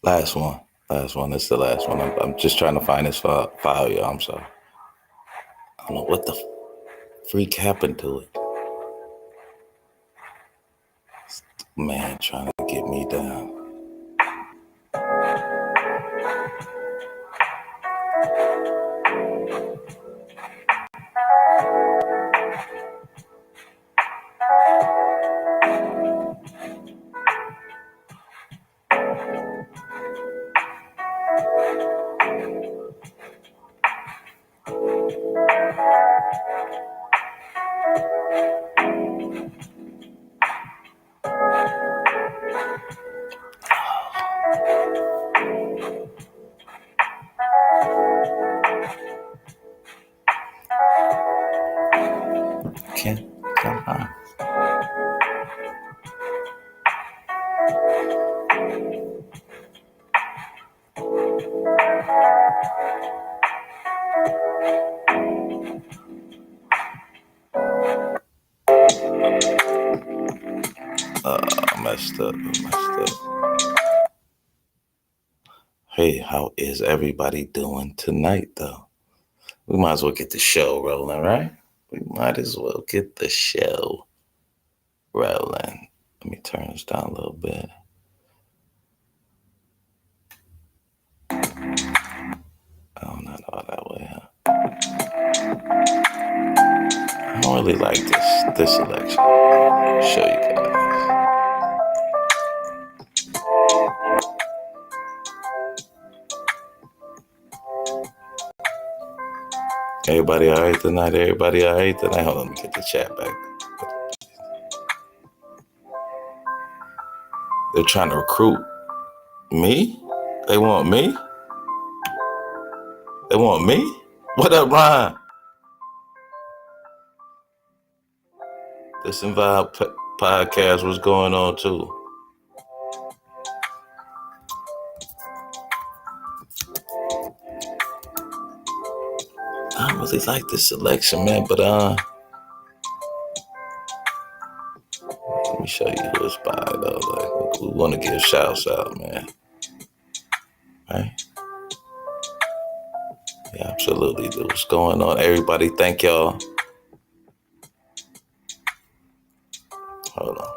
Last one. Last one. It's the last one. I'm just trying to find this file, y'all. I'm sorry. I don't know what the freak happened to it. Man, trying to get me down. Can't come on. Messed up. Hey, how is everybody doing tonight, though? We might as well get the show rolling, right? We might as well get the show rolling. Let me turn this down a little bit. Oh, not all that way, huh? I don't really like this selection. Show you guys. Everybody all right tonight? Everybody all right tonight? Hold on, let me get the chat back. They're trying to recruit me? They want me? They want me? What up, Ryan? This Vibe podcast was going on, too. I don't really like this selection, man, but let me show you who it's by, though. Like, we want to give shouts out, man. Right? Yeah, absolutely. What's going on, everybody? Thank y'all. Hold on.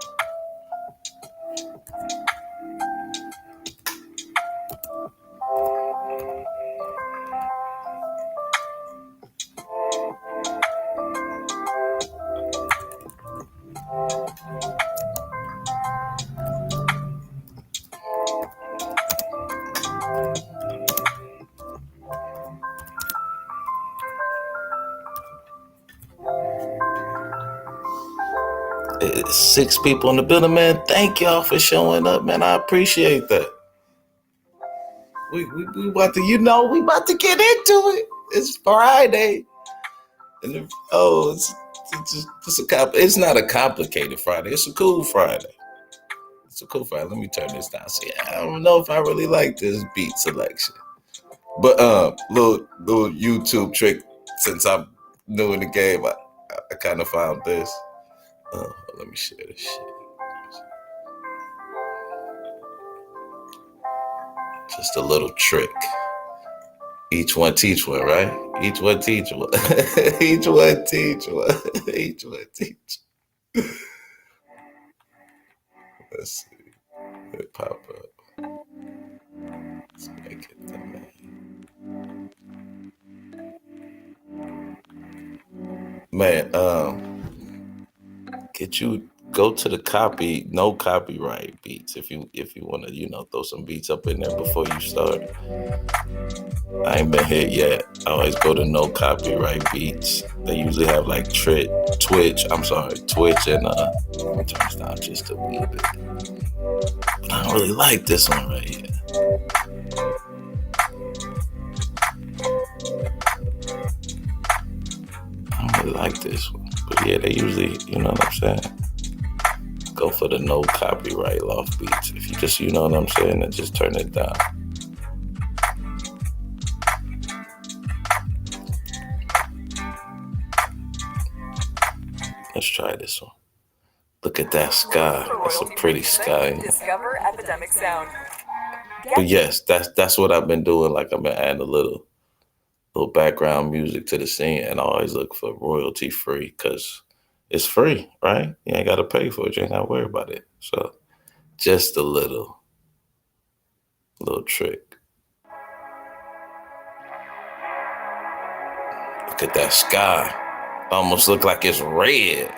It's 6 people in the building, man. Thank y'all for showing up, man. I appreciate that. We about to, we about to get into it. It's Friday. And it's not a complicated Friday. It's a cool Friday. Let me turn this down. See, I don't know if I really like this beat selection. But little YouTube trick, since I'm new in the game, I kind of found this. Let me share this shit. Just a little trick. Each one teach one, right? Each one teach one. Each one teach one. Each one teach. Let's see. It pop up. Let's make it the main. Man, go to the no copyright beats if you want to, throw some beats up in there before you start. I ain't been hit yet. I always go to no copyright beats. They usually have like Twitch and let me turn this down just a little bit. But I don't really like this one right here. I don't really like this one. But yeah, they usually, you know what I'm saying? Go for the no copyright loft beats. If you just, you know what I'm saying, and just turn it down. Let's try this one. Look at that sky. That's a pretty sky. Discover epidemic sound. But yes, that's what I've been doing. Like I've been adding a little background music to the scene, and I always look for royalty free because it's free, right? You ain't got to pay for it. You ain't got to worry about it. So just a little trick. Look at that sky. Almost look like it's red.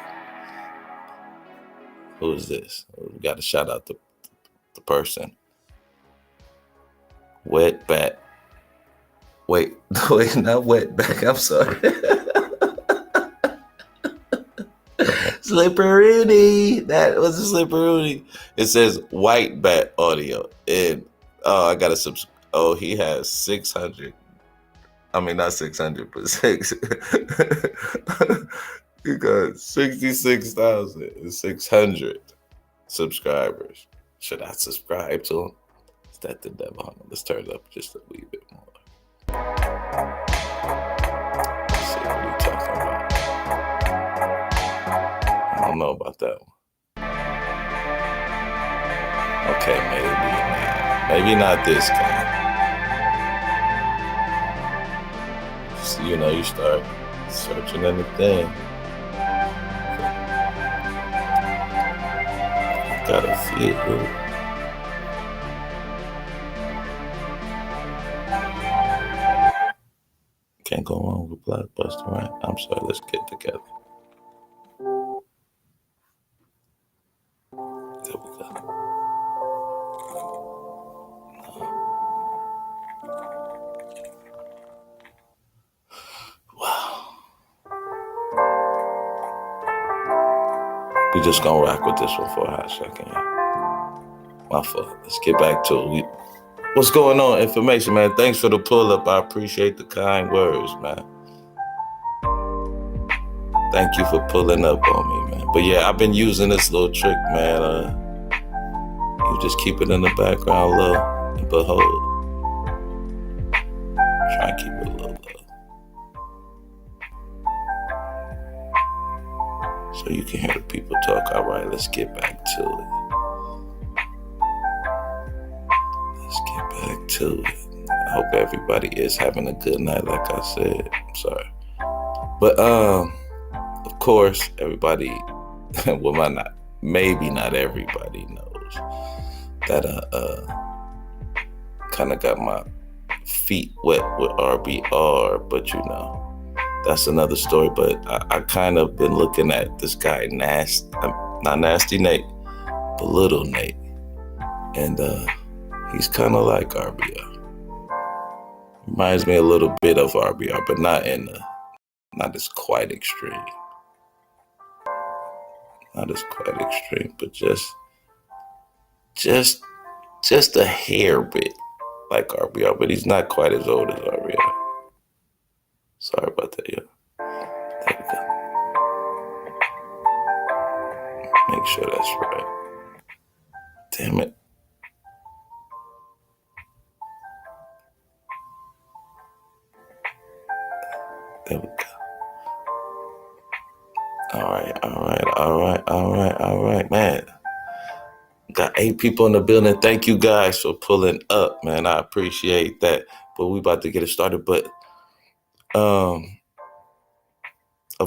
Who is this? We got to shout out the person. Wetback. Wait, not Wetback. I'm sorry. Slipperoony. That was a Slipperoony. It says White Bat Audio. And I got to Oh, he has 600. I mean, not 600, but 6. He got 66,600 subscribers. Should I subscribe to him? Is that the devil? Let's turn it up just a wee bit more. Let's see what he's talking about. I don't know about that one. Okay, maybe not this guy. So, you start searching anything. Got a few. Can't go wrong with Blockbuster, right? I'm sorry, let's get together. There we go. Wow. We just gonna rock with this one for a hot second. My fault. Let's get back to it. What's going on? Information, man. Thanks for the pull up. I appreciate the kind words, man. Thank you for pulling up on me, man. But yeah, I've been using this little trick, man. You just keep it in the background low and behold. Try and keep it a little low. So you can hear the people talk. All right, let's get back to it. I hope everybody is having a good night, like I said. I'm sorry. But of course, everybody, well, maybe not everybody knows that kind of got my feet wet with RBR, but that's another story. But I kind of been looking at this guy, not Nasty Nate, but Little Nate. And he's kind of like RBR. Reminds me a little bit of RBR, but not as quite extreme. Not as quite extreme, but just a hair bit like RBR, but he's not quite as old as RBR. Sorry about that, yeah. There we go. Make sure that's right. Damn it. There we go. All right, man. Got 8 people in the building. Thank you guys for pulling up, man. I appreciate that. But we about to get it started. But of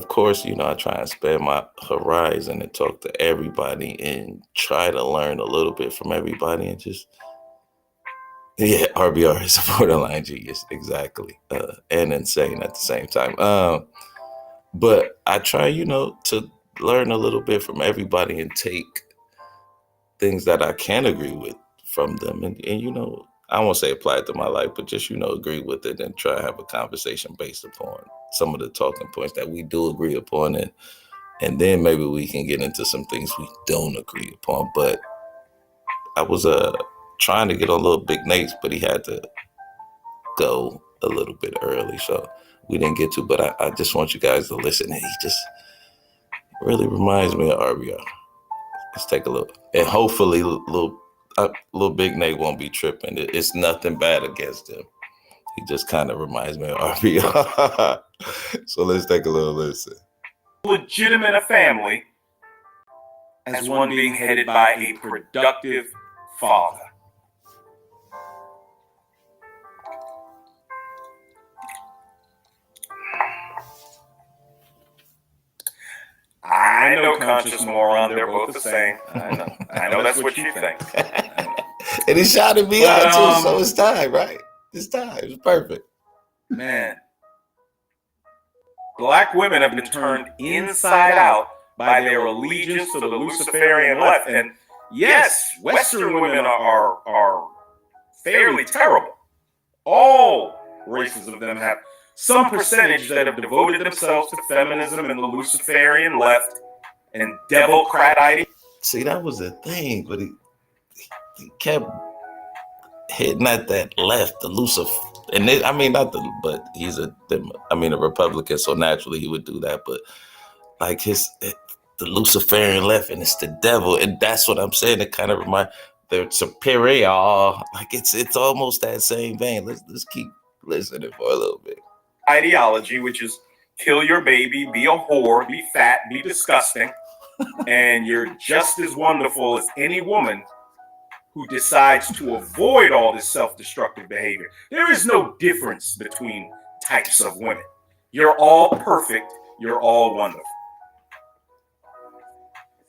course, I try and expand my horizon and talk to everybody and try to learn a little bit from everybody and just RBR is a borderline genius, exactly, and insane at the same time. But I try, to learn a little bit from everybody and take things that I can agree with from them. And I won't say apply it to my life, but just, agree with it and try to have a conversation based upon some of the talking points that we do agree upon. And then maybe we can get into some things we don't agree upon. But I was trying to get on little Big Nate's, but he had to go a little bit early. So we didn't get to, but I just want you guys to listen. He just really reminds me of RBR. Let's take a look. And hopefully little Big Nate won't be tripping. It's nothing bad against him. He just kind of reminds me of RBR. So let's take a little listen. Legitimate a family as one being headed by a productive father. I know, conscious moron, they're both the same. I know that's what you think. And he shouted me out too, so it's time, right? It's time. It's perfect. Man. Black women have been turned inside out by their allegiance to the Luciferian left. And yes, Western women are fairly terrible. All races of them have some percentage that have devoted themselves to feminism and the Luciferian left and Devilcrat ideas. See, that was the thing, but he kept hitting at that left, the Lucifer. And I mean, not the, but he's a Republican, so naturally he would do that. But like the Luciferian left, and it's the devil, and that's what I'm saying. It kind of they're superior. Like it's almost that same vein. Let's keep listening for a little bit. Ideology, which is kill your baby, be a whore, be fat, be disgusting, and you're just as wonderful as any woman who decides to avoid all this self-destructive behavior. There is no difference between types of women. You're all perfect. You're all wonderful.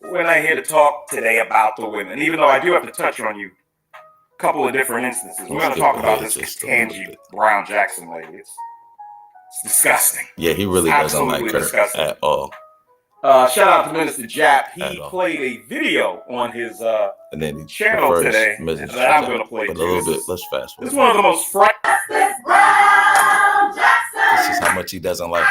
When I here to talk today about the women, even though I do have to touch on you a couple of different instances, we're going to talk about this Ketanji Brown Jackson lady. It's disgusting. Yeah, he really doesn't like her at all. Shout out to Minister Jap. He played a video on his channel today that I'm going to play. But a little bit. Let's fast forward. This is one of the most frightening. This is how much he doesn't like.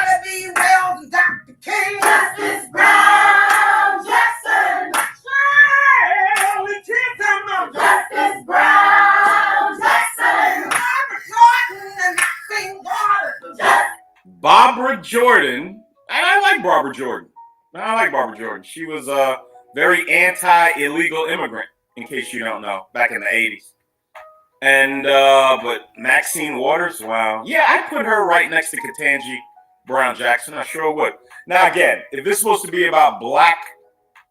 Justice Brown Jackson. Justice Brown Jackson. Barbara Jordan. And I like Barbara Jordan. She was a very anti-illegal immigrant, in case you don't know, back in the 80s. And, but Maxine Waters, wow. Yeah, I'd put her right next to Ketanji Brown Jackson. I sure would. Now, again, if this is supposed to be about black,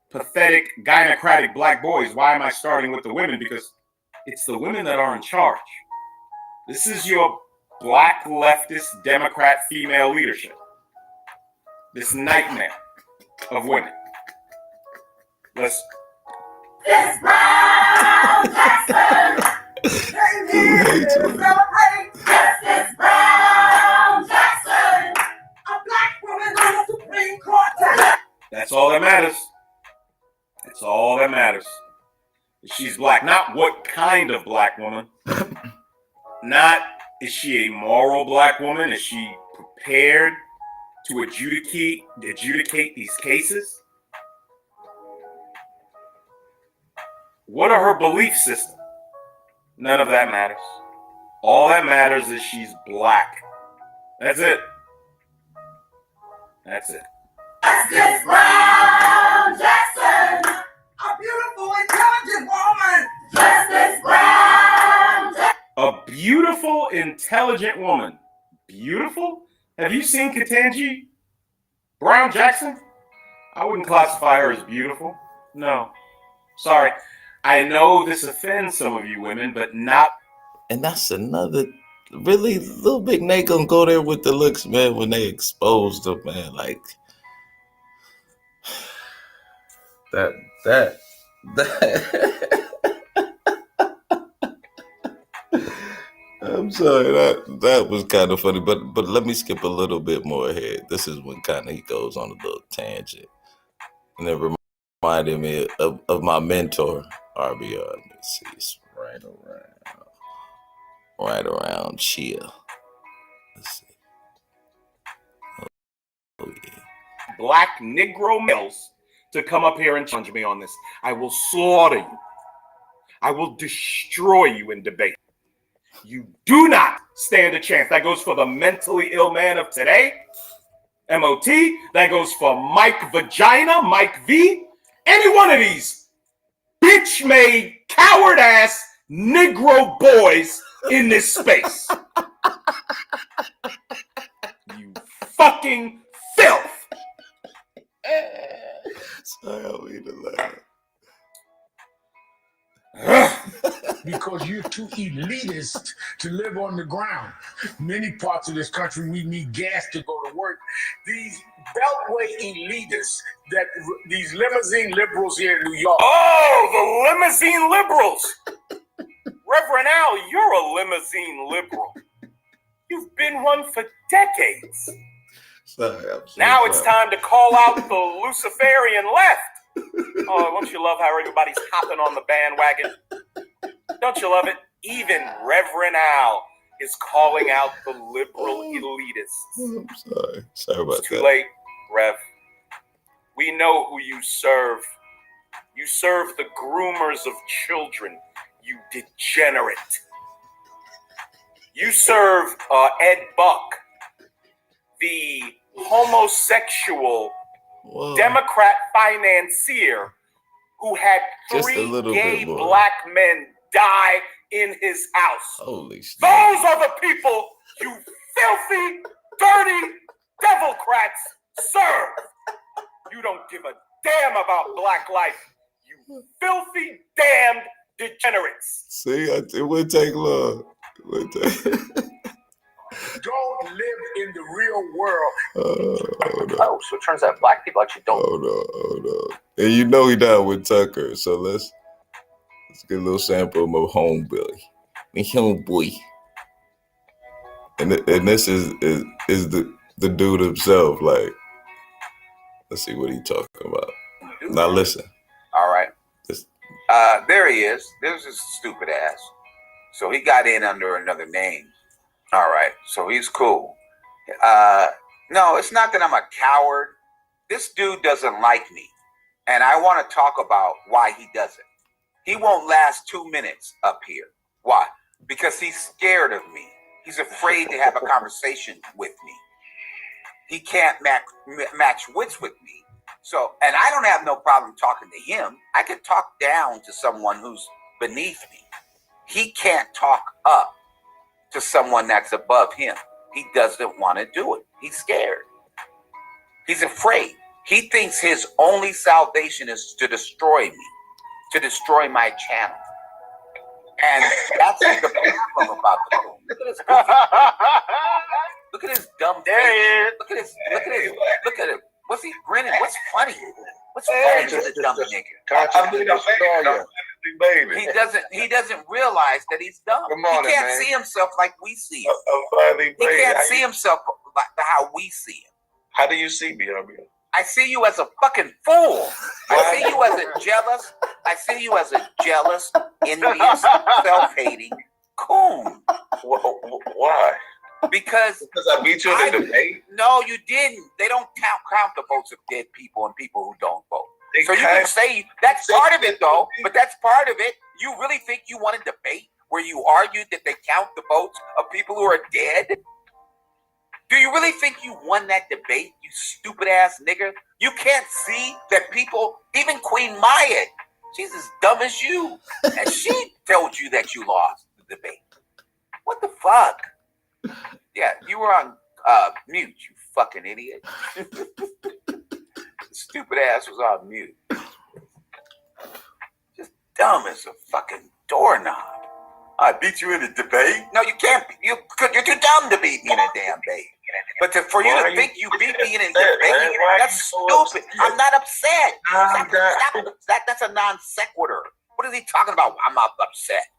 pathetic, gynocratic black boys, why am I starting with the women? Because it's the women that are in charge. This is your black leftist Democrat female leadership. This nightmare of women. Listen. Justice Brown Jackson. Justice Brown Jackson. A black woman on the Supreme Court. That's all that matters. That's all that matters. She's black. Not what kind of black woman. Not is she a moral black woman? Is she prepared to adjudicate these cases? What are her belief systems? None of that matters. All that matters is she's black. That's it. That's it. Justice Brown Jackson. A beautiful, intelligent woman. Justice Brown Jackson. A beautiful, intelligent woman. Beautiful? Have you seen Ketanji Brown Jackson? I wouldn't classify her as beautiful. No. Sorry. I know this offends some of you women, but not. And that's another really little big nigga gonna go there with the looks, man, when they expose them, man. Like that. I'm sorry, that was kind of funny, but let me skip a little bit more ahead. This is when kind of he goes on a little tangent, and it reminded me of my mentor, RBR. Let me see, it's right around Chia. Let's see. Oh yeah. Black Negro males to come up here and challenge me on this. I will slaughter you. I will destroy you in debate. You do not stand a chance. That goes for the mentally ill man of today, MOT. That goes for Mike Vagina, Mike V. Any one of these bitch-made, coward-ass Negro boys in this space. You fucking filth. Sorry, I don't mean to laugh. because you're too elitist to live on the ground. Many parts of this country, we need gas to go to work. These beltway elitists, these limousine liberals here in New York. Oh, the limousine liberals. Reverend Al, you're a limousine liberal. You've been one for decades. Sorry, now it's time to call out the Luciferian left. Oh, don't you love how everybody's hopping on the bandwagon? Don't you love it? Even Reverend Al is calling out the liberal elitists. I'm sorry about It's too that. late, Rev. We know who you serve. You serve the groomers of children, you degenerate. You serve Ed Buck, the homosexual Democrat financier who had Just a 3 little gay bit more. black men die in his house. Holy shit. Those are the people you filthy, dirty devilcrats serve. You don't give a damn about black life, you filthy, damned degenerates. See, it wouldn't take long. It wouldn't take... Don't live in the real world. Oh, so it turns out black people actually don't. Hold on. And you know he died with Tucker, so let's get a little sample of my homeboy. My homeboy. And this is the dude himself. Like, let's see what he talking about. Now listen. All right. This- There he is. There's his stupid ass. So he got in under another name. All right. So he's cool. No, it's not that I'm a coward. This dude doesn't like me. And I want to talk about why he doesn't. He won't last 2 minutes up here. Why? Because he's scared of me. He's afraid to have a conversation with me. He can't match wits with me. So, and I don't have no problem talking to him. I can talk down to someone who's beneath me. He can't talk up to someone that's above him. He doesn't want to do it. He's scared. He's afraid. He thinks his only salvation is to destroy me, to destroy my channel. And that's the problem about the room. Look at this goofy. Look at his dumb face. There he is. Look at him. What's he grinning? What's funny? What's funny to the dumb nigga? He doesn't realize that he's dumb. He can't see himself like we see him. He can't see himself like how we see him. How do you see me, Armia? I see you as a fucking fool. I see you as a jealous, envious, self-hating coon. Why? Because I beat you in the debate? No, you didn't. They don't count the votes of dead people and people who don't vote. So you can say that's part of it, though. But that's part of it. You really think you want a debate where you argued that they count the votes of people who are dead? Do you really think you won that debate, you stupid ass nigga? You can't see that people, even Queen Maya, she's as dumb as you. And she told you that you lost the debate. What the fuck? Yeah, you were on mute, you fucking idiot. Stupid ass was on mute. Just dumb as a fucking doorknob. I beat you in a debate? No, you can't. You're too dumb to beat me in a damn debate. But for you to think you beat me in a debate, that's stupid. I'm not upset. That's a non sequitur. What is he talking about? I'm not upset.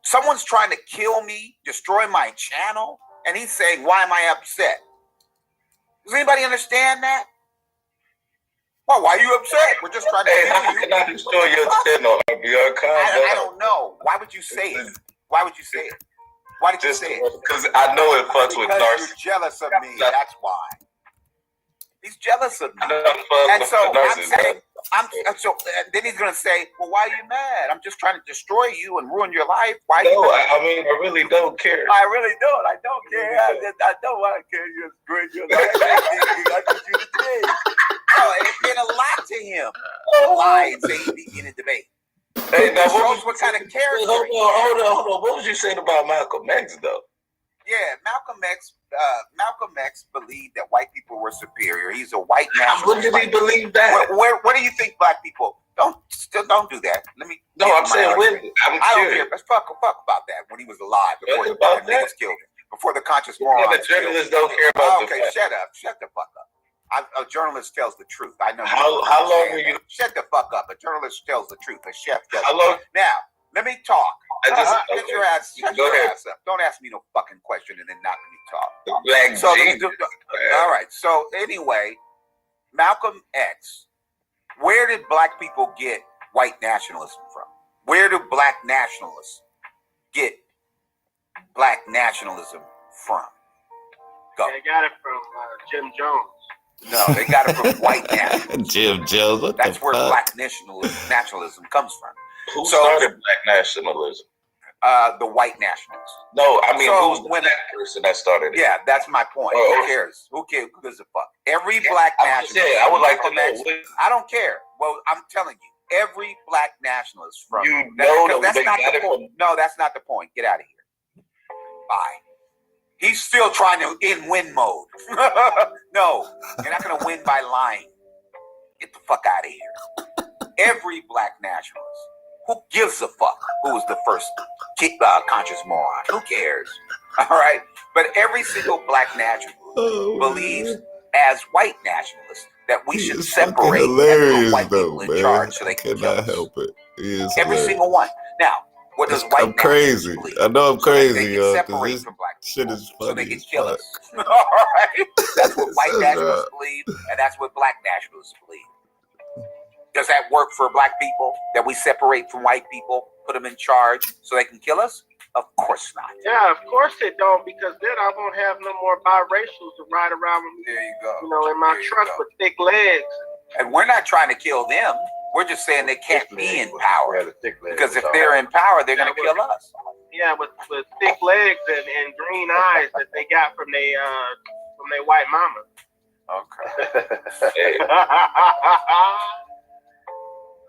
Someone's trying to kill me, destroy my channel, and he's saying, why am I upset? Does anybody understand that? Well, why are you upset? We're just trying to kill you. How can I destroy your channel, Armia? I don't know. Why would you say it? Why would you say it? Why did you say it? Because I know it fucks with Because narcissists. you're jealous of me. That's why. He's jealous of me. And so I'm saying, then he's going to say, well, why are you mad? I'm just trying to destroy you and ruin your life. Why? No, I mean, I really don't care. I really don't. I don't care. I don't want to care. You're destroying your life. I can do the thing. Oh, it meant a lot to him. Lie and say he beat me in a debate. Hey, now What kind of character? Hold on. What was you saying about Malcolm X, though? Yeah, Malcolm X believed that white people were superior. He's a white nationalist. When did he believe that? Where do you think black people Don't do that. Let me. No, I'm saying when. I don't care. Let's fuck about that. When he was alive, before the niggas killed him, before the conscious morons. The journalists don't care about. Okay, shut up. Shut the fuck up. A journalist tells the truth. I know. How long were you? Shut the fuck up. A journalist tells the truth. A chef does. How long? Now, let me talk. Get your ass. Shut your ass up. Don't ask me no fucking question and then not let me talk. Black so all right. So anyway, Malcolm X. Where did black people get white nationalism from? Where do black nationalists get black nationalism from? Go. They got it from Jim Jones. No, they got it from white nationalism. Jim Jones. That's where black nationalism comes from. Who started black nationalism? The white nationalists. No, I mean, who's the black person that started it? Yeah, that's my point. Who cares? Who gives a fuck? Every black nationalist. I would like to know. I don't care. Well, I'm telling you, every black nationalist from that's not the point. No, that's not the point. Get out of here. Bye. He's still trying to in win mode. No, you're not gonna win by lying. Get the fuck out of here. Every black nationalist. Who gives a fuck who was the first conscious moron? Who cares? All right? But every single black nationalist believes, as white nationalists, that we should separate white people in charge so they can kill us. Help it. Every single one. Now, what does white I'm crazy. believe? I know I'm crazy, so separate from black shit is funny so they can kill us. All right? That's what white nationalists believe, and that's what black nationalists believe. Does that work for black people? That we separate from white people, put them in charge so they can kill us? Of course not. Yeah, of course it don't, because then I won't have no more biracials to ride around with me. There you go. You know, in my truck with thick legs. And we're not trying to kill them. We're just saying they can't be in power. Because if they're in power, they're going to kill us. Yeah, with thick legs and green eyes that they got from their white mama. Okay.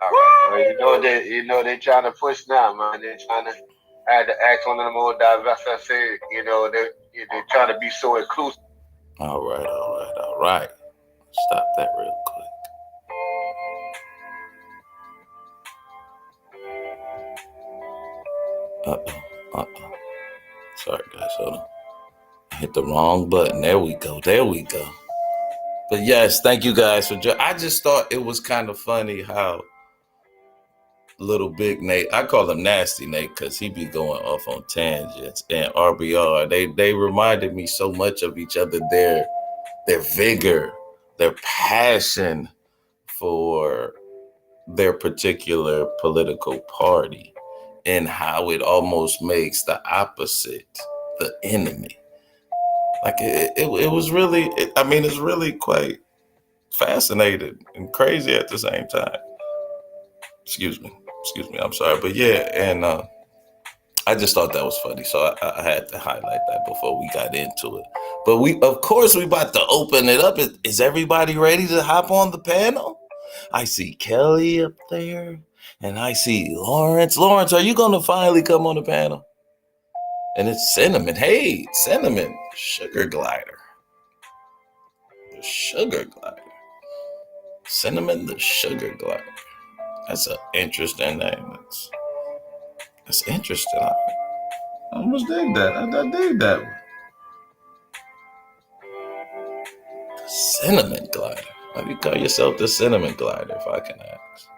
Right. Well, you know they trying to push now, man. They're trying to add to act one of them old diverse. I said, they're trying to be so inclusive. All right. Stop that real quick. Sorry, guys. Hold on. I hit the wrong button. There we go. But yes, thank you guys for. I just thought it was kind of funny how Little Big Nate, I call him Nasty Nate because he be going off on tangents, and RBR, they reminded me so much of each other. Their vigor, their passion for their particular political party, and how it almost makes the opposite the enemy. Like it was really, it's really quite fascinating and crazy at the same time. Excuse me, I'm sorry. But yeah, and I just thought that was funny. So I had to highlight that before we got into it. But we about to open it up. Is everybody ready to hop on the panel? I see Kelly up there, and I see Lawrence. Lawrence, are you going to finally come on the panel? And it's Cinnamon. Hey, Cinnamon, Sugar Glider. The Sugar Glider. Cinnamon, the Sugar Glider. That's an interesting name. That's interesting. I almost dig that. I dig that one. The Cinnamon Glider. Why do you call yourself the Cinnamon Glider, if I can ask?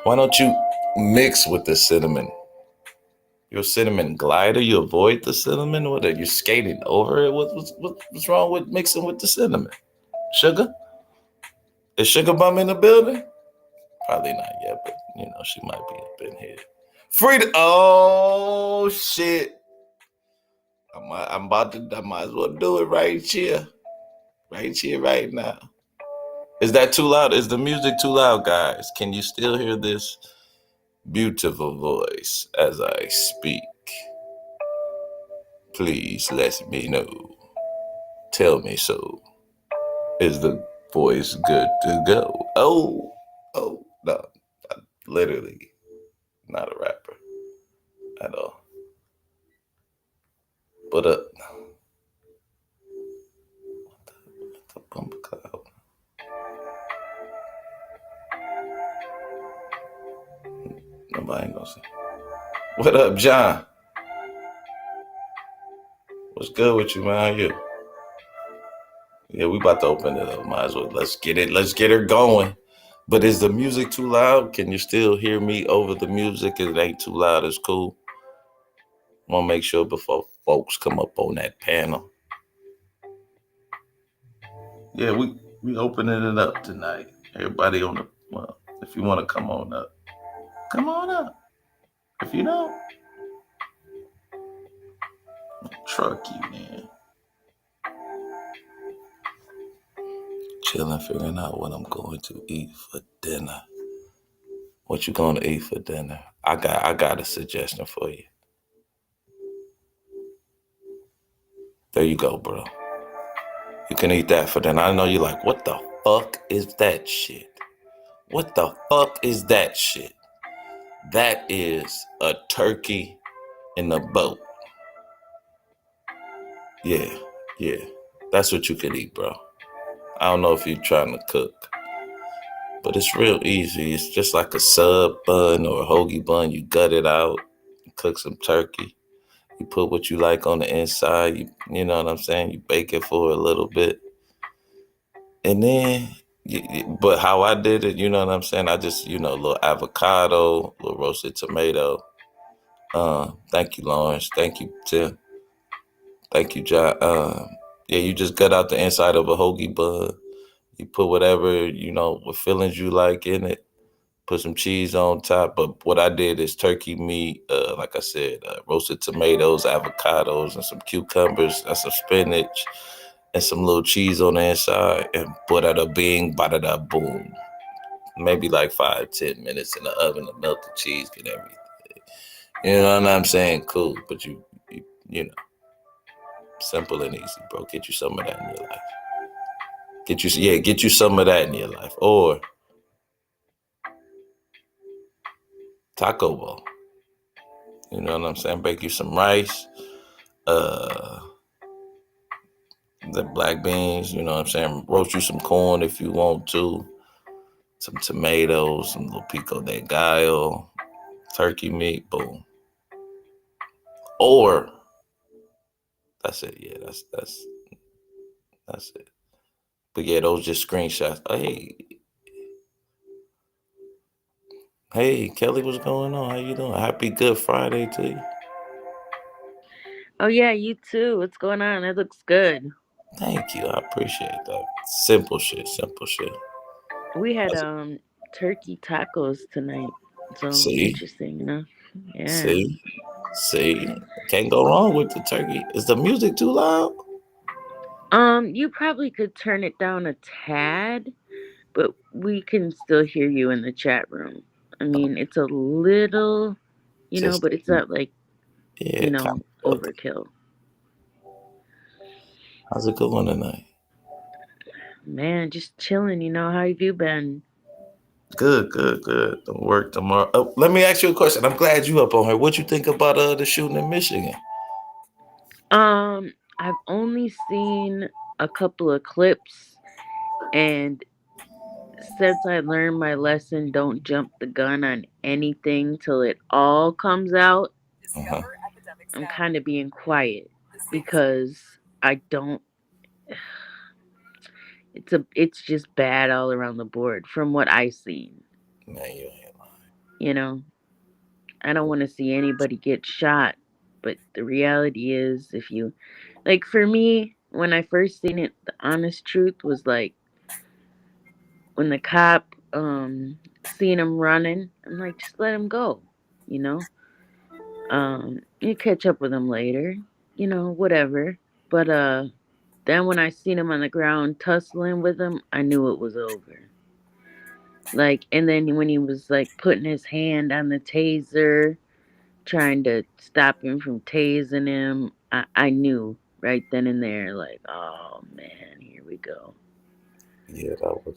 Why don't you mix with the cinnamon? You're a cinnamon glider? You avoid the cinnamon? What are you skating over it? What's wrong with mixing with the cinnamon? Sugar? Is Sugar Bum in the building? Probably not yet, but she might be up in here. FrIDay. Oh shit. I might as well do it right here. Right here, right now. Is that too loud? Is the music too loud, guys? Can you still hear this beautiful voice as I speak? Please let me know. Tell me so. Is the voice good to go? Oh, no. I'm literally not a rapper at all. But what the bumper cloud? Nobody ain't gonna say. What up, John? What's good with you, man? How you? Yeah, we about to open it up. Might as well. Let's get it. Let's get her going. But is the music too loud? Can you still hear me over the music? If it ain't too loud, it's cool. I want to make sure before folks come up on that panel. Yeah, we opening it up tonight. Everybody on the, well, if you want to come on up, come on up. If you don't, truck you, man. Chilling, figuring out what I'm going to eat for dinner. What you going to eat for dinner? I got a suggestion for you. There you go, bro. You can eat that for dinner. I know you're like, what the fuck is that shit? What the fuck is that shit? That is a turkey in a boat. Yeah. That's what you can eat, bro. I don't know if you're trying to cook, but it's real easy. It's just like a sub bun or a hoagie bun. You gut it out, you cook some turkey. You put what you like on the inside. You know what I'm saying? You bake it for a little bit. And then, but how I did it, you know what I'm saying? I just, a little avocado, a little roasted tomato. Thank you, Lawrence. Thank you, Tim. Thank you, John. Yeah, you just gut out the inside of a hoagie bun. You put whatever, what fillings you like in it. Put some cheese on top. But what I did is turkey meat, like I said, roasted tomatoes, avocados, and some cucumbers, and some spinach, and some little cheese on the inside, and bada bing, bada boom. Maybe like 5-10 minutes in the oven to melt the cheese, get everything. You know what I'm saying? Cool, but you know, simple and easy, bro. Get you some of that in your life. Get you some of that in your life, or taco bowl. You know what I'm saying? Bake you some rice, the black beans. You know what I'm saying? Roast you some corn if you want to. Some tomatoes, some little pico de gallo, turkey meat, boom. Or that's it. Yeah, that's it. But yeah, those just screenshots. Oh, hey, Kelly, what's going on? How you doing? Happy Good Friday to you. Oh yeah, you too. What's going on? It looks good. Thank you. I appreciate that. Simple shit. We had turkey tacos tonight. So See, interesting enough. Yeah. see, see. Can't go wrong with the turkey. Is the music too loud? You probably could turn it down a tad, but we can still hear you in the chat room. I mean, it's a little, Just but it's not like, yeah, kind of. overkill. How's it going tonight? Man, just chilling, how have you been? Good. Don't work tomorrow. Oh, let me ask you a question. I'm glad you up on her. What you think about the shooting in Michigan? I've only seen a couple of clips, and since I learned my lesson, don't jump the gun on anything till it all comes out, Uh-huh. I'm kind of being quiet because I don't it's just bad all around the board from what I've seen. Man, you ain't lying. You know, I don't want to see anybody get shot, but the reality is if you like for me, when I first seen it, the honest truth was like when the cop seen him running, I'm like, just let him go, you know? You catch up with him later, whatever. But then when I seen him on the ground tussling with him, I knew it was over. Like, and then when he was like putting his hand on the taser, trying to stop him from tasing him, I knew right then and there, like, oh man, here we go. Yeah, that was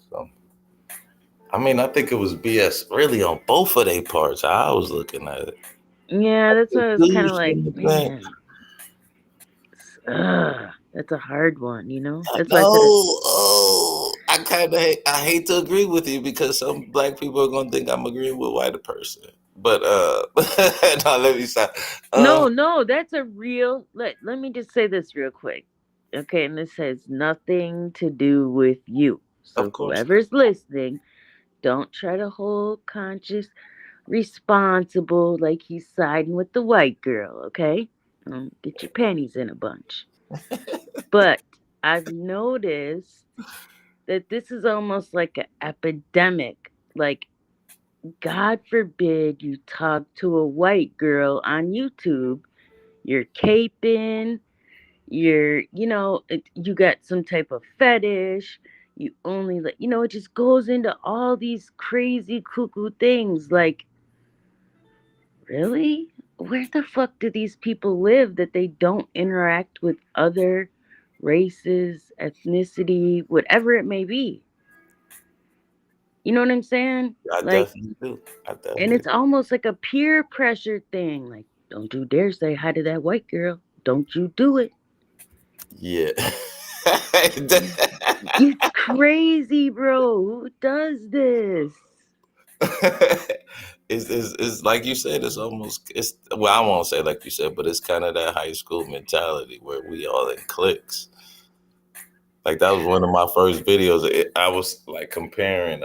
I mean, I think it was BS really on both of their parts. How I was looking at it. Yeah, that's why I was kind of like, Man. man, that's a hard one, That's why I No, said it. I hate to agree with you because some black people are gonna think I'm agreeing with a white person. But no, let me stop. No, that's a real. Let me just say this real quick, okay? And this has nothing to do with you. Of So course. whoever's listening, don't try to hold conscious responsible like he's siding with the white girl, okay? Get your panties in a bunch. But I've noticed that this is almost like an epidemic. Like, God forbid you talk to a white girl on YouTube, you're caping, you got some type of fetish. You only let, it just goes into all these crazy cuckoo things. Like, really? Where the fuck do these people live that they don't interact with other races, ethnicity, whatever it may be? You know what I'm saying? I Like, definitely do. I and definitely it's almost like a peer pressure thing. Like, don't you dare say hi to that white girl. Don't you do it. Yeah. It's crazy, bro. Who does this? It's like you said, it's well, I won't say like you said, but it's kind of that high school mentality where we all in cliques. Like that was one of my first videos. I was like comparing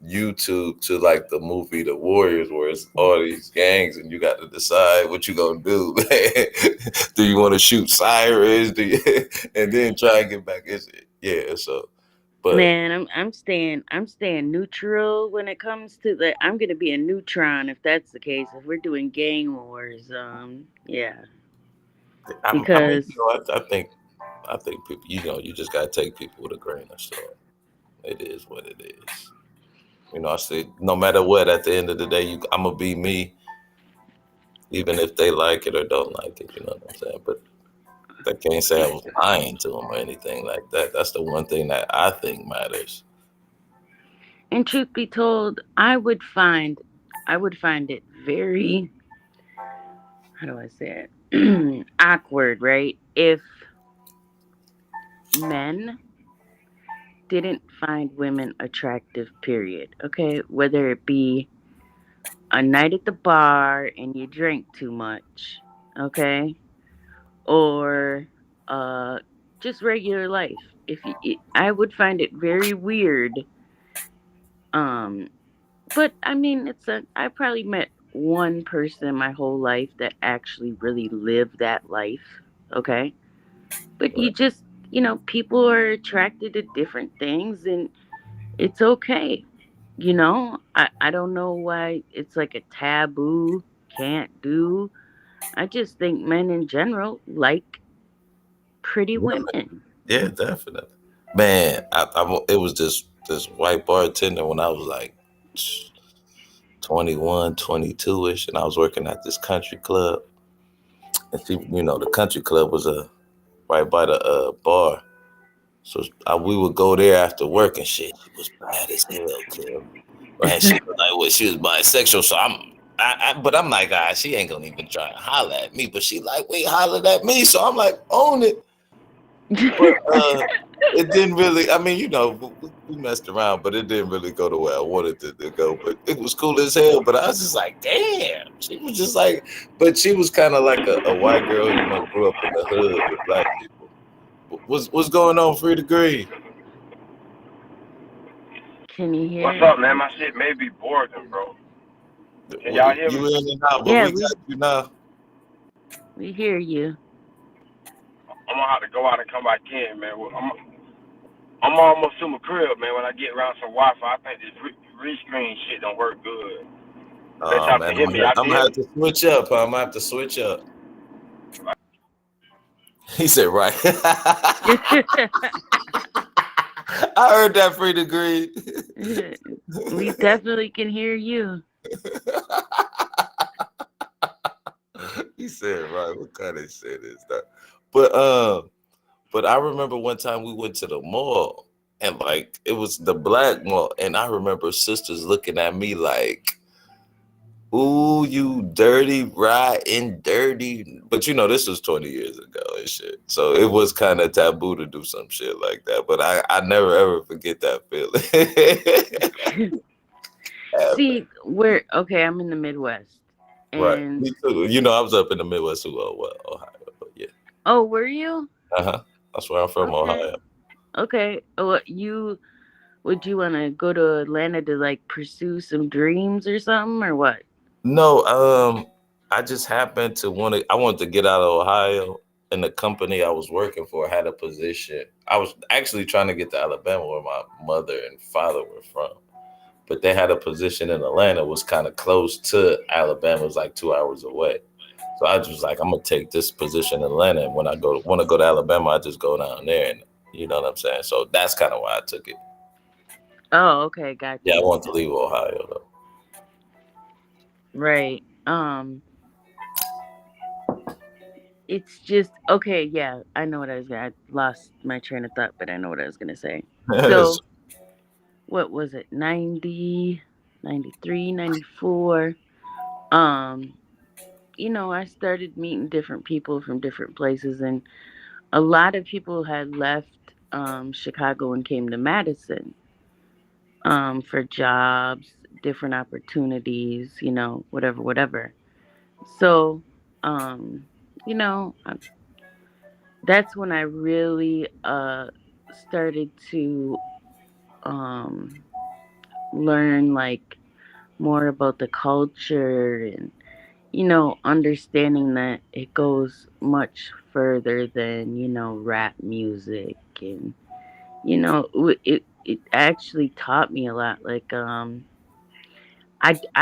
YouTube to like the movie The Warriors, where it's all these gangs and you got to decide what you gonna do. Do you want to shoot sirens? And then try and get back? Yeah. So, but Man, I'm staying neutral when it comes to the. I'm gonna be a neutron if that's the case. If we're doing gang wars, yeah, I mean, because I think people, you just gotta take people with a grain of salt. It is what it is. I say no matter what, at the end of the day, I'm gonna be me, even if they like it or don't like it. You know what I'm saying? But they can't say I was lying to them or anything like that. That's the one thing that I think matters. and truth be told, I would find it very, how do I say it, awkward, right? If men didn't find women attractive, period. Okay, whether it be a night at the bar and you drink too much, okay, or uh just regular life. I would find it very weird. um but I mean, I probably met one person in my whole life that actually really lived that life, okay? But Right. people are attracted to different things, and it's okay. I don't know why it's like a taboo, can't do. I just think men in general like pretty Women. women. Yeah, definitely. Man, it was this white bartender when I was like 21, 22-ish, and I was working at this country club. And the country club was right by the bar. So we would go there after work and shit. She was bad as hell, Kim. Right? She was like, well, she was bisexual. So but I'm like, she ain't gonna even try and holler at me. But she like, wait, hollered at me. So I'm like, own it. But it didn't really. I mean, we messed around, but it didn't really go the way I wanted it to go. But it was cool as hell. But I was just like, damn. She was just like, but she was kind of like a white girl, grew up in the hood with black people. What's going on, FrIDay? Can you hear What's us? up, man? My shit may be boring, bro. Can Well, y'all hear you me? in and out, but Yeah, we got you now. we hear you. I'm gonna have to go out and come back in, man. I'm almost to my crib, man. When I get around some Wi-Fi, I think this rescreen shit don't work good. Bet Oh y'all man, can hear me. Y'all I'm can gonna hear have me? to switch up. Huh? I'm gonna have to switch up. He said, right. I heard that, FrIDay. We definitely can hear you. He said, right. What kind of shit is that? But I remember one time we went to the mall and like it was the black mall, and I remember sisters looking at me like, ooh, you dirty, rotten, dirty. But this was 20 years ago and shit. So it was kind of taboo to do some shit like that. But I never ever forget that feeling. See, where okay, I'm in the Midwest, Right. and Me too. You know, I was up in the Midwest too. Oh, well, Ohio. But yeah. oh, were you? That's where I'm from, Okay, Ohio. okay. Oh, you would you want to go to Atlanta to like pursue some dreams or something or what? No, I just happened to want to. I wanted to get out of Ohio, and the company I was working for had a position. I was actually trying to get to Alabama, where my mother and father were from, but they had a position in Atlanta, was kind of close to Alabama. It was like 2 hours away. So I was just like, I'm gonna take this position in Atlanta, and when I go want to go to Alabama, I just go down there, and you know what I'm saying. So that's kind of why I took it. Oh, okay, got Yeah, I you. want to leave Ohio though. Right. It's just okay. Yeah, I know what I was gonna. I lost my train of thought, but I know what I was gonna say. So what was it? 90, 93, 94. Um, I started meeting different people from different places, and a lot of people had left Chicago and came to Madison for jobs, different opportunities, whatever, whatever. So, um, you know, I- that's when I really started to um, learn like more about the culture and understanding that it goes much further than rap music and it actually taught me a lot. Like I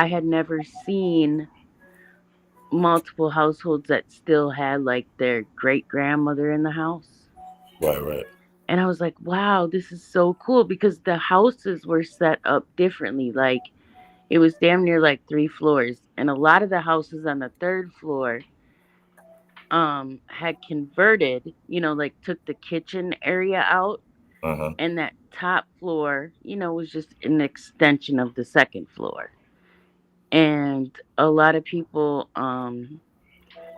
had never seen multiple households that still had like their great grandmother in the house. Right, right. And I was like, wow, this is so cool because the houses were set up differently. Like it was damn near like 3 floors. And a lot of the houses on the third floor had converted, like took the kitchen area out, Uh-huh. and that top floor, was just an extension of the second floor. And a lot of people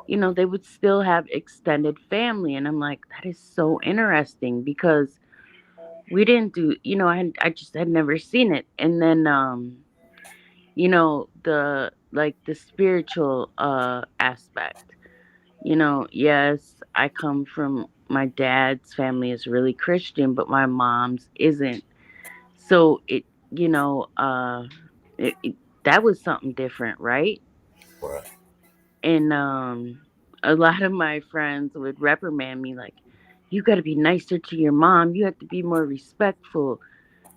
they would still have extended family, and I'm like, that is so interesting because we didn't do, I just had never seen it. And then the spiritual aspect. Yes, I come from my dad's family is really Christian, but my mom's isn't. So you know, uh, it that was something different, right? Right. And a lot of my friends would reprimand me like, "You got to be nicer to your mom. You have to be more respectful."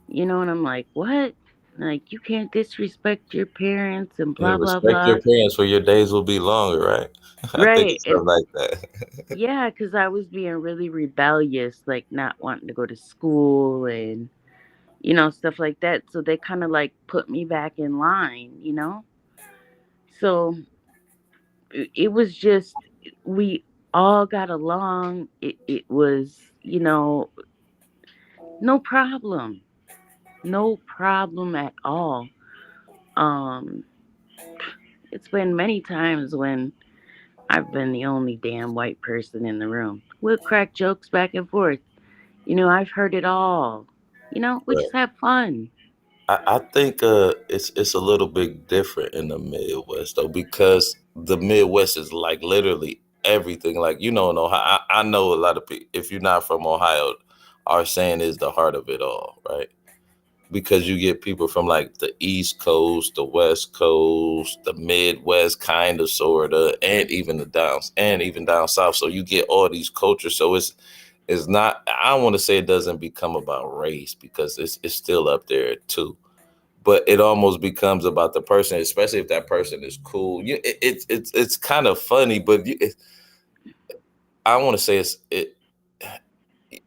And I'm like, "What?" Like, you can't disrespect your parents and Yeah, blah blah respect your blah. parents, for your days will be longer, right? I think Right. it's And something like that. yeah, because I was being really rebellious, like not wanting to go to school and, stuff like that. So they kind of like put me back in line. So it was just, we all got along. It was, no problem. No problem at all. Um, it's been many times when I've been the only damn white person in the room. We'll crack jokes back and forth. I've heard it all. We Right. just have fun. I think it's a little bit different in the Midwest though, because the Midwest is like literally everything. Like in Ohio, I know a lot of people. If you're not from Ohio, our saying is the heart of it all, right? Because you get people from like the East Coast, the West Coast, the Midwest, kind of, sorta, and even down south. So you get all these cultures. So it's not. I don't want to say it doesn't become about race, because it's still up there too. But it almost becomes about the person, especially if that person is cool. It's kind of funny, but I don't want to say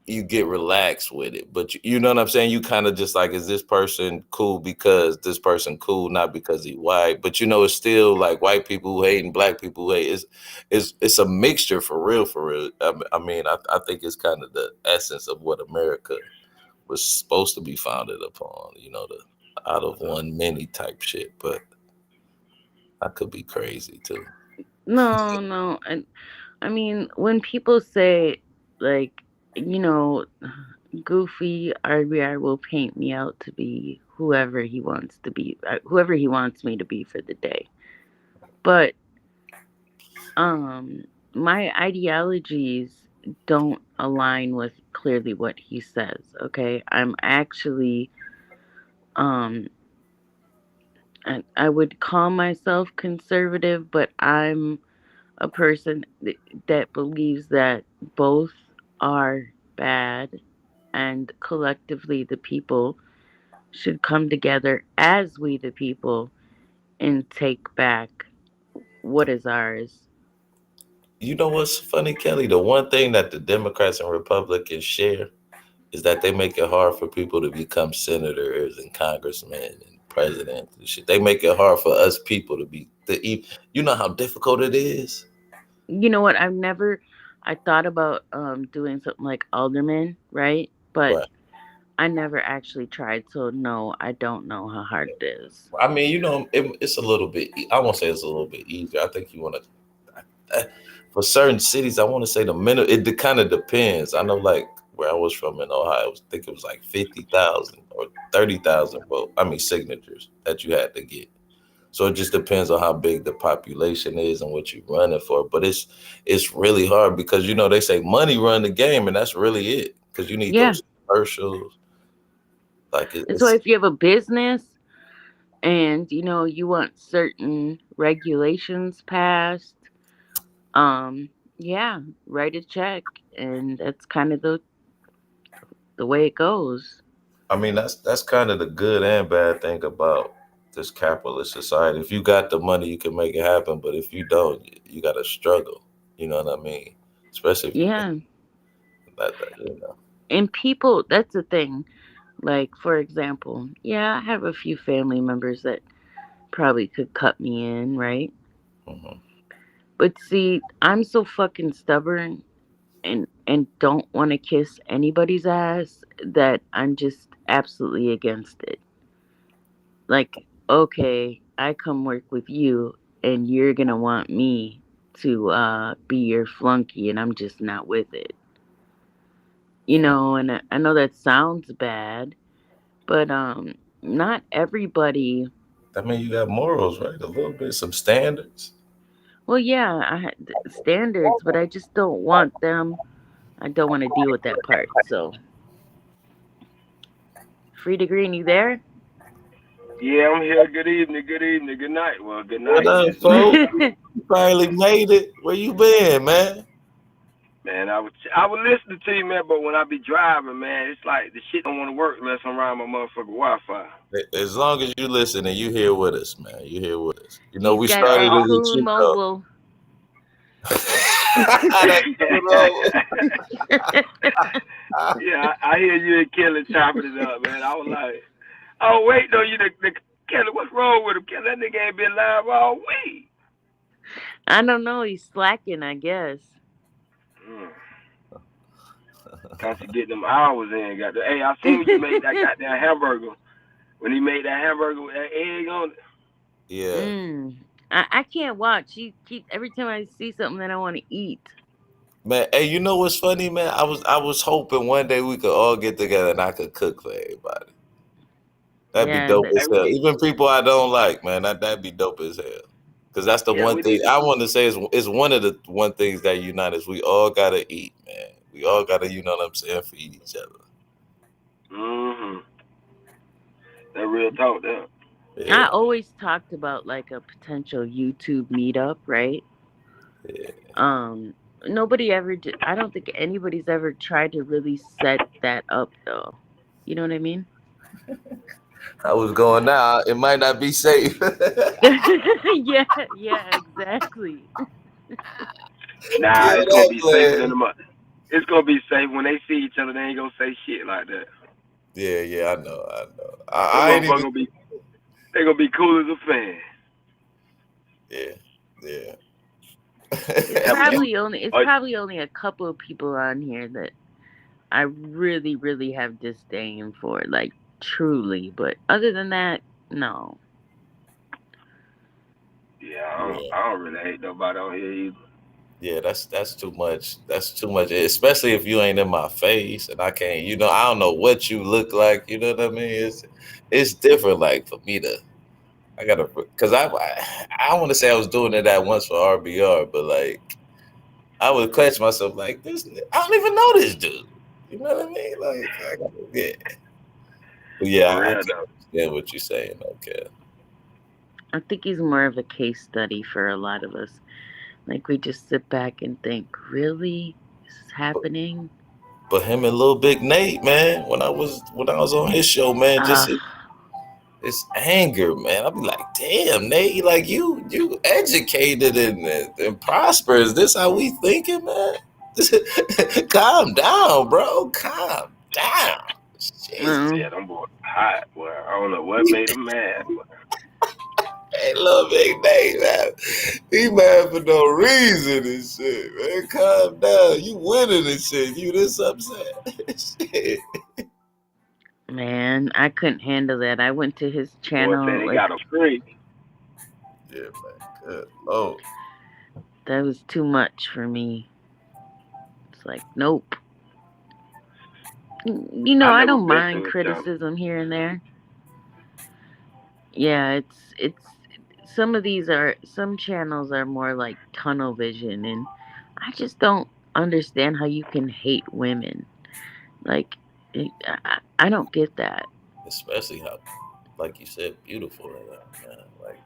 you get relaxed with it, but you know what I'm saying? You kind of just like, is this person cool because this person cool, not because he white? But it's still like white people who hate and black people who hate. It's a mixture for real, for real. I think it's kind of the essence of what America was supposed to be founded upon, the out of one many type shit. But I could be crazy too. No, no. And I mean, when people say, like, you know, Goofy RBR will paint me out to be whoever he wants to be, whoever he wants me to be for the day. But um my ideologies don't align with clearly what he says, okay? I'm actually um I would call myself conservative, but I'm a person that believes that both are bad, and collectively the people should come together as we the people and take back what is ours. You know what's funny, Kelly? The one thing that the Democrats and Republicans share is that they make it hard for people to become senators and congressmen and presidents and shit. They make it hard for us people to be you know how difficult it is? You know what? I thought about doing something like alderman, right? But Right. I never actually tried, so no, I don't know how hard it is. I mean, it's a little bit. I won't say it's a little bit easier. I think you want to. For certain cities, I want to say the minimum. It kind of depends. I know, like where I was from in Ohio, I think it was like 50,000 or 30,000 vote. I mean, signatures that you had to get. So it just depends on how big the population is and what you're running for. But it's really hard because they say money run the game, and that's really it. Because you need Yeah. those commercials. Like And so it's. if you have a business and you want certain regulations passed, yeah, write a check, and that's kind of the way it goes. I mean, that's kind of the good and bad thing about this capitalist society. If you got the money, you can make it happen. But if you don't, you got to struggle. You know what I mean? Especially if you make Yeah. that. And people, that's the thing. Like, for example, yeah, I have a few family members that probably could cut me in, right? Hmm. But see, I'm so fucking stubborn and don't want to kiss anybody's ass that I'm just absolutely against it. Like, okay, I come work with you and you're going to want me to be your flunky, and I'm just not with it. And I know that sounds bad, but not everybody. I mean, you got morals, right? A little bit, some standards. Well, yeah, I had standards, but I just don't want them. I don't want to deal with that part. So, Free Green, you there? Yeah, I'm here. Good evening, good night. Well, good What night. up, It's folks? late. You finally made it. Where you been, man? Man, I was listening to you, man, but when I be driving, man, it's like the shit don't want to work unless I'm around my motherfucking Wi-Fi. As long as you listen and you here with us, man. You here with us. He's We got started that as a cool cheat code. mobile. That cool. Yeah, I hear you and Kelly chopping it up, man. I was like, oh wait, no, you the Kelly, what's wrong with him? Kelly, that nigga ain't been live all week. I don't know. He's slacking, I guess. Got to get them hours in. Hey, I seen you make that goddamn hamburger. When he made that hamburger with that egg on it. Yeah. I can't watch. Every time I see something that I want to eat. Man, hey, you know what's funny, man? I was hoping one day we could all get together and I could cook for everybody. That'd be Yeah, dope as hell. Even people I don't like, man, that'd be dope as hell. Because that's the one thing I want to say is one of the one things that unite us. We all gotta eat, man. We all gotta, you know what I'm saying, feed each other. That real talk, there. Yeah. I always talked about like a potential YouTube meetup, right? Yeah. Nobody ever did. I don't think anybody's ever tried to really set that up, though. You know what I mean? I was going now. It might not be safe. yeah, exactly. Nah, it's gonna be safer than the It's gonna be safe when they see each other. They ain't gonna say shit like that. Yeah, I know. I ain't even. They gonna be cool as a fan. Yeah. It's probably only a couple of people on here that I really, really have disdain for, like truly. But other than that, no. Yeah, I don't really hate nobody on here either. Yeah, that's too much. That's too much, especially if you ain't in my face and I can't. I don't know what you look like. You know what I mean? It's different. Like for me to, I gotta, cause I want to say I was doing it at once for RBR, but like I would catch myself like this. I don't even know this dude. You know what I mean? Like I gotta, yeah, but yeah, For I real can though. understand what you're saying. Okay, I think he's more of a case study for a lot of us. Like we just sit back and think, really, this is but happening. but him and Little Big Nate, man, when I was on his show, man, just Ah, it's anger, man. I'll be like, damn, Nate, like you educated and prosperous. Is this how we thinking, man? Calm down, bro. Calm down. Jesus. well, Yeah, them boys hot. Well, I don't know what made them mad. Hey, Lil Big Nate, man. He mad for no reason and shit, man. Calm down. You winning and shit. You this upset. Shit. man, I couldn't handle that. I went to his Boy said channel, they like, got a free. Yeah, man. Good Lord. that was too much for me. It's like, nope. I I never don't been mind to a channel. criticism here and there. Yeah, it's some channels are more like tunnel vision, and I just don't understand how you can hate women. Like, I don't get that. Especially how, like you said, beautiful they are, man. Like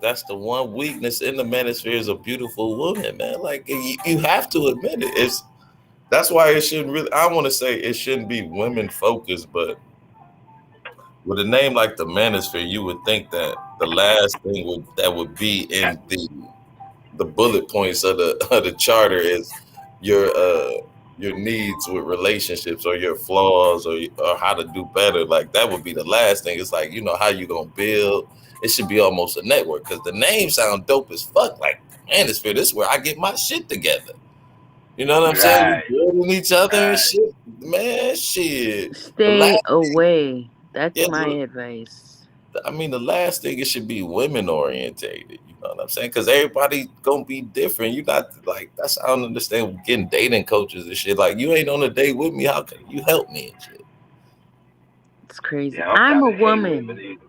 that's the one weakness in the manosphere is a beautiful woman, man. Like you have to admit it. That's why it shouldn't really. I want to say it shouldn't be women focused, but with a name like the manosphere, you would think that the last thing that would be in the bullet points of the charter is your your needs with relationships or your flaws or how to do better. Like that would be the last thing. It's like how you gonna build. It should be almost a network because the name sound dope as fuck. Like manosphere, this is where I get my shit together. You know what I'm saying? We Right, building each other and right. shit. Man, shit. The Stay last, away. That's yeah, my advice. I mean, the last thing it should be women orientated. You know what I'm saying? Because everybody gonna be different. You not like that's I don't understand getting dating coaches and shit. Like you ain't on a date with me. How can you help me and shit? It's crazy. Yeah, I'm I'm tired a of hating women woman. either.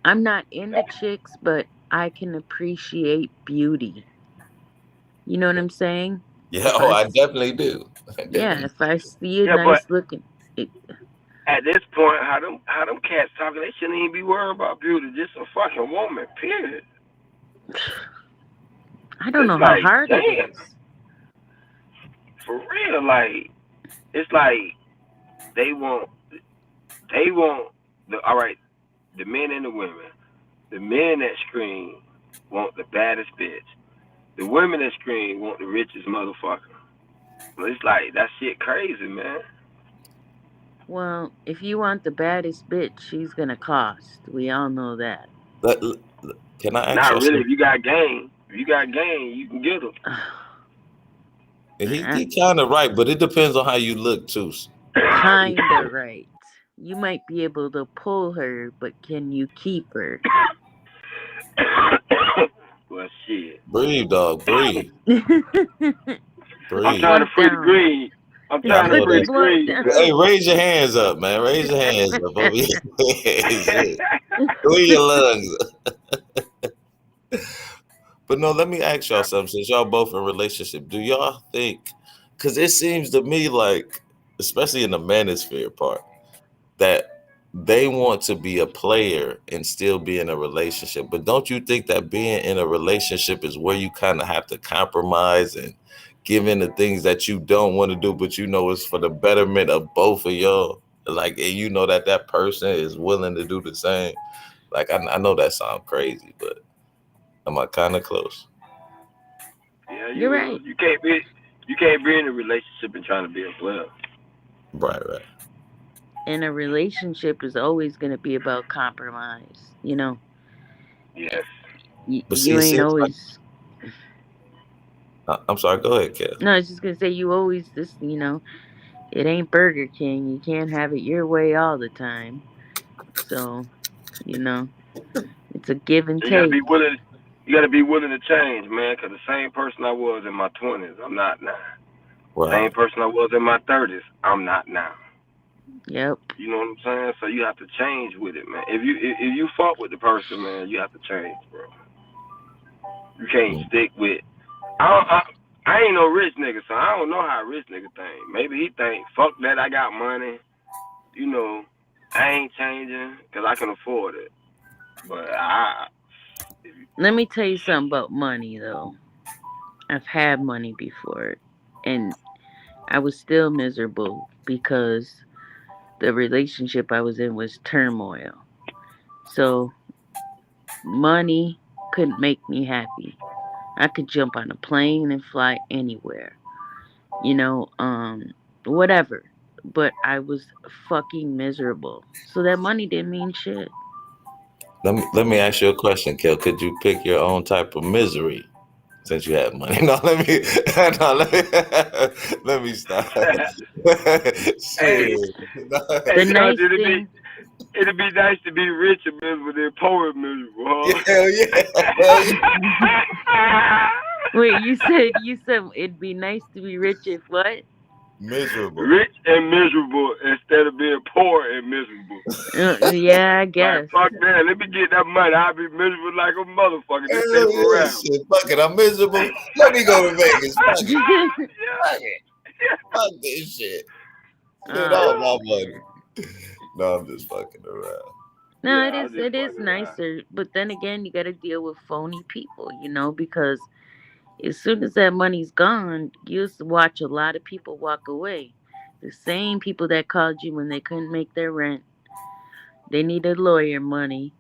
I'm not into chicks, but I can appreciate beauty. You know what I'm saying? Yeah, If oh, I, I s- definitely do. I yeah, definitely. if I see a Yeah, but nice looking, it, at this point, how them cats talking, they shouldn't even be worried about beauty. Just a fucking woman, period. I don't It's know how like, hard it damn, is. for real. Like, it's like they want, they want all right, the men and the women. The men that scream want the baddest bitch. The women that scream want the richest motherfucker. Well, it's like that shit crazy, man. Well, if you want the baddest bitch, she's gonna cost. We all know that. Let, can I ask Not y'all really. something? If you got game, you can get them. He kind of right, but it depends on how you look too. Kinda right. You might be able to pull her, but can you keep her? Well, shit. Breathe, dog. Breathe. I'm Breathe. trying to Blunt free the down. green. I'm I trying to Put know the free the that's right. blunt green, man. Hey, down. raise your hands up, man. Raise your hands up over here. Shit. Clear your lungs. But no, let me ask y'all something. Since y'all both in relationship, do y'all think? Because it seems to me like, especially in the manosphere part, that they want to be a player and still be in a relationship. But don't you think that being in a relationship is where you kind of have to compromise and give in the things that you don't want to do, but you know it's for the betterment of both of y'all? Like, and you know that that person is willing to do the same. Like, I know that sounds crazy, but am I kind of close? Yeah, You're you right. is. You can't be in a relationship and trying to be a player. Right, right. And a relationship is always gonna be about compromise. Eh, Yes. But see, You it ain't seems like always. I'm sorry. Go ahead, Kev. No, I was just gonna say you always this. It ain't Burger King. You can't have it your way all the time. So, you know, it's a give and You gotta take. be willing. You got to be willing to change, man. Cause the same person I was in my 20s, I'm not now. Same Right. person I was in my 30s, I'm not now. Yep. You know what I'm saying? So you have to change with it, man. If you fuck with the person, man, you have to change, bro. You can't Mm. stick with. I ain't no rich nigga, so I don't know how a rich nigga think. Maybe he think, fuck that, I got money. You know, I ain't changing because I can afford it. But Let me tell you something about money, though. I've had money before, and I was still miserable because the relationship I was in was turmoil. So money couldn't make me happy. I could jump on a plane and fly anywhere, you know, whatever. But I was fucking miserable. So that money didn't mean shit. Let me ask you a question, Kel. Could you pick your own type of misery since you have money? No, let me no, let me stop. hey, Shit. No. hey, The cuz nice thing. it'd be nice to be rich and miserable than poor and miserable, Yeah, huh? hell yeah. Hell yeah. Wait, you said it'd be nice to be rich if what? Miserable. Rich and miserable instead of being poor and miserable. Yeah, I Like, guess. fuck that. Let me get that money. I'll be miserable like a motherfucker. This Hell paper yeah, round. shit. Fuck it. I'm miserable. Let me go to Vegas. Fuck it. Yeah. Fuck it. Fuck this shit. Spend all uh, my money. No, I'm just fucking around. no, Yeah, I was just it is fucking around. nicer, but then again, you got to deal with phony people, because as soon as that money's gone, you used to watch a lot of people walk away. The same people that called you when they couldn't make their rent, they needed lawyer money,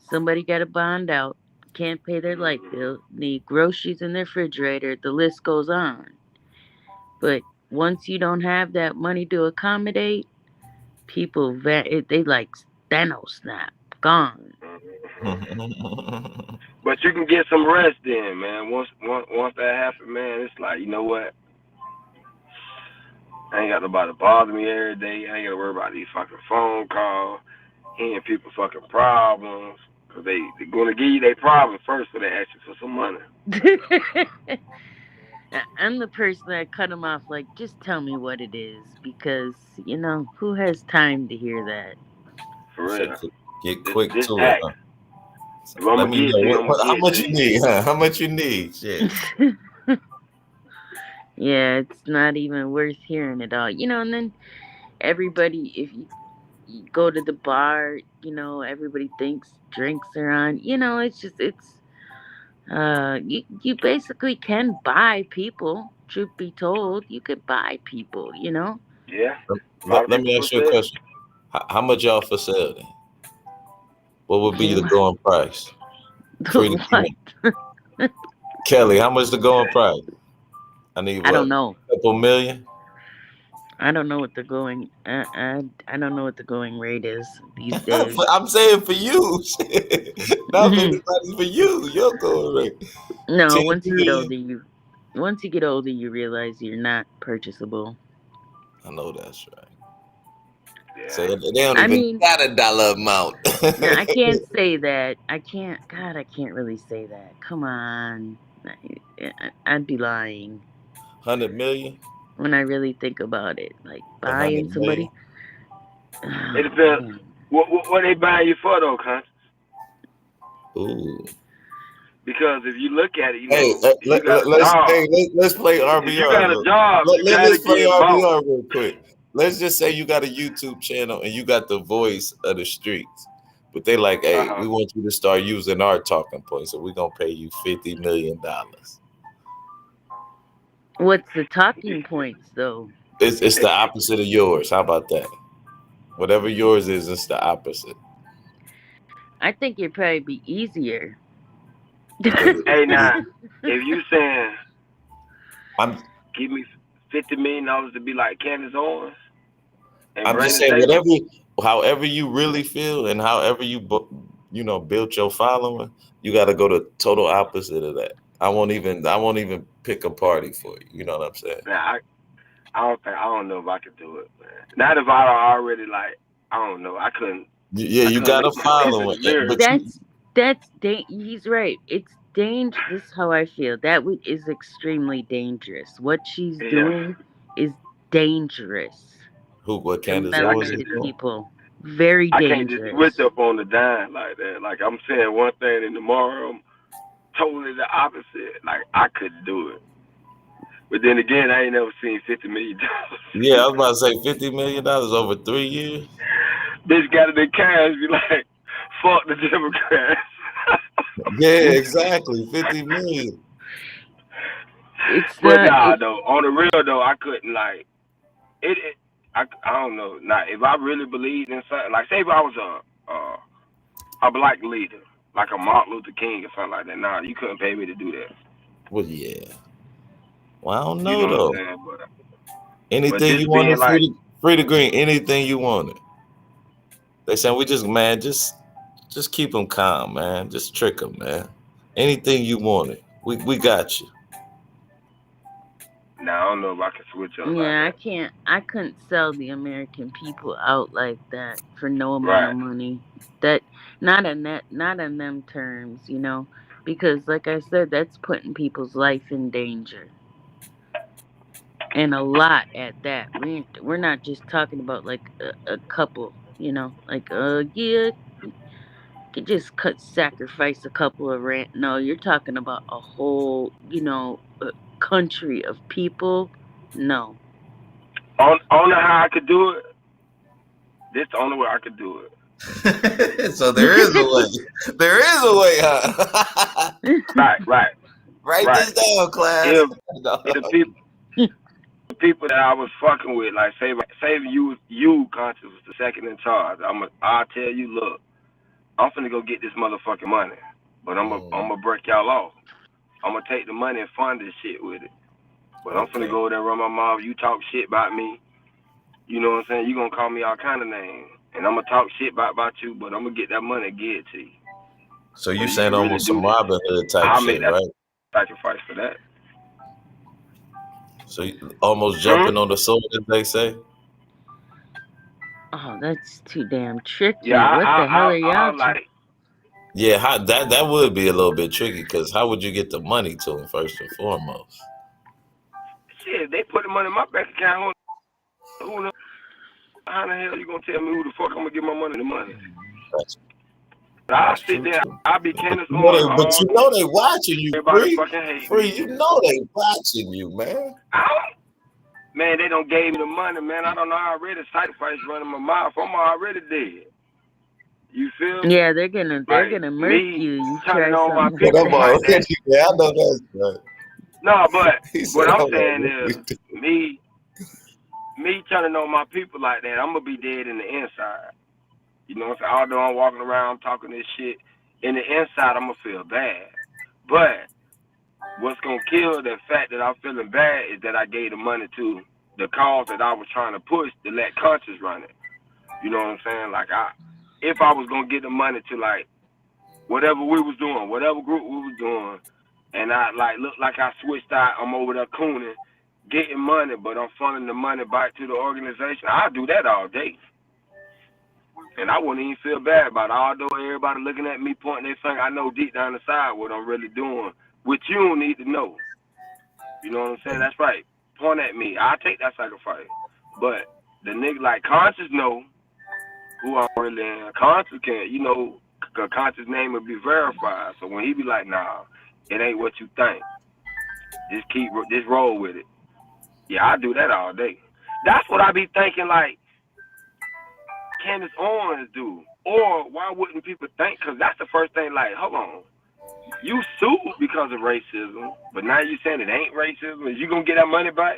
somebody got a bond out, can't pay their light bill, need groceries in their refrigerator, the list goes on. But once you don't have that money to accommodate, they like Thanos snap, gone. But you can get some rest then, man. Once that happens, man, it's like, you know what? I ain't got nobody to bother me every day. I ain't got to worry about these fucking phone calls, hearing people fucking problems. Cause they gonna give you their problem first, so they ask you for some money. I'm the person that cut him off, like, just tell me what it is, because, who has time to hear that? For So real. get quick Just to it, ask. huh? If I'm Let gonna me get know to you, I'm gonna how get to much you you. need, huh? How much you need? Shit. Yeah, it's not even worth hearing at all. And then everybody, if you go to the bar, everybody thinks drinks are on. You basically can buy people, truth be told. You could buy people. Yeah. A lot Let, of let people me for ask you a sale. question. How much y'all for sale then? What would be the What? going price? Free to give me. Kelly, how much the going price? I need I what? don't know. A couple million? I don't know what the going. I don't know what the going rate is these days. I'm saying for you. Shit. Not for anybody, for you. Your going rate. No, 10 once you get older, million? you realize you're not purchasable. I know that's right. Yeah. So they don't I even mean, got a dollar amount. no, I can't say that. I can't. God, I can't really say that. Come on, I'd be lying 100 million? when I really think about it. Like A 100 buying million? somebody. It Oh depends. man. What they buying you for though, Con? Ooh. Because if you look at it, Hey, if you got a job, let's play if you RBR. got a Look. job, you Let's gotta play get bought. RBR real quick. Let's just say you got a YouTube channel and you got the voice of the streets. But they like, hey, Uh-huh. we want you to start using our talking points, so we're gonna pay you $50 million. What's the talking points though? It's the opposite of yours. How about that? Whatever yours is, it's the opposite. I think it'd probably be easier. You think it's Hey, now, easy? if you saying I'm give me $50 million to be like Candace Owens and I'm just Brandon saying Taylor, however you really feel and however you built your following, you got to go to total opposite of that. I won't even pick a party for you. You know what I'm saying? now I don't know if I could do it, man. Not if I already like I don't know. I couldn't Yeah, I you couldn't got a look myself in following, the mirror. but you That's He's right. It's danger. This is how I feel. That is extremely dangerous. What she's Yeah, doing is dangerous Who? What to Candace yeah, I Owens can't is melanated just doing? people. Very I can't just switch dangerous. up on the dime like that. Like I'm saying one thing and tomorrow I'm totally the opposite. Like I couldn't do it. But then again, I ain't never seen $50 million. Yeah, I was about to say $50 million over 3 years. Bitch got it in cash, be like, fuck the Democrats. Yeah, exactly. 50 million. It's But not. nah, though, on the real though, I couldn't like it. I don't know. Now, if I really believed in something, like say if I was a black leader, like a Martin Luther King or something like that, nah, you couldn't pay me to do that. Well, yeah. Well, I don't You know know what I'm though. saying? But Anything you just being wanted, like, free to green. Anything you wanted. They saying we just, man, just keep them calm, man. Just trick them, man. Anything you wanted, we got you. nah, I don't know if I can switch up like Yeah, I that. can't. I couldn't sell the American people out like that for no amount of Right. money. That not in them terms, because like I said, that's putting people's life in danger, and a lot at that. We're not just talking about like a couple, like yeah, you could just cut sacrifice a couple of rent. No, you're talking about a whole, country of people. No. On how I could do it. This the only way I could do it. So there is a way. There is a way, huh? Right. Write Right. this down, class. If the people that I was fucking with, like say you conscious was the second in charge, I'll tell you, look, I'm finna go get this motherfucking money, but I'm gonna break y'all off. I'm gonna take the money and fund this shit with it. But I'm finna Okay. go over there and run my mouth. You talk shit about me, you know what I'm saying? You gonna call me all kind of names, and I'm gonna talk shit about you, but I'm gonna get that money and give it to you. So So you you saying can really almost do some this. Robin Hood type I'll make shit, that right? sacrifice for that. So you almost jumping on the sword, as they say. Oh, that's too damn Yeah, tricky. What the hell are y'all? I'll like. Yeah, that would be a little bit tricky because how would you get the money to him first and foremost? Shit, they put the money in my bank account. Who knows? How the hell you gonna tell me who the fuck I'm gonna give my money? The money. That's, I'll that's sit true there. too. I'll be But Candace you know Owens they, but all you know they watching you, everybody free, fucking hate free. me. You know they watching you, man. Man, they don't gave me the money, man. I don't know already. Sacrifice running my mouth. I'm already dead. You feel me? Yeah, they're gonna murk Me you. You turning try on my something like But I'm peoples that. like that. already. Yeah, I know that's right. No, but He what said I'm I'm saying already. is me turning on my people like that, I'm gonna be dead in the inside. You know what I'm saying? Although I'm walking around talking this shit, in the inside I'm gonna feel bad. But what's gonna kill the fact that I'm feeling bad is that I gave the money to the cause that I was trying to push to let conscience run it. You know what I'm saying? Like if I was gonna get the money to like whatever we was doing, whatever group we was doing, and I like look like I switched out, I'm over there cooning, getting money, but I'm funneling the money back to the organization. I'll do that all day. And I wouldn't even feel bad about it. Although everybody looking at me pointing their finger, I know deep down inside what I'm really doing, which you don't need to know. You know what I'm saying? That's right. Point at me. I'll take that sacrifice. But the nigga like Conscious know who I'm really in. Conscious can, Conscious name will be verified. So when he be like, nah, it ain't what you think. Just roll with it. Yeah, I do that all day. That's what I be thinking like Candace Owens do. Or why wouldn't people think? Because that's the first thing, like, hold on. You sued because of racism, but now you saying it ain't racism. Is you going to get that money back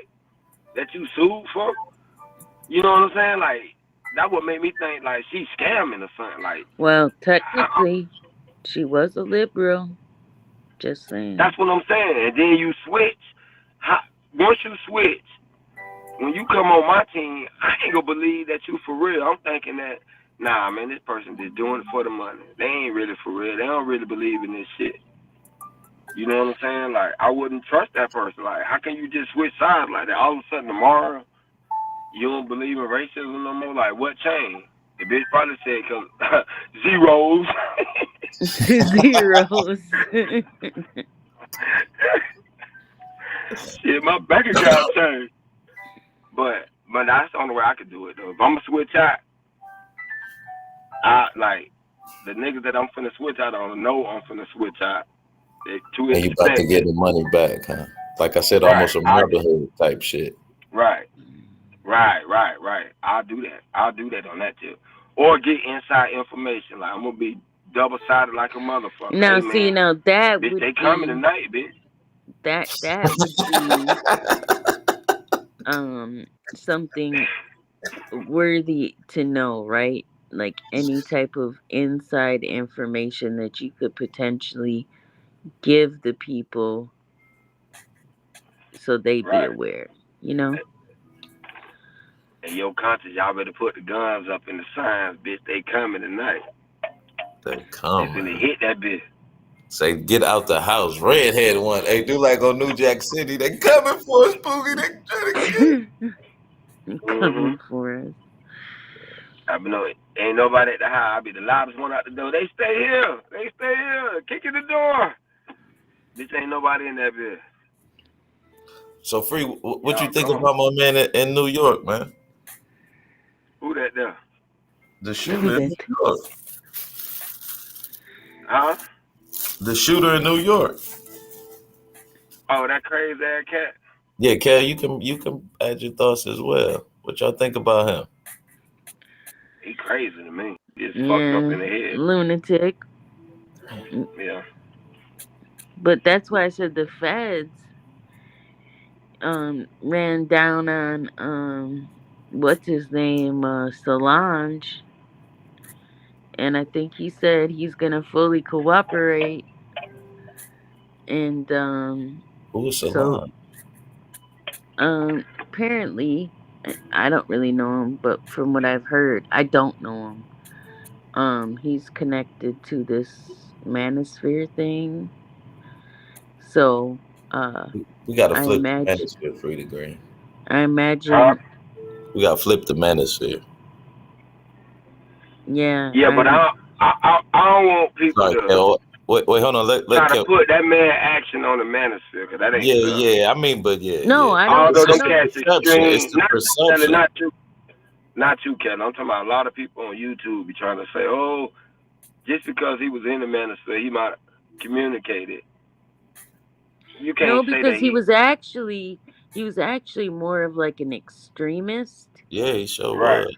that you sued for? You know what I'm saying? Like, that would make me think, like, she's scamming or something. Like, Well, technically, she was a liberal. Just saying. that's what I'm saying. And then you switch. Once you switch, when you come on my team, I ain't going to believe that you for real. I'm thinking that, nah, man, this person just doing it for the money. They ain't really for real. They don't really believe in this shit. You know what I'm saying? Like, I wouldn't trust that person. Like, how can you just switch sides like that? All of a sudden, tomorrow, you don't believe in racism no more? Like, what changed? The bitch probably said, because zeros. Zeros. Shit, my bank account changed. But that's the only way I could do it though. If I'm gonna switch out, I like the niggas that I'm finna switch out on know I'm finna switch out. They too And you about to get expected. the money back, huh? Like I said, Right. almost a motherhood type shit. Right. I'll do that. I'll do that on that too. Or get inside information. Like I'm gonna be double sided like a motherfucker. Now, Hey see, man, now that bitch, would they coming be tonight, bitch. that would be something worthy to know, right? Like any type of inside information that you could potentially give the people so they'd be Right. aware, you know? And yo, conscious, y'all better put the guns up in the signs, bitch. They coming tonight. They They come, finna man. hit that bitch. Say, get out the house. Redhead one. Hey, do like on New Jack City. They coming for us, Boogie. They trying to get Coming for us. I be know ain't nobody at the house. I be the loudest one out the door. They stay here. They stay here. Kick in the door. Bitch, ain't nobody in that bitch. So, Free, what you Y'all think gone. about my man in New York, man? Who that there? The shooter in New York. Huh? The shooter in New York. Oh, that crazy ass cat. Yeah, Kel, you can add your thoughts as well. What y'all think about him? He crazy to me. He's fucked up Yeah, in the head. lunatic. Yeah. But that's why I said the feds ran down on what's his name, Solange, and I think he said he's gonna fully cooperate. And Who's so Salon? apparently I don't really know him, but from what I've heard, I don't know him. He's connected to this manosphere thing. So We got to I flip the imagine manosphere, Free the Green. I Huh? imagine We got to flip the manosphere. yeah, Yeah, but I don't want people Sorry, to Kel. Wait, hold on. Let try to Kel. put that man action on the manosphere, because that ain't fair. Yeah. I mean, but no, yeah. I don't It's Although them just the cats perception. extreme, It's the not necessarily perception. not you, Kevin. I'm talking about a lot of people on YouTube be trying to say, oh, just because he was in the manosphere, he might communicate it. You no, can't say that because he was actually more of like an extremist. Yeah, he sure right. was.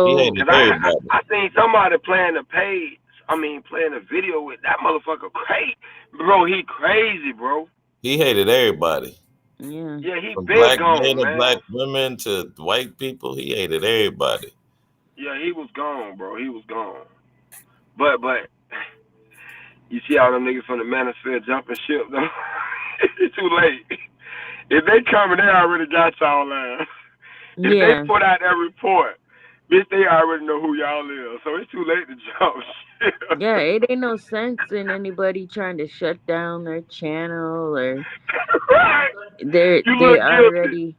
He So hated Because everybody. I seen somebody playing the page. I mean, playing a video with that motherfucker. Crazy, bro. He crazy, bro. He hated everybody. yeah. Yeah, he From been black men gone, to man. black women to white people, he hated everybody. Yeah, he was gone, bro. He was gone. But you see all them niggas from the manosphere jumping ship though. It's too late. If they coming, they already got y'all ass. If they Yeah. put out that report, bitch, they already know who y'all is. So it's too late to jump ship. Yeah, it ain't no sense in anybody trying to shut down their channel or Right? You look guilty.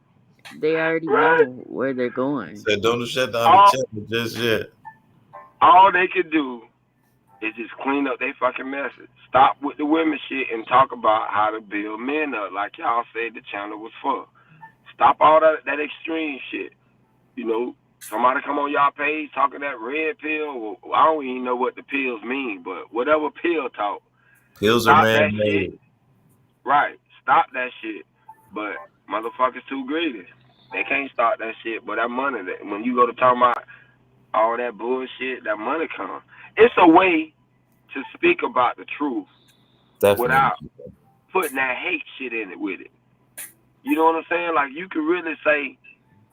they already Right? know where they're going. Said don't shut down the All channel just yet. all they could do is just clean up their fucking message. Stop with the women shit and talk about how to build men up, like y'all said the channel was for. Stop all that extreme shit. You know, somebody come on y'all page talking that red pill. Well, I don't even know what the pills mean, but whatever pill talk, Pills are stop that man shit. made. Right, stop that shit. But motherfuckers too greedy. They can't stop that shit. But that money, that when you go to talk about all that bullshit, that money come. It's a way to speak about the truth Definitely. without putting that hate shit in it with it. You know what I'm saying? Like you can really say,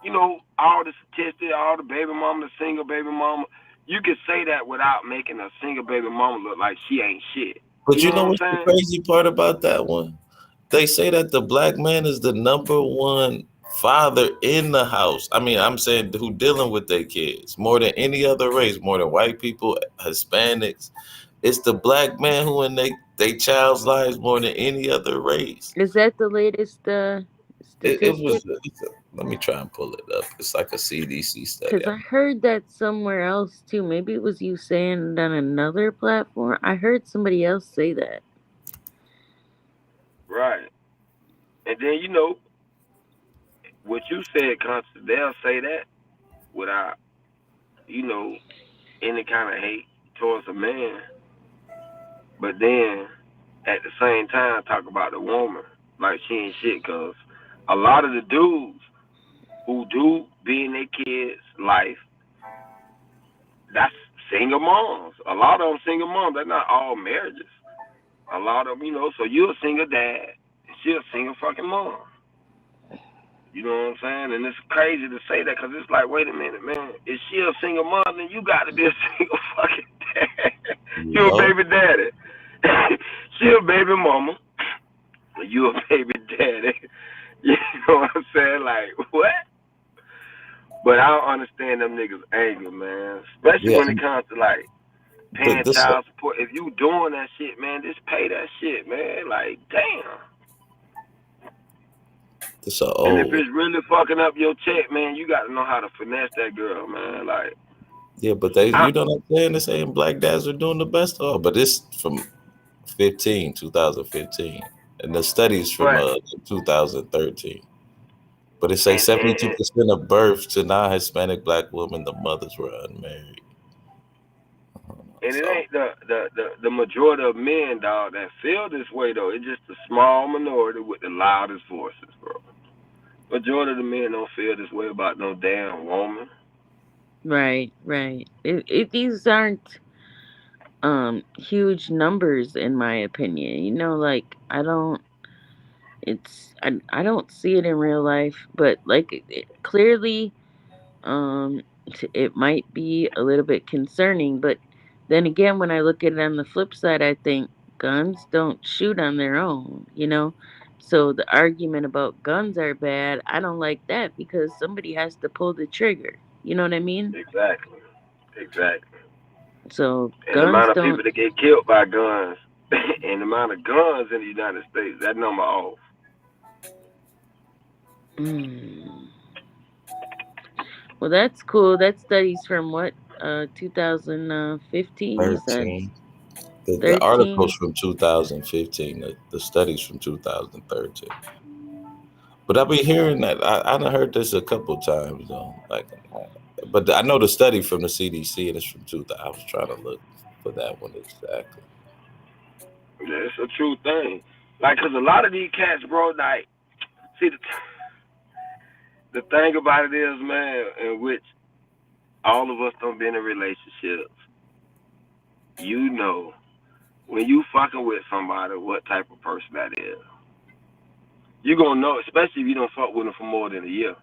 you know, all the statistics, all the baby mama, the single baby mama. You can say that without making a single baby mama look like she ain't shit. But You you know know what what's I'm the saying? crazy part about that one? They say that the black man is the number one father in the house. I mean, I'm saying who dealing with their kids more than any other race, more than white people, Hispanics. It's the black man who in they child's lives more than any other race. Is that the latest It was statistic? Let me try and pull it up. It's like a CDC study. Because I heard that somewhere else too. Maybe it was you saying it on another platform. I heard somebody else say that. Right. And then what you said, Constance, they'll say that without, any kind of hate towards a man. But then at the same time talk about the woman like she ain't shit, cause a lot of the dudes who do be in their kids' life, that's single moms. A lot of them single moms. They're not all marriages. A lot of them, so you're a single dad, and she a single fucking mom. You know what I'm saying? And it's crazy to say that, cause it's like, wait a minute, man. If she a single mom, then you got to be a single fucking dad. You a baby daddy. She a baby mama. You a baby daddy. You know what I'm saying? Like, what? But I don't understand them niggas' anger, man. Especially when it comes to, like, paying child support. If you doing that shit, man, just pay that shit, man. Like, damn. And if it's really fucking up your check, man, you got to know how to finesse that girl, man. Like, yeah, but you know what I'm saying? They're saying black dads are doing the best. Oh, but it's from 2015, and the studies from 2013. But it say 72% of births to non-Hispanic black women, the mothers were unmarried. And it ain't the majority of men, dog, that feel this way, though. It's just a small minority with the loudest voices, bro. Majority of the men don't feel this way about no damn woman. Right. These aren't huge numbers in my opinion. Like I don't see it in real life, but like clearly it might be a little bit concerning, but then again when I look at it on the flip side, I think guns don't shoot on their own, so the argument about guns are bad, I don't like that, because somebody has to pull the trigger, you know what I mean? Exactly. So and the amount of people that get killed by guns and the amount of guns in the United States, that number off. Well, that's cool. That study's from what? 2015. You said. The article's from 2015. The study's from 2013. But I've been hearing that. I done heard this a couple times though. Like, but I know the study from the CDC, and it's from 2000. I was trying to look for that one exactly. Yeah, it's a true thing. Like, cause a lot of these cats, bro, like, see the thing about it is, man, in which all of us don't been in relationships. You know, when you fucking with somebody, what type of person that is. You gonna know, especially if you don't fuck with them for more than a year.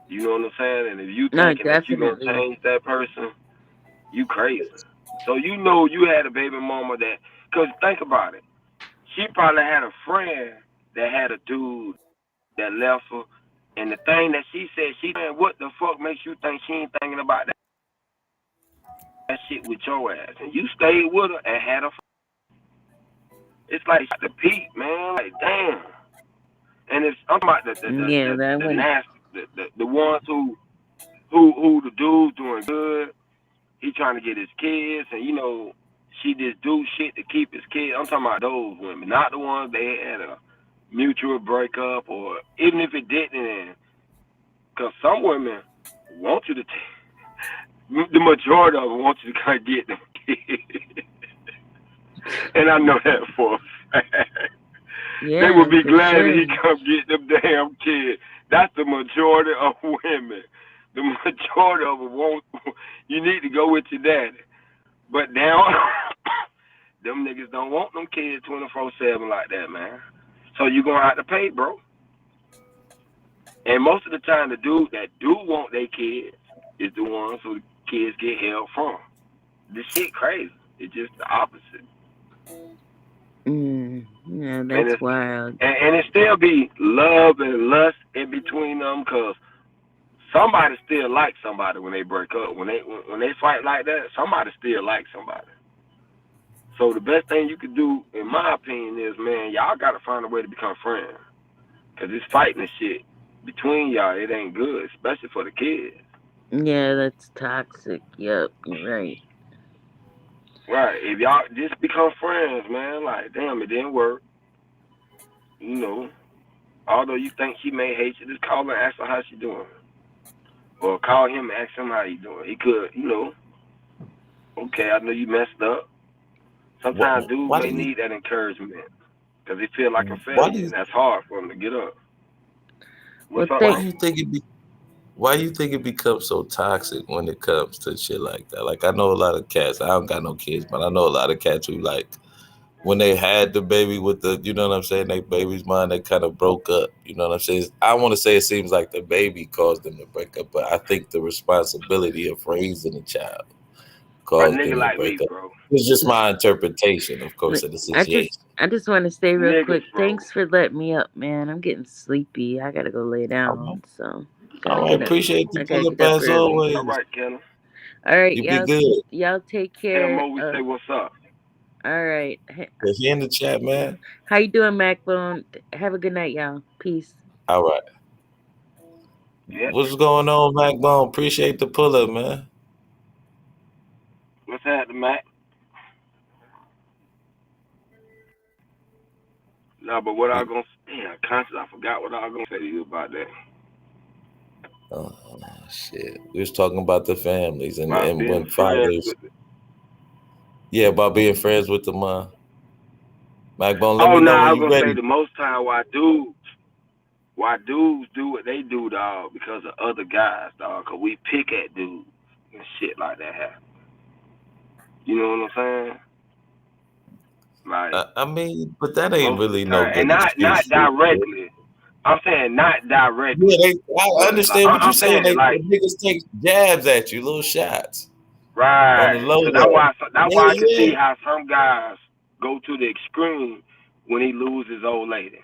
You know what I'm saying? And if you thinking that you gonna change that person, you crazy. So you know you had a baby mama that, cause think about it, she probably had a friend that had a dude that left her, and the thing that she said, what the fuck makes you think she ain't thinking about that shit with your ass? And you stayed with her and had her. It's like the peak, man. Like, damn. And it's, I'm about the nasty, the ones who the dude's doing good. He trying to get his kids, and she just do shit to keep his kids. I'm talking about those women, not the ones they had a mutual breakup, or even if it didn't. Because some women want you to the majority of them want you to kind of get them kids. And I know that for a fact. Yeah, they would be glad that he come get them damn kids. That's the majority of women. The majority of them want, you need to go with your daddy. But now, them niggas don't want them kids 24/7 like that, man. So you going to have to pay, bro. And most of the time, the dude that do want their kids is the ones who the kids get held from. This shit crazy. It's just the opposite. Yeah, that's wild. And it still be love and lust in between them, because somebody still like somebody when they break up. When they fight like that, somebody still like somebody. So the best thing you could do, in my opinion, is, man, y'all got to find a way to become friends. Cause it's fighting and shit between y'all. It ain't good, especially for the kids. Yeah, that's toxic. Yep, you're right. Right. If y'all just become friends, man, like damn, it didn't work. You know, although you think she may hate you, just call her and ask her how she doing. Or call him and ask him how he doing. He could, okay, I know you messed up. Sometimes dudes Why may do you need that encouragement because they feel like a why do failure, you and that's hard for them to get up. Well, What's up, why bro? do you think why you think it becomes so toxic when it comes to shit like that? Like I know a lot of cats. I don't got no kids, but I know a lot of cats who like when they had the baby with the, you know what I'm saying, they baby's mind, they kind of broke up. You know what I'm saying? I want to say it seems like the baby caused them to break up, but I think the responsibility of raising a child A caused nigga them to like break me, up. bro. It's just my interpretation, of course, of the I just situation. I just want to say real Niggas, quick, bro. thanks for letting me up, man. I'm getting sleepy. I gotta go lay All right. down, so All gotta right. get up. Appreciate I the gotta pull get up up as early. All always. right, Kenna. All right, You be good. y'all take Tell care. Mo we say what's up. All right. If you in the chat, man. How you doing, Macbone? Have a good night, y'all. Peace. All right. Yeah. What's going on, Backbone? Appreciate the pull up, man. What's happening, Mac? No, but what I gonna damn conscious, I forgot what I was gonna say to you about that. Oh shit. We was talking about the families About and being when friends fathers, with it. yeah, about being friends with the mom. Backbone, let Oh me no, know I when was you gonna say ready. the most time why dudes do what they do, dog, because of other guys, dog. Cause we pick at dudes and shit like that happen. You know what I'm saying? Like I mean, but that ain't most of the really no time, and good not excuse. Yeah, directly. I'm saying not directly, I but like understand what you're I'm saying. saying like Niggas take jabs at you, little shots on the right. low So low. that's Yeah, why I can yeah. see how some guys go to the extreme when he loses his old lady.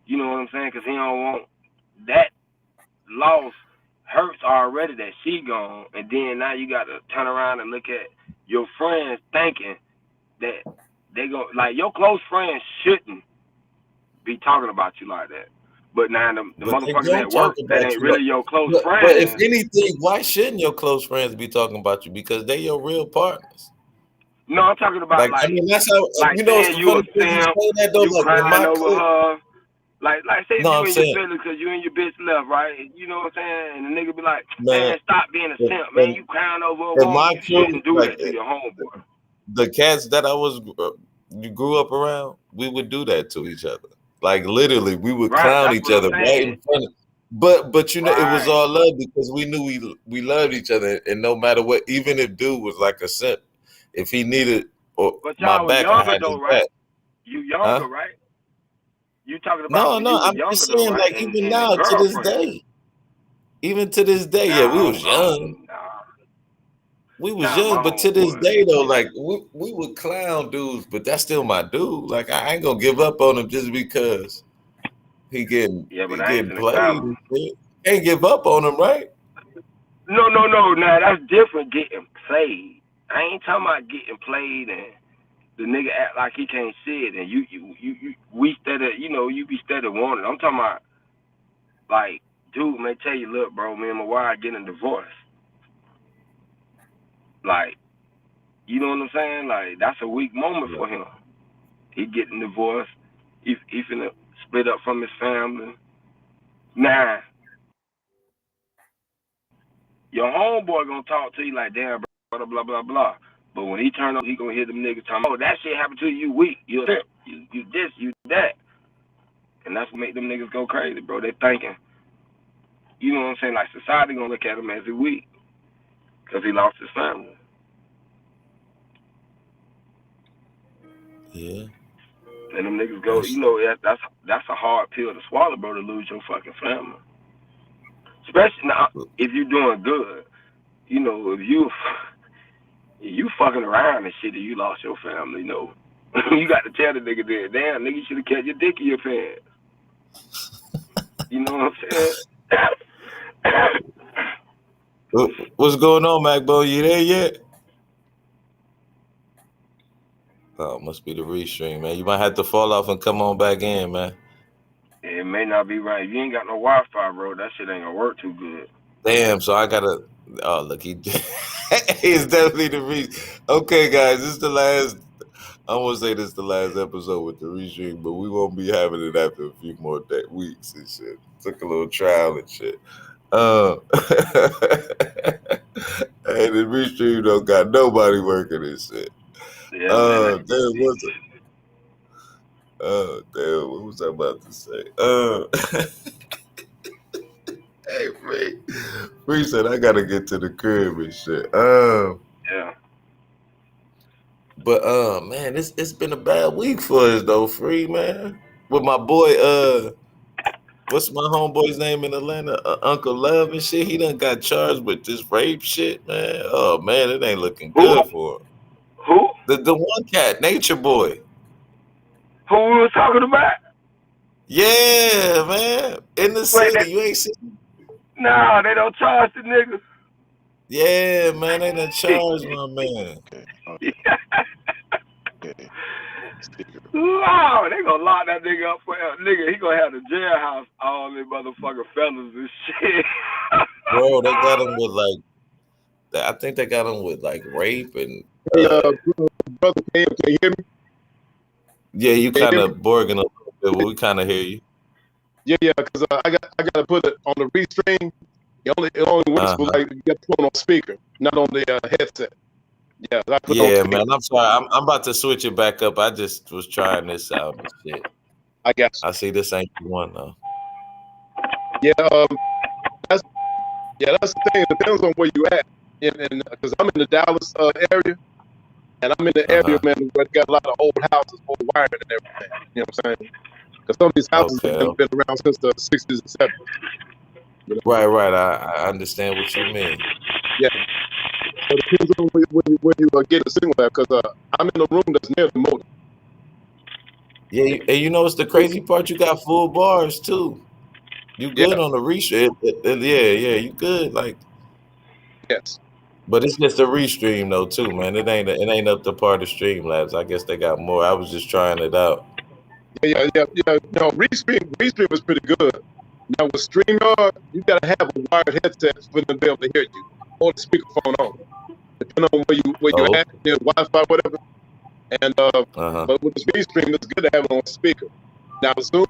You know what I'm saying? Because he don't want that loss hurts already that she gone, and then now you got to turn around and look at your friends thinking that they go like your close friends shouldn't be talking about you like that. But now the But they motherfuckers don't at talk work that about ain't you. No. really your close But if friends. anything, why shouldn't your close friends be talking about you? Because they your real partners. No, I'm talking about Like, I mean, that's how, like you know, it's saying the you funny a thing you simp, say that, though. you Like, in crying my over clique, her. Like say if no, you I'm in your saying, feelings because you and your bitch left, right? You know what I'm saying? And the nigga be like, man, man, stop being a simp, man. in, You crying over a in woman. my You crew, shouldn't do like, that to your homeboy. the cats that you grew up around, we would do that to each other. Like, literally, we would Right, clown that's each what I'm other right saying. in front of, but you know, it was Right. all love because we knew we loved each other, and no matter what, even if dude was like a simp, if he needed or But my y'all was back, I younger had his though, right? back. You Huh? younger, right? You talking about No, when no, you was I'm younger just though, saying, right? like, even And the now to this girlfriend. day, even to this day, yeah, we was young. We was Nah, my young, but to this homeboy. day though, like we would clown dudes, but that's still my dude. Like I ain't gonna give up on him just because Yeah, he but I ain't getting finna clown played him. and shit. Can't give up on him, right? No. Nah, that's different. Getting played. I ain't talking about getting played and the nigga act like he can't see it, and we steady, you be steady wanting. I'm talking about like, dude may tell you, look, bro, me and my wife getting divorced. Like, you know what I'm saying? Like, that's a weak moment Yeah. for him. He getting divorced. He finna split up from his family. Nah, your homeboy gonna talk to you like, damn, blah blah blah blah. But when he turn up, he gonna hear them niggas talking, oh, that shit happened to you, weak. You this, you that. And that's what make them niggas go crazy, bro. They thinking, you know what I'm saying? Like society gonna look at him as a weak because he lost his family. Yeah. And them niggas go, That's that's a hard pill to swallow, bro, to lose your fucking family. Especially now if you doing good. If you fucking around and shit and you lost your family, you got to tell the nigga that, damn, nigga, you should have kept your dick in your pants. You know what I'm saying? what's going on, Macbo? You there yet? Oh, must be the restream, man. You might have to fall off and come on back in, man. Yeah, it may not be right. If you ain't got no Wi-Fi, bro, that shit ain't gonna work too good. Damn, so I gotta. Oh, look, he's definitely the reason. Okay, guys, this is the last. I won't say this is the last episode with the restream, but we won't be having it after a few more weeks and shit. Took a little trial and shit. And the restream don't got nobody working and shit. Yeah, man. Damn, what's it? Damn, what was I about to say? Hey, Free said I gotta get to the crib and shit. Yeah. But man, it's been a bad week for us though, Free, man. With my boy, what's my homeboy's name in Atlanta? Uncle Love and shit. He done got charged with this rape shit, man. Oh man, it ain't looking good for him. Who? The one cat, Nature Boy. Who we was talking about? Yeah, man. In the city, you ain't seen. Nah, they don't charge the niggas. Yeah, man, they done charged my man. Lord, they gonna lock that nigga up forever. Nigga, he gonna have the jailhouse all them motherfucking fellas and shit. Bro, they got him with I think they got him with rape and. Brother, can you hear me? Yeah, you kind of borging a little bit, but we kind of hear you. Yeah, because I got to put it on the restream. It only works for you got to put it on speaker, not on the headset. Yeah, I put yeah, it on man. I'm sorry. I'm about to switch it back up. I just was trying this out and shit. I got you. I see this ain't the one though. Yeah, that's the thing. It depends on where you at, and because I'm in the Dallas area, and I'm in the area, man, where they got a lot of old houses, old wiring and everything. You know what I'm saying? Because some of these houses have been around since the 60s and 70s. You know? Right. I understand what you mean. Yeah. So it depends on where you get a signal at, because I'm in a room that's near the modem. Yeah, and you know what's the crazy part? You got full bars too. You good on the restream. Yeah, you good. Yes. But it's just a restream though too, man. It ain't up to par to Streamlabs. I guess they got more. I was just trying it out. Yeah. No, restream was pretty good. Now with StreamYard, you gotta have a wired headset for them to be able to hear you, or the speakerphone on, depending on where you're at, near Wi-Fi, whatever. And but with the restream, it's good to have it on speaker. Now Zoom,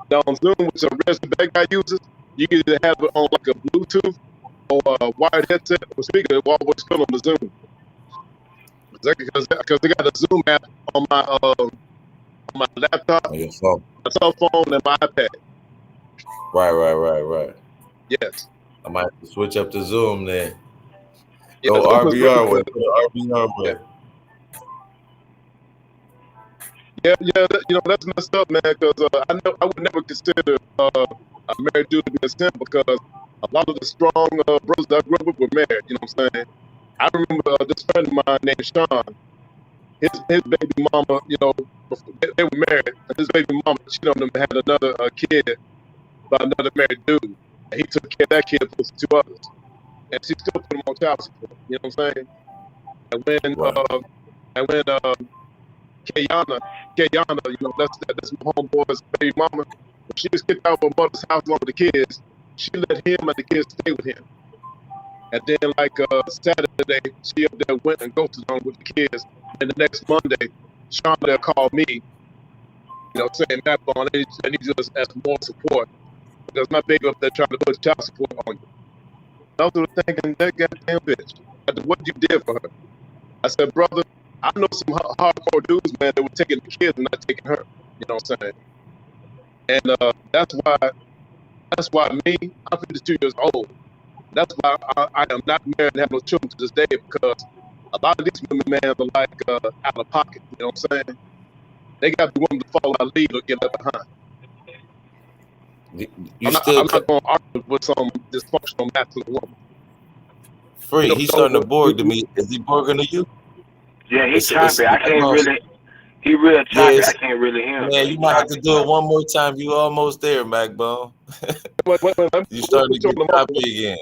which a resident that guy uses, you can either have it on like a Bluetooth or a wired headset or speaker. It will always come on the Zoom. Because they got a Zoom app on my laptop, on your phone, my cell phone, and my iPad. Right. Yes. I might have to switch up to Zoom then. Yeah, go Zoom RBR really with RBR with. Yeah, that's messed up, man. Because I would never consider a married dude to be a simp, because a lot of the strong brothers that I grew up with were married. You know what I'm saying? I remember this friend of mine named Sean. His baby mama, they were married, and his baby mama cheated on him and had another kid by another married dude. And he took care of that kid plus 2 others, and she still put him on child support. You know what I'm saying? And when Kayana, that's my homeboy's baby mama. When she was kicked out of her mother's house along with the kids, she let him and the kids stay with him. And then Saturday, she up there went and ghosted on with the kids. And the next Monday, Shonda called me, saying that I need you as more support, because my baby up there trying to put child support on you. I was thinking, that goddamn bitch, after what you did for her. I said, brother, I know some hardcore dudes, man, that were taking the kids and not taking her. You know what I'm saying? And that's why me, I'm 52 years old. That's why I am not married and have no children to this day, because a lot of these women, man, are out of pocket. You know what I'm saying? They got to be willing to follow our lead or get left behind. I'm not going to argue with some dysfunctional masculine woman. Free, he's starting to borg to me. Is he borging to you? Yeah, he's choppy. I can't really. He real choppy. I can't really hear him. Man, you might have to do it one more time. You almost there, Macbone. You starting to get choppy again.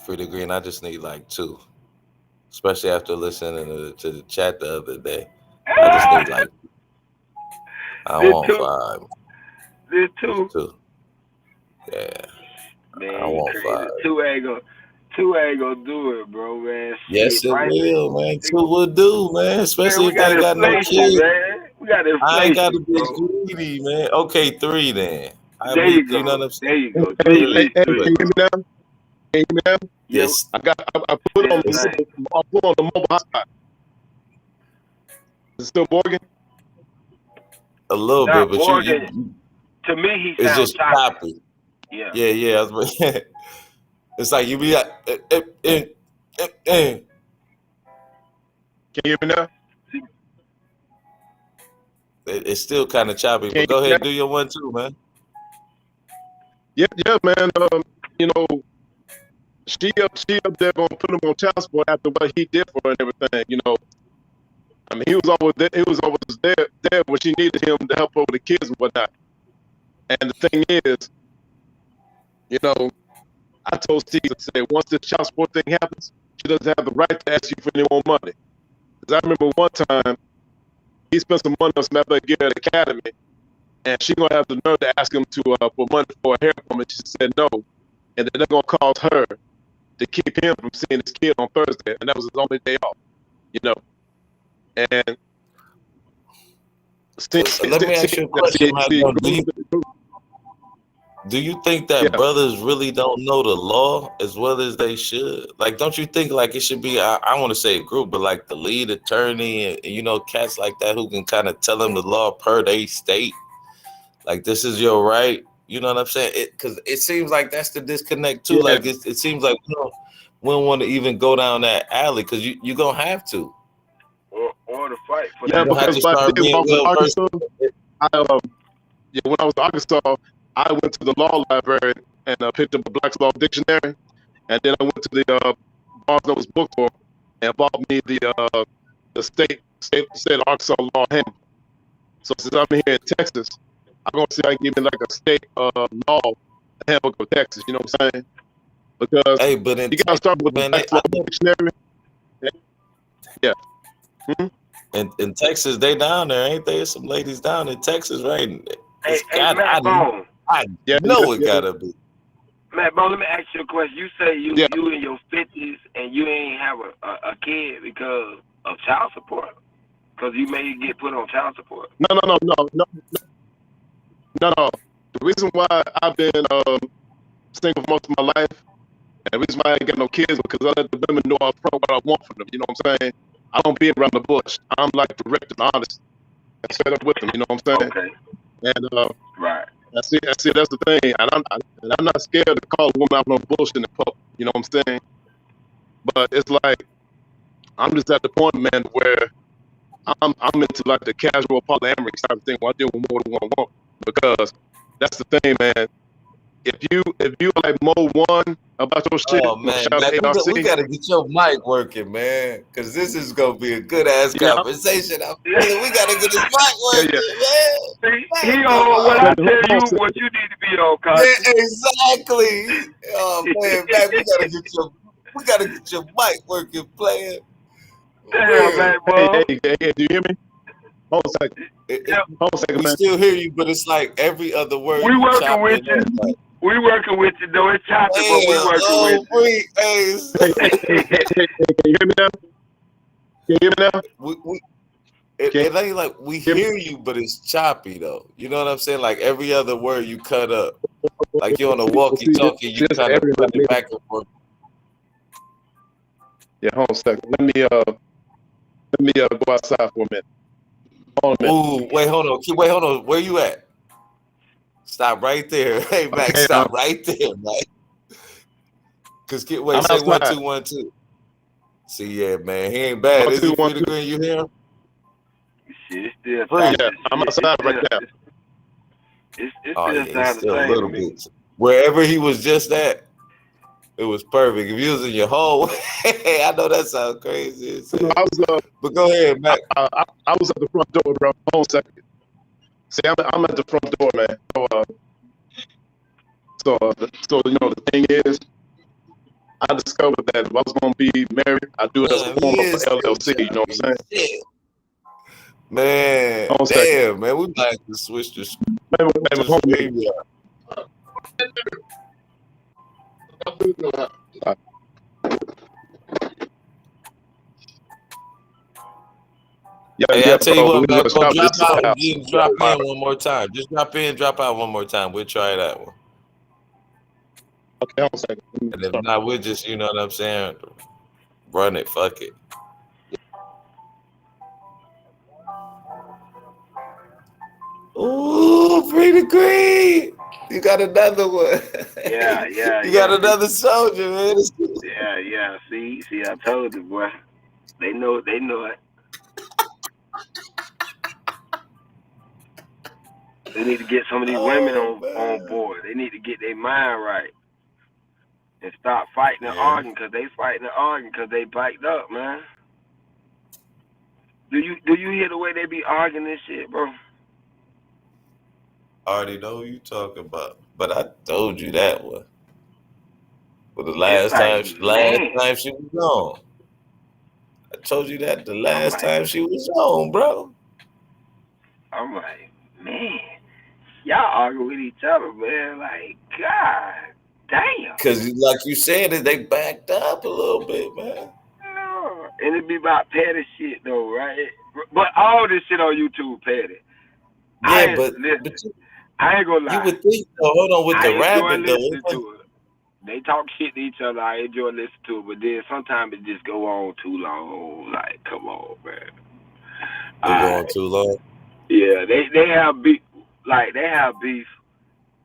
FrIDay Green, I just need like 2. Especially after listening to the chat the other day. I just need like, I Did want 2. 5. Did Just 2. 2. Yeah. Man, I you want crazy. 5. 2 ain't gonna do it, bro, man. Yes, Shit, it prices. will, man. 2 will do, man. Man, Especially we if they got ain't got no inflation, kids. man. We got I ain't got to inflation, be bro. greedy, man. Okay, 3 then. I There you mean, you know go. what I'm saying? There you go. Hey, At hey, least hey, 3, can you hear bro. me now? Can you hear me now? Yeah, Yes, I put still on the it's same. I put on the mobile hotspot. Is it still working? a little bit, Not but Morgan. To me, he it's sounds just choppy. choppy. Yeah. Yeah. It's like you be like, Can you hear me now? it's still kind of choppy. Can But go you hear ahead, me do your 1 too, man. now? Yeah, man. You know, she up there gonna put him on child support after what he did for her and everything. You know, I mean, he was always there. He was always there when she needed him to help her with the kids and whatnot. And the thing is, you know, I told Steve, I said, once this child support thing happens, she doesn't have the right to ask you for any more money. Because I remember one time he spent some money on some athletic gear at the academy, and she gonna have the nerve to ask him to for money for a hair appointment. She said no, and then they're gonna cause her to keep him from seeing his kid on Thursday, and that was his only day off. You know, and Let me ask you a question, Mike. Do you think that yeah, brothers really don't know the law as well as they should? Like, don't you think like it should be, I want to say a group, but like the lead attorney and, you know, cats like that who can kind of tell them the law per they state? Like, this is your right. You know what I'm saying? Because it seems like that's the disconnect too. yeah, Like, it seems like, you know, we don't want to even go down that alley because you're going to have to. Or to fight for yeah. that You're going to have Because to back start then when I being was in well versed. Arkansas, when I was in Arkansas, I went to the law library and picked up a Black's Law Dictionary, and then I went to the Barnes Nobles bookstore and bought me the state of Arkansas law handbook. So since I'm here in Texas, I'm gonna see if I can give me like a state law handbook of Texas. You know what I'm saying? Because Hey, but in you gotta start with the man, Black's Law Dictionary. Yeah. Hmm? in Texas, they down there, ain't there? Some ladies down in Texas, right? It's Hey, got, Matt Bone. I Yeah, know it yeah, gotta be. Matt Bone, let me ask you a question. You say you yeah. in your 50s and you ain't have a kid because of child support? Because you may get put on child support. No. The reason why I've been single for most of my life, and the reason why I ain't got no kids, because I let the women know up front what I want from them. You know what I'm saying? I don't beat around the bush. I'm like direct and honest and straight up with them. You know what I'm saying? Okay. And Right. I see. That's the thing, and I'm not scared to call a woman out on bullshit in public. You know what I'm saying? But it's like I'm just at the point, man, where I'm into like the casual polyamory type of thing where I deal with more than one woman, because that's the thing, man. If you like Mo one about your shit, Oh well, man, shout out Mac, to ARC. we gotta get your mic working, man, because this is gonna be a good ass Yeah, conversation. I'm feeling we gotta get this mic yeah. working, man. He Man, come on what on. I Hold tell on a you, second. what you need to be on, Yeah, Conscious. exactly. Oh man, Mac, we gotta get your mic working, player. For Damn, real. Matt Hey, Bone. do you hear me? Hold on a second. Yep. Hold on a second, We man. still hear you, but it's like every other word We you working with chopping you. up. Like, We working with you, though. It's choppy, but we damn, working with oh, free, hey, Hey, can you hear me now? Can you hear me now? it ain't like we Hear me? hear you, but it's choppy though. You know what I'm saying? Like every other word you cut up. Like you're on a walkie-talkie, you That's kind of every put like me. it back and forth. Yeah, hold on a second. Let me go outside for a minute. Hold on a minute. Ooh, wait, hold on. Where you at? Stop right there. Hey, Max, Okay, stop right there, Mike. Cause I'm say outside. 1 2 1 2. See, yeah, man, he ain't bad. 1 Is 2 he? 1 Free 2. to green? You hear him? shit. It's still Free. Yeah, I'm outside right now. It's Oh still yeah, it's sound the still a same little to me. bit. Wherever he was just at, it was perfect. If you was in your hallway, I know that sounds crazy. I was But go ahead, Mac. I was at the front door, bro. Hold on a second. See, I'm at the front door, man. So you know the thing is, I discovered that if I was gonna be married, I do it as a Man, form he of is an still LLC. You know what I'm saying? shit. Man, Hold on a second. damn, man, we might have to switch the Baby, hold me. Hey, I tell you what, man, go drop out and house. drop in one more time. Just drop in, drop out one more time. We'll try that one. Okay, hold on a second. And if not, we'll just, you know what I'm saying, run it. Fuck it. Ooh, FrIDay Green. You got another one. Yeah. You got another soldier, man. Yeah. See, I told you, boy. They know it. They need to get some of these women on board. They need to get their mind right and stop fighting and arguing because they fighting and arguing because they biked up, man. Do you hear the way they be arguing this shit, bro? I already know who you talking about, but I told you that one. But the last time she was on. I told you that the last time she was on, bro. I'm like, man, y'all argue with each other, man. Like, God damn. Because like you said, they backed up a little bit, man. And it be about petty shit, though, right? But all this shit on YouTube petty. Yeah, I ain't gonna lie. You would think, though, hold on, with the rabbit, though. To it. They talk shit to each other. I enjoy listening to it, but then sometimes it just go on too long. Like, come on, man. They go on too long? Yeah, they have beef. Like, they have beef,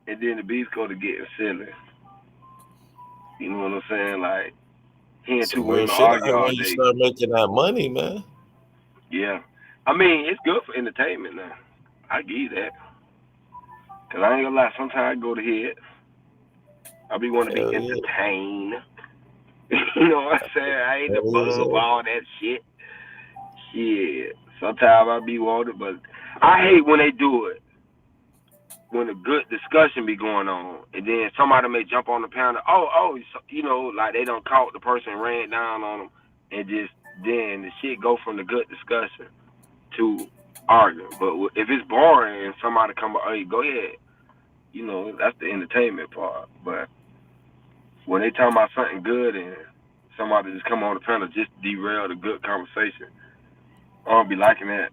and then the beef go to getting silly. You know what I'm saying? Like, hearing two women argue all when day. you start making that money, man. Yeah. I mean, it's good for entertainment now. I give you that. Because I ain't gonna lie, sometimes I go to head. I be want to be entertained. You know what I'm saying? I ain't above all that shit. Shit. Sometimes I be wanted, but I hate when they do it. When a good discussion be going on, and then somebody may jump on the panel. You know, like they don't caught the person, ran down on them, and just then the shit go from the good discussion to arguing. But if it's boring and somebody come, hey, go ahead. You know, that's the entertainment part. But when they talking about something good and somebody just come on the panel just derail the good conversation, I don't be liking that.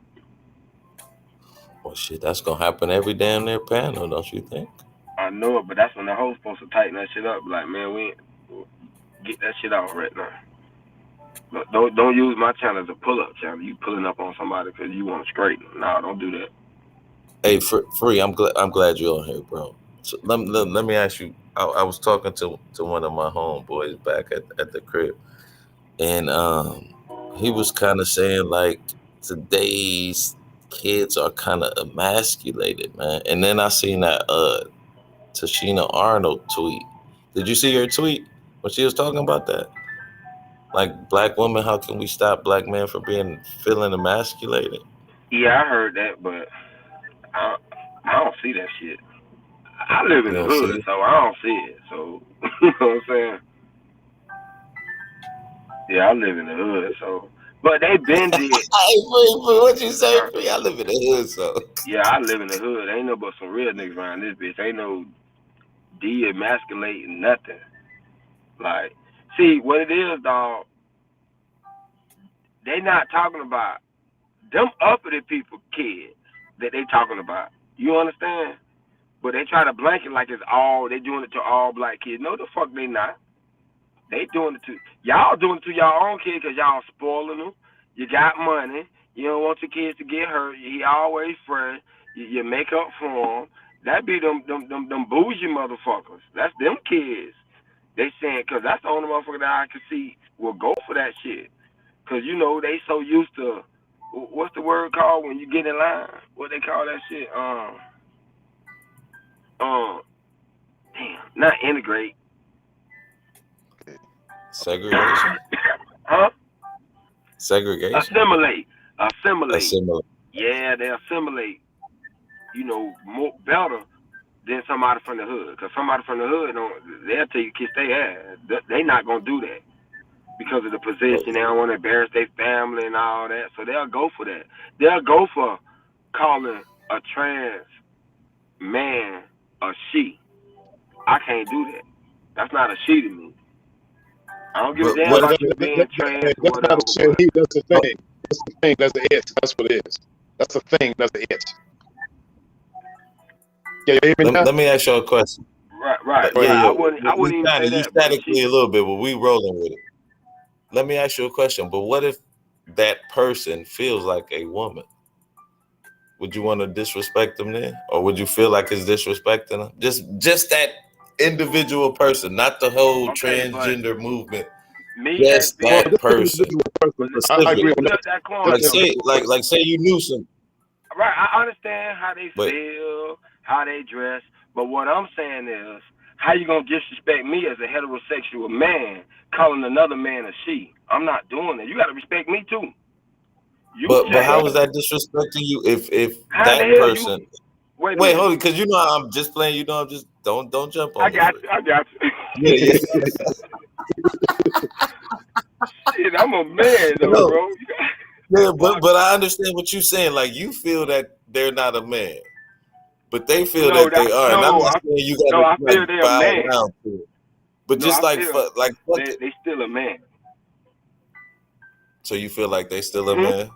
Well, shit, that's gonna happen every damn near panel, don't you think? I know it, but that's when the host supposed to tighten that shit up. Like, man, we get that shit out right now. But don't use my channel as a pull-up channel. You pulling up on somebody because you want to straighten. No, don't do that. Hey, Free, I'm glad you're on here, bro. So let me ask you. I was talking to one of my homeboys back at the crib, and he was kind of saying like today's kids are kind of emasculated, man. And then I seen that Tashina Arnold tweet. Did you see her tweet when she was talking about that? Like, black women, how can we stop black men from feeling emasculated? Yeah, I heard that, but I don't see that shit. I live in the hood, so I don't see it. So, you know what I'm saying? Yeah, I live in the hood, so. But they been did. What you say, Free? I live in the hood, so. Yeah, I live in the hood. Ain't no but some real niggas around this bitch. Ain't no de-emasculating nothing. Like, see, what it is, dog, they not talking about them uppity people kids that they talking about. You understand? But they try to blanket like it's all, they doing it to all black kids. No, the fuck they not. They doing it to, y'all doing it to y'all own kids because y'all spoiling them. You got money. You don't want your kids to get hurt. He always fresh. You make up for them. That be them bougie motherfuckers. That's them kids. They saying, because that's the only motherfucker that I can see will go for that shit. Because, you know, they so used to, what's the word called when you get in line? What they call that shit? Damn, not integrate. Segregation? Huh? Segregation? Assimilate. Assimilate. Yeah, they assimilate, you know, more better than somebody from the hood. Because somebody from the hood, they'll tell you kiss their ass. They not going to do that because of the position. They don't want to embarrass their family and all that. So they'll go for that. They'll go for calling a trans man a she. I can't do that. That's not a she to me. I don't give a damn about you being trans or That's not whatever. a shit. That's the thing. That's the thing. That's the itch. That's what it is. That's the thing. That's the itch. Yeah, you hear me now? Let me ask you a question. Right. Yeah. I wouldn't even say You that. But statically a little bit, but we rolling with it. Let me ask you a question. But what if that person feels like a woman? Would you want to disrespect them then, or would you feel like it's disrespecting them? Just that individual person, not the whole transgender movement. Just that person. I agree on that. Like say you knew some. Right, I understand how they feel, how they dress, but what I'm saying is, how you gonna disrespect me as a heterosexual man, calling another man a she? I'm not doing it. You gotta respect me too. But how is that disrespecting you if how that person? Wait, hold on, because I'm just playing. I'm just don't jump on me. I got you. Yeah. Shit, I'm a man though, bro. Yeah, but I understand what you're saying. Like you feel that they're not a man, but they feel that they are. And I'm not saying you gotta I feel they're bow a man. down to it. But just they still a man. So you feel like they still a man?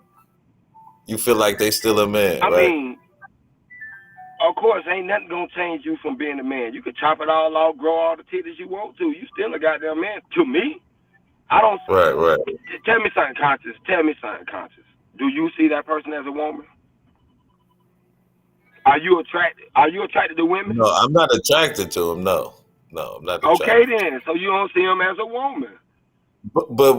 You feel like they still a man, right? I mean, of course, ain't nothing gonna change you from being a man. You can chop it all off, grow all the titties you want to. You still a goddamn man. To me, I don't. Right. Tell me something conscious. Do you see that person as a woman? Are you attracted to women? No, I'm not attracted to him. No, I'm not attracted. Okay, then. So you don't see them as a woman. But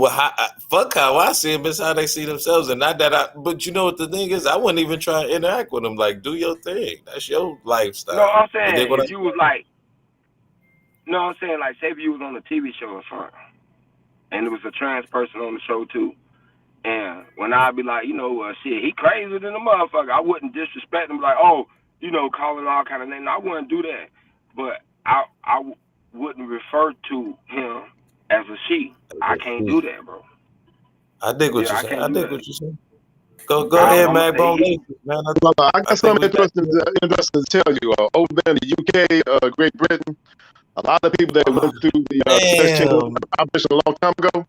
fuck how I see them is how they see themselves, and not that But you know what the thing is? I wouldn't even try to interact with them. Like, do your thing. That's your lifestyle. No, I'm saying if you was like, say if you was on a TV show or something, and there was a trans person on the show too, and when I'd be like, shit, he crazy than a motherfucker, I wouldn't disrespect him like, calling all kind of names. I wouldn't do that, but I wouldn't refer to him as a she. I can't do that, bro. I dig what you're saying. I dig what you're saying. Go ahead, man. I got something interesting to tell you. Over there in the UK, Great Britain, a lot of people that went through the sex change operation a long time ago,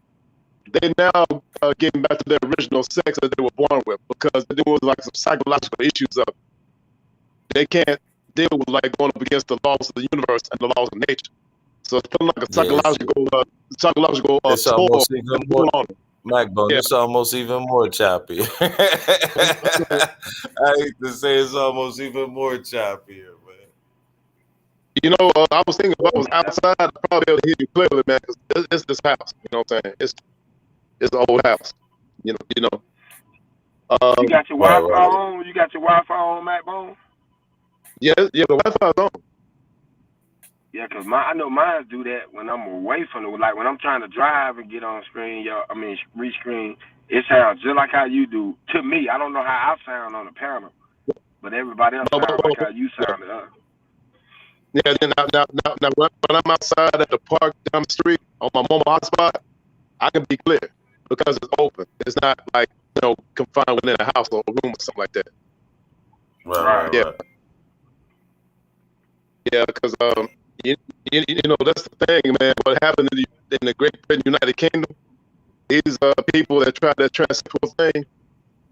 they now getting back to their original sex that they were born with because there was like some psychological issues of they can't deal with like going up against the laws of the universe and the laws of nature. So it's feeling like a psychological it's toll almost even more, on it. MacBone, it's almost even more choppy. I hate to say it's almost even more choppy, man. I was thinking if I was outside, I'd probably be able to hear you clearly, man, because it's this house. You know what I'm saying? It's the old house. You got your Wi-Fi on? You got your Wi-Fi on, MacBone? Yeah, the Wi-Fi's on. Yeah, because I know mine do that when I'm away from it. Like when I'm trying to drive and get on screen, reach screen, it sounds just like how you do. To me, I don't know how I sound on the panel, but everybody else sounds like how you sound to us. Yeah, then now when I'm outside at the park down the street on my mobile hotspot, I can be clear because it's open. It's not like confined within a house or a room or something like that. Right. Yeah, because that's the thing, man. What happened in the Great Britain, United Kingdom, these people that tried that transsexual thing,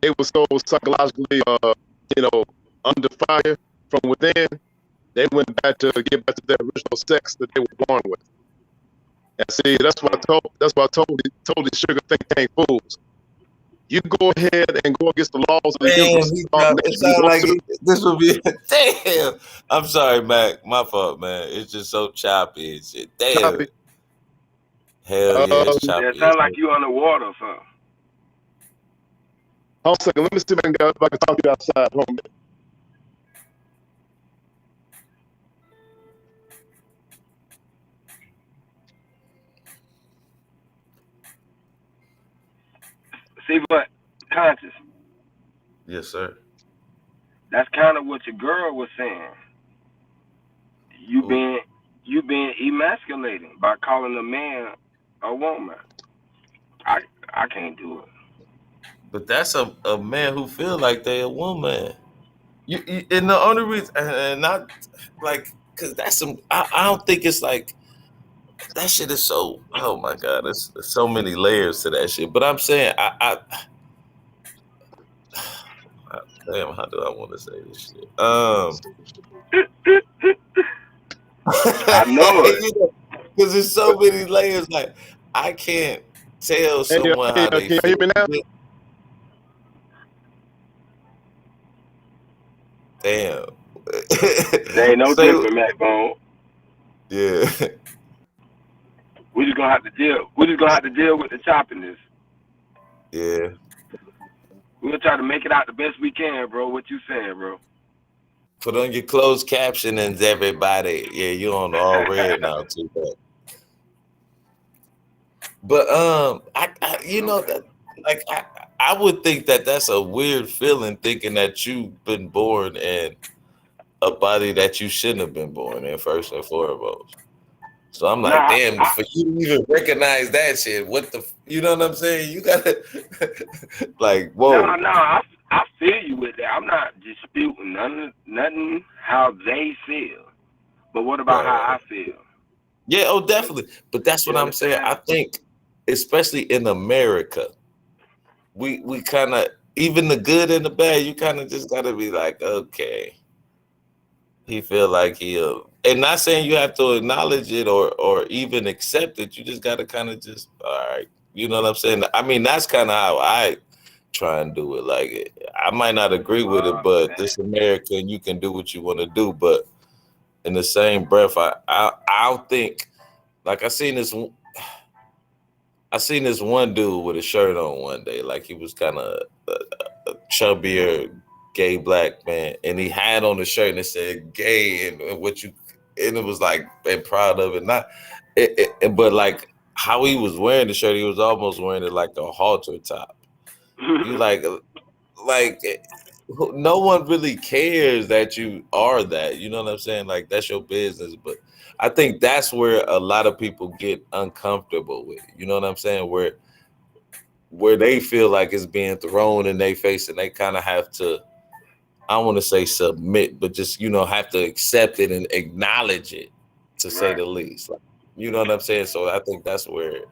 they were so psychologically, under fire from within. They went back to get back to their original sex that they were born with. And see, that's what I told these sugar think tank fools. You go ahead and go against the laws of the universe. It sounds like this would be damn. I'm sorry, Mac. My fault, man. It's just so choppy and shit. Damn. Choppy. Hell yeah, it's choppy. It sounds like you underwater or something. Hold a second. Let me see if I can talk to you outside. Hold on a minute. See, but conscious. Yes, sir. That's kind of what your girl was saying. you been emasculating by calling a man a woman. I can't do it. But that's a man who feel like they a woman. And the only reason, and not like, cause that's some. I don't think it's like that shit is so. Oh my god, there's so many layers to that shit. But I'm saying, damn, how do I want to say this shit? I know it. Because there's so many layers. Like I can't tell someone how they can you feel. hear me now? Damn. There ain't no different, Mac Bone. Yeah. We just gonna have to deal. We just gonna have to deal with the choppiness. Yeah. We'll try to make it out the best we can, bro. What you saying, bro? Put on your closed captionings, everybody. Yeah, you on all red now too. But I you know that like I would think that that's a weird feeling, thinking that you've been born in a body that you shouldn't have been born in, first and foremost. So I'm like, damn, for you to even recognize that shit, what the, you know what I'm saying? You gotta, like, whoa. No, I feel you with that. I'm not disputing nothing how they feel. But what about how I feel? Yeah, oh, definitely. But that's what I'm saying. I think, especially in America, we kind of, even the good and the bad, you kind of just gotta be like, okay, he feel like he'll, and not saying you have to acknowledge it or even accept it. You just gotta kind of just, all right, you know what I'm saying? I mean, that's kind of how I try and do it. Like, I might not agree with it, but this America, and you can do what you want to do. But in the same breath, I don't think, like I seen this one dude with a shirt on one day, like he was kind of a chubbier gay black man, and he had on the shirt and it said gay, and what you, and it was like, and proud of it, not but like how he was wearing the shirt, he was almost wearing it like a halter top. You like no one really cares that you are that, you know what I'm saying? Like, that's your business. But I think that's where a lot of people get uncomfortable with it, you know what I'm saying? Where they feel like it's being thrown in their face, and they kind of have to, I don't want to say submit, but just, you know, have to accept it and acknowledge it, to say the least. Like, you know what I'm saying? So I think that's where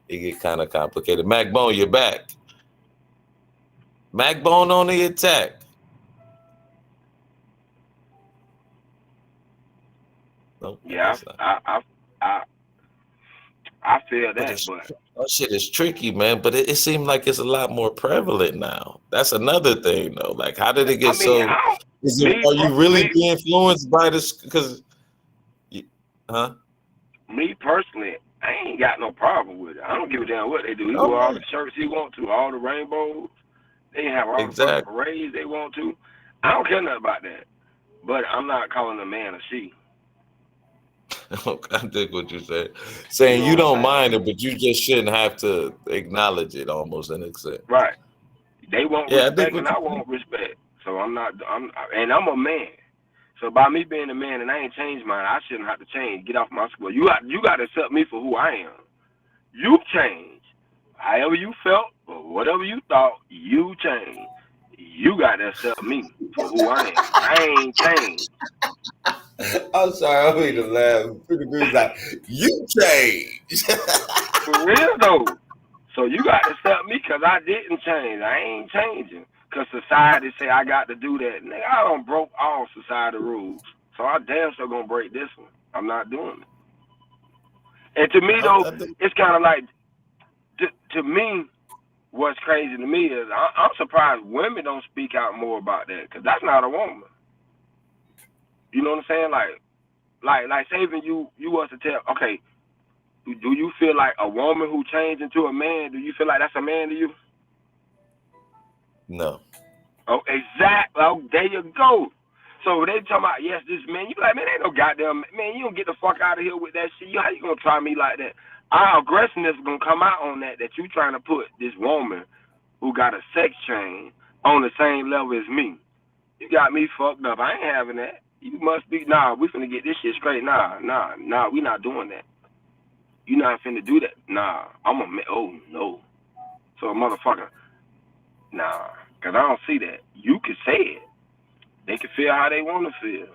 it get kind of complicated. Mac Bone, you're back. Mac Bone on the attack. Nope, yeah, I feel that, but that shit is tricky, man. But it seemed like it's a lot more prevalent now. That's another thing, though. Like, how did it get so? Are you really being influenced by this? Because, huh? Me personally, I ain't got no problem with it. I don't give a damn what they do. He wear all the shirts he want to, all the rainbows. They have all the parades they want to. I don't care nothing about that. But I'm not calling a man a she. I dig what you said. Saying you don't mind it, but you just shouldn't have to acknowledge it, almost, in a sense. Right. They want respect, and I want respect. So I'm a man. So by me being a man and I ain't changed mine, I shouldn't have to change. Get off my square. You got to accept me for who I am. You changed. However you felt or whatever you thought, you changed. You got to accept me for who I am. I ain't changed. I'm sorry, I mean to laugh. Pretty good, like, you changed. For real though. So you got to accept me because I didn't change. I ain't changing. Because society say I got to do that. Nigga, I done broke all society rules. So I damn sure gonna break this one. I'm not doing it. And to me though, it's kind of like, to me, what's crazy to me is I'm surprised women don't speak out more about that, because that's not a woman. You know what I'm saying? Like say even you was to tell, okay, do you feel like a woman who changed into a man, do you feel like that's a man to you? No. Oh, exactly. Oh, there you go. So they talking about, yes, this man, you be like, man, ain't no goddamn, man, you don't get the fuck out of here with that shit. How you gonna try me like that? Our aggressiveness gonna come out on that you trying to put this woman who got a sex change on the same level as me. You got me fucked up. I ain't having that. You must be, nah, we finna get this shit straight. Nah, we not doing that. You not finna do that. Nah, I'm a man. Oh, no. So, motherfucker, nah, because I don't see that. You can say it. They can feel how they want to feel.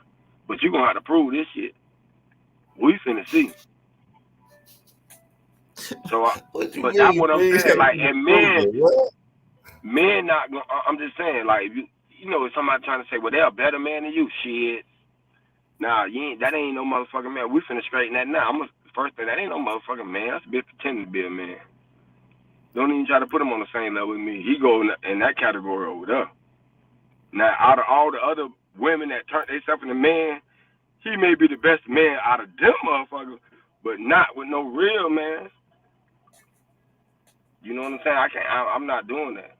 But you going to have to prove this shit. We finna see. So, What you but that's mean? what I'm Please? saying. Like, and men What? not going to, I'm just saying, like, you know, if somebody trying to say, well, they're a better man than you, shit. Nah, that ain't no motherfucking man. We finna straighten that now. First thing, that ain't no motherfucking man. That's a bitch pretending to be a man. Don't even try to put him on the same level with me. He go in that category over there. Now, out of all the other women that turn themselves into man, he may be the best man out of them motherfuckers, but not with no real man. You know what I'm saying? I'm not doing that.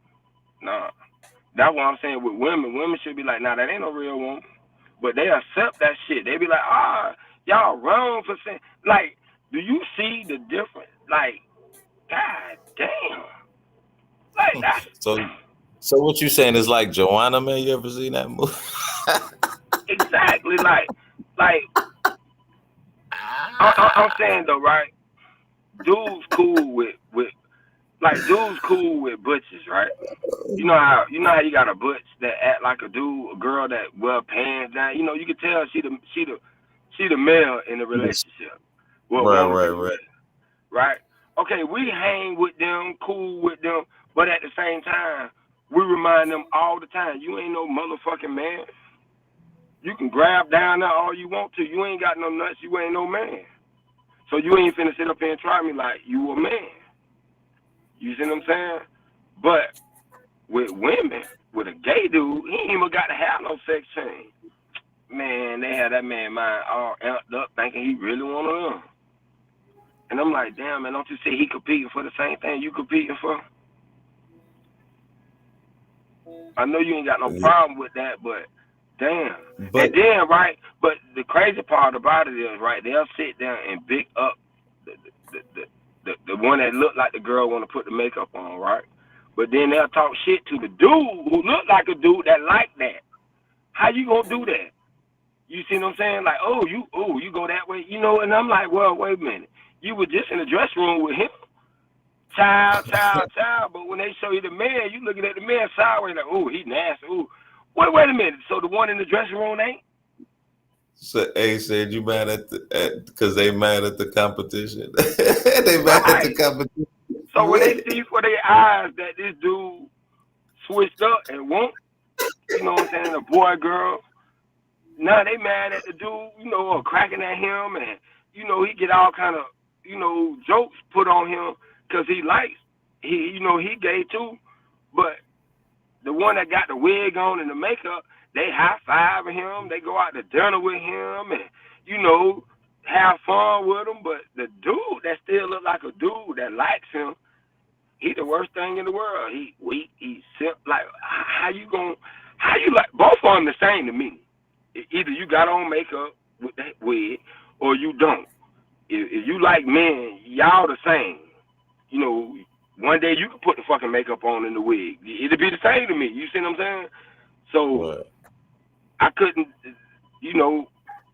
Nah. That's what I'm saying with women. Women should be like, nah, that ain't no real woman. But they accept that shit. They be like, y'all wrong for saying. Like, do you see the difference? Like, god damn. Like, that's. So what you saying is like Joanna, man? You ever seen that movie? Exactly. Like, I'm saying though, right? Dudes cool with butches, right? You know how you got a butch that act like a dude, a girl that wear pants down. You know, you can tell she the male in the relationship. Well, want to be with, right? Okay, we hang with them, cool with them, but at the same time, we remind them all the time, you ain't no motherfucking man. You can grab down there all you want to. You ain't got no nuts. You ain't no man. So you ain't finna sit up here and try me like you a man. You see what I'm saying? But with women, with a gay dude, he ain't even got to have no sex change. Man, they had that man mind all amped up thinking he really want to. And I'm like, damn, man, don't you see he competing for the same thing you competing for? I know you ain't got no problem with that, but damn. And then, right, but the crazy part about it is, right, they'll sit there and big up the one that look like the girl want to put the makeup on, right? But then they'll talk shit to the dude who look like a dude that like that. How you gonna do that? You see what I'm saying? Like, you go that way, you know? And I'm like, well, wait a minute. You were just in the dressing room with him. Child. But when they show you the man, you looking at the man sideways like, he nasty. Wait a minute. So the one in the dressing room ain't? So A said you mad because they mad at the competition. They mad at the competition. So when they see for their eyes that this dude switched up and won't, you know what I'm saying, a boy, girl, now they mad at the dude, you know, or cracking at him, and, you know, he get all kind of, you know, jokes put on him because he gay too, but the one that got the wig on and the makeup, they high-fiving him, they go out to dinner with him, and, you know, have fun with him, but the dude that still look like a dude that likes him, he the worst thing in the world. He weak, he simp. Like, how you like, both of them the same to me. Either you got on makeup with that wig or you don't. If you like men, y'all the same. You know, one day you can put the fucking makeup on in the wig. It'll be the same to me. You see what I'm saying? So I couldn't, you know,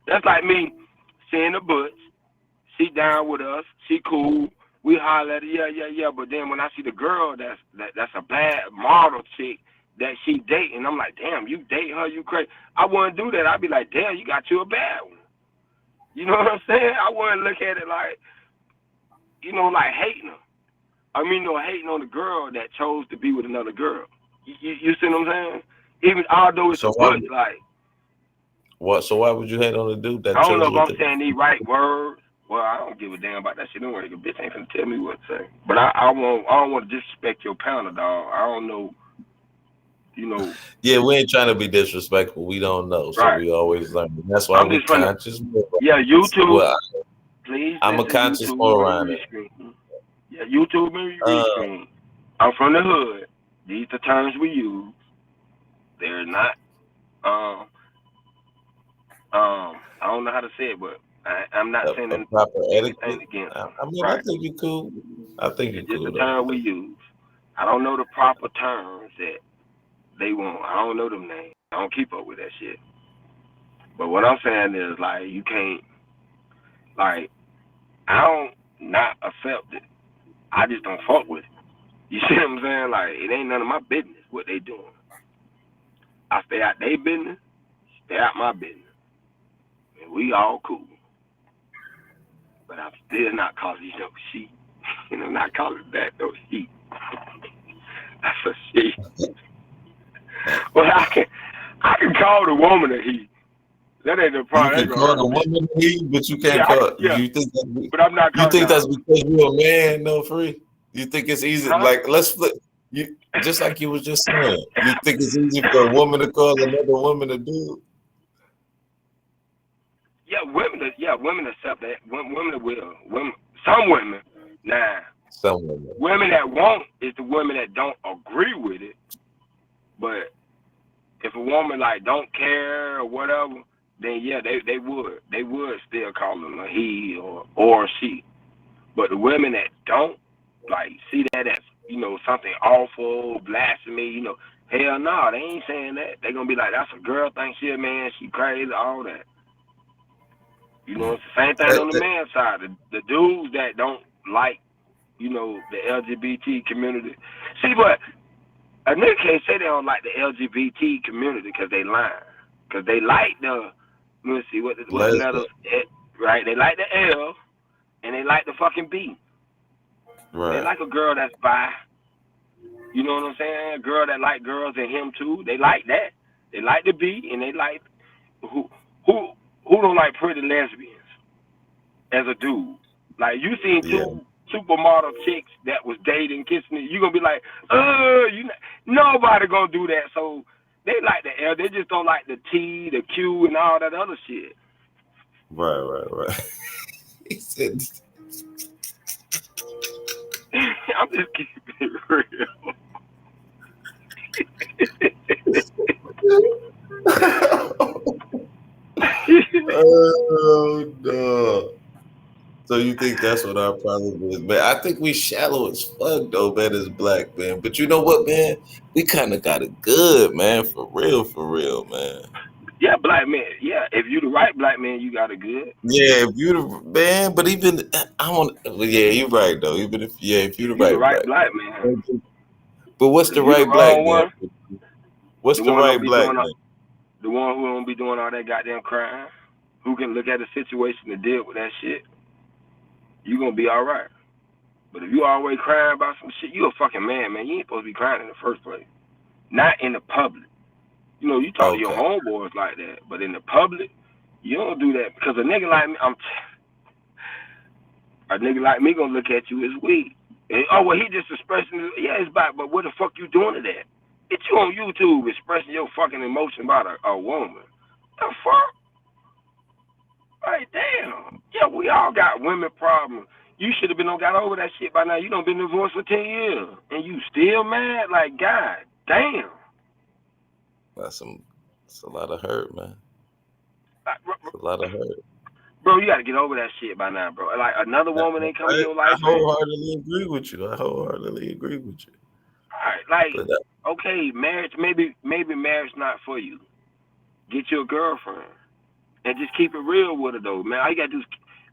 that's like me seeing a butch. She down with us. She cool. We holler at her, yeah. But then when I see the girl that's a bad model chick that she dating, I'm like, damn, you date her, you crazy. I wouldn't do that. I'd be like, damn, you got you a bad one. You know what I'm saying? I wouldn't look at it like, you know, like hating her. I mean, no, hating on the girl that chose to be with another girl. You see what I'm saying? Even although it's a butch, like. What? So why would you hate on the dude that I don't chose know if I'm with saying these right words. Well, I don't give a damn about that shit. Don't worry, the bitch ain't gonna tell me what to say. But I don't want to disrespect your pounder, dog. I don't know, you know. Yeah, we ain't trying to be disrespectful. We don't know, so we always learn. That's why we're conscious. YouTube. Please. I'm a conscious forerunner. Yeah, YouTube and rescreen. I'm from the hood. These are terms we use. They're not. I don't know how to say it, but I'm not saying anything against them. I mean, I think you're cool. I think you're cool. It's just a term we use. I don't know the proper terms that they want. I don't know them names. I don't keep up with that shit. But what I'm saying is, like, you can't, like, I don't not accept it. I just don't fuck with it. You see what I'm saying? Like, it ain't none of my business what they doing. I stay out their business, stay out my business. And we all cool. But I'm still not calling you no sheep. And I'm not calling that no sheep. That's a sheep. Well, I can call the woman a he. That ain't the You problem. can call the woman he, but you can't Yeah, call. yeah. You think But I'm not you calling think that's y'all. because you're a man? No, free. You think it's easy? Huh? Like let's flip. You just like you was just saying. You think it's easy for a woman to call another woman a dude? Women accept that. Women will. Some women. Nah. Some women. Women that won't is the women that don't agree with it. But if a woman like don't care or whatever, then yeah, they would still call them a he or she. But the women that don't like see that as something awful, blasphemy, hell no, they ain't saying that. They gonna be like, that's a girl, think she a man, she crazy, all that. It's the same thing on the man's side. The dudes that don't like, the LGBT community. See, but a nigga can't say they don't like the LGBT community because they lying. Because they like the, let's see, what the letters, right? They like the L, and they like the fucking B. Right. They like a girl that's bi. You know what I'm saying? A girl that like girls and him too. They like that. They like the B, and they like who don't like pretty lesbians as a dude. Like you seen two supermodel chicks that was dating, kissing it. You gonna be like, nobody gonna do that. So they like the L. They just don't like the T, the Q, and all that other shit. Right. He said. I'm just keeping it real. Oh no. So you think that's what our problem is, man? I think we shallow as fuck though, man, as black men. But you know what, man? We kind of got it good, man. For real, man. Yeah, black man. Yeah, if you the right black man, you got it good. Yeah, if you the man, but even yeah, you're right though. Even if you the right black man. But what's the right black man? What's the right black man? The one who don't be doing all that goddamn crying, who can look at the situation and deal with that shit, you gonna be all right. But if you always crying about some shit, you a fucking man. You ain't supposed to be crying in the first place. Not in the public. You talk to your homeboys like that, but in the public, you don't do that because a nigga like me, a nigga like me gonna look at you as weak. And, he just expressing it. Yeah, it's bad, but what the fuck you doing to that? It's you on YouTube expressing your fucking emotion about a woman. The fuck? Like, damn. Yeah, we all got women problems. You should have been got over that shit by now. You done been divorced for 10 years. And you still mad? Like, God damn. That's a lot of hurt, man. It's a lot of hurt. Bro, you got to get over that shit by now, bro. Like, another woman ain't coming in your life. I wholeheartedly agree with you. All right, like, okay, marriage, maybe marriage not for you. Get you a girlfriend. And just keep it real with her, though, man. All you got to do is,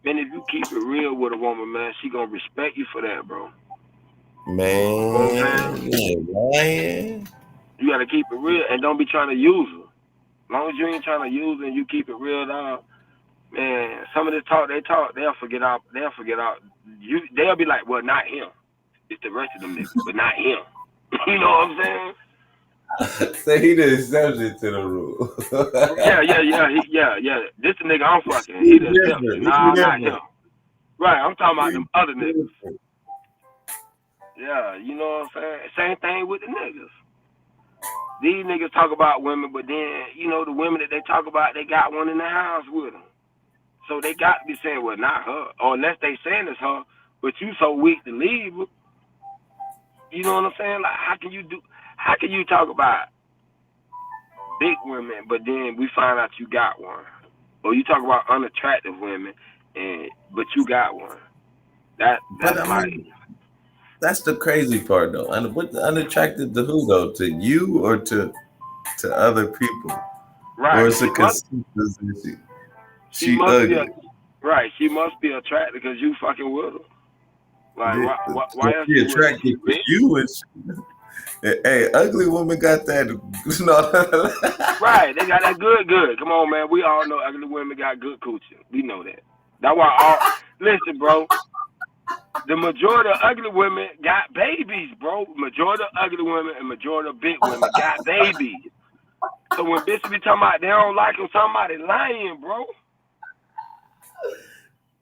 man, if you keep it real with a woman, man, she going to respect you for that, bro. Man, you ain't lying. You got to keep it real and don't be trying to use her. As long as you ain't trying to use her and you keep it real, dog, man, some of this talk, they'll forget out. They'll be like, well, not him. It's the rest of them niggas, but not him. You know what I'm saying? Say he the exception to the rule. Yeah. This the nigga I'm fucking. He the exception. Nah, not him. Right, I'm talking about them other niggas. Yeah, you know what I'm saying? Same thing with the niggas. These niggas talk about women, but then, the women that they talk about, they got one in the house with them. So they got to be saying, well, not her. Or unless they saying it's her, but you so weak to leave her. You know what I'm saying? Like, how can you talk about big women, but then we find out you got one? Or you talk about unattractive women, but you got one. That's the crazy part, though. What unattractive to who, though? To you or to other people? Right. Or it's a consistency. She She must be ugly. right. She must be attracted because you fucking with her. Like why else She you with her? attracted She to rich? you and hey, ugly woman got that. No. Right. They got that good. Come on, man. We all know ugly women got good coochie. We know that. That's why listen, bro. The majority of ugly women got babies, bro. Majority of ugly women and majority of big women got babies. So when bitches be talking about they don't like them, somebody lying, bro.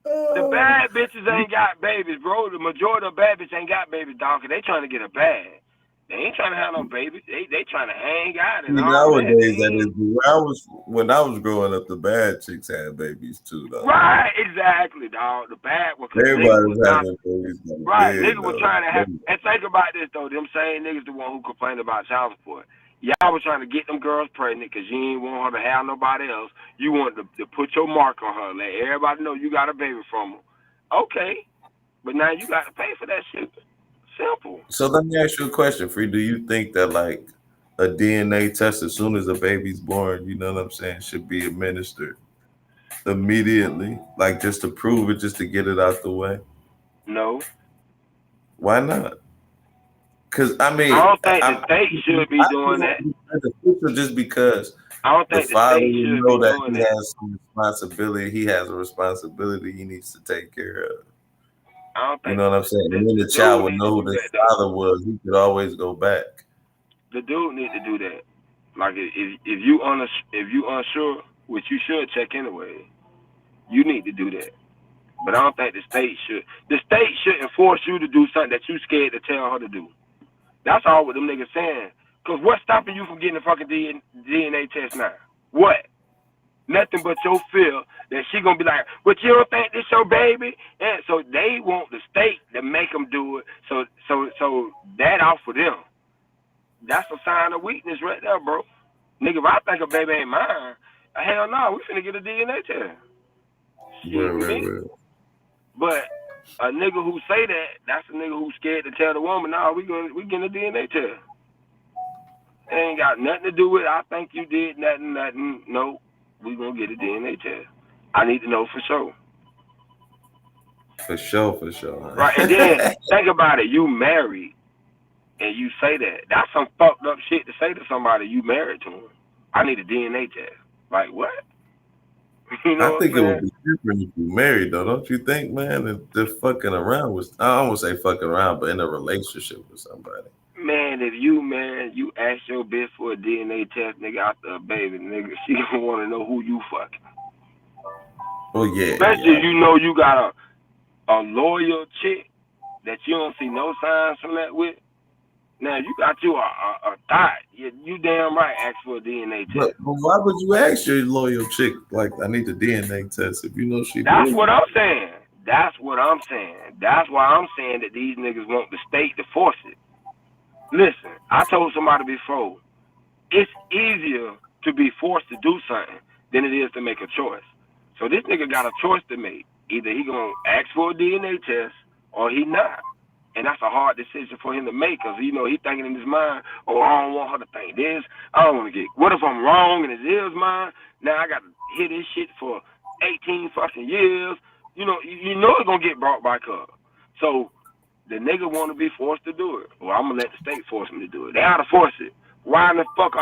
The bad bitches ain't got babies, bro. The majority of bad bitches ain't got babies, dog, because they trying to get a bag. They ain't trying to have no babies. They trying to hang out and all that. Nowadays, that is when I was growing up, the bad chicks had babies too, though. Right, exactly, dog. The bad one, because Everybody niggas was was not. having babies back Right, then, niggas was though. trying to have. And think about this, though. Them same niggas the one who complained about child support. Y'all was trying to get them girls pregnant because you ain't want her to have nobody else. You wanted to put your mark on her. Let everybody know you got a baby from her. Okay, but now you got to pay for that shit. Simple. So let me ask you a question, Free. Do you think that like a DNA test as soon as a baby's born, you know what I'm saying, should be administered immediately, like just to prove it, just to get it out the way? No. Why not? Because I I mean, don't think the state should be doing that. just because I don't the think the father state will should be know that doing he that. has some responsibility. He has a responsibility he needs to take care of. I don't You think know what I'm saying? And then the the child dude would needs to know who do the that, though. father was. He could always go back. The dude need to do that. Like if you unsure, which you should check anyway, you need to do that. But I don't think the state should. The state shouldn't force you to do something that you scared to tell her to do. That's all what them niggas saying. Cause what's stopping you from getting a fucking DNA test now? What? Nothing but your fear that she gonna be like, but you don't think this your baby? And so they want the state to make them do it. So that off for them. That's a sign of weakness right there, bro. Nigga, if I think a baby ain't mine, hell no, we finna get a DNA test. Shit, me. Right. But a nigga who say that, that's a nigga who's scared to tell the woman, nah, we getting a DNA test. It ain't got nothing to do with I think you did nothing. No, we gonna get a DNA test. I need to know for sure. For sure. Right, and then think about it. You married, and you say that. That's some fucked up shit to say to somebody you married to him. I need a DNA test. Like what? You know I what I'm think it would saying? be different if you married, though. Don't you think, man? If they're fucking around with, I don't want to say fucking around, but in a relationship with somebody. Man, if you married, you ask your bitch for a DNA test, nigga, after a baby, nigga, she gonna want to know who you fucking. Oh yeah, Especially if yeah. you know you got a loyal chick that you don't see no signs from that with. Now you got you a thought. You damn right. Ask for a DNA But test. why would you ask your loyal chick like I need the DNA test if you know she That's did? what I'm saying. That's what I'm saying. That's why I'm saying that these niggas want the state to force it. Listen, I told somebody before, it's easier to be forced to do something than it is to make a choice. So this nigga got a choice to make. Either he gonna ask for a DNA test or he not. And that's a hard decision for him to make because, you know, he thinking in his mind, oh, I don't want her to think this. I don't want to get, what if I'm wrong and it is mine? Now I got to hear this shit for 18 fucking years. You know it's going to get brought back up. So the nigga want to be forced to do it. Well, I'm going to let the state force me to do it. They ought to force it. Why in the fuck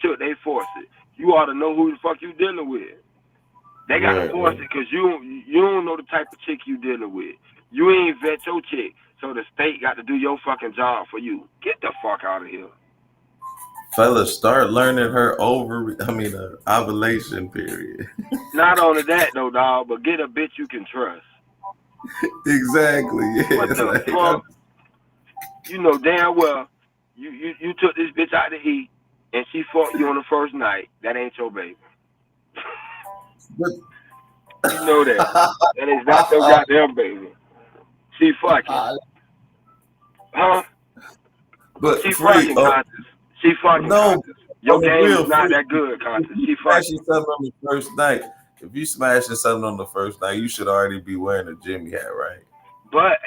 should they force it? You ought to know who the fuck you dealing with. They got to force it because you don't know the type of chick you dealing with. You ain't vet your chick, so the state got to do your fucking job for you. Get the fuck out of here. Fellas, start learning her ovulation period. Not only that, though, dog, but get a bitch you can trust. Exactly. Yeah. What the fuck? You know damn well you took this bitch out to eat and she fucked you on the first night. That ain't your baby. You know that. That is not your goddamn baby. She fucking. Huh? But She Free, fucking conscious. She fucking no, conscious. Your on the game real, is not Free. that good, conscious. If She you smashing fucking. something on the first night, if you smashing something on the first night, you should already be wearing a Jimmy hat, right? But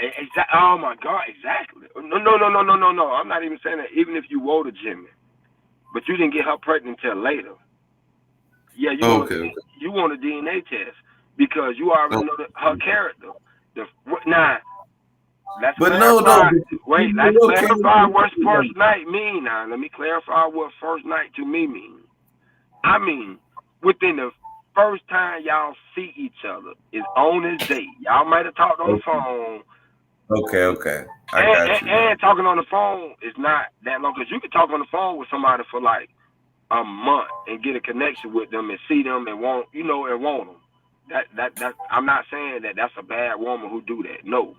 oh my god, exactly. No. I'm not even saying that. Even if you wore the Jimmy, but you didn't get her pregnant until later. Yeah, Okay. you want a DNA test because you already know her character. Now, let's But no, clarify. Wait, let's you clarify what okay. first night mean. Now, let me clarify what first night to me means. I mean, within the first time y'all see each other is on this date. Y'all might have talked on the phone. Okay. I got you. And talking on the phone is not that long because you can talk on the phone with somebody for like a month and get a connection with them and see them and want them. That I'm not saying that that's a bad woman who do that. No.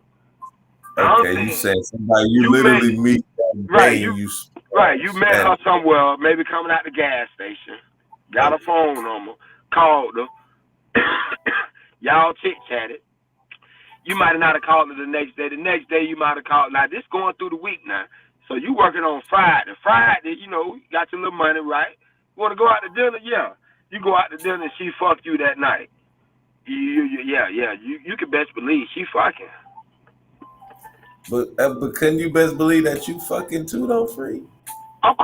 Okay, you saying somebody you literally meet that right, day you met her somewhere, maybe coming out the gas station, got a phone number, called her, y'all chit chatted. You might have not have called her the next day. The next day you might have called. Now this going through the week now. So you working on Friday. Friday, you got your little money, right? You want to go out to dinner? Yeah. You go out to dinner and she fucked you that night. You can best believe she fucking. But couldn't you best believe that you fucking too though, Free?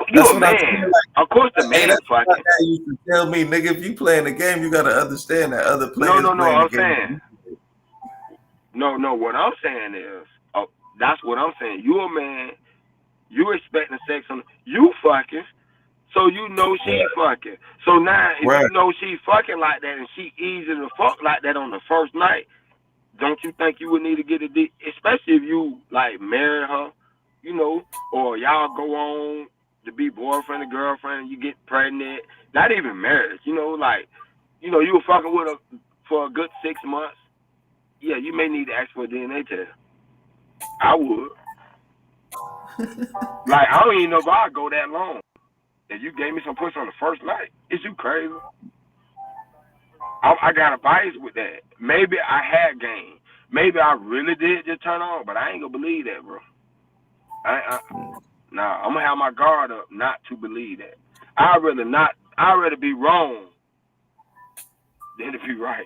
You're a man. Of course the man fucking. You should tell me, nigga, if you playing the game, you gotta understand that other players No, playing I'm the game. saying. No, what I'm saying is, that's what I'm saying. You a man, you expecting sex on you fucking, so you know she fucking. So now if you know she fucking like that and she easy to fuck like that on the first night, don't you think you would need to get a dick, especially if you like marry her, or y'all go on to be boyfriend and girlfriend and you get pregnant, not even marriage, you were fucking with her for a good 6 months. Yeah, you may need to ask for a DNA test. I would. Like, I don't even know if I'd go that long. If you gave me some pussy on the first night, is you crazy? I got a bias with that. Maybe I had game. Maybe I really did just turn on, but I ain't gonna believe that, bro. Nah, I'm gonna have my guard up not to believe that. I'd rather be wrong than to be right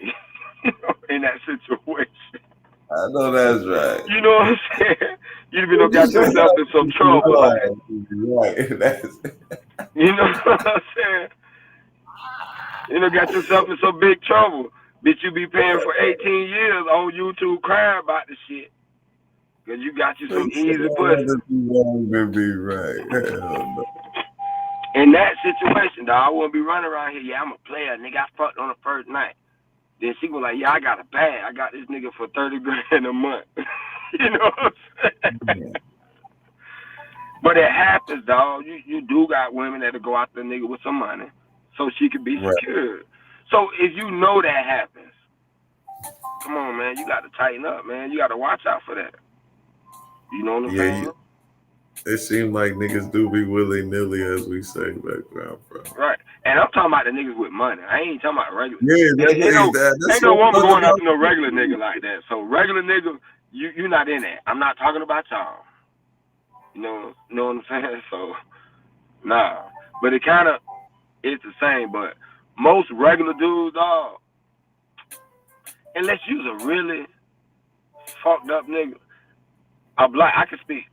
in that situation. I know that's right. You know what I'm saying? You don't got yourself in some trouble. Like, right. You know what I'm saying? You got yourself in some big trouble. Bitch, you be paying for 18 years on YouTube crying about the shit. Because you got you some easy pussy. Be right. In that situation, dog, I wouldn't be running around here. Yeah, I'm a player. Nigga, I fucked on the first night. Then she was like, yeah, I got a bag. I got this nigga for 30 grand a month. You know what I'm saying? But it happens, dog. You do got women that'll go after a nigga with some money so she can be secured. So if you know that happens, come on, man, you got to tighten up, man. You got to watch out for that. You know what I'm saying? It seems like niggas do be willy-nilly, as we say background, bro. Right. And I'm talking about the niggas with money. I ain't talking about regular. Yeah, ain't no woman going after no regular nigga like that. So regular nigga, you not in that. I'm not talking about y'all. You know what I'm saying? So, nah. But it kind of, it's the same. But most regular dudes, dog, unless you's a really fucked up nigga, I can speak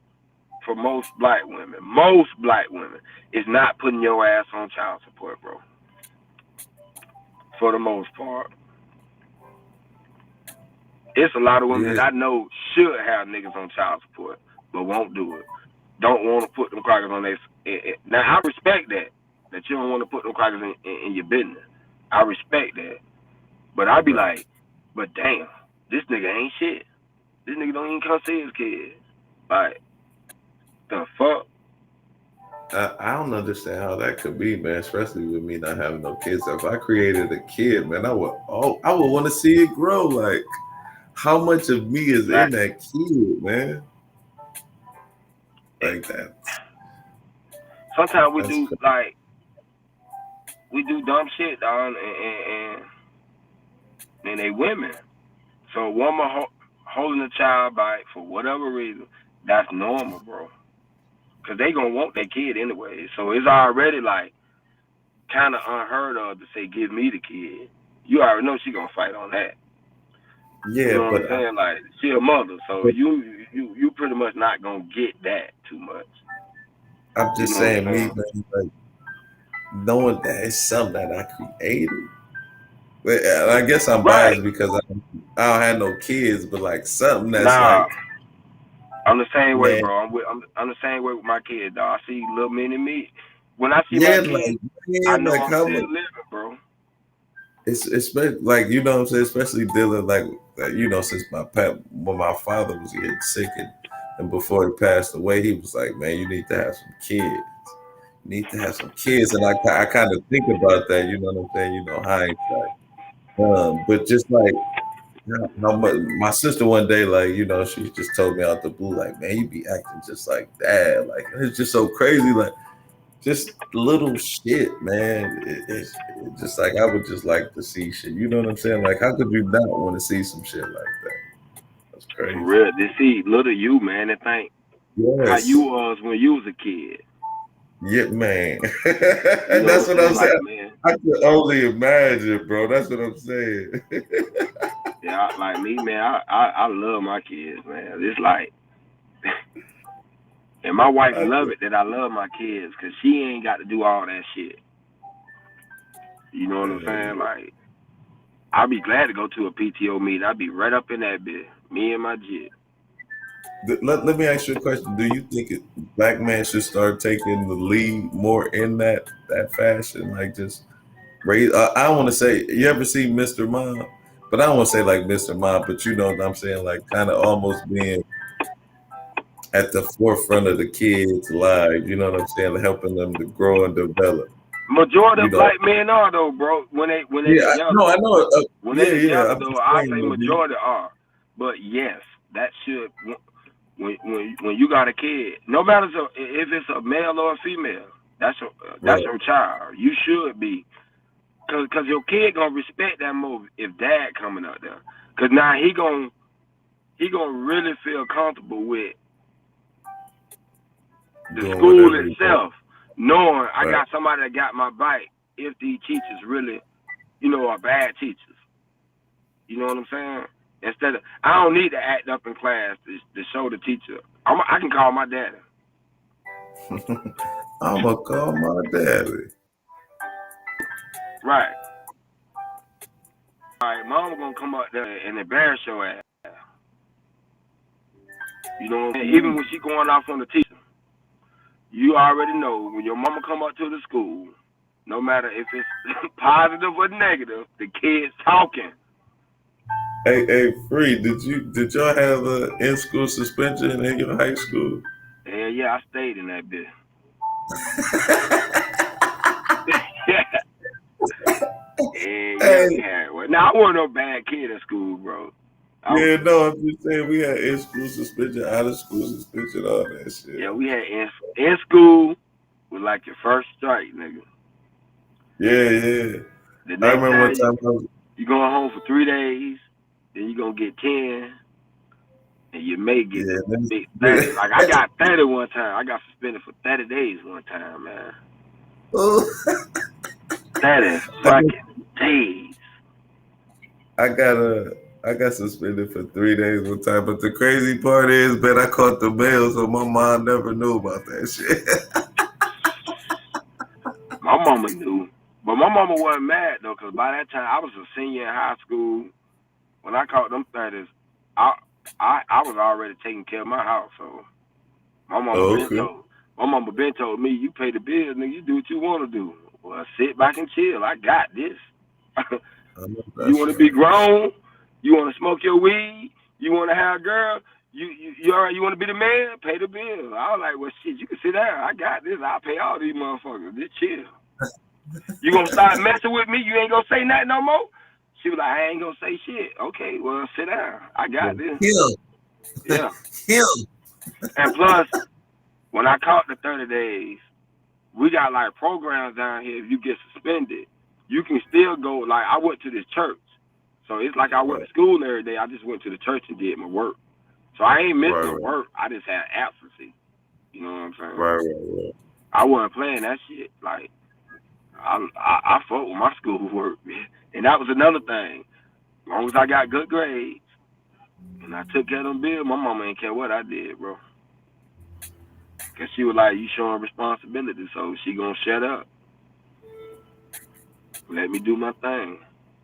for most black women. Most black women is not putting your ass on child support, bro. For the most part. It's a lot of women that I know should have niggas on child support, but won't do it. Don't want to put them crackers on their... Now, I respect that you don't want to put them crackers in your business. I respect that. But I be like, but damn, this nigga ain't shit. This nigga don't even come see his kids. Like, the fuck? I don't understand how that could be, man. Especially with me not having no kids. If I created a kid, man, I would want to see it grow. Like, how much of me is in that kid, man? Like that. Sometimes we do dumb shit, dog, and they women. So a woman holding a child back for whatever reason, that's normal, bro. Because they going to want their kid anyway. So it's already, like, kind of unheard of to say, give me the kid. You already know she going to fight on that. Yeah, you know what I'm saying? Like, she a mother. So you pretty much not going to get that too much. I'm just saying, me, man, like, knowing that it's something that I created. But I guess I'm Right. biased because I don't have no kids, but like something that's Nah, like, I'm the same way, man, bro. I'm the same way with my kids, dog. I see little mini me. When I see my yeah, kids, like, I man, know like I'm how still much living, bro. it's like, you know what I'm saying, especially dealing like, you know, since when my father was getting sick and before he passed away, he was like, man, you need to have some kids. You need to have some kids, and I kind of think about that, you know what I'm saying, you know, hindsight. But just like how much my sister one day, like, you know, she just told me out the blue, like, man, you be acting just like dad. Like, it's just so crazy, like just little shit, man. It's just like I would just like to see shit. You know what I'm saying? Like, how could you not want to see some shit like that? That's For crazy. real, they see little you, man, and think how you Yes. was when you was a kid. Yeah, man. You know That's what I'm what saying? I'm Like, saying. man, I can only imagine, bro. That's what I'm saying. yeah, like me, man. I love my kids, man. It's like, and my wife I love can, it that I love my kids, cause she ain't got to do all that shit. You know what I'm saying? Like, I'd be glad to go to a PTO meeting. I'd be right up in that bit, me and my jit. let me ask you a question. Do you think black man should start taking the lead more in that fashion? Like, just raise. I don't want to say. You ever see Mr. Mom? But I don't want to say like Mr. Mom. But you know what I'm saying? Like, kind of almost being at the forefront of the kids' lives. You know what I'm saying? Like, helping them to grow and develop. Majority You of know. black men are though, bro. When they Yeah. together, No, I know. when they Yeah, yeah. together I'm though, just I saying. say Though, dude. majority are. But yes, that should when you got a kid, no matter if it's a male or a female, that's Right. your child. You should be, cause your kid gonna respect that more if dad coming out there. Cause now he gonna really feel comfortable with the Doing school whatever he wants. itself, knowing I Right. got somebody that got my back if these teachers really, are bad teachers. You know what I'm saying? Instead of, I don't need to act up in class to show the teacher. I can call my daddy. I'm gonna call my daddy. Right. All right, mama gonna come up there and embarrass your ass. You know what I'm saying? Even when she going off on the teacher, you already know when your mama come up to the school, no matter if it's positive or negative, the kid's talking. Hey, Free, did y'all have a in school suspension in your high school? And yeah, I stayed in that bit. Yeah, we Hey, had one. Now I wasn't no bad kid at school, bro. I was yeah, no, I'm just saying we had in school suspension, out of school suspension, all that shit. Yeah, we had in school was like your first strike, nigga. Yeah, yeah. The I next remember one day time I was, you going home for 3 days, then you gonna get 10, and you may get yeah, the big 30. Like I got 30 one time. I got suspended for 30 days one time, man. oh, 30 I, got- fucking days. I got I got suspended for 3 days one time, but the crazy part is, man, I caught the mail, so my mom never knew about that shit. My mama knew, but my mama wasn't mad though, cause by that time I was a senior in high school. When I caught them 30s, I was already taking care of my house, so my mama Oh, been okay. told. My mama been told me, you pay the bills, nigga. You do what you want to do. Well, sit back and chill. I got this. I know You that's want to be right. grown? You want to smoke your weed? You want to have a girl? You all right? You want to be the man? Pay the bill. I was like, well, shit. You can sit down. I got this. I'll pay all these motherfuckers. Just chill. You gonna start messing with me? You ain't gonna say nothing no more? She was like, I ain't gonna say shit. Okay, well, sit down. I got this. Him, Yeah. him. And plus, when I caught the 30 days, we got like programs down here. If you get suspended, you can still go. Like I went to this church, so it's like I went Right, to school every day. I just went to the church and did my work. So I ain't missed right, no right, work. I just had absentee. You know what I'm saying? right, right. I wasn't playing that shit. Like I fought with my schoolwork, and that was another thing. As long as I got good grades and I took care of them bills, my mama ain't care what I did, bro. Cause she was like, you showing responsibility, so she gonna shut up. Let me do my thing.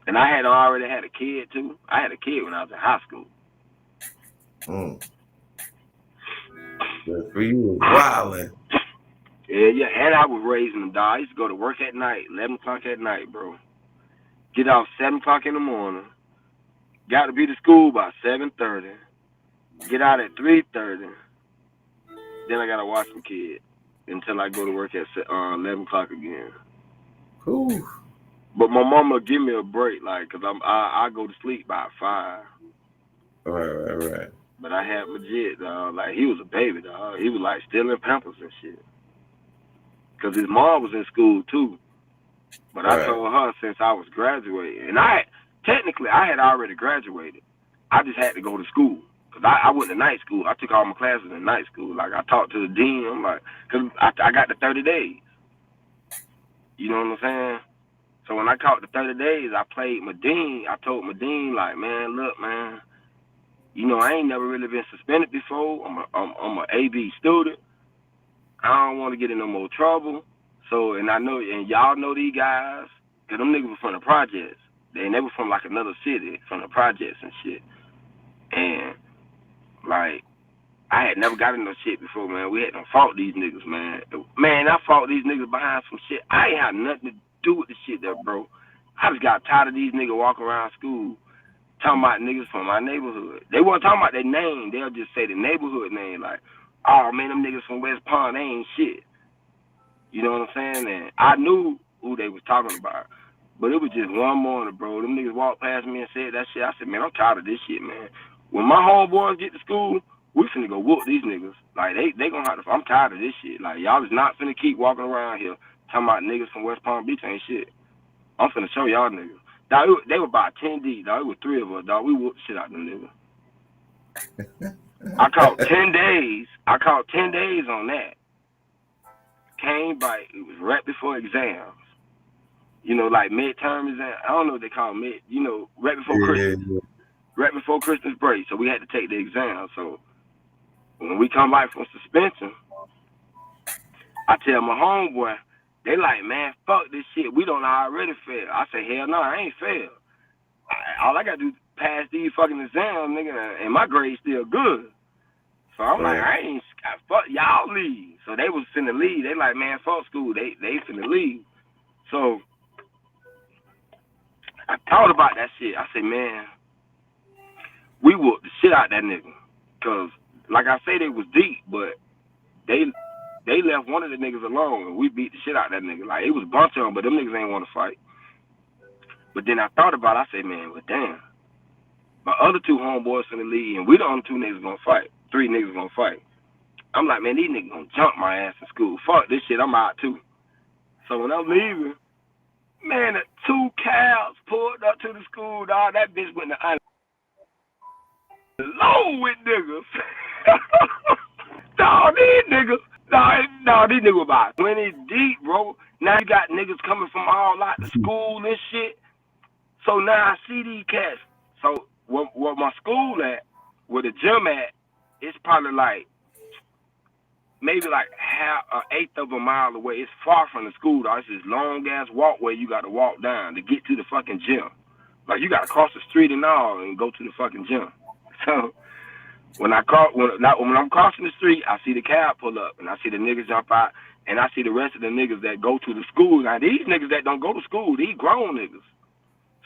And I had already had a kid too. I had a kid when I was in high school. Good for you. Wildin'. Yeah, and I was raising them, dog. I used to go to work at night, 11 o'clock at night, bro. Get off 7 o'clock in the morning. Got to be to school by 7:30. Get out at 3:30. Then I got to watch some kids until I go to work at 11 o'clock again. Ooh. But my mama give me a break, like, because I go to sleep by 5. Right. But I had legit, dog. Like, he was a baby, dog. He was, like, stealing Pampers and shit. Because his mom was in school, too. But I told her since I was graduating. And technically, I had already graduated. I just had to go to school. Because I went to night school. I took all my classes in night school. Like, I talked to the dean. I'm like, because I got the 30 days. You know what I'm saying? So when I caught the 30 days, I played my dean. I told my dean, like, man, look, man, you know, I ain't never really been suspended before. I'm a AB student. I don't want to get in no more trouble. So, and I know, and y'all know these guys, because them niggas were from the projects. They were from, like, another city, from the projects and shit. And, like, I had never got in no shit before, man. We had to fought these niggas, man. Man, I fought these niggas behind some shit. I ain't had nothing to do with the shit there, bro. I just got tired of these niggas walking around school talking about niggas from my neighborhood. They weren't talking about their name. They'll just say the neighborhood name, like, oh, man, them niggas from West Palm, they ain't shit. You know what I'm saying? And I knew who they was talking about. But it was just one morning, bro. Them niggas walked past me and said that shit. I said, man, I'm tired of this shit, man. When my homeboys get to school, we finna go whoop these niggas. Like, they gonna have to, I'm tired of this shit. Like, y'all is not finna keep walking around here talking about niggas from West Palm Beach ain't shit. I'm finna show y'all niggas. Dog, they were about 10 deep, dog. It was 3 of us, dog. We whooped the shit out of them niggas. I caught 10 days. I caught 10 days on that. Came back. It was right before exams. You know, like midterm exam. I don't know what they call mid. You know, right before Christmas. Right before Christmas break. So we had to take the exam. So when we come back from suspension, I tell my homeboy, they like, man, fuck this shit. We don't already fail. I say, hell no, I ain't fail. All I got to do is pass these fucking exams, nigga, and my grade's still good. So I'm like, I ain't, fuck, y'all leave. So they was finna leave. They like, man, fuck school. They finna leave. So I thought about that shit. I said, man, we whooped the shit out that nigga. Because, like I say, they was deep, but they left one of the niggas alone, and we beat the shit out that nigga. Like, it was a bunch of them, but them niggas ain't want to fight. But then I thought about it. I said, man, but damn. My other 2 homeboys finna leave, and we the only 2 niggas gonna fight. 3 niggas gonna fight. I'm like, man, these niggas gonna jump my ass in school. Fuck this shit, I'm out too. So when I'm leaving, man, the 2 cabs pulled up to the school, dog. That bitch went to low with niggas. Dog, these niggas. Dog, these niggas about 20 deep, bro. Now you got niggas coming from all out the school and shit. So now I see these cats. So where my school at, where the gym at, it's probably like maybe like half an eighth of a mile away. It's far from the school, though. It's this long ass walkway you got to walk down to get to the fucking gym. Like you got to cross the street and all and go to the fucking gym. So when I'm crossing the street, I see the cab pull up and I see the niggas jump out and I see the rest of the niggas that go to the school. Now these niggas that don't go to school, these grown niggas.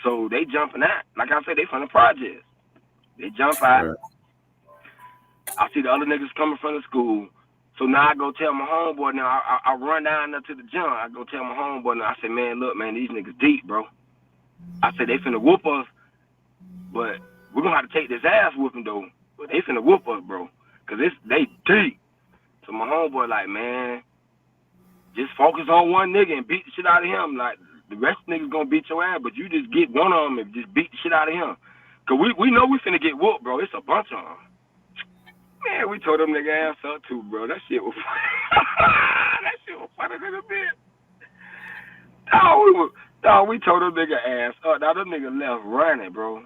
So they jumping out. Like I said, they from the projects. They jump out. Right. I see the other niggas coming from the school. So now I go tell my homeboy now. I run down there to the gym. I go tell my homeboy now. I say, man, look, man, these niggas deep, bro. I said, they finna whoop us, but we're going to have to take this ass whooping, though. But they finna whoop us, bro, because they deep. So my homeboy like, man, just focus on one nigga and beat the shit out of him. Like, the rest of the niggas going to beat your ass, but you just get one of them and just beat the shit out of him. Because we know we finna get whooped, bro. It's a bunch of them. Man, we told them nigga ass up, too, bro. That shit was funny. That shit was funny in a bit. Dog, we told them nigga ass up. Now, them niggas left running, bro.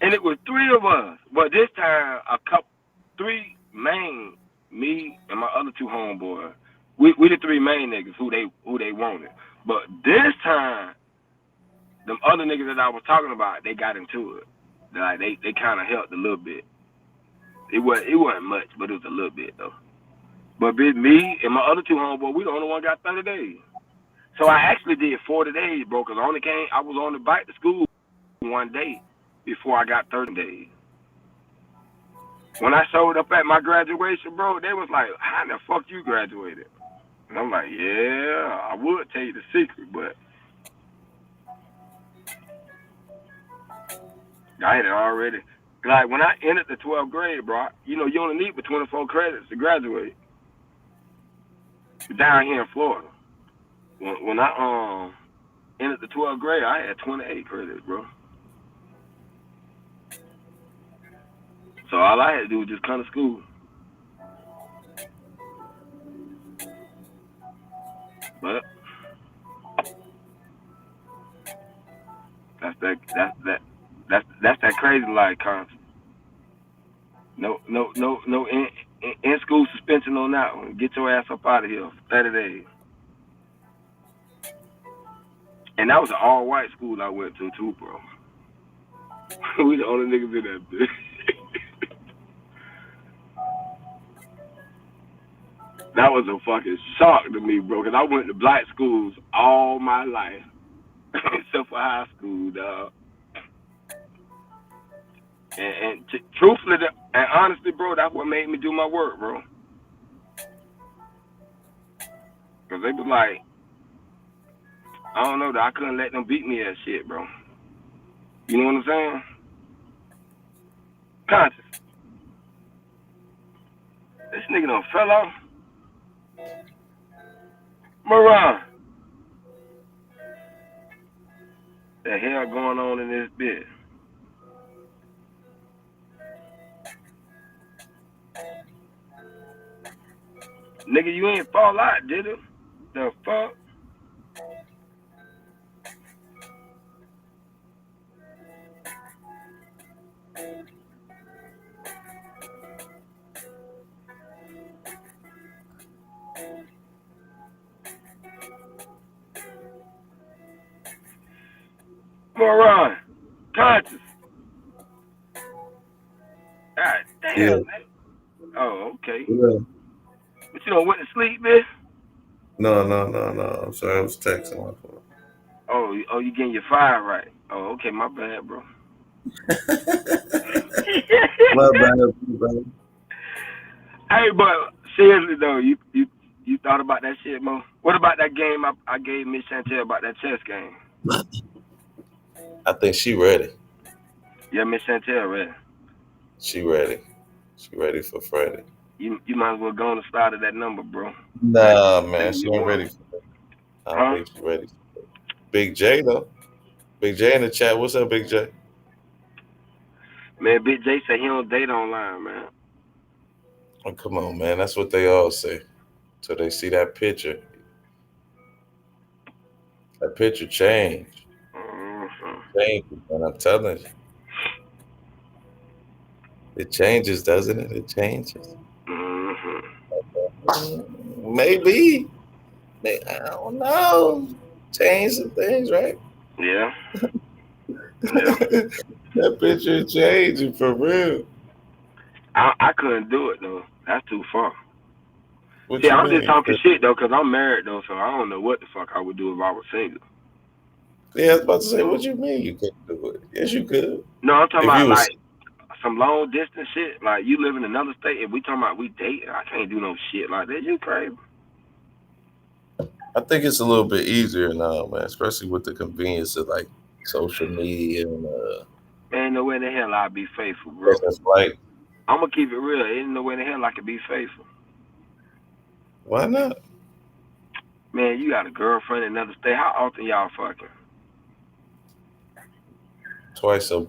And it was 3 of us. But this time, 3 main, me and my other 2 homeboys, we the 3 main niggas who they wanted. But this time, them other niggas that I was talking about, they got into it. Like they kind of helped a little bit. It wasn't much, but it was a little bit though. But me and my other two homeboys, we the only one got 30 days. So I actually did 40 days, bro, because I was on the bike to school one day before I got 30 days. When I showed up at my graduation, bro, they was like, how the fuck you graduated? And I'm like, yeah, I would tell you the secret, but I had it already. Like, when I entered the 12th grade, bro, you only need for 24 credits to graduate. Down here in Florida. When I entered the 12th grade, I had 28 credits, bro. So all I had to do was just come to school. But that's that crazy life concept. No in school suspension on that one. Get your ass up out of here for 30 days. And that was an all white school I went to too, bro. We the only niggas in that bitch. That was a fucking shock to me, bro, because I went to black schools all my life, except for high school, dog. And truthfully and honestly, bro, that's what made me do my work, bro. Because they was like, I don't know, that I couldn't let them beat me at shit, bro. You know what I'm saying? Conscious. This nigga done fell off. Moran. The hell going on in this bitch? Nigga, you ain't fall out, did it? The fuck? Moran. Conscious. God damn, Yeah. man. Oh, okay. Yeah. But you done went to sleep, man? No. I'm sorry, I was texting my phone. Oh, you getting your fire right. Oh, okay, my bad, bro. My bad. Hey, but seriously though, you thought about that shit, Mo? What about that game I gave Miss Chantel about that chess game? I think she ready. Yeah, Miss Chantel ready. She ready. She ready for Friday. You might as well go on the start of that number, bro. Nah, man, she ain't ready for that. I don't think she's ready. Big J though. Big J in the chat. What's up, Big J? Man, Big J said he don't date online, man. Oh, come on, man. That's what they all say. So they see that picture. That picture changed. Changes, man. I'm telling you. It changes, doesn't it? It changes. Maybe. I don't know. Change some things, right? Yeah. That picture is changing for real. I couldn't do it though. That's too far. What Yeah, you I'm mean? just talking shit though, cause I'm married though, so I don't know what the fuck I would do if I was single. Yeah, I was about to say, what you mean you couldn't do it? Yes, you could. No, I'm talking If you about was- like some long distance shit. Like you live in another state, if we talking about we dating, I can't do no shit like that. You crazy? I think it's a little bit easier now, man, especially with the convenience of like social media and Ain't no way in the hell I'd be faithful, bro. that's like, I'm gonna keep it real. Ain't no way in the hell I could be faithful. why not? Man, you got a girlfriend in another state. How often y'all fucking? Twice a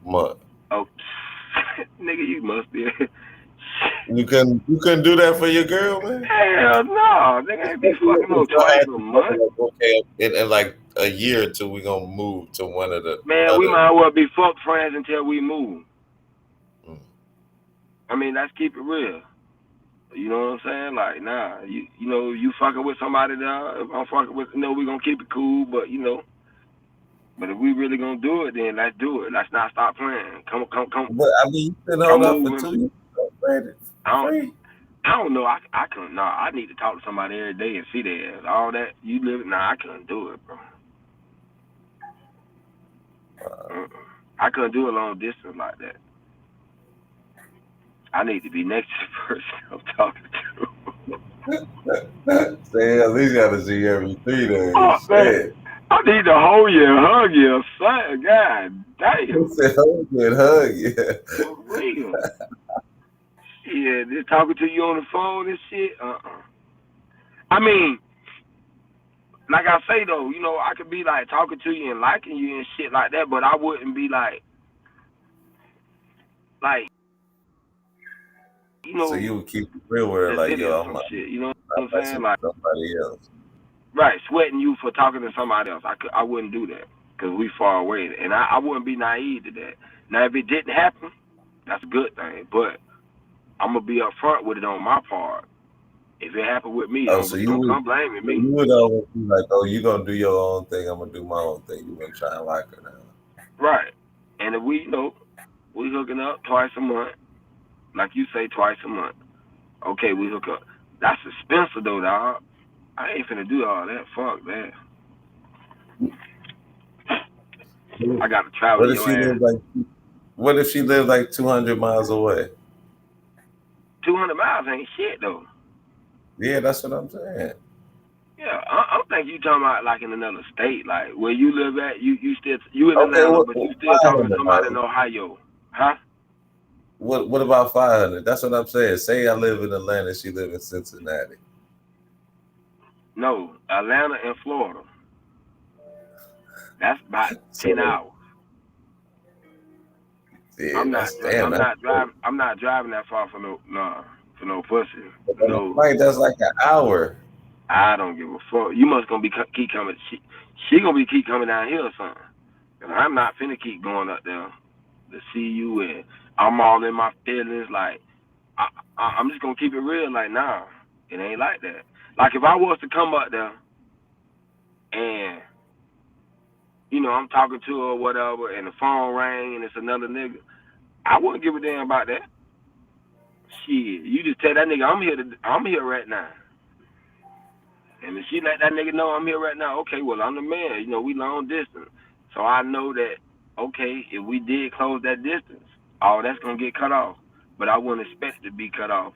month. Oh, nigga, you must be. You couldn't do that for your girl, man? Hell no, nigga ain't be fucking no twice a month. Okay, in like a year or two, we gonna move to one of the. Man, we might as well be fuck friends until we move. I mean, let's keep it real. You know what I'm saying? Like, nah, you know, you fucking with somebody there. If I'm fucking with, you know, we gonna keep it cool, but you know, but if we really gonna do it, then let's do it. Let's not stop playing. Come, But I mean, you can hold come up for moving. 2 years. Free. I don't know. I couldn't. Nah, I need to talk to somebody every day and see their ass. All that you live. Nah, I couldn't do it, bro. I couldn't do a long distance like that. I need to be next to the person I'm talking to. Say at least got to see you every 3 days. Oh man, I need to hold you and hug you, son. God damn. Say hold you and hug you. For real. Yeah, just talking to you on the phone and shit. I mean, like I say though, you know, I could be like talking to you and liking you and shit like that, but I wouldn't be like, you know. So you would keep it real with her, like, yo, I'm not, shit, you know I'm what I'm saying? Like somebody else. Right, sweating you for talking to somebody else. I wouldn't do that because we far away, and I wouldn't be naive to that. Now, if it didn't happen, that's a good thing, but I'm gonna be upfront with it on my part. If it happened with me, don't come blaming me. You would always be like, oh, you gonna do your own thing, I'm gonna do my own thing. You wouldn't try and like her now. Right, and if we, you know, we hooking up twice a month, like you say, twice a month. Okay, we hook up. That's expensive though, dog. I ain't finna do all that. Fuck that. I gotta travel What if she lives like? What if she lives like 200 miles away? 200 miles ain't shit though. Yeah, that's what I'm saying. Yeah, I'm thinking you talking about like in another state, like where you live at. You in Atlanta, but you still talking to somebody in Ohio, huh? What about 500? That's what I'm saying. Say I live in Atlanta, she live in Cincinnati. No, Atlanta and Florida. That's about 10 hours. Yeah, I'm not driving that far for no pussy. No. Like that's like an hour. I don't give a fuck. You must gonna be keep coming. She gonna be keep coming down here or something. And I'm not finna keep going up there to see you, and I'm all in my feelings. Like I'm just gonna keep it real. Like nah, it ain't like that. Like if I was to come up there and you know I'm talking to her or whatever, and the phone rang and it's another nigga, I wouldn't give a damn about that. Shit, you just tell that nigga I'm here right now. And if she let that nigga know I'm here right now, okay, well, I'm the man. You know, we long distance. So I know that, okay, if we did close that distance, all that's going to get cut off. But I wouldn't expect it to be cut off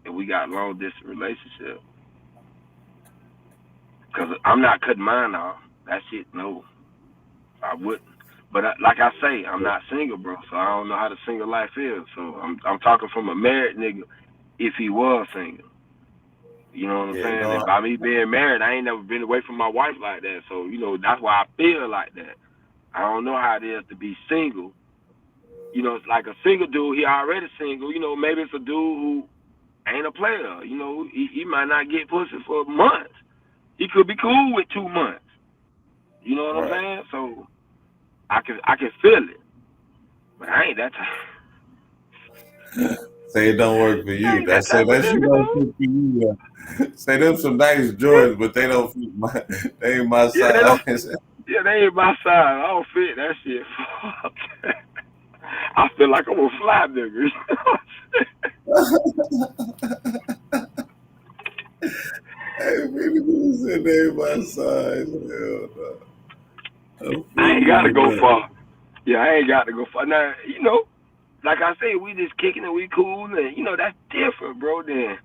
if we got long distance relationship. Because I'm not cutting mine off. That shit, no. I wouldn't. But like I say, I'm not single, bro. So I don't know how the single life is. So I'm talking from a married nigga if he was single. You know what I'm saying? No, and by me being married, I ain't never been away from my wife like that. So, you know, that's why I feel like that. I don't know how it is to be single. You know, it's like a single dude, he already single. You know, maybe it's a dude who ain't a player. You know, he might not get pussy for months. He could be cool with 2 months. You know what I'm saying? So I can feel it. But I ain't that type. Say it don't work for you. That shit don't fit for you. Say them some nice Jordans, but they don't fit they ain't my size. Yeah, they ain't my size. I don't fit that shit. I feel like I'm a fly nigga. Hey, people said they ain't my size. I ain't got to go far. Yeah, I ain't got to go far. Now, you know, like I say, we just kicking it, we cool, and you know that's different, bro. Then,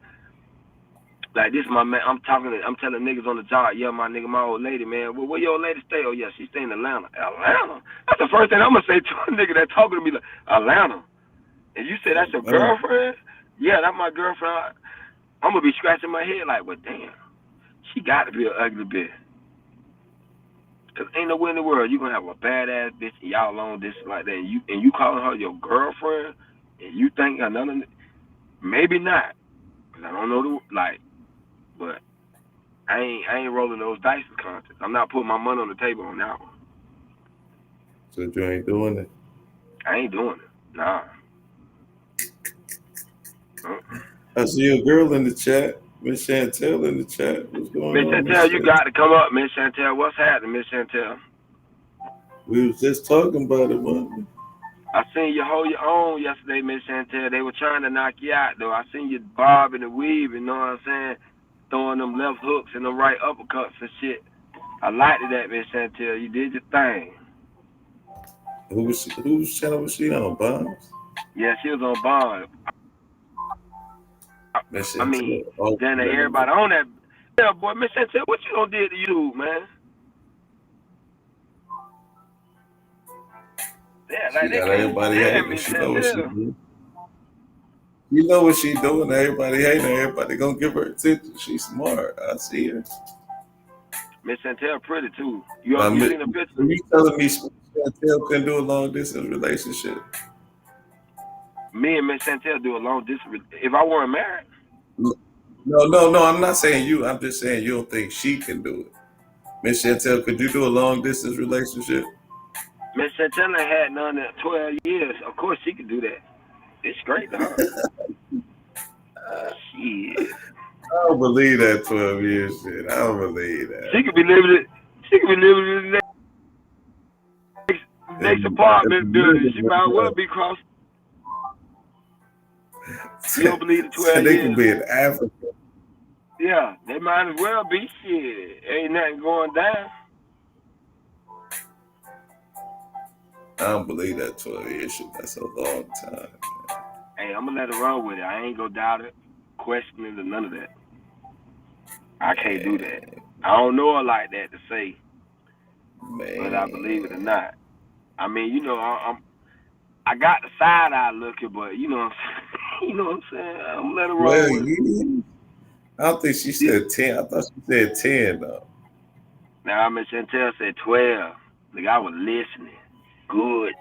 like this, my man, I'm telling niggas on the job, yeah, my nigga, my old lady, man. Well, where your old lady stay? Oh yeah, she stay in Atlanta. Atlanta? That's the first thing I'm gonna say to a nigga that talking to me like Atlanta. And you say that's your girlfriend? Yeah, that's my girlfriend. I'm gonna be scratching my head like, well, damn, she got to be an ugly bitch. Cause ain't nowhere in the world you gonna have a badass bitch and y'all long distance like that, and you calling her your girlfriend, and you think another, maybe not, cause I don't know but I ain't rolling those dice for content. I'm not putting my money on the table on that one. So you ain't doing it? I ain't doing it. Nah. I see a girl in the chat. Miss Chantel in the chat. What's going Miss on, Miss Chantel, you Chantel? got to come up, Miss Chantel. What's happening, Miss Chantel? We was just talking about it, wasn't we? I seen you hold your own yesterday, Miss Chantel. They were trying to knock you out, though. I seen you bob and weave, you know what I'm saying? Throwing them left hooks and them right uppercuts and shit. I liked that, Miss Chantel. You did your thing. Whose channel was she on? Bombs? Yeah, she was on bond. Miss I mean, Chantel. Oh, then everybody on that. Yeah, boy, Miss Chantel, what you gonna do to you, man? Yeah, like she they got can't everybody stand hating. Miss She know what she Chantel. doing. You know what she doing. Everybody hating her. Everybody gonna give her attention. She's smart. I see her. Miss Chantel pretty too. You You seen a picture? telling me Chantel can do a long distance relationship? Me and Miss Chantel do a long distance. If I weren't married, No. I'm not saying you. I'm just saying you don't think she can do it. Miss Chantel, could you do a long distance relationship? Miss Chantel ain't had none in 12 years. Of course she could do that. It's great to her. Shit. I don't believe that 12 years shit. I don't believe that. She could be living it. She could be living in the next apartment building. She might well be crossed. You don't believe the 12 They years? could be in Africa. Yeah, they might as well be. Shit. Ain't nothing going down. I don't believe that 12 years shit. That's a long time. Hey, I'm gonna let her run with it. I ain't gonna doubt it, question it, or none of that. I can't do that. I don't know her like that to say, but I believe it or not. I mean, you know, I got the side eye looking, but you know, you know what I'm saying. I'm gonna let her roll with it. I don't think she said 10. I thought she said 10 though. Now, Miss Chantel said 12. Like I was listening. Good.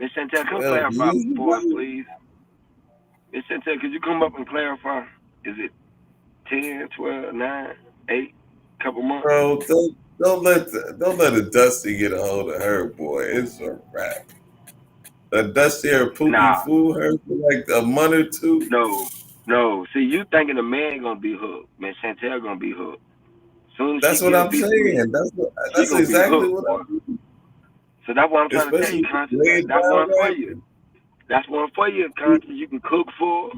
Miss Chantel, come clarify for us, please. Miss Chantel, could you come up and clarify? Is it 10, 12, 9, 8, couple months? Bro, don't let a Dusty get a hold of her, boy. It's a wrap. A Dusty or Pookie fool her for like a month or two. No. See, you thinking the man gonna be hooked. Miss Chantel gonna be hooked. Soon as That's she what get I'm a piece of me, saying. That's gonna exactly be hooked, what I'm saying. So that's what I'm trying to tell you, Conscious. That's one for you. That's one for you, Conscious. You can cook for.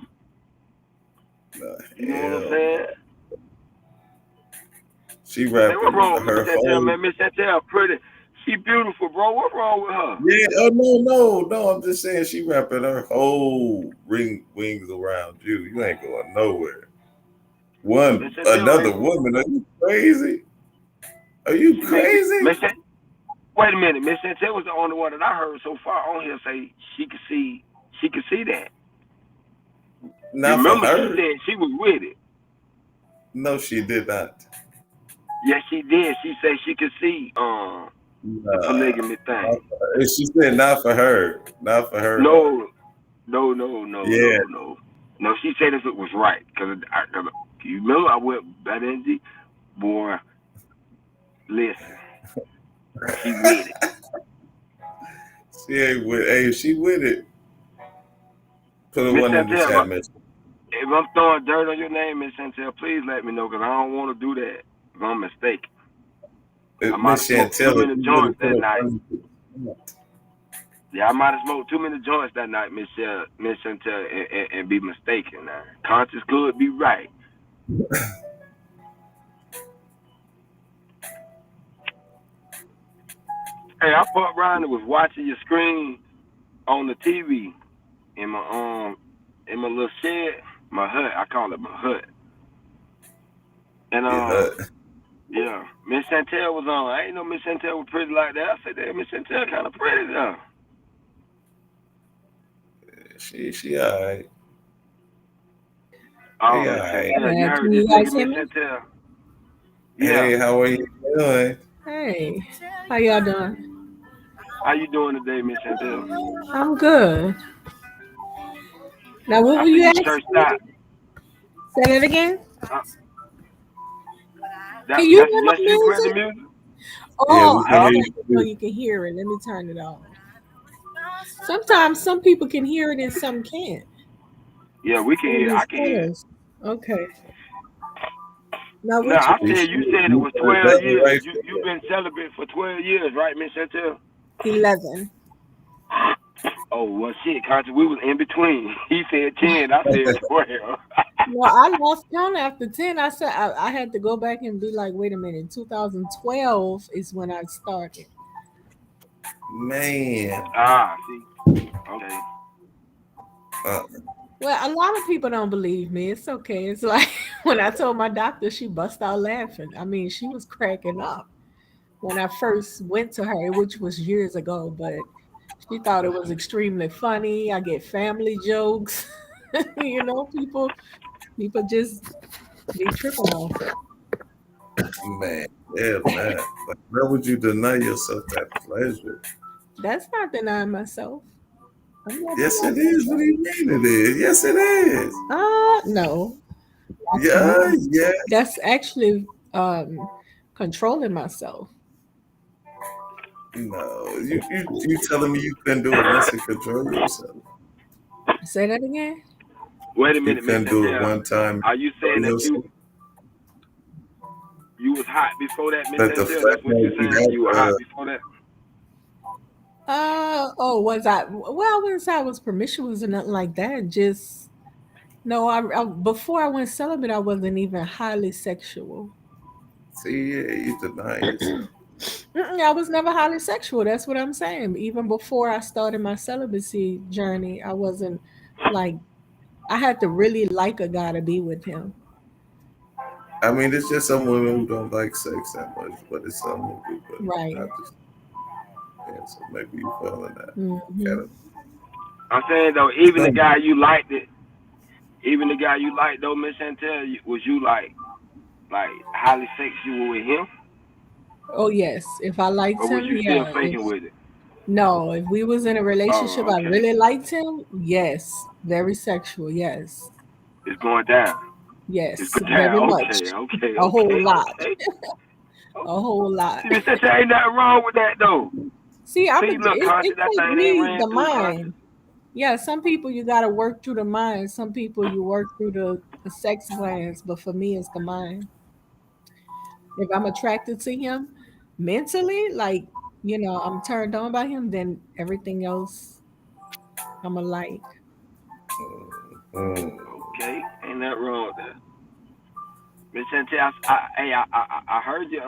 You know what I'm saying? She rapping what's wrong with her Miss Chantel, whole. man? Miss Chantel pretty. She beautiful, bro. What's wrong with her? Yeah. Oh no. I'm just saying she rapping her whole wings around you. You ain't going nowhere. Another woman. Are you crazy? Are you crazy? Wait a minute. Miss Chantel was the only one that I heard so far on here say she could see that. Not Remember, for her. she said she was with it. No, she did not. Yes, she did. She said she could see the polygamy thing. She said not for her. Not for her. No. Yeah. No, she said if it was right. Because you remember I went that energy? Boy, listen. She with it. She ain't with. Hey, she with it. Put a Miss one in the chat, Miss. If I'm throwing dirt on your name, Miss Chantel, please let me know because I don't want to do that if I'm mistaken. I might have smoked too many joints that night. Yeah, I might have smoked too many joints that night, Miss Chantel, and be mistaken. Now, conscious could be right. Hey, I fucked around and was watching your screen on the TV in my little shed, my hut. I call it my hut. And yeah, Miss Chantel was on. I ain't know Miss Chantel was pretty like that. I said, "Damn, Miss Chantel kind of pretty though." She alright. Oh, Miss Chantel, you heard this nigga, Miss Chantel? Yeah. Hey, how are you doing? Hey, how y'all doing? How you doing today, Miss Chantel? I'm good. Now, what were you asking? Say that again. Can you hear my music? Oh, so you can hear it. Let me turn it off. Sometimes some people can hear it and some can't. Yeah, we can on hear. these I can hear. photos. Okay. Now No, what you I You said see, you said it you was heard 12 that one years. right You've been celibate for 12 years, right, Miss Chantel? 11. Oh well, shit, Contra, we was in between. He said 10, I said 12. No, I lost count after 10. I said I had to go back and be like, wait a minute. 2012 is when I started. man. See, okay. Uh, Well, a lot of people don't believe me. It's okay. It's like when I told my doctor, she bust out laughing. I mean, she was cracking up when I first went to her, which was years ago, but she thought it was extremely funny. I get family jokes. People just be tripping off it. man, yeah, man. Like, why would you deny yourself that pleasure? That's not denying myself. I'm not Yes, it denying is. What do myself. you mean it is? Yes, it is. No. Yeah, yeah. That's actually controlling myself. No, you telling me you couldn't do it once and control yourself? Say that again. Wait a You minute, Miss couldn't do it Chantel. one time Are you and saying control that yourself? you was hot before that, Miss But the Chantel? fact That's what that you're you saying? You were have hot before that? Oh, was I? Well, I wouldn't say I was promiscuous or nothing like that. Just no. Before I went celibate, I wasn't even highly sexual. see, yeah, you deny yourself. I was never highly sexual. That's what I'm saying. Even before I started my celibacy journey, I wasn't like I had to really like a guy to be with him. I mean, it's just some women who don't like sex that much, but it's some who do. But Right. not just yeah. So maybe you fall in that Hmm. category. I'm saying though, even the guy you liked it, even the guy you liked though, Miss Chantel, was you like highly sexual with him, Oh yes, if I liked or was him, you still yeah. If faking with it? no, if we was in a relationship, Oh, I okay. really liked him. Yes, very sexual. Yes, It's going down. It's yes, going very down. much. Okay, okay, A whole okay, lot. okay. A whole lot. See, Miss Chantel, ain't nothing wrong with that though. See, See, look, it conscious, that take thing ain't me ran the through conscious. mind. Yeah, some people you got to work through the mind. Some people you work through the sex glands, but for me, it's the mind. If I'm attracted to him mentally, like I'm turned on by him, then everything else I'm a like. Mm. Okay, ain't nothing wrong with that. Miss Chantel, I heard you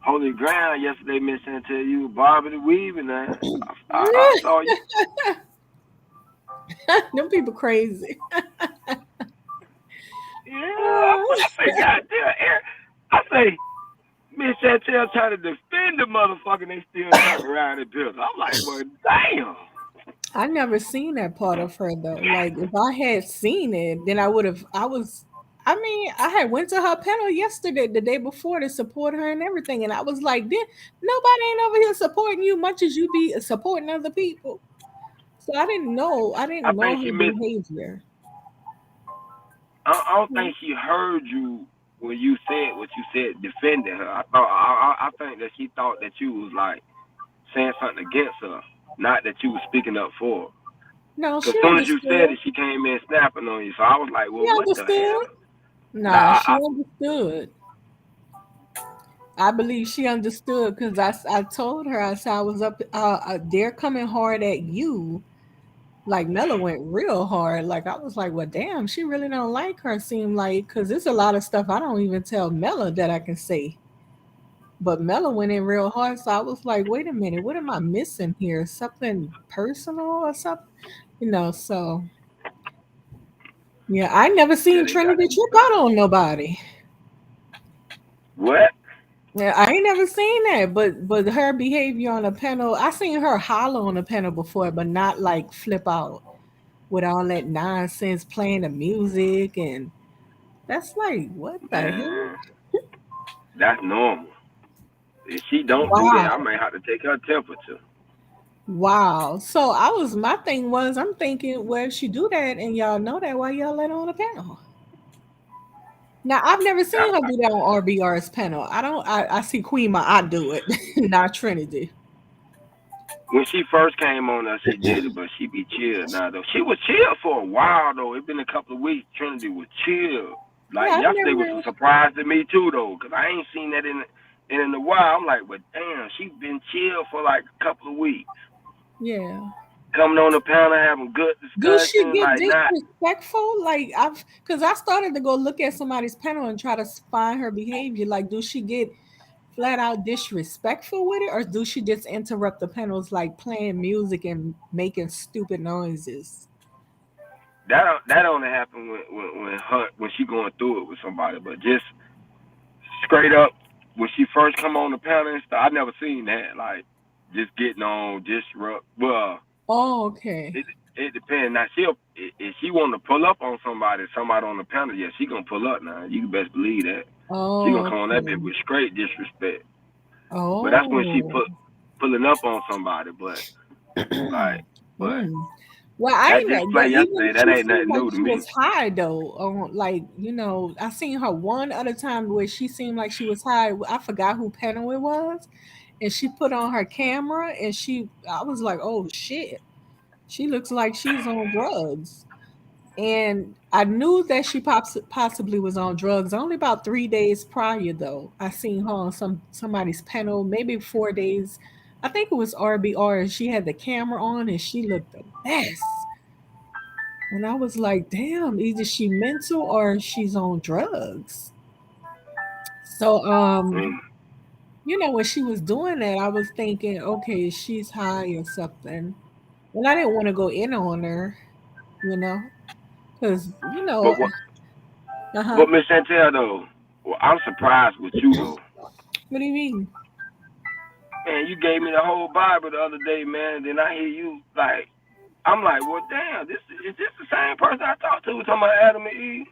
holy ground yesterday, Miss Chantel. You were bobbing and weaving, man. I saw you. Them people crazy. Yeah, I say, goddamn, Eric. I say, Miss Chantel trying to defend the motherfucker, and they still turn around and build. I'm like, well, damn. I never seen that part of her though. Like if I had seen it, then I would have. I mean, I had went to her panel yesterday, the day before, to support her and everything, and I was like, nobody ain't over here supporting you much as you be supporting other people." So I didn't know. I I didn't know think her she missed. behavior. I don't think she heard you when you said what you said, defending her. I think that she thought that you was like saying something against her, not that you was speaking up for her. No, Cause she soon as you said understood. it, she came in snapping on you. So I was like, well, She what the understood. hell? Now Nah, she understood. I believe she understood because I told her I said I was up. They're coming hard at you. Like Mella went real hard. Like I was like, well, damn, she really don't like her. Seem like because there's a lot of stuff I don't even tell Mella that I can say. But Mella went in real hard, so I was like, wait a minute, what am I missing here? Something personal or something? So yeah, I never yeah, seen they got Trinity you. trip out on nobody. What? Yeah, I ain't never seen that, but her behavior on a panel, I seen her holler on a panel before, but not like flip out with all that nonsense playing the music and that's like what the hell? Man, that's normal. If she don't do that, Wow. I might have to take her temperature. Wow. So my thing was I'm thinking, well, if she do that and y'all know that, why y'all let her on the panel? Now I've never That, seen her do that on RBR's panel. I see Queen Ma I do it, not Trinity. when she first came on us, she did it, but she be chill now though. She was chill for a while though. It been a couple of weeks. Trinity was chill. Like Yeah, I yesterday was never. a surprise to me too though, cause I ain't seen that in a while. I'm like, but damn, she been chill for like a couple of weeks. Yeah. Coming on the panel, having good Do she discussion, get like not. disrespectful? Like cause I started to go look at somebody's panel and try to find her behavior. Like, do she get flat out disrespectful with it, or do she just interrupt the panels like playing music and making stupid noises? That only happen when she going through it with somebody, but just straight up when she first come on the panel and stuff, I never seen that. Like just getting on, disrupt. Well, Oh, okay. it it depends. Now she'll if she want to pull up on somebody on the panel, yeah, she gonna pull up now. You can best believe that. She gonna Oh, come on that bit okay. with straight disrespect. But that's when she Oh. pulling up on somebody. But like, but Mm. Well, I that ain't know, but display even yesterday, that she ain't seemed nothing like new to she me. was high though. Like, I seen her one other time where she seemed like she was high. I forgot who panel it was, and she put on her camera, and I was like, oh shit, she looks like she's on drugs. And I knew that she possibly was on drugs. Only about 3 days prior, though, I seen her on somebody's panel, maybe 4 days. I think it was RBR, and she had the camera on, and she looked a mess. And I was like, damn, either she mental or she's on drugs. So, Mm. when she was doing that, I was thinking, okay, she's high or something. And I didn't want to go in on her, you know, because, But what? uh huh. But Miss Chantel though, well, I'm surprised with you though. What do you mean? Man, you gave me the whole Bible the other day, man. Then I hear you like, I'm like, well, damn, this is this the same person I talked to talking about Adam and Eve?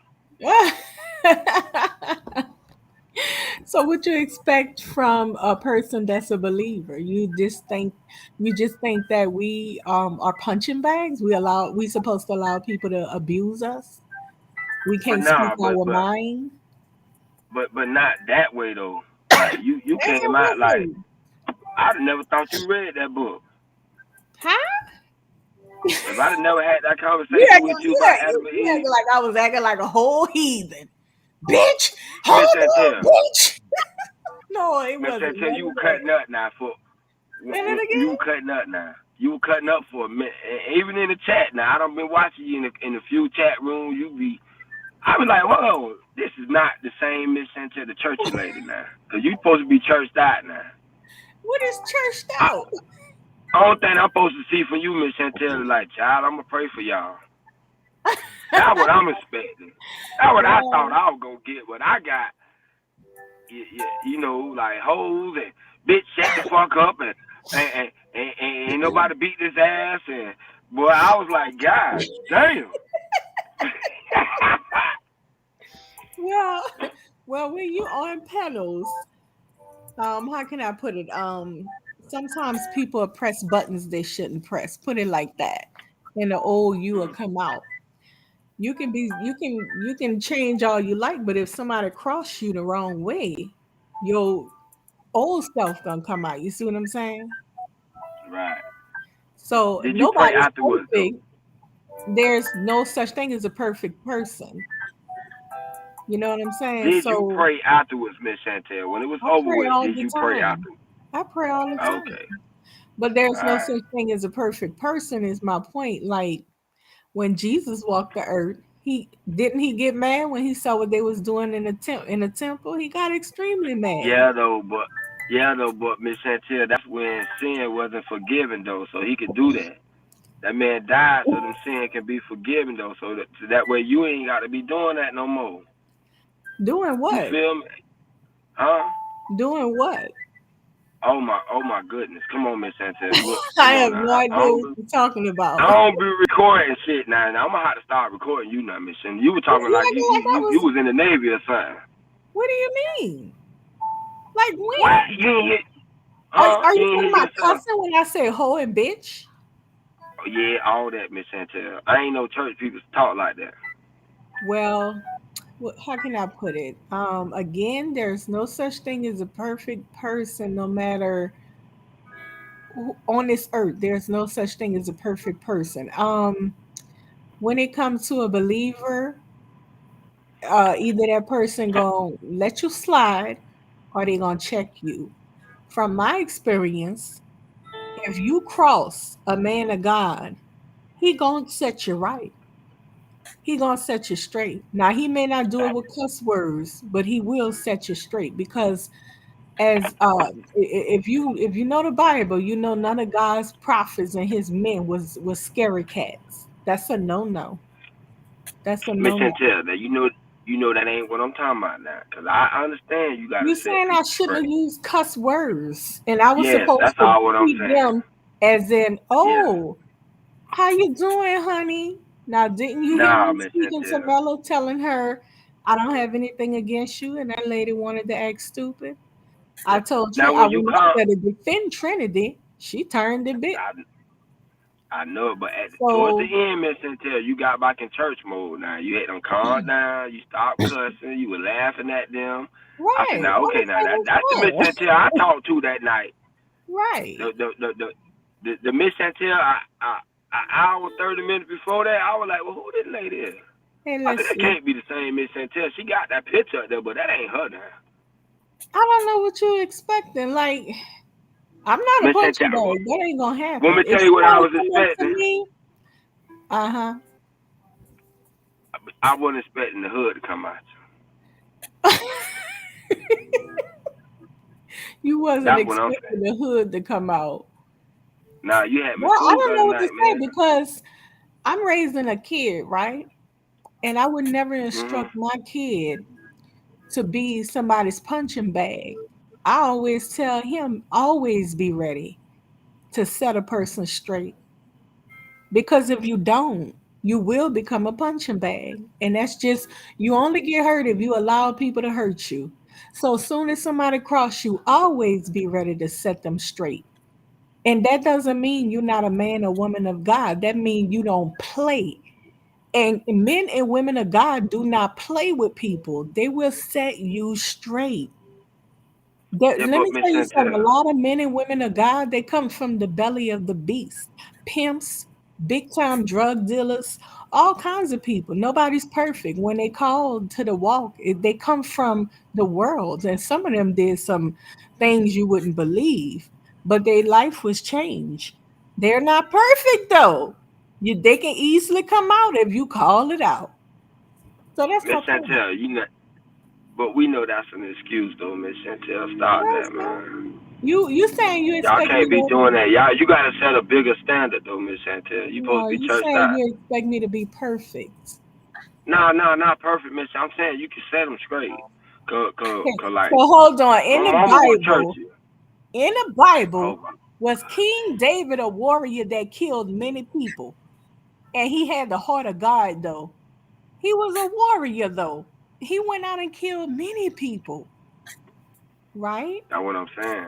So what you expect from a person that's a believer? You just think that we are punching bags? We supposed to allow people to abuse us? We But can't speak nah, our mind? but not that way though. Like you And came what out like way? I'd never thought you read that book. Huh? If I'd never had that You conversation acting, with you you, about act, Adam and you Eve, acting like I was acting like a whole heathen. Bitch! Miss Hold on, Chantel, bitch! No, it Miss wasn't Chantel, none you of were that. cutting up now for Say that you were again? cutting up now. You were cutting up for a minute, and even in the chat now. I don't been watching you in a few chat rooms. I was like, whoa, this is not the same Miss Chantel, the churchy lady now, because you supposed to be churched out now. What is churched I, out? only thing I'm supposed to see from you, Miss Chantel, is like, child, I'm gonna pray for y'all. That's what I'm expecting. That's what I thought Well, I was gonna get. What I got, like hoes and bitch, shut the fuck up and ain't nobody beat this ass and boy, I was like, God damn. well, well, when you on pedals, how can I put it? Sometimes people press buttons they shouldn't press. Put it like that, and the old you will come out. You can change all you like, but if somebody cross you the wrong way, your old self gonna come out. You see what I'm saying? Right. So Did you pray nobody's afterwards though? perfect. There's no such thing as a perfect person. You know what I'm saying? Did you So pray afterwards, Miss Chantel? When it was I over pray with, all did the you pray time. afterwards? I pray all the time. Okay. But All there's no right. such thing as a perfect person, is my point. Like when Jesus walked the earth, he get mad when he saw what they was doing in the temple. He got extremely mad. Yeah though, but Miss Chantel, that's when sin wasn't forgiven though, so he could do that. That man died so them sin can be forgiven though, so that way you ain't got to be doing that no more. Doing You what? feel me? Huh? Doing what? Oh my goodness! Come on, Miss Chantel. I Come on have now. no idea what you're talking about. I don't be recording shit now. Now I'm gonna have to start recording you now, Miss Chantel. You were talking You like you acting you like I you, you was. was in the Navy or something. What do you mean? Like What? when? You ain't hear? Are Huh? are You you ain't talking hear about yourself? cussing when I say hoe and bitch? Oh, yeah, all that, Miss Chantel. I ain't no church people talk like that. Well, how can I put it? Again, there's no such thing as a perfect person, no matter on this earth, there's no such thing as a perfect person. When it comes to a believer, either that person gonna let you slide or they gonna check you. From my experience, if you cross a man of God, he gonna set you right. He gonna set you straight. Now he may not do it with cuss words, but he will set you straight because as if you know the Bible, you know none of God's prophets and his men was scary cats. That's a no no. That's a Miss no no. Chantel, that you know that ain't what I'm talking about now. Cause I understand you gotta You set saying I people shouldn't have straight. used cuss words, and I was Yes, supposed that's to all what I'm treat saying. them as in, Yeah. oh, how you doing, honey? Now, didn't you hear Nah, me Miss speaking to Chantel. Mello, telling her I don't have anything against you, and that lady wanted to act stupid? I told Now I when you went up come, there to defend Trinity. She turned a bit. I know it, but towards the So end, Miss Chantel, you got back in church mode. Now you had them calm down. You stopped cussing. You were laughing at them. I said, right, I now okay, was now that's the Miss having Chantel I talked to that night. fun. Right. The Miss Chantel, an hour 30 minutes before that, I was like, well, who this lady is? Hey, I said let's that see. can't be the same Miss Chantel. She got that picture up there, but that ain't her now. I don't know what you expecting. Like, I'm not a Miss punching Chantel, bag. That ain't gonna let happen. me If tell you what I somebody was come up to expecting. me, uh-huh. I wasn't expecting the hood to come out. You wasn't That's what I'm expecting saying. the hood to come out. Nah, you had me Well, I fooled the don't know other what to night, say man. because I'm raising a kid, right? And I would never Mhm. instruct my kid to be somebody's punching bag. I always tell him, always be ready to set a person straight. Because if you don't, you will become a punching bag. And that's just, you only get hurt if you allow people to hurt you. So soon as somebody cross you, always be ready to set them straight. And that doesn't mean you're not a man or woman of God. That means you don't play. And men and women of God do not play with people. They will set you straight. Yeah, Let but me Miss tell you something. A Chantel, lot of men and women of God, they come from the belly of the beast. Pimps, big time drug dealers, all kinds of people. Nobody's perfect. When they called to the walk, they come from the world. And some of them did some things you wouldn't believe, but their life was changed. They're not perfect though. They can easily come out if you call it out. So that's Miss my point. Chantel, you know, but we know that's an excuse though, Miss Chantel. Stop Well, that, man. you saying you Y'all expect me can't be to doing that. You gotta set a bigger standard though, Miss Chantel. You supposed no, to be you churched saying out. you expect me to be perfect. No, not perfect, Miss. I'm saying you can set them straight. Okay, so Like, hold on. my mama was churchy. In the Bible, Oh, was King David a warrior that killed many people? And he had the heart of God, though. He was a warrior, though. He went out and killed many people, right? that's what I'm saying.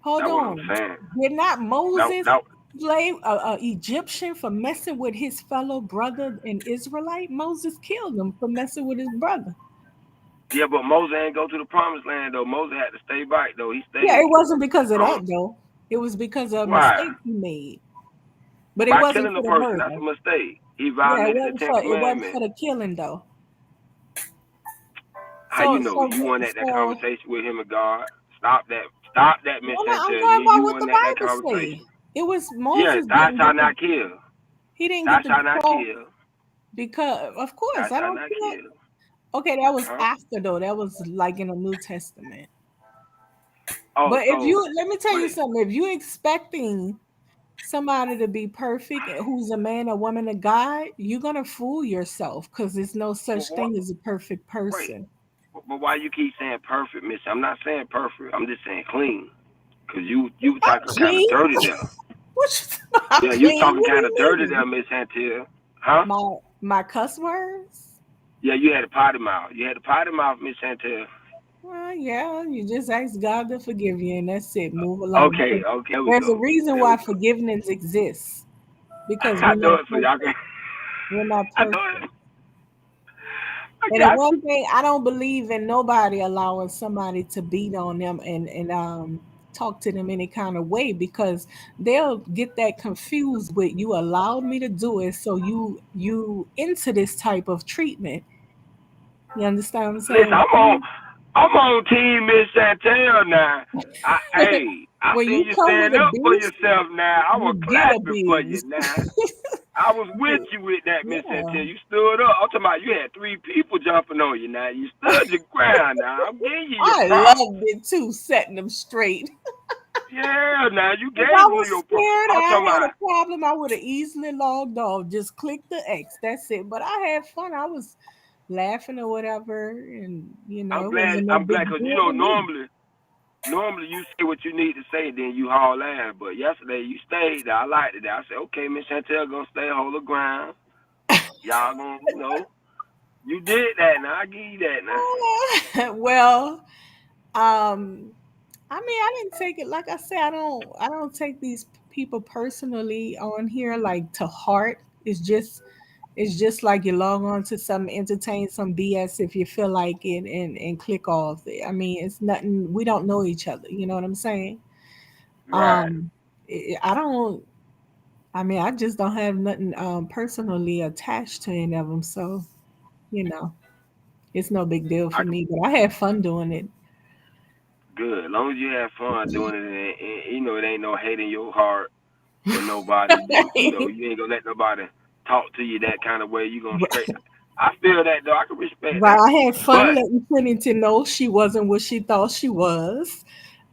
Hold That's what I'm on. saying. Did not That Moses that slay a Egyptian for messing with his fellow brother, an Israelite? Moses killed him for messing with his brother. yeah, but Moses ain't go to the promised land though. Moses had to stay back though. He Yeah, it stayed. wasn't because of that Um, though. It was because of why? mistakes he made. But it By wasn't killing for a the person, that's a murder. mistake. He Yeah, violated the Ten it wasn't for Commandments. the killing though. How you So know? so You want that so conversation with him and God? Stop that. Stop that, Miss I'm Chantel. going by You what want the that Bible conversation? say. It was Yeah, Moses thou didn't get shalt the not kill. he didn't Thou get the shalt not cross kill. because of Thou course I shalt don't not kill. kill. Okay, that was Huh? after though. That was like in the New Testament. Oh, But if so you let me tell you wait. something, if you expecting somebody to be perfect and who's a man or woman of God, you're gonna fool yourself because there's no Well, such what? thing as a perfect Wait. person. But why you keep saying perfect, Miss? I'm not saying perfect. I'm just saying clean. Cause you I'm talking kind of clean. dirty there. What you I'm Yeah, you clean? talking What do kind of you dirty there, mean? Miss Chantel. Huh? My cuss words? Yeah, you had a potty mouth. You had a potty mouth, Miss Chantel. Well, yeah, you just ask God to forgive you, and that's it. Move along. Okay, Because okay, there we there's a go. reason There we why go. forgiveness exists because I know it, so y'all can. we're not I know perfect. it. I And the got one you. thing I don't believe in nobody allowing somebody to beat on them and talk to them any kind of way, because they'll get that confused with, you allowed me to do it, so you into this type of treatment. You understand what I'm Listen, saying? I'm on Team Miss Chantel now. I When seen you you come with stand up for abuse, yourself now. I was you get clapping for you abused. now. I was with you with that, Miss Yeah. Chantel. You stood up. I'm talking about you had 3 people jumping on you now. You stood your ground now. I'm giving you your I props. loved it too, setting them straight. Yeah, now you If gave I them was your props. scared I'm I talking had about, a problem, I would have easily logged off. Just click the X. That's it. But I had fun. I was laughing or whatever, and it wasn't no I'm big glad because, deal to me. normally you say what you need to say, then you haul ass. But yesterday you stayed there. I liked it. I said, okay, Miss Chantel gonna stay hold her ground. Y'all gonna, you did that. Now I give you that now. Well, I mean, I didn't take it, like I said, I don't take these people personally on here, like, to heart. It's just like you log on to some entertain some BS if you feel like it, and click off. I mean, it's nothing. We don't know each other. You know what I'm saying? Right. Um, I don't. I mean, I just don't have nothing personally attached to any of them. So, you know, it's no big deal I for me. But I had fun doing it. Good. As long as you have fun doing it, and it ain't no hate in your heart for nobody. You ain't gonna let nobody talk to you that kind of way. You gonna straight. I feel that though. I can respect Right, that. I had fun But letting Trinity know she wasn't what she thought she was,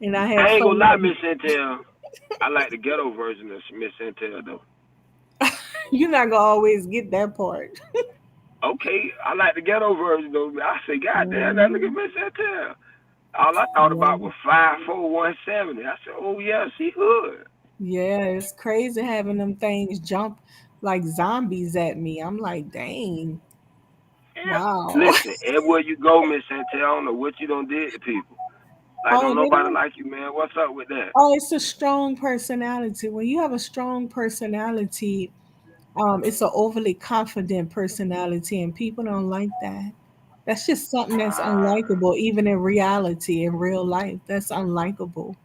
and I had I ain't fun gonna lie, letting. Miss Chantel. I like the ghetto version of Miss Chantel though. You're not gonna always get that part. Okay, I like the ghetto version though. I say, God damn, now look at Mhm. Miss Chantel. All I thought about Yeah. was 5'4", 170. I said, oh yeah, she hood. Yeah, it's crazy having them things jump like zombies at me. I'm like, dang, Yeah. wow. Listen, everywhere you go, Miss Chantel, I don't know what you done did to people. Like, Oh, don't they nobody don't. like you, man. What's up with that? Oh, it's a strong personality. When you have a strong personality, it's an overly confident personality, and people don't like that. That's just something that's Ah, unlikable, even in reality, in real life. That's unlikable.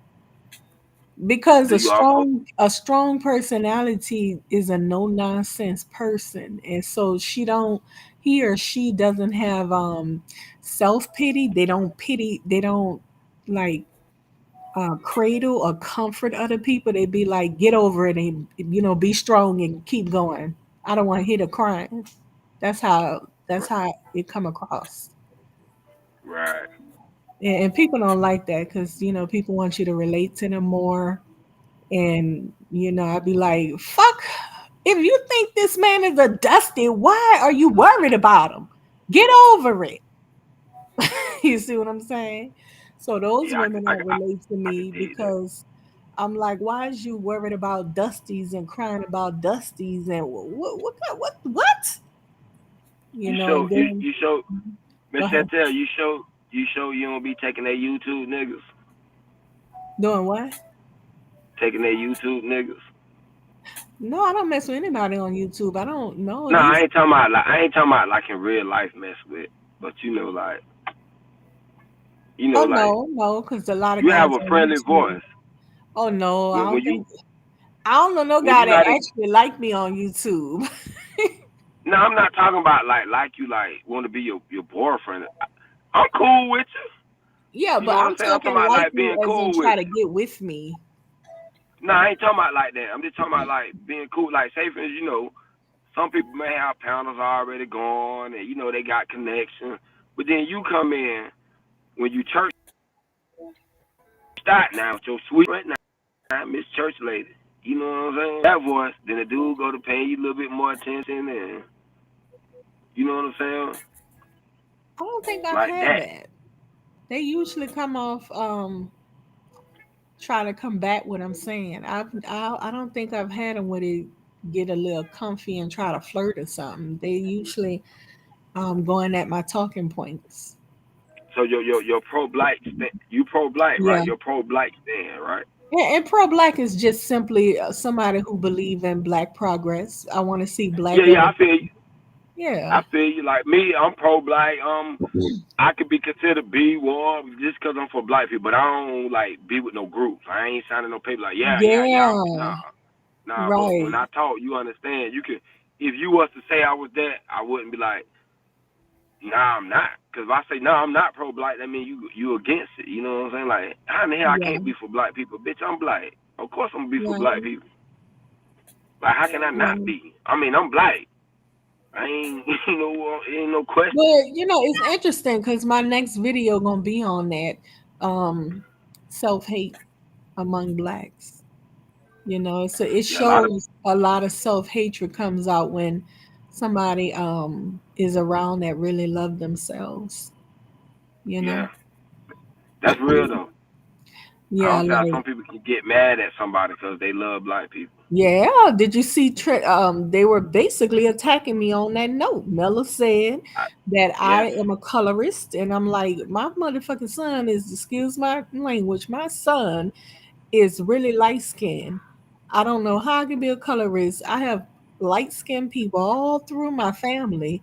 Because do you also? a strong personality is a no nonsense person, and so he or she doesn't have self pity. They don't like cradle or comfort other people. They be like, get over it, and be strong and keep going. I don't want to hear the crying. That's how it come across. Right. And people don't like that, because people want you to relate to them more. And I'd be like, fuck, if you think this man is a dusty, why are you worried about him? Get over it. You see what I'm saying? So those Yeah, women don't relate to I can me, dig that. because I'm like, why is you worried about dusties and crying about dusties, and what? And then You show Miss go ahead. Chantel, you don't be taking that YouTube niggas. Doing what? Taking that YouTube niggas. No, I don't mess with anybody on YouTube. I don't know No, these. I ain't talking about like in real life mess with, but Oh like no, because a lot of you have guys a on friendly YouTube. voice. Oh no, I When don't you think. I don't know no when guy you that not in, actually like me on YouTube. no, I'm not talking about like you like want to be your boyfriend. I'm cool with you. Yeah, You know but what I'm I'm saying? I'm talking talking about like like me being as in cool with try to you. get with me. No, I ain't talking about like that. I'm just talking about like being cool. Like say for instance, some people may have panels already gone and they got connection. But then you come in when you church start now with your sweet right now, Miss Church Lady. You know what I'm saying? That voice, then the dude go to pay you a little bit more attention and you know what I'm saying? I don't think I've Like had that. that. They usually come off try to combat what I'm saying. I don't think I've had them where they get a little comfy and try to flirt or something. They usually going at my talking points. So your pro black you pro black, Yeah. right? Your pro black stand, right? And pro black is just simply somebody who believe in black progress. I want to see black Yeah, I feel everything. you. Yeah. I feel you. Like me, I'm pro-black. I could be considered be warm just because I'm for black people, but I don't like be with no groups. I ain't signing no paper like yeah. Yeah. Nah. But when Right. I talk, you understand. You can, if you was to say I was that, I wouldn't be like, nah, I'm not. Because if I say no, I'm not pro-black, that means you against it. You know what I'm saying? Like, how in the hell I Yeah. can't be for black people? Bitch, I'm black. Of course I'm gonna be for black Right. people. Like, how can I not Right. be? I mean, I'm black. I ain't, ain't no question. But it's interesting because my next video gonna be on that self hate among blacks. So it Yeah, a lot of shows a lot of self hatred comes out when somebody is around that really love themselves. You know, yeah, that's real though. I yeah, don't see how like some people can get mad at somebody because they love black people. yeah. Did you see? They were basically attacking me on that note. Mella said I, that I yes, am a colorist, and I'm like, my motherfucking son is, excuse my language, my son is really light skinned. I don't know how I can be a colorist. I have light skinned people all through my family.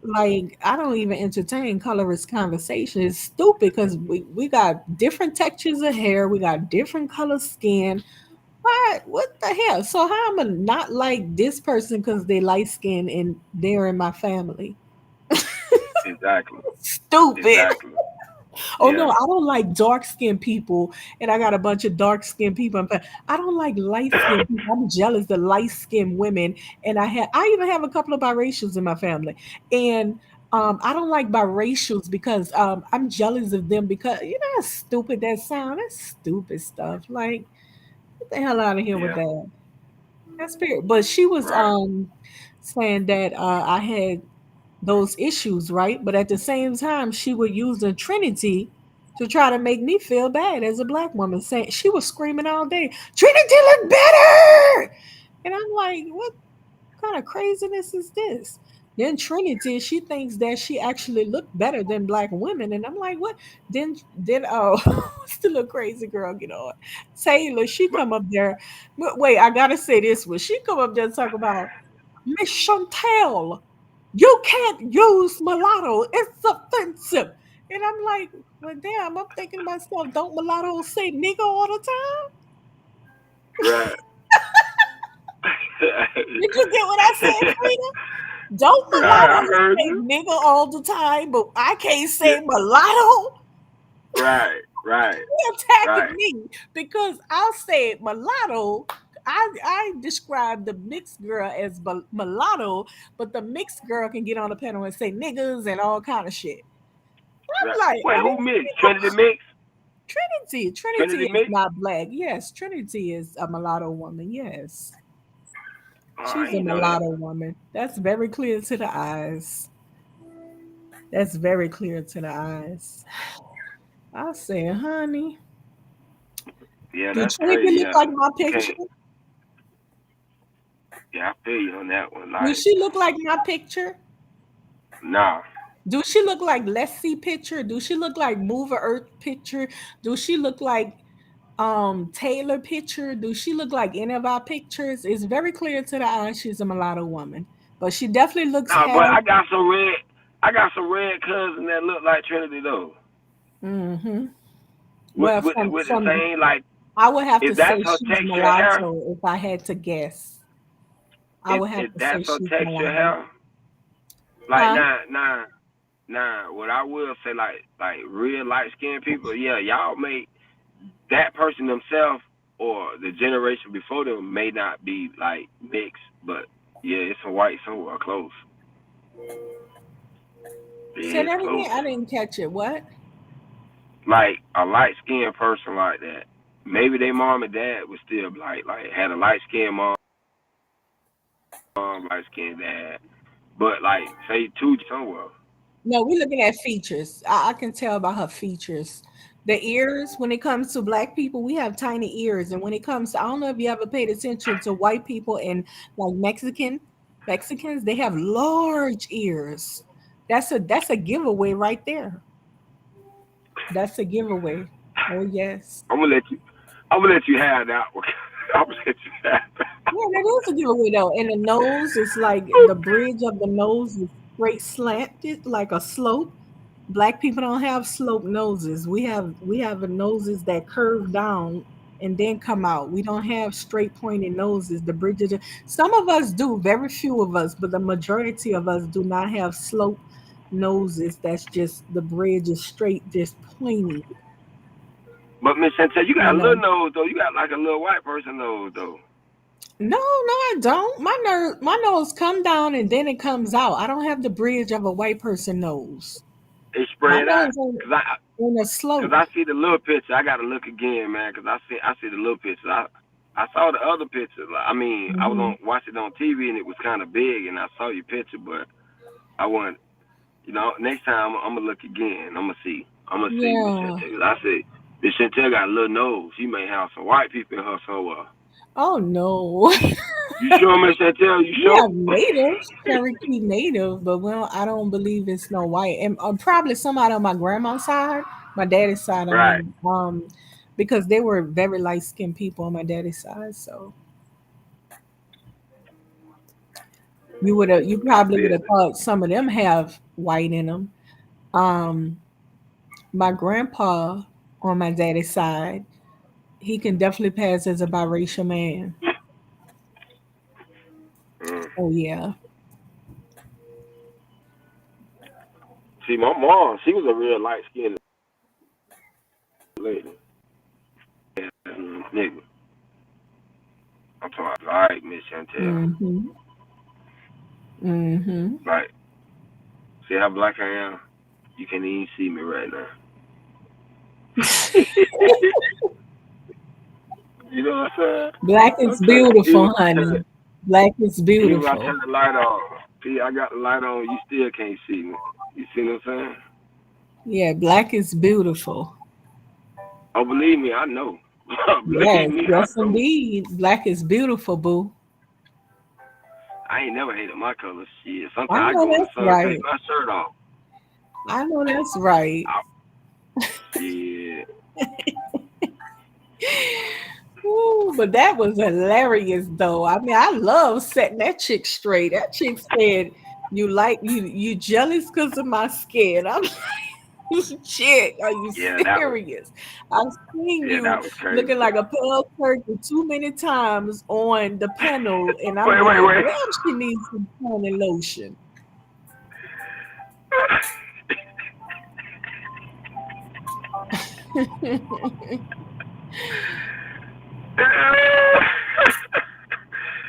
Like, I don't even entertain colorist conversation. It's stupid because we got different textures of hair, we got different color skin. What the hell? So how am I not like this person because they light skinned and they're in my family? exactly, Stupid. exactly. Oh no, Yeah, I don't like dark skinned people, and I got a bunch of dark skinned people. But I don't like light skinned people. I'm jealous of light skinned women, and I even have a couple of biracials in my family, and I don't like biracials because I'm jealous of them because how stupid that sound. That's stupid stuff. Like, get the hell out of here with yeah, that. That's weird. But she was right. saying that I had those issues, right? But at the same time, she would use the Trinity to try to make me feel bad as a black woman. Saying she was screaming all day, Trinity look better, and I'm like, what kind of craziness is this? Then Trinity, she thinks that she actually looked better than black women, and I'm like, what? Then what's the little crazy girl get on? Taylor, she But come up there. Wait, I gotta say this one. She come up there and talk about Miss Chantel, you can't use mulatto. It's offensive. And I'm like, well, damn, I'm thinking to myself, don't mulattoes say nigga all the time? right. Did you get what I said, Frida? Don't I mulattoes heard say you. nigga all the time, but I can't Yeah, say mulatto? right, right, You're attacking right. me because I'll say mulatto. I describe the mixed girl as mulatto, but the mixed girl can get on the panel and say niggas and all kind of shit. Right. I'm like, Wait, are who these mixed? people Trinity mixed? Trinity? Trinity Trinity is mixed? not black. Yes, Trinity is a mulatto woman. Yes, Oh, I she's a ain't know that. mulatto woman. That's very clear to the eyes. That's very clear to the eyes. I said, honey, Yeah, do that's Trinity crazy. look Yeah, like my you picture? can't. Yeah, I feel you on that one. Does Like, she look like my picture? nah, Do she look like Let's See picture? Do she look like Mover Earth picture? Do she look like Taylor picture? Do she look like any of our pictures? It's very clear to the eye she's a mulatto woman. But she definitely looks nah. half. But I got some red. I got some red cousins that look like Trinity though. Mm-hmm. With Well, with with the same like, I would have to if say that's her she's texture hair, mulatto if I had to guess. I would have if to say that's her she's texture mulatto. hair, like Huh? nah. What I will say, like real light skinned people, yeah, y'all may that person themselves or the generation before them may not be like mixed, but yeah, it's a white somewhere close. Say Yeah, it's that close. again. I didn't catch it. What? Like a light skinned person like that. Maybe their mom and dad was still like had a light skinned mom, light skinned dad. But like say two somewhere. No, we're looking at features. I can tell by her features. The ears, when it comes to black people, we have tiny ears. And when it comes to, I don't know if you ever paid attention to white people and like Mexicans, they have large ears. That's a giveaway right there. That's a giveaway. Oh yes. I'm gonna let you have that one. I'm gonna let you have that. that is a giveaway though. And the nose is like the bridge of the nose is straight slanted like a slope. Black people don't have sloped noses. We have a noses that curve down and then come out. We don't have straight pointed noses. The bridges. Some of us do, very few of us, but the majority of us do not have sloped noses. That's just the bridge is straight, just pointy. But Miss Chantel, you You got a little know. nose though. You got like a little white person nose though. No, I don't. My nose come down and then it comes out. I don't have the bridge of a white person nose. It's My spread out. nose on Cause I on a Cause slope. I see the little picture. I gotta look again, man. Cause I see the little picture. I saw the other picture. Like, I mean, I was Hmm. on watch it on TV and it was kind of big, and I saw your picture, but I want, next time I'm gonna look again. I'm gonna see. I'm gonna see Miss Yeah. Chantel. 'Cause I said Miss Chantel got a little nose. She may have some white people in her somewhere. Oh no. You sure, Miss Chantel? You We sure? have native, Cherokee native, but well, I don't believe it's no white. And probably somebody on my grandma's side, my daddy's side, I Right. mean, because they were very light skinned people on my daddy's side. So you I probably would feel have it. thought some of them have white in them. Um, my grandpa on my daddy's side, he can definitely pass as a biracial man. Mm. Oh yeah. See, my mom, she was a real light skinned lady. Nigga, I'm talking about like Miss Chantel. Mm-hmm. Mm-hmm. Like, see how black I am? You can't even see me right now. You know what I'm saying? Black is I'm telling you, beautiful, honey. Black is even when I beautiful. turn the light on, see, I got the light on, you still can't see me. You see what I'm saying? Yeah, black is beautiful. Oh, believe me, I know. Believe Yes, me, I yes, know. indeed. Black is beautiful, boo. I ain't never hated my color. Shit, I sometimes I know go in the that's sun, take right. my shirt off. I know that's right. I, shit. Ooh, but that was hilarious, though. I mean, I love setting that chick straight. That chick said, "You jealous because of my skin?" I'm shit, are you Yeah, that was, serious? I've seen yeah, you that was crazy. looking like a pale turkey too many times on the panel, and I'm Wait, wait, like, wait. damn, she needs some tanning lotion.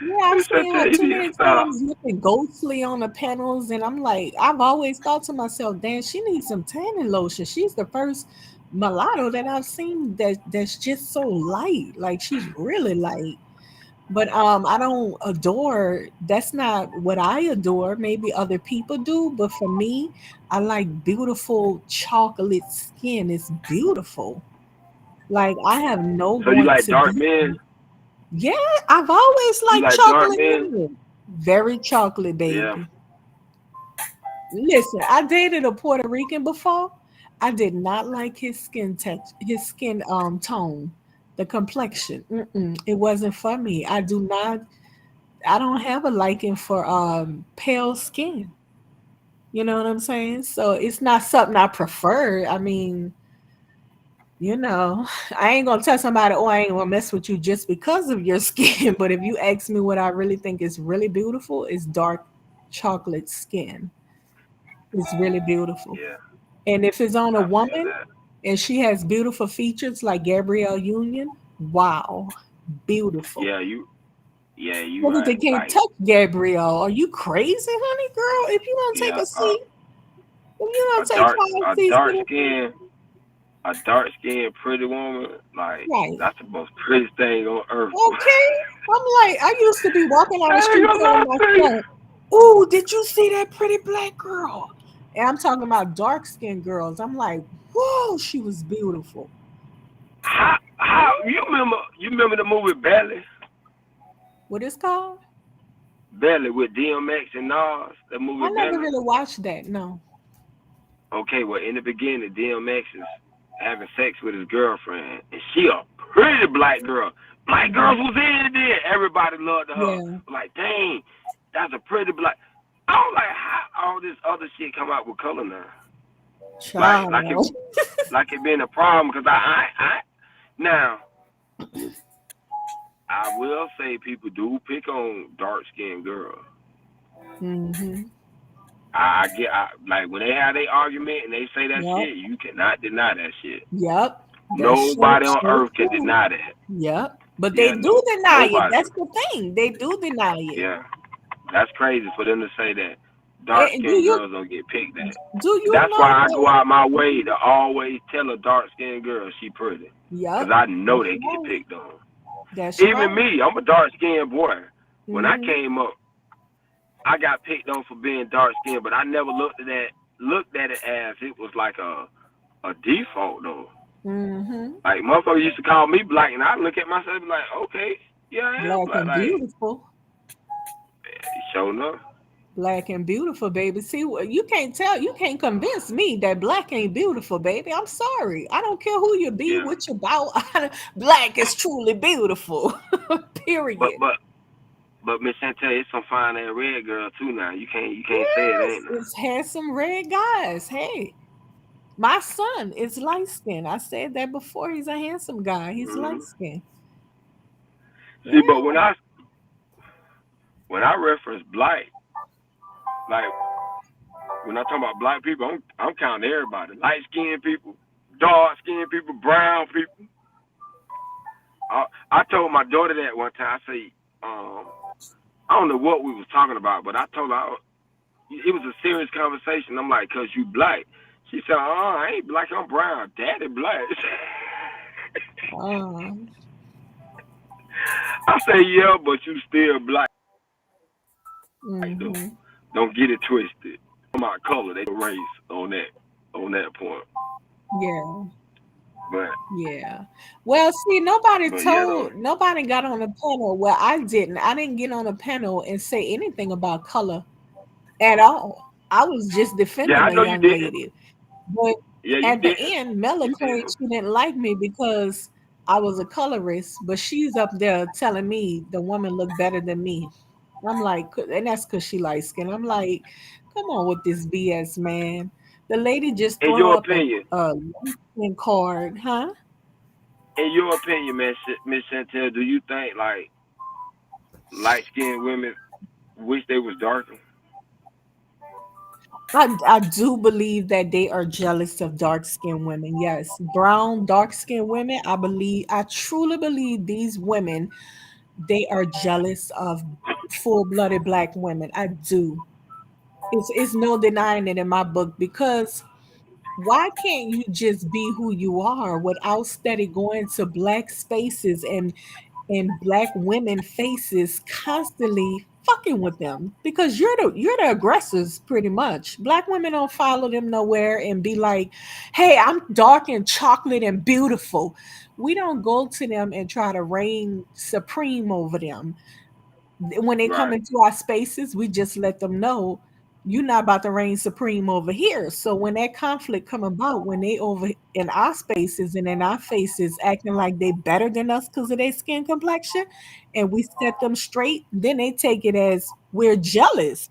Yeah, I've Miss seen her Chantel, you too need to many stop. times looking ghostly on the panels, and I'm like, I've always thought to myself, damn, she needs some tanning lotion. She's the first mulatto that I've seen that's just so light, like she's really light. But I don't adore. That's not what I adore. Maybe other people do, but for me, I like beautiful chocolate skin. It's beautiful. Like I have no So you want like to dark be. men? Yeah, I've always You liked like dark chocolate men? women. Very chocolate, Yeah. baby. Listen, I dated a Puerto Rican before. I did not like his skin text, his skin tone, the complexion. Mm-mm, it wasn't for me. I don't have a liking for pale skin. You know what I'm saying? So it's not something I prefer. I mean, I ain't gonna tell somebody, oh, I ain't gonna mess with you just because of your skin. But if you ask me what I really think is really beautiful, is dark chocolate skin. It's really beautiful. Yeah, And if it's on a I feel woman that. and she has beautiful features like Gabrielle Union, wow, beautiful. Yeah, you Niggas right. that can't Like, touch Gabrielle. Are you crazy, honey, girl? If you don't take yeah, a seat, if you a don't take dark, 5 seats, a dark skin, pretty woman. Like, right. that's the most prettiest thing on earth. Okay. I'm like, I used to be walking on the I ain't street gonna telling lie my to you. son, "Ooh, did you see that pretty black girl?" And I'm talking about dark skinned girls. I'm like, whoa, she was beautiful. How you remember the movie Belly? What is called? Belly with DMX and Nas. The movie I never Belly. really watched that. No. Okay, well in the beginning, DMX is having sex with his girlfriend, and she a pretty black girl. Black girls was in there. Everybody loved her. Yeah. Like, dang, that's a pretty black. I was like, how all this other shit come out with color now? Child. Like it being a problem, because now I will say people do pick on dark skinned girls. Mm-hmm. Like when they have their argument and they say that Yep. shit, you cannot deny that shit. Yep. Nobody on earth can deny that. Yep. But they do deny it. That's the thing. They do deny it. Yeah. That's crazy for them to say that dark skinned girls don't get picked at. That's why I go out my way to always tell a dark skinned girl she pretty. Yep. Because I know they get picked on. That's Even me, I'm a dark skinned boy. When I Mhm. came up, I got picked on for being dark skinned, but I never looked at it as it was like a default though. Mm-hmm. Like motherfuckers used to call me black, and I look at myself and like, okay, yeah, I am Black and like, beautiful. Sure enough. Black and beautiful, baby. See, you can't convince me that black ain't beautiful, baby. I'm sorry. I don't care who you be, what you about. Black is truly beautiful. Period. But Miss Chantel, it's some fine ass red girl too now. You can't say it ain't. It's handsome red guys. Hey, my son is light skinned. I said that before. He's a handsome guy. He's light skinned. See, but when I reference black, like when I talk about black people, I'm counting everybody. Light skinned people, dark skinned people, brown people. I told my daughter that one time. I say, I don't know what we was talking about, but I told her it was a serious conversation. I'm like, cause you black. She said, I ain't black, I'm brown. Daddy black. I say, yeah, but you still black. Mm-hmm. Don't get it twisted. My color, they race on that point. Yeah. But yeah. Well, see, nobody got on a panel. Well, I didn't get on a panel and say anything about color at all. I was just defending a young lady. But at the end, Mela claimed she didn't like me because I was a colorist, but she's up there telling me the woman looked better than me. I'm like, and that's because she light skin. I'm like, come on with this BS, man. The lady just in threw your up opinion, a card, huh? In your opinion, man, Miss Chantel, do you think like light skinned women wish they was darker? I do believe that they are jealous of dark skinned women. Yes. Brown, dark skinned women. I truly believe these women, they are jealous of full blooded black women. I do. It's no denying it in my book because why can't you just be who you are without steady going to black spaces and black women faces constantly fucking with them because you're the aggressors pretty much. Black women don't follow them nowhere and be like, hey, I'm dark and chocolate and beautiful. We don't go to them and try to reign supreme over them. When they come into our spaces, we just let them know you're not about to reign supreme over here. So when that conflict come about, when they over in our spaces and in our faces acting like they better than us because of their skin complexion, and we set them straight, then they take it as we're jealous.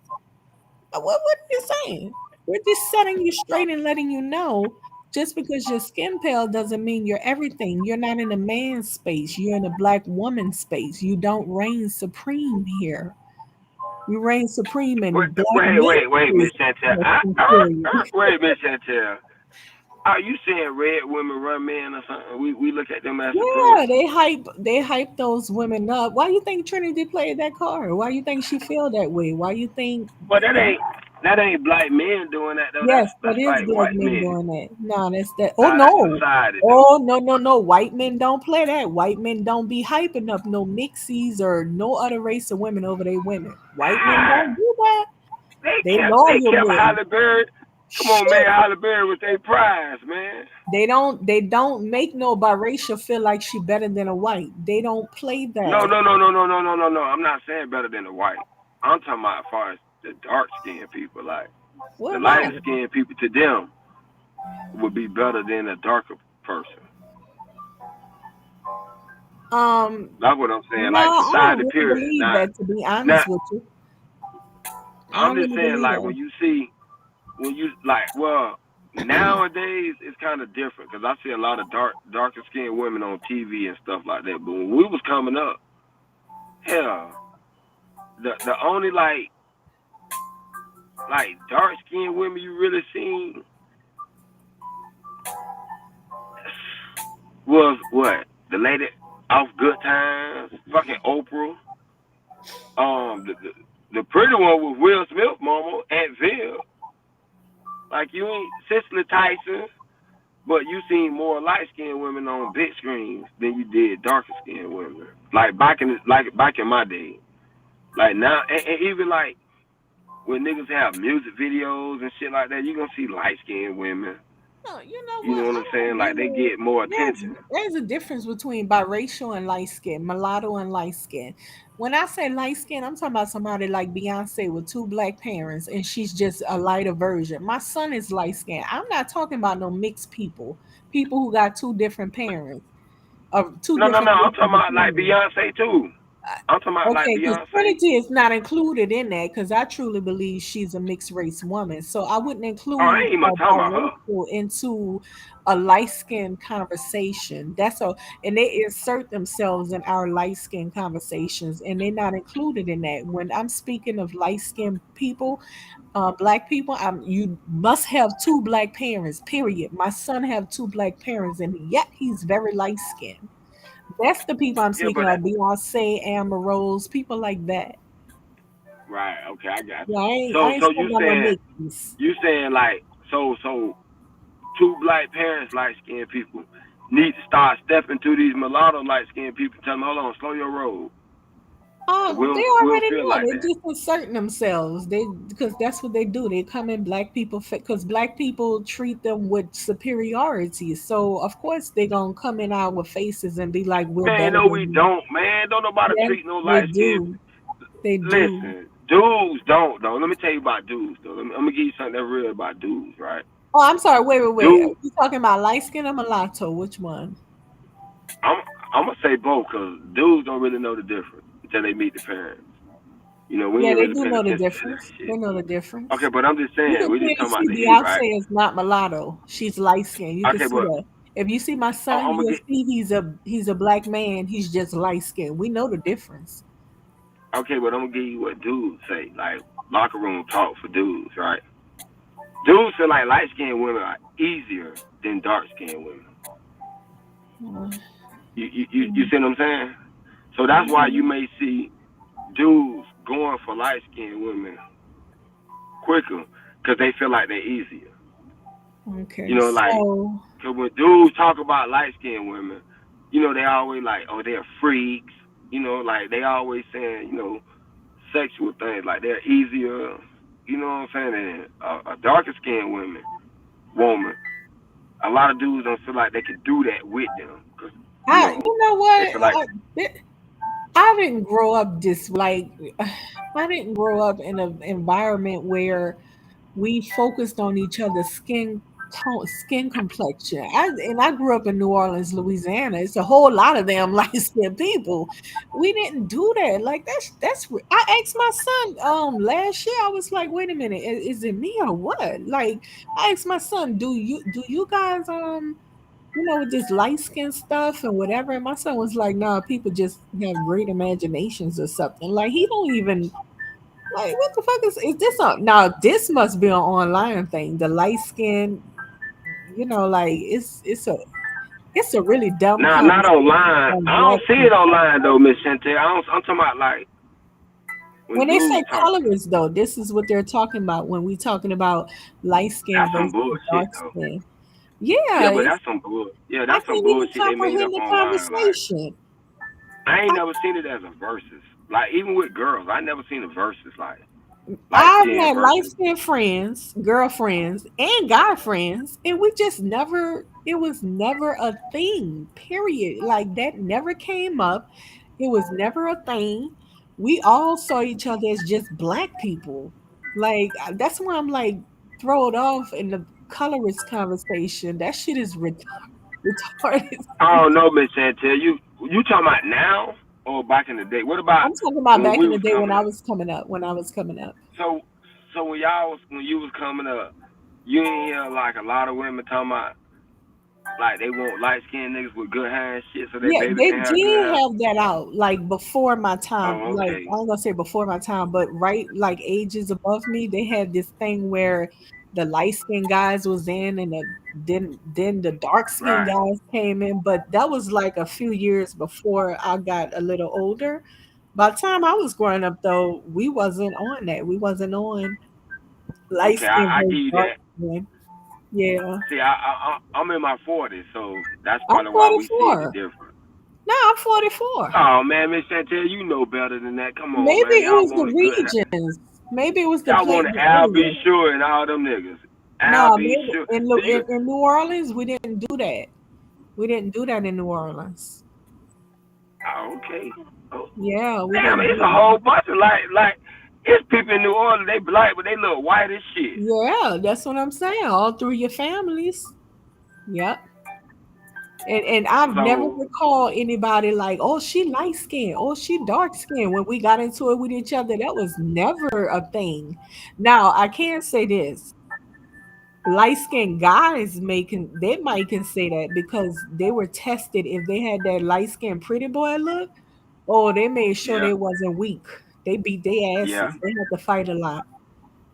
What are you saying? We're just setting you straight and letting you know just because your skin pale doesn't mean you're everything. You're not in a man's space. You're in a black woman's space. You don't reign supreme here. You reign supreme in black Wait, Miss Chantel. men. Wait, Miss Chantel. Are you saying red women run men or something? We look at them as Yeah, they hype those women up. Why you think Trinity played that card? Why you think she feel that way? Why you think? But that ain't black men doing that though. Yes, That's that is like black white men men. doing that. No, that's that. Oh Nah, no. that's society. Oh no. White men don't play that. White men don't be hyping up no mixies or no other race of women over their women. White men don't do that. They kept Halle Berry. Come on, man, Halle Berry was their prize, man. They don't make no biracial feel like she better than a white. They don't play that. No. I'm not saying better than a white. I'm talking about as far as the dark skinned people. Like the lighter skinned people, to them would be better than a darker person. That's what I'm saying. No, Like I don't society, really period. believe Not that. To be honest not. with you, I I'm don't just really saying, believe like that. when you like, well, nowadays it's kind of different because I see a lot of darker skinned women on TV and stuff like that. But when we was coming up, hell, the only like dark skinned women you really seen was what the lady off Good Times, fucking Oprah. The pretty one was Will Smith, mama, Aunt Viv. Like you ain't Cicely Tyson, but you seen more light skinned women on big screens than you did darker skinned women. Like back in my day. Like now, and even like when niggas have music videos and shit like that, you gonna see light skinned women. No, you know You what? know what I I'm don't saying? Like they really. get more There's attention. there's a difference between biracial and light skin, mulatto and light skin. When I say light skin, I'm talking about somebody like Beyonce with two black parents, and she's just a lighter version. My son is light skin. I'm not talking about no mixed people, people who got two different parents, of two No. different I'm races talking of about like parents. Beyonce too. I'm talking about like Okay, because Beyonce. Trinity is not included in that because I truly believe she's a mixed race woman. So I wouldn't Oh, I include ain't even talking about her. biracial into a light skin conversation. That's all. And they insert themselves in our light skin conversations and they're not included in that. When I'm speaking of light skinned people, black people, you must have two black parents, period. My son have two black parents and yet he's very light skinned. That's the people I'm Yeah, speaking but of. Beyonce, Amber Rose, people like that. right, okay, I got Yeah, you. I So ain't so talking you about no saying mixes. like so two black parents, light skinned people, need to start stepping to these mulatto light skinned people. Tell them, hold on, slow your roll. Cause They we don't already feel know. like They that. just inserting themselves. They because that's what they do. They come in black people because black people treat them with superiority. So of course they gonna come in our faces and be like we're Man, better no, we than you. don't, man. Don't nobody Yes, treat no they light skinned. do. They do. Listen, dudes don't though. Let me tell you about dudes though. Let me give you something that's real about dudes, right? Oh, I'm sorry. Wait. Are Dude, you talking about light skin or mulatto? Which one? I'm I'm gonna say both because dudes don't really know the difference until they meet the parents. You know, we Yeah, ain't they really do paying know the attention to that difference. They shit. know the Okay, difference. but I'm just You saying, can we just clearly talking about see the heat, right? Beyonce is not mulatto. She's light skinned. You can Okay, see but that. If you see my son, I'm gonna you'll get see he's a black man. He's just light skinned. We know the difference. okay, but I'm gonna give you what dudes say, like locker room talk for dudes, right? Dudes feel like light skinned women are easier than dark skinned women. Uh, You see what I'm saying? So that's why you may see dudes going for light skinned women quicker because they feel like they're easier. You okay, know, like, so cause when dudes talk about light skinned women, you know, they always like, oh, they're freaks. You know, like they always saying, you know, sexual things like they're easier. You know what I'm saying? And a darker skinned woman, a lot of dudes don't feel like they can do that with them because you know you know they what? feel like I didn't grow up this like I didn't grow up in an environment where we focused on each other's skin complexion. I grew up in New Orleans, Louisiana. It's a whole lot of them light skinned people. We didn't do that. Like I asked my son last year. I was like, wait a minute, is it me or what? Like I asked my son, do you guys with this light skin stuff and whatever? And my son was like, nah, people just have great imaginations or something. Like he don't even like, what the fuck is this on? Now, this must be an online thing. The light skin, like it's a really dumb nah, not conversation online. among I black don't see it people. online though, Miss Chantel. I'm talking about like when When they say dudes talking. colorists, though, this is what they're talking about when we talking about light skin That's some versus bullshit dark though. skin. Yeah, Yeah, but that's some bull. Yeah, I that's some can't even bullshit they made comprehend up the online. Like conversation. I ain't never seen it as a versus. Like even with girls, I never seen a versus like light I've skin had light versus. skinned friends, girlfriends, and guy friends, and we just never, it was never a thing, period. Like that never came up. It was never a thing. We all saw each other as just black people. Like, that's why I'm like thrown off in the colorist conversation. That shit is retarded. Retarded. I don't know, Miss Chantel. You talking about now or back in the day? What about I'm talking about when back we in the was day when coming I up? was coming up. When I was coming up. So when you was coming up, you ain't hear like a lot of women talking about like they want light skinned niggas with good hair and shit, so their Yeah, baby they can have good did hair. have that out like before my time. Oh, Like okay. I ain't gonna say before my time, but right like ages above me, they had this thing where the light skinned guys was in, and then the dark skinned Right. guys came in. But that was like a few years before I got a little older. By the time I was growing up, though, we wasn't on that. We wasn't on light Okay, skin I versus give you dark that. skin. Yeah, See, I'm in my 40s, so that's I'm probably why we see it 44. different. No, I'm 44. Oh man, Miss Chantel, you know better than that. Come on, Maybe man. it Y'all was the want a good. regions. Maybe it was the Y'all play want the Al B. area. Sure and all them niggas. Al No, B. maybe Sure. in, So you in New Orleans we didn't do that. We didn't do that in New Orleans. oh, okay. Oh, Yeah, we damn, didn't it's do a that. whole bunch of like it's people in New Orleans. They black, but they look white as shit. Yeah, that's what I'm saying. All through your families. Yep. And I've never So recalled anybody like, oh, she light skinned, oh, she dark skinned. When we got into it with each other, that was never a thing. Now I can say this. Light skinned guys they might can say that because they were tested if they had that light skinned pretty boy look. Oh, they made sure yeah, they wasn't weak. They beat their yeah, asses. They had to fight a lot.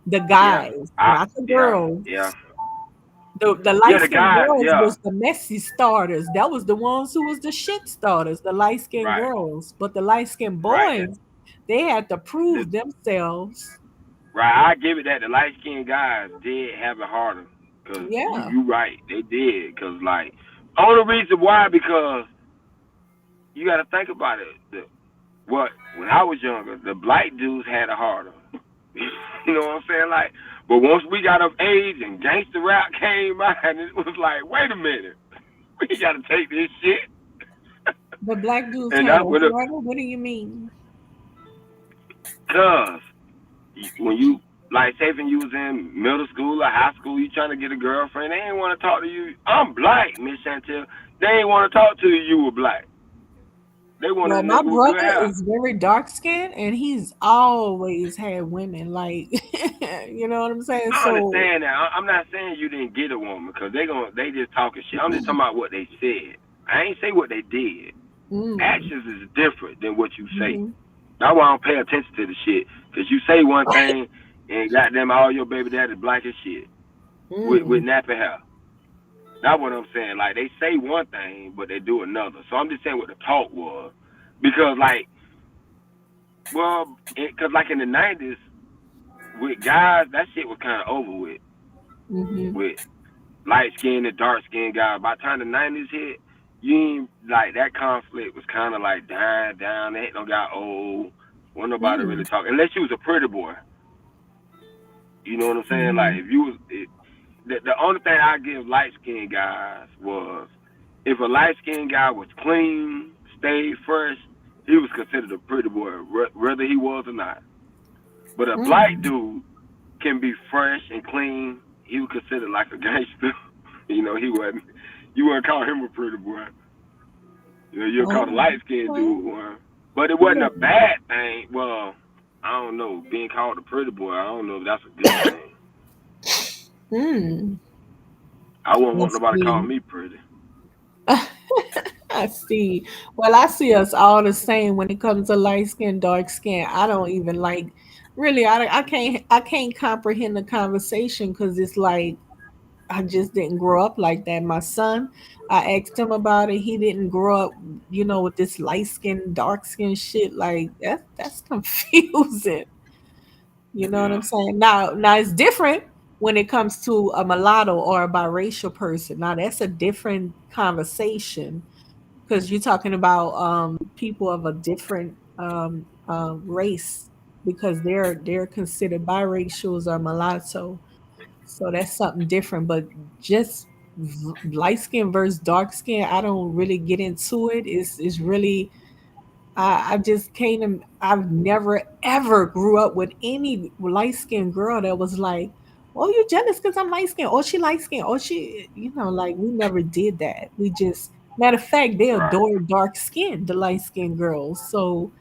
The yeah. guys, not the Yeah, girls. yeah, The yeah. light The skinned guys, girls yeah, was the messy starters. That was the ones who was the shit starters, the light skinned right, girls. But the light skinned right. boys, they had to The, prove themselves. right. I give it that the light skinned guys did have it harder, cause Yeah. you right, they did, cause like only reason why because you got to think about it. What when I was younger, the black dudes had it harder. You know what I'm saying? Like, but once we got of age and gangster rap came out, and it was like, wait a minute, we got to take this shit. The black dudes And had that a would have, harder. What do you mean? cause when you like, say, when you was in middle school or high school, you trying to get a girlfriend, they ain't want to talk to you. I'm black, Miss Chantel. They ain't want to talk to you. You were black. They want a Well, my nigga with good brother hair. is very dark skinned and he's always had women like you know what I'm saying? I So understand that. I'm not saying you didn't get a woman because they just talking shit. I'm just talking about what they said. I ain't say what they did. mm, Actions is different than what you say. mhm, That's why I don't pay attention to the shit. Because you say one thing and goddamn all your baby daddy black as shit with mm, nappy hair. That's what I'm saying. Like they say one thing but they do another. So I'm just saying what the talk was. Because like, well, because like in the '90s with guys, that shit was kind of over with. mhm, With light skinned and dark skinned guys. By the time the '90s hit, you ain't like that conflict was kind of like dying down. They ain't no got old. Wasn't nobody really mm, talking unless you was a pretty boy. You know what I'm saying? Like mhm, if you was the only thing I give light skinned guys was if a light skinned guy was clean, stayed fresh, he was considered a pretty boy, whether he was or not. But a black mm. dude can be fresh and clean. He was considered like a gangster. You know, he wasn't. You wouldn't call him a pretty boy. You know, you'll call the Oh, light skinned okay. dude one. But it wasn't a Yeah. bad thing. Well, I don't know. Being called a pretty boy, I don't know if that's a good thing. Mm. I wouldn't I want nobody calling see. me pretty. I see. Well, I see us all the same when it comes to light skin, dark skin. I don't even like really I can't comprehend the conversation because it's like I just didn't grow up like that. My son, I asked him about it. He didn't grow up, with this light skin, dark skin shit. Like that's confusing. You know what Yeah. I'm saying? Now it's different when it comes to a mulatto or a biracial person. Now that's a different conversation because you're talking about people of a different race because they're considered biracials or mulatto. So that's something different. But just light skin versus dark skin, I don't really get into it. It's really I just can't. I've never ever grew up with any light skinned girl that was like, Oh, you jealous because I'm light skinned? Oh, she light skinned. Oh, she, like we never did that. We just, matter of fact, they Right. adore dark skin, the light skinned girls. So,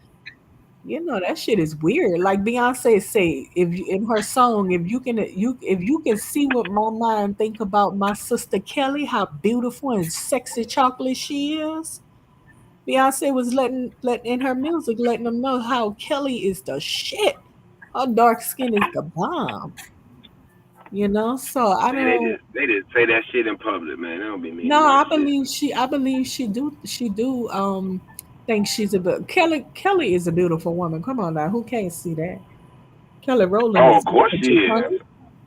that shit is weird. Like Beyonce say, if you, in her song, if you can see what my mind think about my sister Kelly, how beautiful and sexy chocolate she is. Beyonce was letting in her music, letting them know how Kelly is the shit. Her dark skin is the bomb. So I Man, they don't. just they just say that shit in public, man. They don't be No, meaning that shit. I believe she do think she's a bit. Kelly is a beautiful woman. Come on now, who can't see that? Kelly Rowland Oh, is of course she gorgeous, is. honey.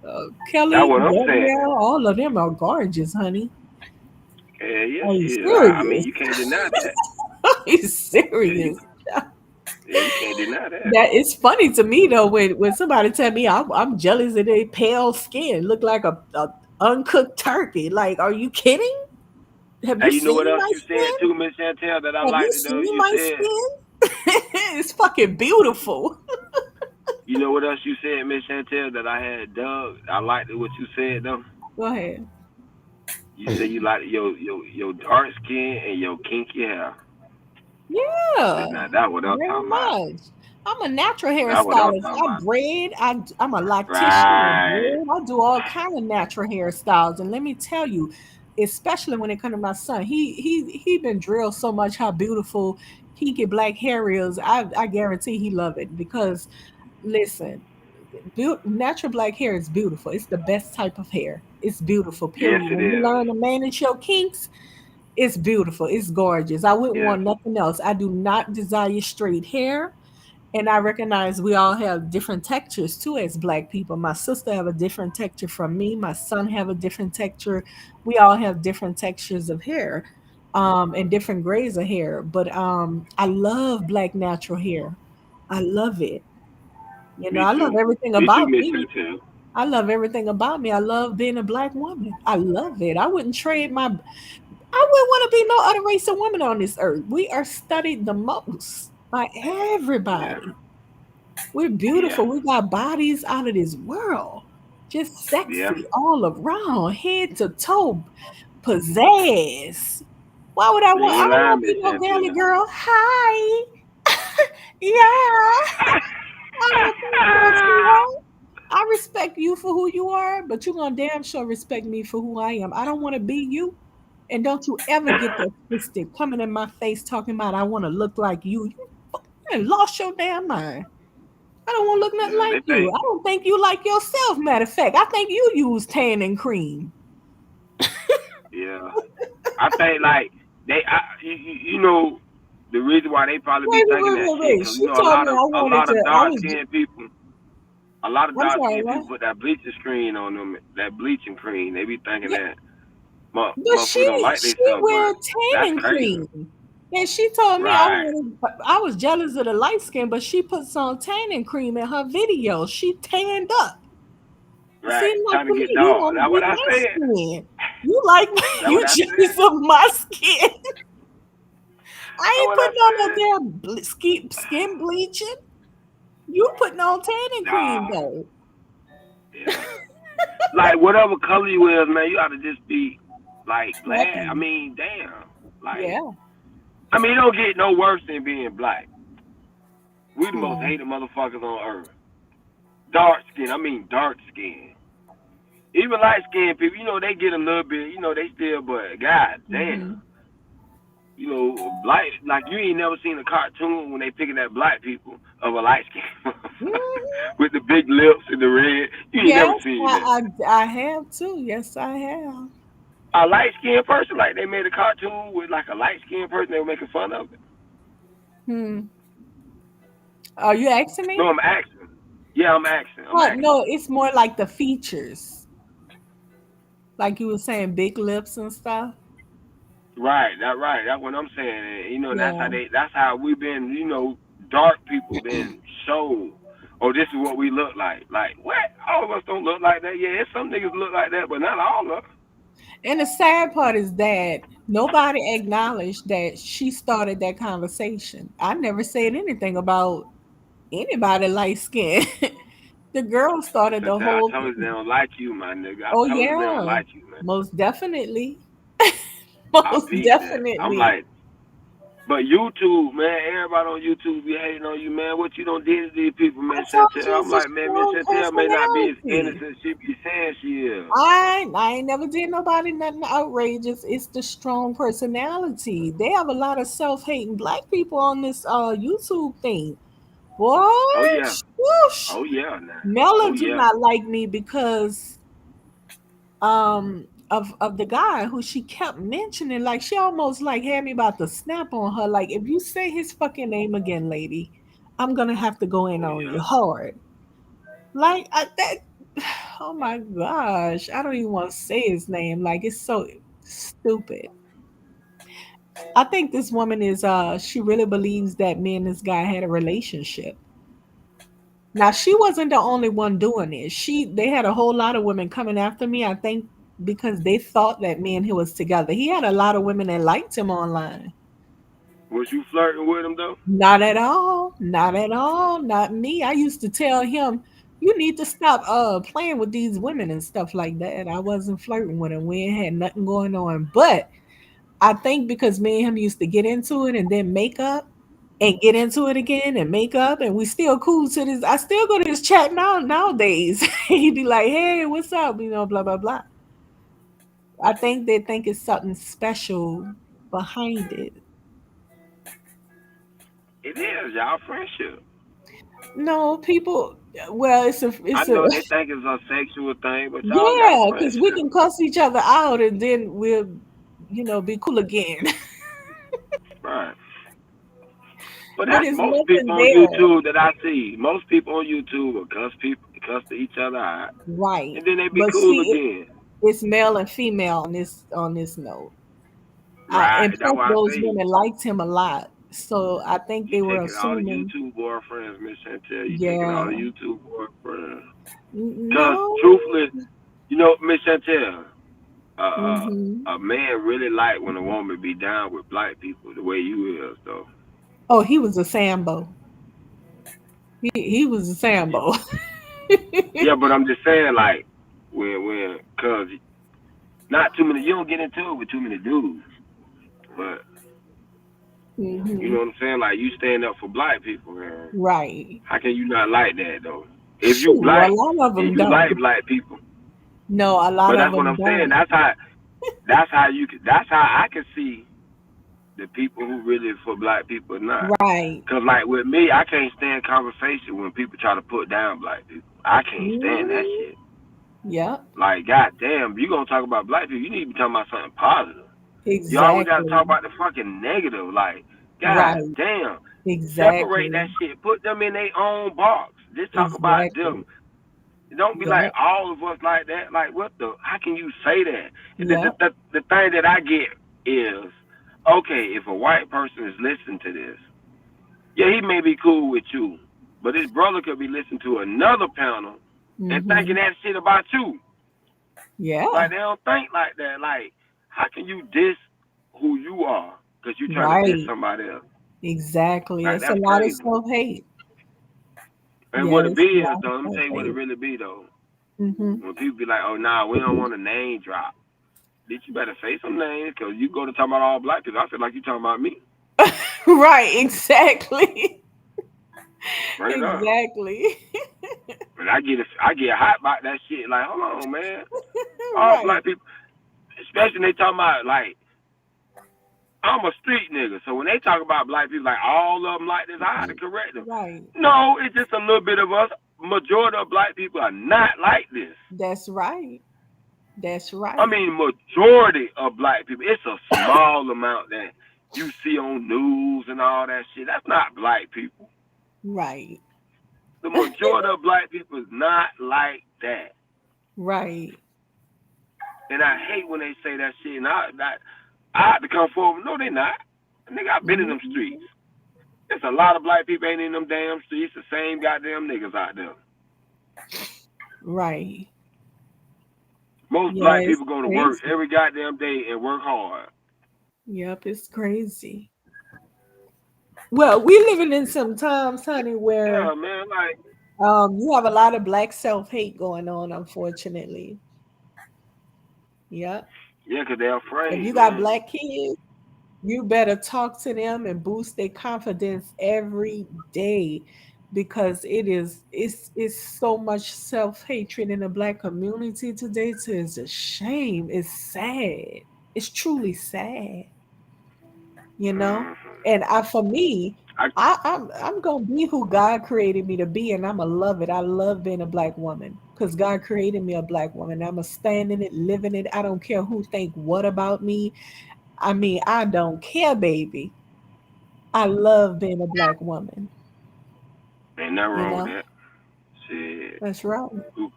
That's Kelly, what I'm saying. Gabrielle, all of them are gorgeous, honey. Yeah, yes Are she you is. I mean, serious? you can't deny that. Are you Yeah, you serious? yeah, you can't deny that. That it's funny to me though when somebody tell me I'm jealous of their pale skin, look like a uncooked turkey. Like, are you kidding? Have you Hey, you know seen what else my you said skin? too, Miss Chantel, that I Have you liked it though? seen You my said, skin? It's fucking beautiful. you know what else you said, Miss Chantel, that I had dug. I liked it what you said though. Go ahead. You said you like your dark skin and your kinky hair. Yeah, Now that what I'm very talking about. much. I'm a natural That what I'm hairstylist. talking about. I'm a loctician. I Right. braid. I do all kind of natural hairstyles. And let me tell you, especially when it comes to my son, he been drilled so much how beautiful kinky black hair is. I guarantee he love it because listen, natural black hair is beautiful. It's the best type of hair. It's beautiful. Yes, Period. it When you is. learn to manage your kinks, it's beautiful. It's gorgeous. I wouldn't Yeah. want nothing else. I do not desire straight hair. And I recognize we all have different textures too as black people. My sister have a different texture from me. My son have a different texture. We all have different textures of hair, and different grades of hair. But I love black natural hair. I love it. Me I love too. everything Me too, about Miss me. Chantel. I love everything about me. I love being a black woman. I love it. I wouldn't trade my I wouldn't want to be no other race of woman on this earth. We are studied the most by Yeah. everybody. We're Yeah. beautiful. We got bodies out of this world. Just Yeah. sexy all around, head to toe, pizzazz. Why would I You want? I ain't don't lying, want to Miss be no girly Chantel. girl. Hi, yeah. I don't want to be no sweetheart. I respect you for who you are, but you're gonna damn sure respect me for who I am. I don't want to be you. And don't you ever get that twisted coming in my face talking about I want to look like you. You done lost your damn mind. I don't want to look nothing Yeah, like they you. think. I don't think you like yourself. Matter of fact, I think you use tanning cream. Yeah. I think like you know, the reason why they probably be Wait, wait, thinking wait, that wait, shit, wait. because She told me I a wanted lot to. of I dark was. skinned people, a lot of I'm dark sorry, skinned people what? put that bleaching screen on them, that bleaching cream. They be thinking Yeah, that but motherfucker don't like she themselves, wear but that's tanning crazy. cream. And she told me I Right, wanted. I was jealous of the light skin, but she put some tanning cream in her video. She tanned up. It right. seemed like Trying to to me get you dog. want to That's be what I my said. skin. You like That's you what I jealous said. of my skin. I That's ain't what I putting on said. no damn skin bleaching. You putting on tanning cream Nah, though. yeah. Like whatever color you is, man, you ought to just be like glad. I Happy. mean, damn. Like, Yeah. I mean, it don't get no worse than being black. We the most Hmm. hated motherfuckers on earth. Dark skin, I mean dark skin. Even light skinned people, they get a little bit, they still, but god damn. Hmm. Black, like you ain't never seen a cartoon when they picking at black people of a light skin Hmm. with the big lips and the red. You ain't never Yes, seen that. I have too. Yes, I have. A light skinned person, like they made a cartoon with like a light skinned person, they were making fun of it. Hmm. Are you asking No, me? I'm asking. Yeah, I'm asking. I'm Oh asking. no, it's more like the features. Like you were saying, big lips and stuff. Right, right. That's what I'm saying. And, Yeah. that's how we've been, dark people been shown. Oh, this is what we look like. Like, what? All of us don't look like that. Yeah, some niggas look like that, but not all of us. And the sad part is that nobody acknowledged that she started that conversation. I never said anything about anybody light skin. The girl started the Chantel, I whole told you they thing. don't like you, my nigga. I Oh told you they don't yeah, like you, man. most definitely. I Most peeped that. I'm definitely. like, but YouTube, man, everybody on YouTube be hating on you, man. What you done did to these people, I man, told Chantel? you I'm it's a like, man, Miss strong Chantel may not be as personality. innocent as she be saying she is. I ain't never did nobody nothing outrageous. It's the strong personality. They have a lot of self-hating black people on this YouTube thing. Oh What? yeah. Whoosh. Oh yeah, now. Mela Oh do yeah. not like me because of the guy who she kept mentioning. Like she almost like had me about to snap on her. Like if you say his fucking name again, lady, I'm gonna have to go in Oh on yeah. you hard. Like that. Oh my gosh, I don't even want to say his name. Like it's so stupid. I think this woman is she really believes that me and this guy had a relationship. Now she wasn't the only one doing it. They had a whole lot of women coming after me, I think because they thought that me and he was together. He had a lot of women that liked him online. Was you flirting with him though? Not at all. Not at all. Not me. I used to tell him, you need to stop playing with these women and stuff like that. I wasn't flirting with him. We ain't had nothing going on. But I think because me and him used to get into it and then make up and get into it again and make up and we still cool to this. I still go to his chat nowadays. He'd be like, hey, what's up? You know, blah, blah, blah. I think they think it's something special behind it. It is, y'all friendship. No, people well, I it's a know they think it's a sexual thing, but y'all got a yeah, because we friendship. can cuss each other out and then we'll, be cool again. Right. But But that's it's most nothing people on there. YouTube that I see. Most people on YouTube will cuss to each other out, Right. and then they be But cool see, again. it's male and female on this note. Right. And That's plus why I those say women liked him a lot. So I think you they were taking all the assuming, YouTube boyfriends, Miss Chantel. You taking all the yeah. YouTube boyfriends. Cause No. truthfully, Miss Chantel, Hmm. a man really like when a woman be down with black people the way you is though. Oh, he was a Sambo. He was a Sambo. Yeah, but I'm just saying like cause not too many. You don't get into it with too many dudes, but you know Hmm. what I'm saying. Like you stand up for black people, man. Right. How can you not like that though? If you Shoot, a black lot of and them you like don't. black people, No, a lot but of that's what them I'm saying. don't. That's how I can see the people who really for black people or not. Right. Cause like with me, I can't stand conversation when people try to put down black people. I can't stand that Hmm. shit. Yep. Like, goddamn, you gonna talk about black people, you need to be talking about something positive. You always gotta talk Exactly. about the fucking negative. Like, god Right. damn. Separate that Exactly. shit. Put them in their own box. Just talk about them. Exactly. Don't be like Yep. all of us like that. Like, what the? How can you say that? Yep. The thing that I get is, okay, if a white person is listening to this, yeah, he may be cool with you, but his brother could be listening to another panel and thinking Hmm. that shit about you. Yeah. Like they don't think like that. Like, how can you diss who you are because you trying to diss Right. somebody else? Exactly. Like It's a that's lot of crazy. self-hate. And Yeah, what it it's a be is lot of though, let me tell you what it self-hate. really be though. Hmm. When people be like, "Oh, nah, we don't want a name drop," bitch, you better say some names because you go to talk about all black people. I feel like you talking about me. Right. Exactly. Straight up. Exactly. And I get hot about that shit. Like, hold on, man. All Right. black people, especially when they talking about like I'm a street nigga, so when they talk about black people, like all of them like this, I had to correct them. Right. No, it's just a little bit of us. Majority of black people are not like this. That's right. That's I right. mean, majority of black people. It's a small amount that you see on news and all that shit. That's not black people. Right. The majority of black people is not like that. Right. And I hate when they say that shit. And I have to come forward. No, they not. Nigga, I've been in them streets. Mhm. There's a lot of black people ain't in them damn streets. The same goddamn niggas out there. Right. Most Yeah, black it's people go to work crazy. every goddamn day and work hard. Yep, it's crazy. Well, we living in some times, honey, where Yeah, man. Like, You have a lot of black self-hate going on, unfortunately. Yep. Yeah, 'cause they're If afraid, you got man. black kids, you better talk to them and boost their confidence every day because it's so much self-hatred in the black community today. It's a shame. It's sad. It's truly sad, you know? Hmm. And for me, I I'm gonna be who God created me to be, and I'ma love it. I love being a black woman because God created me a black woman. I'ma stand in it, live in it. I don't care who think what about me. I mean, I don't care, baby. I love being a black woman. ain't nothing You wrong with know, that. Shit, that's right.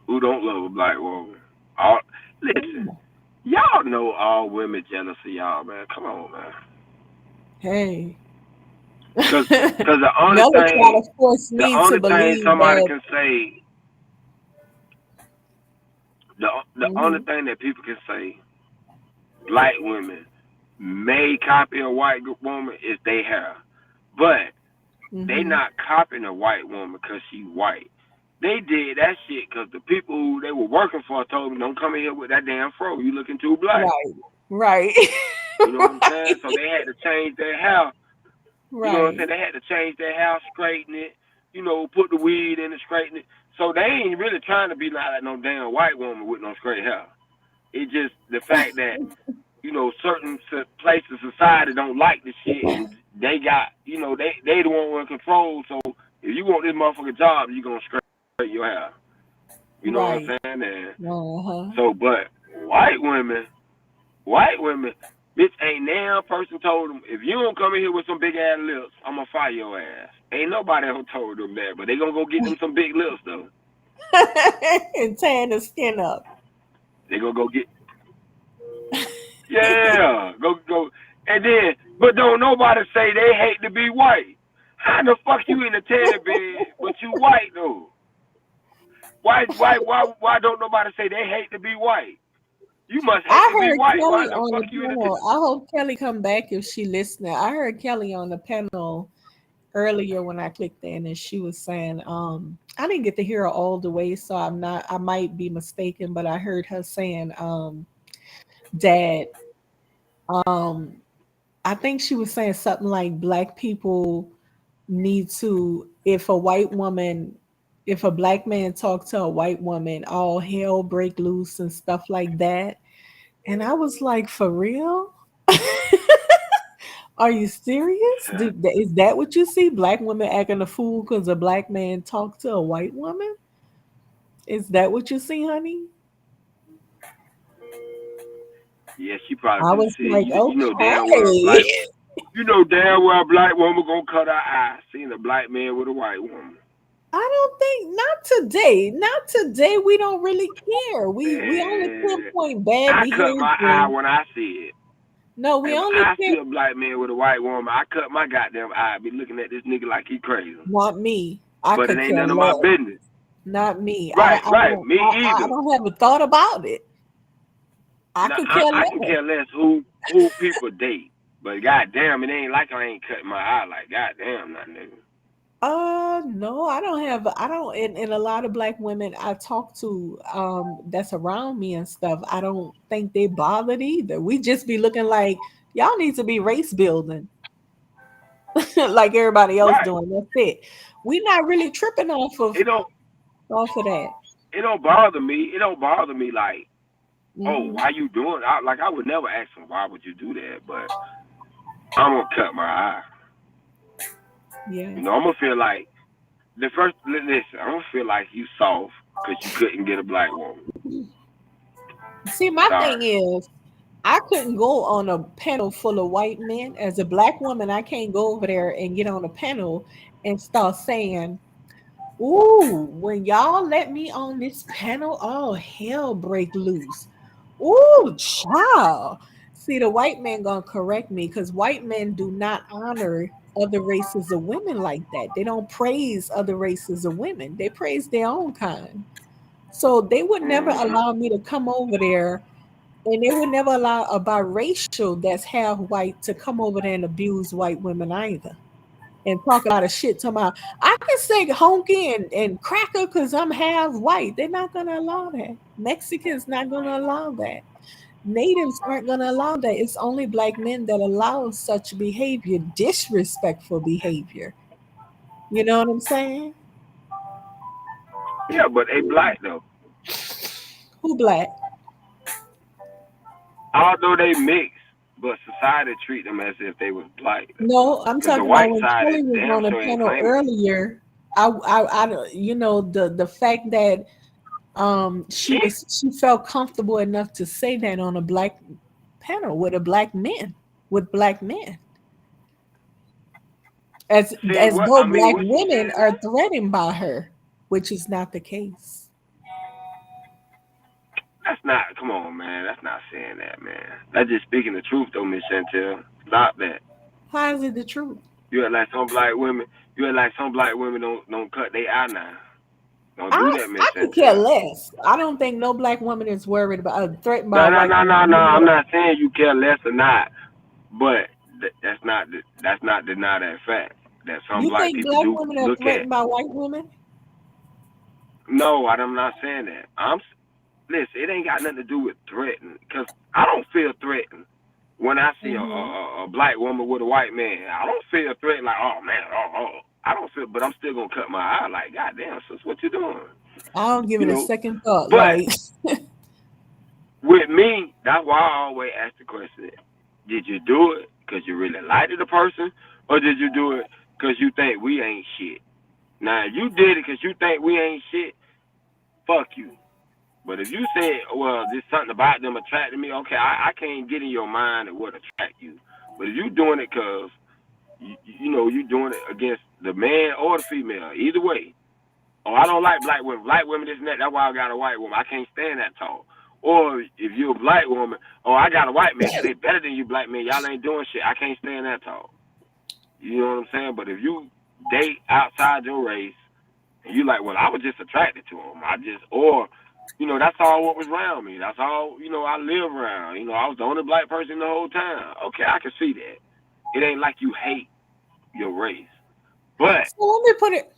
who don't love a black woman? All listen, y'all know all women jealous of y'all, man. Come on, man. Hey, Cause, cause Mella try to force the me to only thing believe somebody that. can say, the only Hmm. thing that people can say, black women may copy a white woman is they hair, but they Hmm. not copying a white woman because she white. They did that shit because the people who they were working for told them, don't come in here with that damn fro. You looking too black. Right, right, You know what I'm saying? So they had to change their hair. You know what I'm saying? right, They had to change their hair, straighten it, put the weed in and straighten it. So they ain't really trying to be like no damn white woman with no straight hair. It's just the fact that, certain places, society don't like the shit and they got, they the one in control. So if you want this motherfucking job, you going to straighten your hair. You know what right. I'm saying? And Uh-huh. so, but white women, bitch, ain't now person told them, if you don't come in here with some big ass lips, I'm going to fire your ass. Ain't nobody ever told them that, but they going to go get them some big lips, though. And tan the skin up. They going to go get, yeah, go. And then, but don't nobody say they hate to be white. How the fuck you in the tanning bed, but you white, though? Why don't nobody say they hate to be white? You must hate I to be heard white. Why Kelly the on fuck the you in the panel. I hope Kelly come back if she listening. I heard Kelly on the panel earlier when I clicked in, and she was saying, I didn't get to hear her all the way, so I might be mistaken, but I heard her saying, that, um, I think she was saying something like black people need to, if a black man talk to a white woman, all hell break loose and stuff like that. And I was like, for real? Are you serious? Is that what you see? Black women acting a fool because a black man talked to a white woman? Is that what you see, honey? Yeah, she probably I just was said, like, you know damn well a black, okay. woman gonna cut her eye seeing a black man with a white woman. I don't think not today. Not today. We don't really care. We only Man, pinpoint bad I cut my eye behavior. when I see it. No, we If only I care. see a black man with a white woman, I cut my goddamn eye. I be looking at this nigga like he crazy. Not me. I But it could ain't care none of my less. business. Not me. Right, right. Me I either. don't have a thought about it. I Now, could care I can less. care less who people date. But goddamn, it ain't like I ain't cutting my eye. Like goddamn, that nigga. No, I don't have, I don't, and a lot of black women I talk to, that's around me and stuff, I don't think they bothered either. We just be looking like, y'all need to be race building like everybody else Right. doing. That's it. We not really tripping It don't off of that. it don't bother me. It don't bother me like, oh, Hmm. why you doing? I would never ask him why would you do that, but I'm gonna cut my eye. Yeah. I'm gonna feel like the first. Listen, I'm gonna feel like you soft because you couldn't get a black woman. See, my thing Sorry. is, I couldn't go on a panel full of white men. As a black woman, I can't go over there and get on a panel and start saying, ooh, when y'all let me on this panel, all hell break loose. Ooh, child. See, the white man gonna correct me because white men do not honor other races of women like that. They don't praise other races of women. They praise their own kind. So they would never Hmm. allow me to come over there, and they would never allow a biracial that's half white to come over there and abuse white women either. and talk a lot of shit to my. I can say honky and cracker because I'm half white. They're not gonna allow that. Mexicans not gonna allow that. Natives aren't gonna allow that. It's only black men that allow such behavior, disrespectful behavior. You know what I'm saying? Yeah, but they black though. Who black? Although they mix, but society treat them as if they was black. No, I'm Because the talking about white when side is Kelly was damn on a sure ain't panel claiming it. earlier. You know, the fact that she felt comfortable enough to say that on a black panel with black men, See as what though I mean? black What you women saying are now? threatened by her, which is not the case. That's not. Come on, man. That's not saying that, man. That's just speaking the truth, though, Miss Chantel. Stop that. How is it the truth? You act like some black women. You act like some black women don't cut their eye now. Don't do I that, Miss I could care Chantel. less. I don't think no black woman is worried about threatened by No, a no, white no, no, woman. no. You I'm know that. not saying you care less or not, but that's not deny that fact that some You black think people black do women are look at. threatened by white women? No, I'm not saying that. Listen. It ain't got nothing to do with threatening, cause I don't feel threatened when I see Hmm. a black woman with a white man. I don't feel threatened like, oh man, I don't feel, but I'm still gonna cut my eye like, goddamn, sis, what you doing? I don't give You it a know. second thought. But Like, with me, that's why I always ask the question: did you do it because you really liked the person, or did you do it because you think we ain't shit? Now, if you did it because you think we ain't shit, fuck you. But if you say, well, there's something about them attracting me, okay, I can't get in your mind of what attract you. But if you doing it because, you know, you doing it against the man or the female, either way. Oh, I don't like black women. Black women, this and that. That's why I got a white woman. I can't stand that tall. Or if you're a black woman, oh, I got a white man because they better than you black men. Y'all ain't doing shit. I can't stand that tall. You know what I'm saying? But if you date outside your race, and you like, well, I was just attracted to him. Or, you know, that's all what was around me. That's all, you know, I live around. You know, I was the only black person the whole time. Okay, I can see that. It ain't like you hate your race. But so let me put it.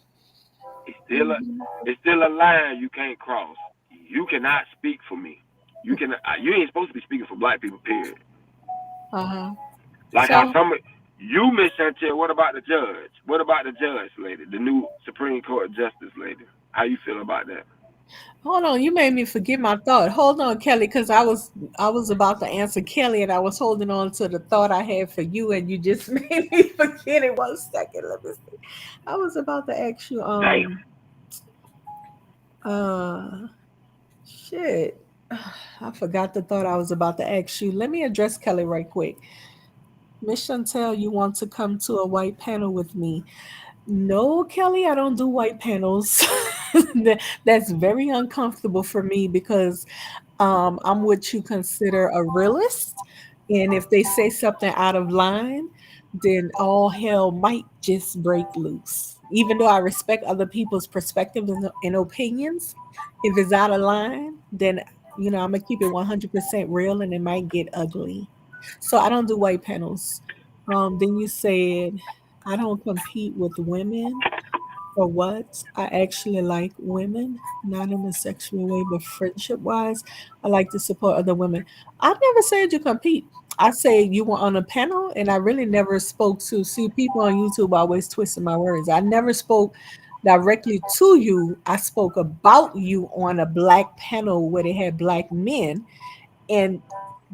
it's still a line you can't cross. You cannot speak for me. You ain't supposed to be speaking for black people, period. Uh huh. Like how So you, Miss Chantel, what about the judge? What about the judge lady, the new Supreme Court Justice lady? How you feel about that? hold on, you made me forget my thought. Hold on, Kelly, because I was about to answer Kelly, and I was holding on to the thought I had for you, and you just made me forget it. 1 second, let me see. I was about to ask you, Damn. uh, shit, I forgot the thought I was about to ask you. Let me address Kelly right quick. Miss Chantel, you want to come to a white panel with me? No, Kelly, I don't do white panels. That's very uncomfortable for me because I'm what you consider a realist. And if they say something out of line, then all hell might just break loose. Even though I respect other people's perspectives and opinions, if it's out of line, then I'm gonna keep it 100% real, and it might get ugly. So I don't do white panels. Then you said I don't compete with women. For what? I actually like women, not in a sexual way, but friendship wise. I like to support other women. I never said you compete. I say you were on a panel, and I really never spoke to. See, people on YouTube always twisting my words. I never spoke directly to you. I spoke about you on a black panel where they had black men, and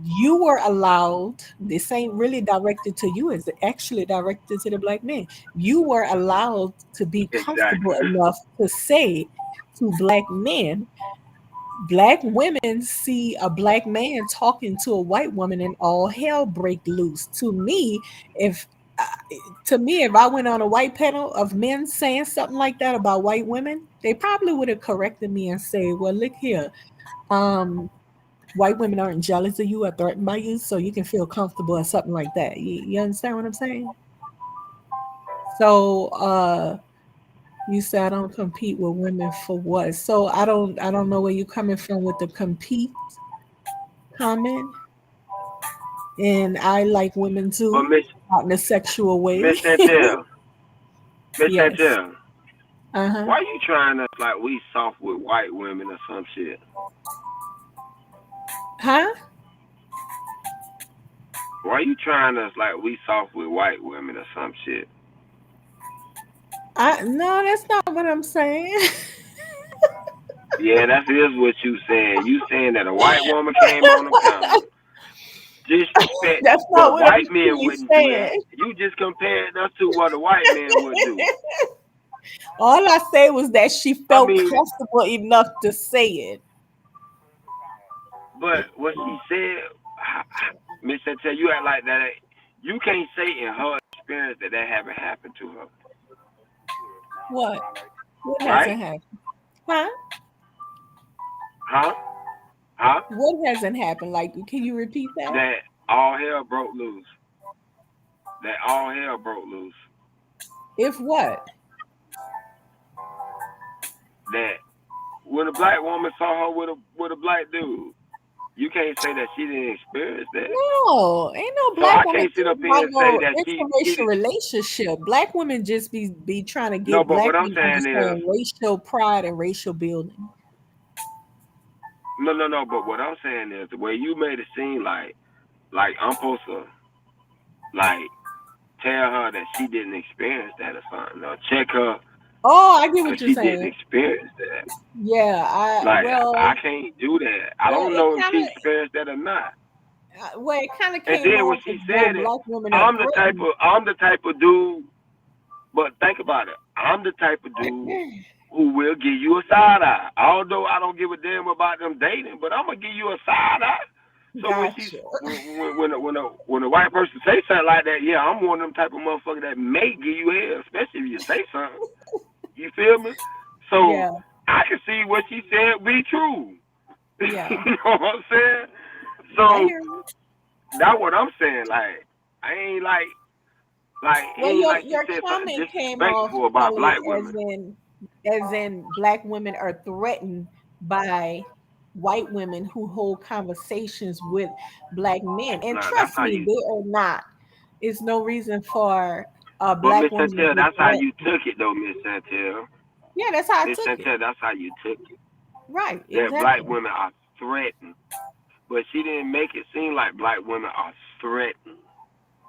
you were allowed, this ain't really directed to you, it's actually directed to the black men. You were allowed to be comfortable Exactly. enough to say to black men, black women see a black man talking to a white woman and all hell break loose. If uh, if I went on a white panel of men saying something like that about white women, they probably would have corrected me and say, well, look here, um white women aren't jealous of you or threatened by you, so you can feel comfortable or something like that. You understand what I'm saying? So you say I don't compete with women for what? So I don't know where you're coming from with the compete comment. And I like women But too, not in a sexual way. Miss Chantel, Miss Yes. Chantel, Uh-huh. why you trying us like we soft with white women or some shit? Huh? Why you trying us like we soft with white women or some shit? No, that's not what I'm saying. Yeah, that is what you saying. You saying that a white woman came on the panel, disrespect, That's not but what I'm white men really wouldn't do that. saying. You just compared us to what a white man would do. All I said was that she I felt mean, comfortable enough to say it. but what she said, Miss Chantel, you act like that. You can't say in her experience that that haven't happened to her, What? What right? hasn't happened? Huh? Huh? Huh? What hasn't happened? Like, can you repeat that? That all hell broke loose. That all hell broke loose. If what? That when a black woman saw her with a black dude, you can't say that she didn't experience that. No, ain't no So black I woman can't sit up talking here about and say no that she interracial did. relationship. Black women just be trying to No, get but black what I'm men to saying is, understand racial pride and racial building. no. But what I'm saying is the way you made it seem like I'm supposed to like tell her that she didn't experience that or something, or check her Oh, I get because what you're she didn't saying. experience that. Yeah, Like I can't do that. I well, don't it know if kind she experienced that or not. it kind of And came then when off as she though said it, black women are threatened. I'm the type of dude. But think about it. I'm the type of dude who will give you a side eye. Although I don't give a damn about them dating, but I'm gonna give you a side eye. So when she's Gotcha. when a white person say something like that, yeah, I'm one of them type of motherfucker that may give you hell, especially if you say something. You feel me? So Yeah, I can see what she said be true. yeah. You know what I'm saying? I So hear you. that's what I'm saying. I ain't like Well, ain't like she your said something comment came off, disrespectful about Kelly, black women. as in black women are threatened by white women who hold conversations with black men. And Nah, that's trust how me, you. they are not. It's no reason for a But black Miss woman to Chantel, be that's how you threatened. took it, though, Miss Chantel. Yeah, that's how I Miss took it. Chantel, that's how you took it. Right, That black exactly. women are threatened, but she didn't make it seem like black women are threatened.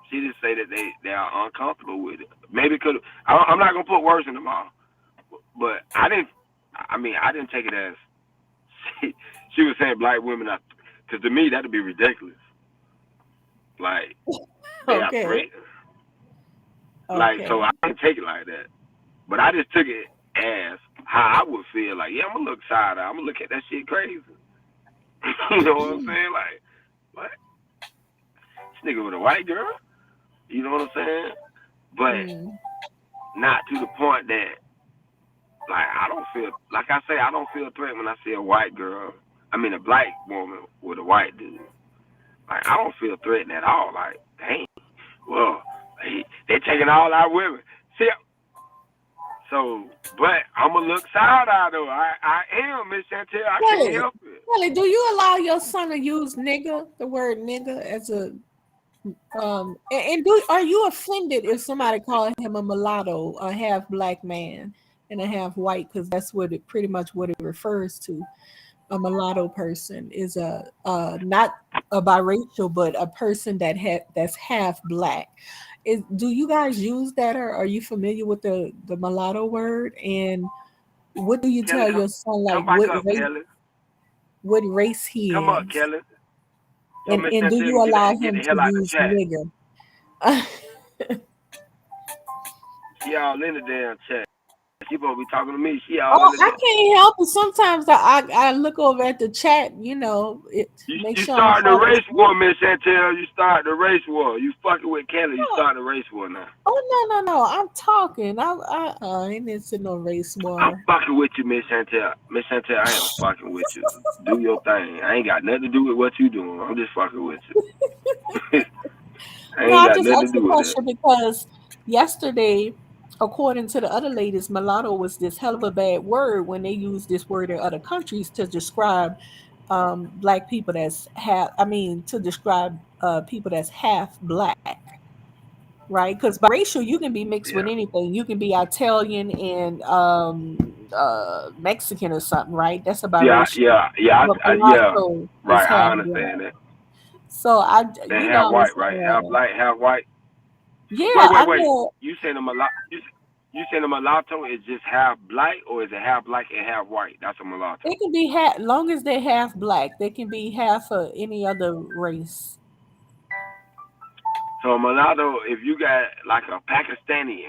She just say that they are uncomfortable with it. Maybe could I'm not gonna put words in the mouth, but I didn't. I mean, I didn't take it as she was saying black women are, because to me that'd be ridiculous. Like they are Okay, threatened. Like so, okay. I didn't take it like that. But I just took it as how I would feel. Like, yeah, I'm gonna look side eye. I'm gonna look at that shit crazy. You know what I'm saying? Like, what? This nigga with a white girl? You know what I'm saying? But Mm, not to the point that, like, I don't feel, like I say, I don't feel threatened when I see a white girl. I mean, a black woman with a white dude. Like, I don't feel threatened at all. Like, dang, well, they're taking all our women. See, so, but I'm gonna look side eye though. I am, Miss Chantel. I can't Kelly, help it. Kelly, do you allow your son to use nigga, the word nigga, as a and do are you offended if somebody call him a mulatto, a half black man and a half white? Because that's what it pretty much what it refers to. A mulatto person is a not a biracial, but a person that's half black. Do you guys use that, or are you familiar with the mulatto word? And what do you Kelly, tell your son, like come back up, Kelly. what race he Come up, is? Kelly. So Miss And do Chantel you can allow get him the to hell out the use chat. nigger? She all in the damn chat. She supposed to be talking to me. She all in Oh, the I damn. can't help it. Sometimes I look over at the chat, it make You sure I don't starting the fall race war, asleep. Miss Chantel. You starting the race war. You fucking with Kelly. You Oh, starting the race war now. no. I'm talking. I ain't into no race I'm war. fucking with you, Miss Chantel. Miss Chantel, I am fucking with you. Do your thing. I ain't got nothing to do with what you doing. I'm just fucking with you. I No, ain't I got just nothing to asked the do with that. question because yesterday, according to the other ladies, mulatto was this hell of a bad word when they use this word in other countries to describe black people that's half. I mean, to describe people that's half black. right? Because biracial, you can be mixed with Yeah. anything. You can be Italian and Mexican or something, right? That's a Yeah, biracial. yeah, yeah, But yeah. mulatto is Right, I half black. understand that. So And you half know, white, right? Half black, half white. yeah, Wait, I wait, wait. know You saying you saying a mulatto is just half black, or is it half black and half white? That's a mulatto. it can be half, long as they're half black, they can be half of any other race. So a mulatto, if you got like a Pakistani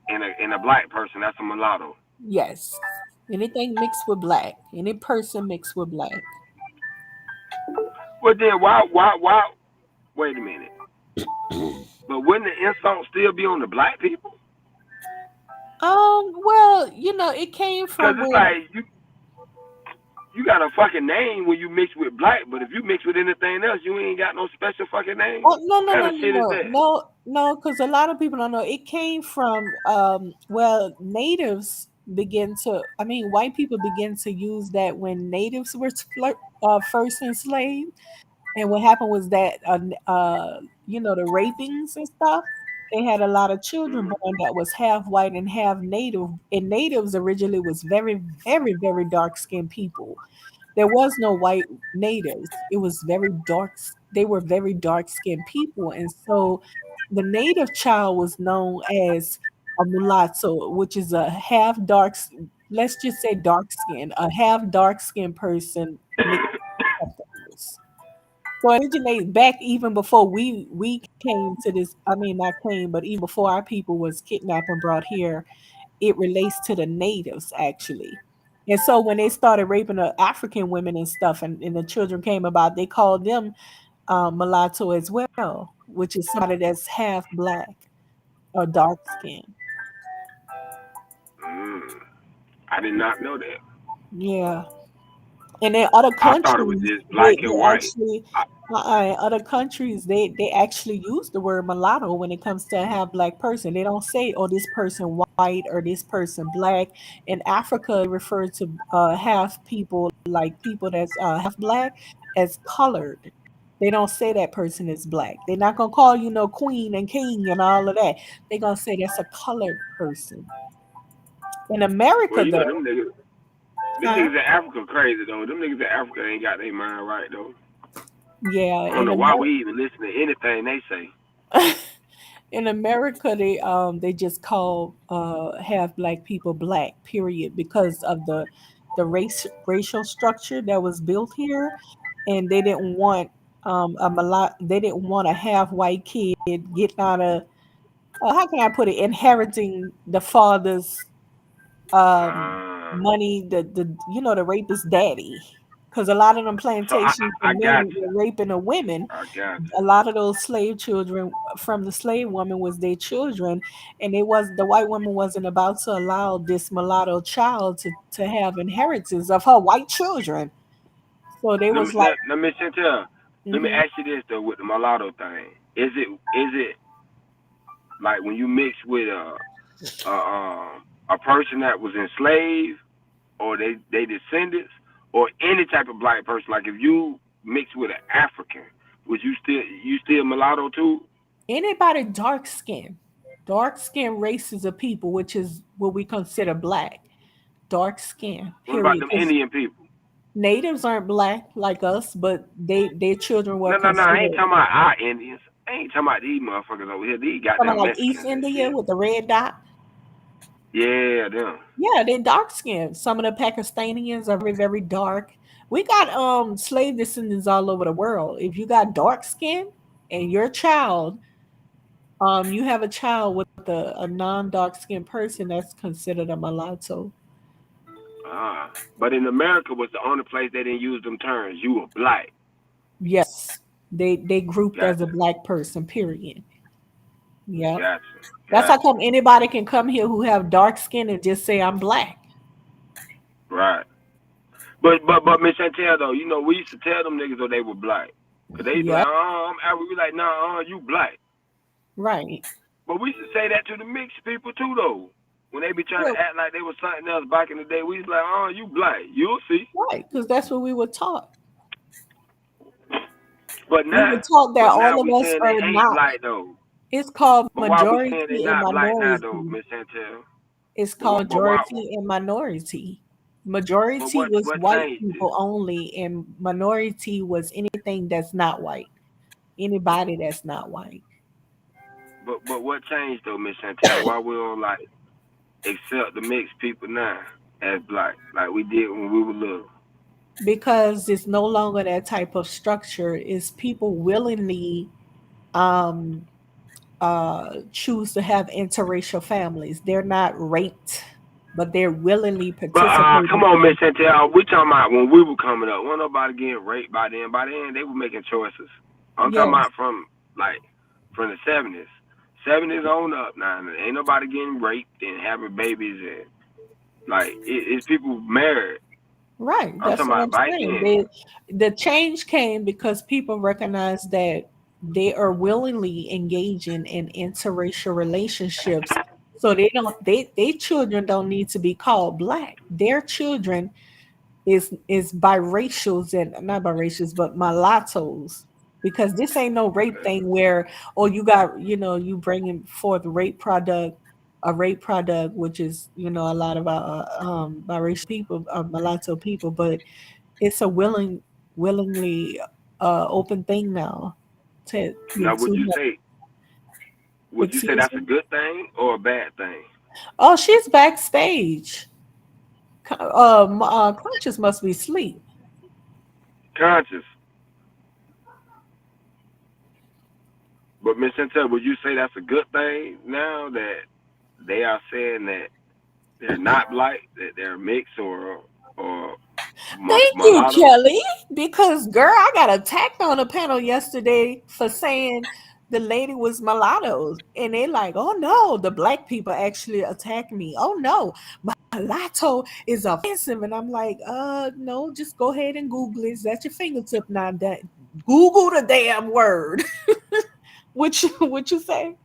and a black person, that's a mulatto. Yes, anything mixed with black, any person mixed with black. Well then, why? Wait a minute. But wouldn't the insult still be on the black people? Well, it came Because from it's where. like you got a fucking name when you mix with black, but if you mix with anything else, you ain't got no special fucking name. Oh, no, What no, kind no, of no, shit is no, that? no, no, because a lot of people don't know. It came from, well, natives begin to, I mean, white people begin to use that when natives were first enslaved. And what happened was that, the rapings and stuff, they had a lot of children Mm. born that was half white and half native. And natives originally was very, very, very dark skinned people. There was no white natives. It was very dark. They were very dark skinned people. And so the native child was known as a mulatto, which is a half dark, let's just say dark skin, a half dark skinned person mixed with something else. So it originates back even before we came to this. I mean, not came, but even before our people was kidnapped and brought here, it relates to the natives actually. And so when they started raping the African women and stuff, and the children came about, they called them mulatto as well, which is somebody that's half black or dark skin. Mm. I did not know that. Yeah. And in other I thought it was countries, just black they and white. actually, I, in other countries, they actually use the word mulatto when it comes to a half black person. They don't say, "Oh, this person white" or "this person black." In Africa, they refer to half people, like people that's half black, as colored. They don't say that person is black. They're not gonna call you no queen and king and all of that. They're gonna say that's a colored person. In well, America, you know though, them huh? niggas in Africa crazy though. Them niggas in Africa ain't got their mind right though. Yeah, I don't in know why America. we even listen to anything they say. In America, they just call half black people black, period, because of the racial structure that was built here, and they didn't want they didn't want a half white kid getting out of how can I put it, inheriting the father's Uh, money, the rapist daddy, because a lot of them so plantations, the I got men you. were raping the women. I got A lot of those slave children from the slave woman was their children, and the white woman wasn't about to allow this mulatto child to have inheritance of her white children. So they you. was like, Let me Chantel, let me hmm ask you this though with the mulatto thing. Is it like when you mix with a person that was enslaved or they descendants or any type of black person? Like if you mix with an African, would you still mulatto too? anybody dark skin races of people, which is what we consider black, dark skin, What about period. them 'Cause Indian people? natives aren't black like us, but their children were No. I ain't considered talking about our Indians. I ain't talking about these motherfuckers over here. These something goddamn like East Mexicans and India shit. with the red dot. Yeah, them. Yeah, they're dark skinned. Some of the Pakistanians are very, very dark. We got slave descendants all over the world. If you got dark skin and your child, you have a child with a non dark skinned person, that's considered a mulatto. But in America was the only place they didn't use them terms. You were black. Yes. They grouped as a Gotcha. black person, period. Yep. Gotcha. That's how Gotcha. come anybody can come here who have dark skin and just say I'm black. Right. But Miss Chantel though, you know, we used to tell them niggas that they were black. Cause they be like, Yep. oh, I'm African. We like, nah, you black. Right. But we used to say that to the mixed people too though. When they be trying Well, to act like they was something else back in the day, we was like, oh, you black. You'll see. right, because that's what we were taught. But We now were taught that but now all we of us saying they are ain't not black though. It's called But why we saying they majority and not black now though, minority. Miss Chantel? It's But called why? majority and minority. But Majority was what white changed it? people only, and minority was anything that's not white. Anybody that's not white. But what changed though, Miss Chantel? Why we don't like accept the mixed people now as black like we did when we were little? Because it's no longer that type of structure. It's people willingly um choose to have interracial families. They're not raped, but they're willingly But come participating on, Miss in. Chantel, we talking about when we were coming up. Wasn't nobody getting raped by then. By then, they were making choices. I'm talking Yes. about like from the '70s, '70s on up. Now, ain't nobody getting raped and having babies and like it's people married. Right, I'm that's talking what about I'm back saying. then. The change came because people recognize that they are willingly engaging in interracial relationships. So they children don't need to be called black. Their children is biracials and not biracials, but mulattoes. Because this ain't no rape Okay. thing where, oh, you got, you bringing forth a rape product, which is, a lot of our biracial people, mulatto people, but it's a willingly open thing now Now, to would you say excuse that's a me. good thing or a bad thing? Oh, she's backstage. Conscious must be asleep. Conscious. But Miss Chantel, would you say that's a good thing now that they are saying that they're not black, that they're mixed or Thank you, mulatto? Kelly. Because girl, I got attacked on a panel yesterday for saying the lady was mulatto. And they like, oh no, the black people actually attacked me. Oh no, mulatto is offensive. And I'm like, no, just go ahead and Google it. That's your fingertip now. That Google the damn word. What you say?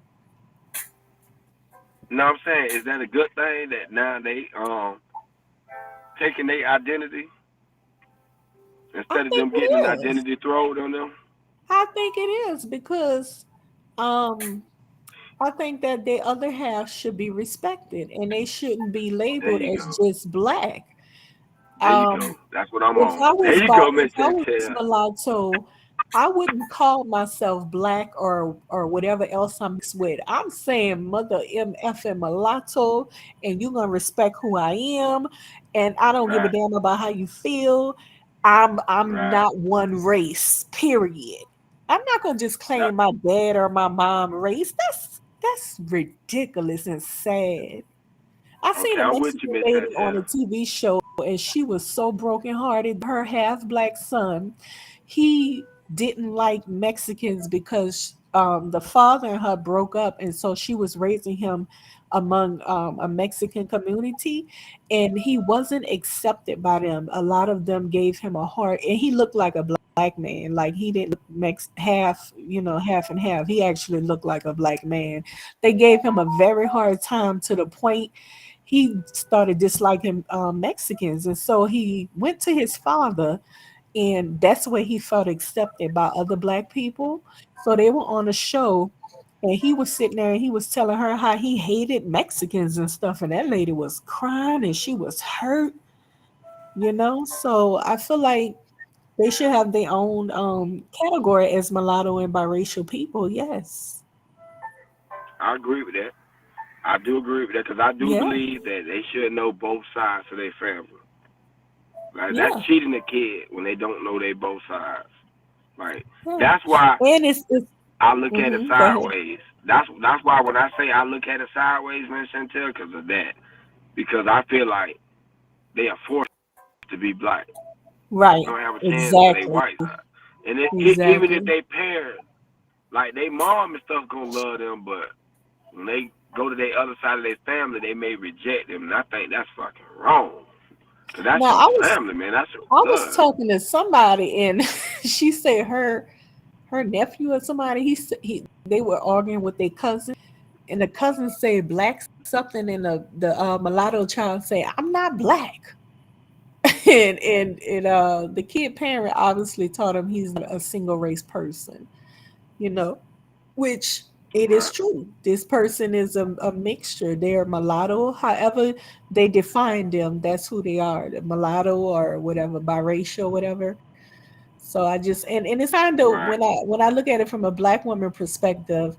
No, I'm saying, is that a good thing that now they taking their identity I instead of think them getting an it is. identity thrown on them? I think it is because um I think that the other half should be respected and they shouldn't be There labeled you as go. just black. There you go. Um, That's what I'm if on. I There was you go, if Miss I was Chantel. mulatto, I wouldn't call myself black or whatever else I'm mixed with. I'm saying mother MF and mulatto, and you're gonna respect who I am, and I don't give a Right, damn about how you feel. I'm right. not one race, period. I'm not gonna just That, claim my dad or my mom race. That's ridiculous and sad. I okay, seen a I'm with you, Mexican Miss lady on Chantel. a TV show and she was so brokenhearted. Her half black son, he didn't like Mexicans because the father and her broke up, and so she was raising him among a Mexican community, and he wasn't accepted by them. A lot of them gave him a hard, and he looked like a black man. Like he didn't look half, half and half. He actually looked like a black man. They gave him a very hard time to the point he started disliking Mexicans. And so he went to his father, and that's where he felt accepted by other black people. So they were on a show, and he was sitting there and he was telling her how he hated Mexicans and stuff. And that lady was crying and she was hurt. So I feel like they should have their own category as mulatto and biracial people. Yes. I agree with that. I do agree with that because I do Yeah. believe that they should know both sides of their family. Like that's Yeah. cheating a kid when they don't know they both sides. Like Yeah. that's why And it's I look at it go ahead. sideways. That's why when I say I look at it sideways, man, Chantel, because of that. Because I feel like they are forced to be black. Right. They don't have a chance to their Exactly. white side. And even if Exactly. they parents, like they mom and stuff, gonna love them, but when they go to the other side of their family, they may reject them, and I think that's fucking wrong. Cause that's Now your I was family, man. That's your I was blood. talking to somebody and she said her nephew or somebody he they were arguing with their cousin and the cousin said black something and the mulatto child say I'm not black. And the kid parent obviously taught him he's not a single race person, you know, which It is Right. true. This person is a mixture. They're mulatto. However, they define them. That's who they are. The mulatto or whatever, biracial, whatever. So I just and it's kind of Right. when I look at it from a black woman perspective,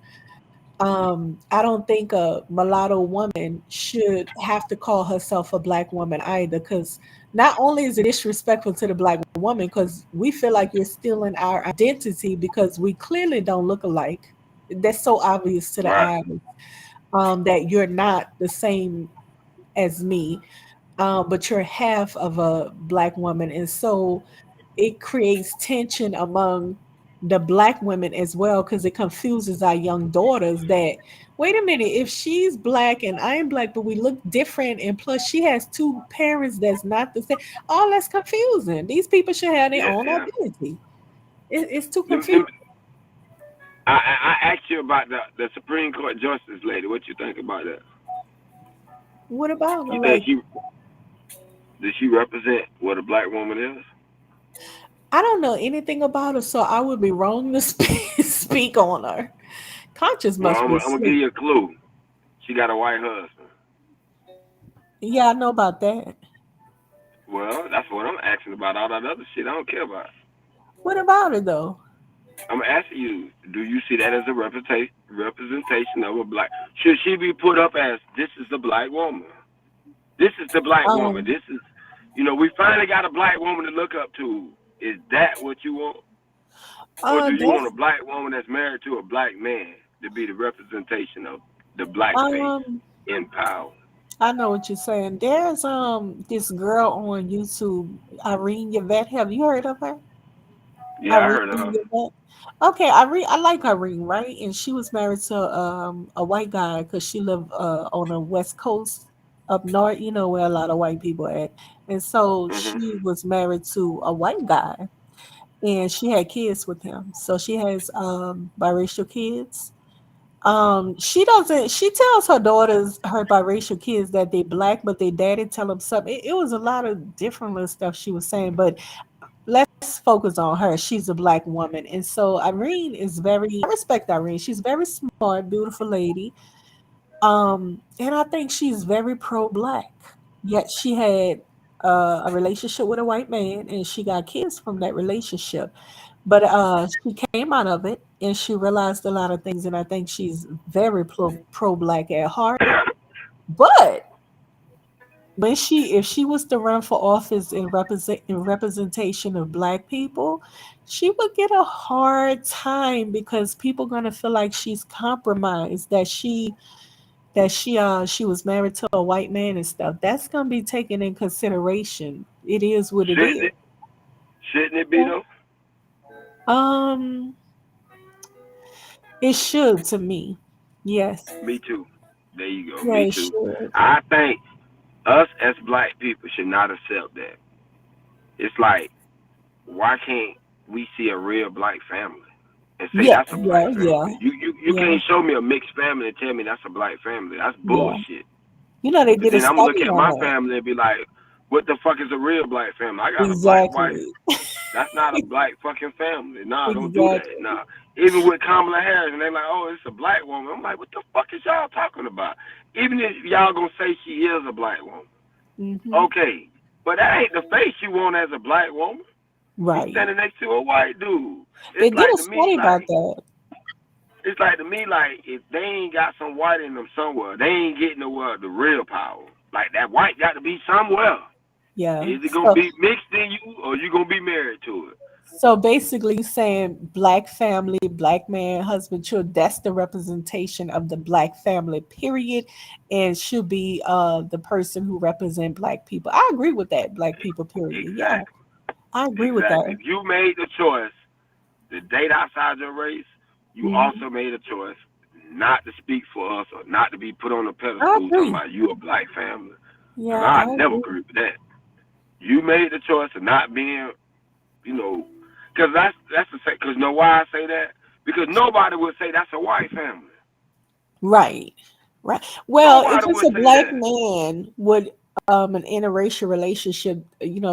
I don't think a mulatto woman should have to call herself a black woman either, because not only is it disrespectful to the black woman, because we feel like you're stealing our identity because we clearly don't look alike. That's so obvious to the Right. eye, that you're not the same as me, but you're half of a black woman, and so it creates tension among the black women as well, because it confuses our young daughters that, wait a minute, if she's black and I'm black but we look different, and plus she has two parents that's not the same, all that's confusing. These people should have their Yeah. own Yeah. identity. It's too Lem- confusing. lem- I asked you about the Supreme Court justice lady. What you think about that? What about her? You think Like, she does she represent what a black woman is? I don't know anything about her, so I would be wrong to speak on her. Conscious Well, must I'm, be I'm gonna give asleep. you a clue. She got a white husband. Yeah, I know about that. Well, that's what I'm asking about. All that other shit, I don't care about. What about her though? I'm asking you, do you see that as a representation of a black? Should she be put up as this is the black woman? This is the black woman. Um, This is, we finally got a black woman to look up to. Is that what you want, or do you want a that's black woman that's married to a black man to be the representation of the black face um in power? I know what you're saying. There's this girl on YouTube, Irene Yvette. Have you heard of her? Yeah, I Irene heard of her. Yvette. Okay, Irene, I like Irene, right? And she was married to a white guy because she lived on the west coast up north, where a lot of white people at. And so Hmm. she was married to a white guy and she had kids with him. So she has biracial kids. She tells her daughters, her biracial kids, that they black, but they daddy tell them something. It was a lot of different little stuff she was saying, but let's focus on her. She's a black woman. And so Irene is I respect Irene. She's very smart, beautiful lady. And I think she's very pro-black. Yet she had a relationship with a white man, and she got kids from that relationship. But she came out of it, and she realized a lot of things. And I think she's very pro-black at heart. But if she was to run for office in representation of black people, she would get a hard time because people gonna feel like she's compromised, she was married to a white man and stuff. That's gonna be taken in consideration. It is what it Shouldn't is. it? Shouldn't it be though? Um, it should to me. Yes. Me too. There you go. Yeah, Me it too. should. I think us as black people should not accept that. It's like, why can't we see a real black family and say Yeah, that's a black yeah, yeah, family? You yeah, can't show me a mixed family and tell me that's a black family. That's yeah. bullshit. They But did a then I'm gonna look study at on my that. family and be like, what the fuck is a real black family? I got a black wife. Exactly. That's not a black fucking family. Nah, don't do that. Exactly. Nah. Even with Kamala Harris, and they're like, oh, it's a black woman. I'm like, what the fuck is y'all talking about? Even if y'all gonna say she is a black woman, Hmm. okay, but that ain't the face you want as a black woman. You Right. standing next to a white dude. They It's did like a to me, study about like that. it's like to me, like if they ain't got some white in them somewhere, they ain't getting the real power. Like that white got to be somewhere. Yeah. Is it gonna be mixed in you, or you gonna be married to it? So basically, you saying black family, black man, husband, children, that's the representation of the black family, period, and should be the person who represent black people. I agree with that, black people, period. Yeah, Exactly. I agree with Exactly. that. If you made the choice to date outside your race, you Hmm. also made a choice not to speak for us or not to be put on a I pedestal talking agree. about you a black family. And Yeah, I I never agree. agree with that. You made the choice of not being, you know, because that's the say. Because know why I say that? Because nobody would say that's a white family. Right, right. Well, if Nobody it's would a say black that. man with an interracial relationship,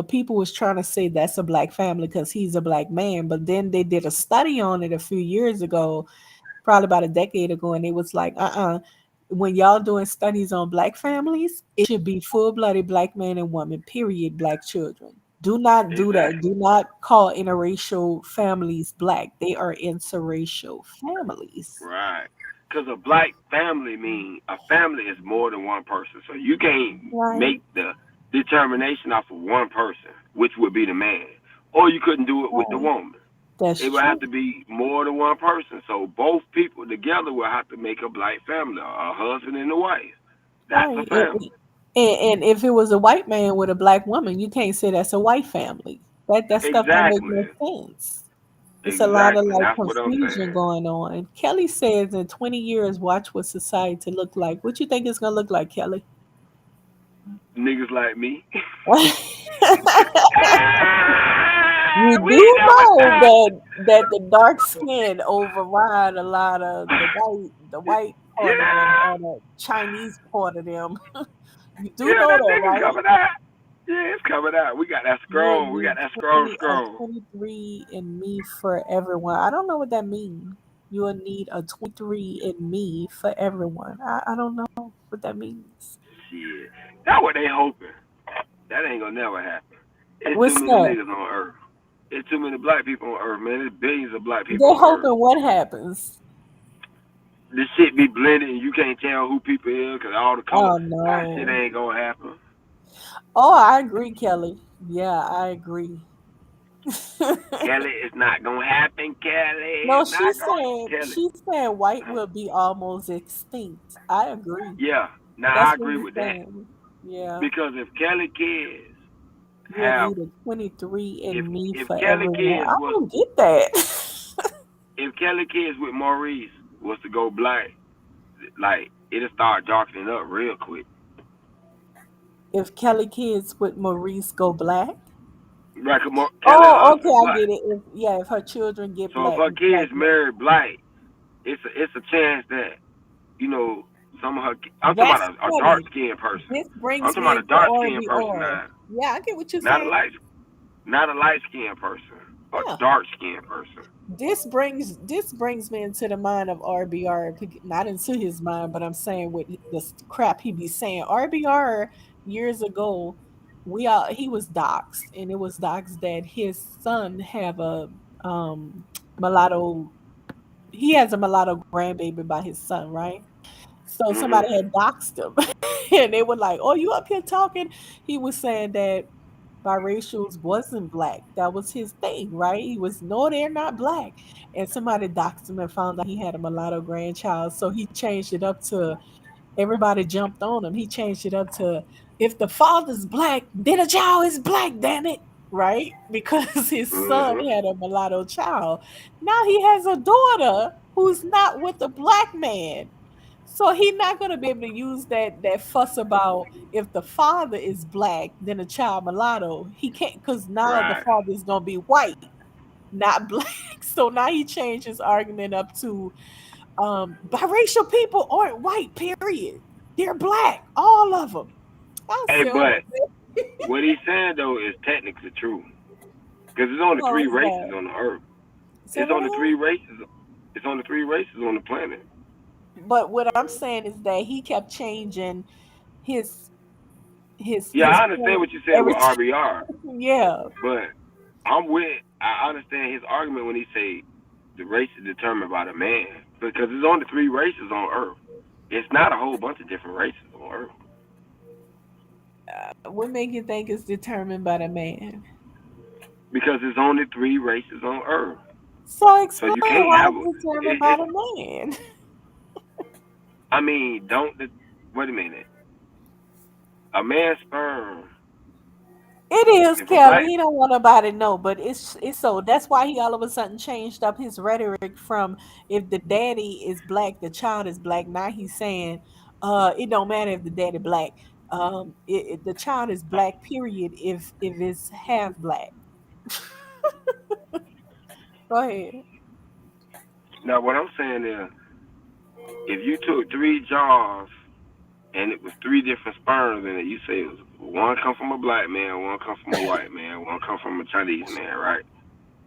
people was trying to say that's a black family because he's a black man, but then they did a study on it a few years ago, probably about a decade ago, and it was like, when y'all doing studies on black families, it should be full-blooded black man and woman, period, black children. Do not do that. Exactly. Do not call interracial families black. They are interracial families. Right. Because a black family means a family is more than one person. So you can't Right. make the determination off of one person, which would be the man. Or you couldn't do it with the Right. woman. That's It would have true. to be more than one person. So both people together will have to make a black family, a husband and a wife. That's a Right. family. And if it was a white man with a black woman, you can't say that's a white family. That stuff don't make Exactly. no sense. It's a lot of Exactly. like That's what I'm confusion saying. going on. Kelly says in 20 years, watch what society look like. What you think it's gonna look like, Kelly? Niggas like me. You We do know what know time. that the dark skin override a lot of the white part of them Yeah. or the Chinese part of them. You do Yeah, know that that, nigga's right? coming out. Yeah, it's coming out. We got that You'll scroll. We got need that 20 scroll. 23 in me for everyone. I don't know what that means. You'll need a 23 in me for everyone. I don't know what that means. Shit. That's what they hoping. That ain't gonna never happen. It's too What's many that? niggas on Earth. It's too many black people on Earth, man. There's billions of black people They're on Earth. hoping what happens? This shit be blended and you can't tell who people is because all the color. Oh That shit no. ain't gonna happen. Oh, I agree, Kelly. Yeah, I agree. Kelly, it's not gonna happen, Kelly. No, It's not gonna Kelly. she's saying white will be almost extinct. I agree. Yeah. Now That's I what agree he's with that. saying. Yeah. Because if Kelly kids You'll have need a 23 if in me if for Kelly everyone. kids I was don't get that. if Kelly kids with Maurice was to go black, like it'll start darkening up real quick. If Kelly kids with Maurice go black. Like Kelly Oh, okay, husband I black. get it. If her children get So if black, her it's like kids marry black, it's a chance that you know some of her. I'm talking that's about a dark funny. skinned person. This I'm brings talking me about a into dark skinned person RBR. now, Yeah, I get what you're not a saying. light, not a light skinned person, a Yeah. dark skinned person. This brings me into the mind of RBR, not into his mind, but I'm saying with the crap he be saying. RBR years ago, he was doxxed, and it was doxxed that his son have a mulatto. He has a mulatto grandbaby by his son, right? So Mhm. somebody had doxed him, and they were like, "Oh, you up here talking?" He was saying that biracials wasn't black. That was his thing, right? He was no, they're not black. And somebody doxed him and found out he had a mulatto grandchild. So he changed it up to everybody jumped on him. He changed it up to if the father's black, then a child is black, damn it. Right? Because his son Mhm. had a mulatto child. Now he has a daughter who's not with a black man. So he's not gonna be able to use that fuss about if the father is black, then a child mulatto. He can't because now the Right. father is gonna be white, not black. So now he changed his argument up to biracial people aren't white, period. They're black, all of them. I Hey, said, oh, but what he's saying though is technically true because there's only how three is races that? on the earth. Say It's what only three again? races. It's only three races on the planet. But what I'm saying is that he kept changing his Yeah, his I understand point what you said every with time. RBR, Yeah. but I understand his argument when he say the race is determined by the man because there's only three races on Earth. It's not a whole bunch of different races on Earth What make you think it's determined by the man? because there's only three races on Earth. So So explain you can't why have it's determined by it's. the man. I mean, wait a minute. A man's sperm. It is, If a Kelly. black He don't want nobody to know, but it's so that's why he all of a sudden changed up his rhetoric from if the daddy is black, the child is black. Now he's saying, it don't matter if the daddy black. The child is black. Period. If it's half black. Go ahead. now what I'm saying is, if you took three jars and it was three different sperms in it, you say it was one come from a black man, one come from a white man, one come from a Chinese man, right?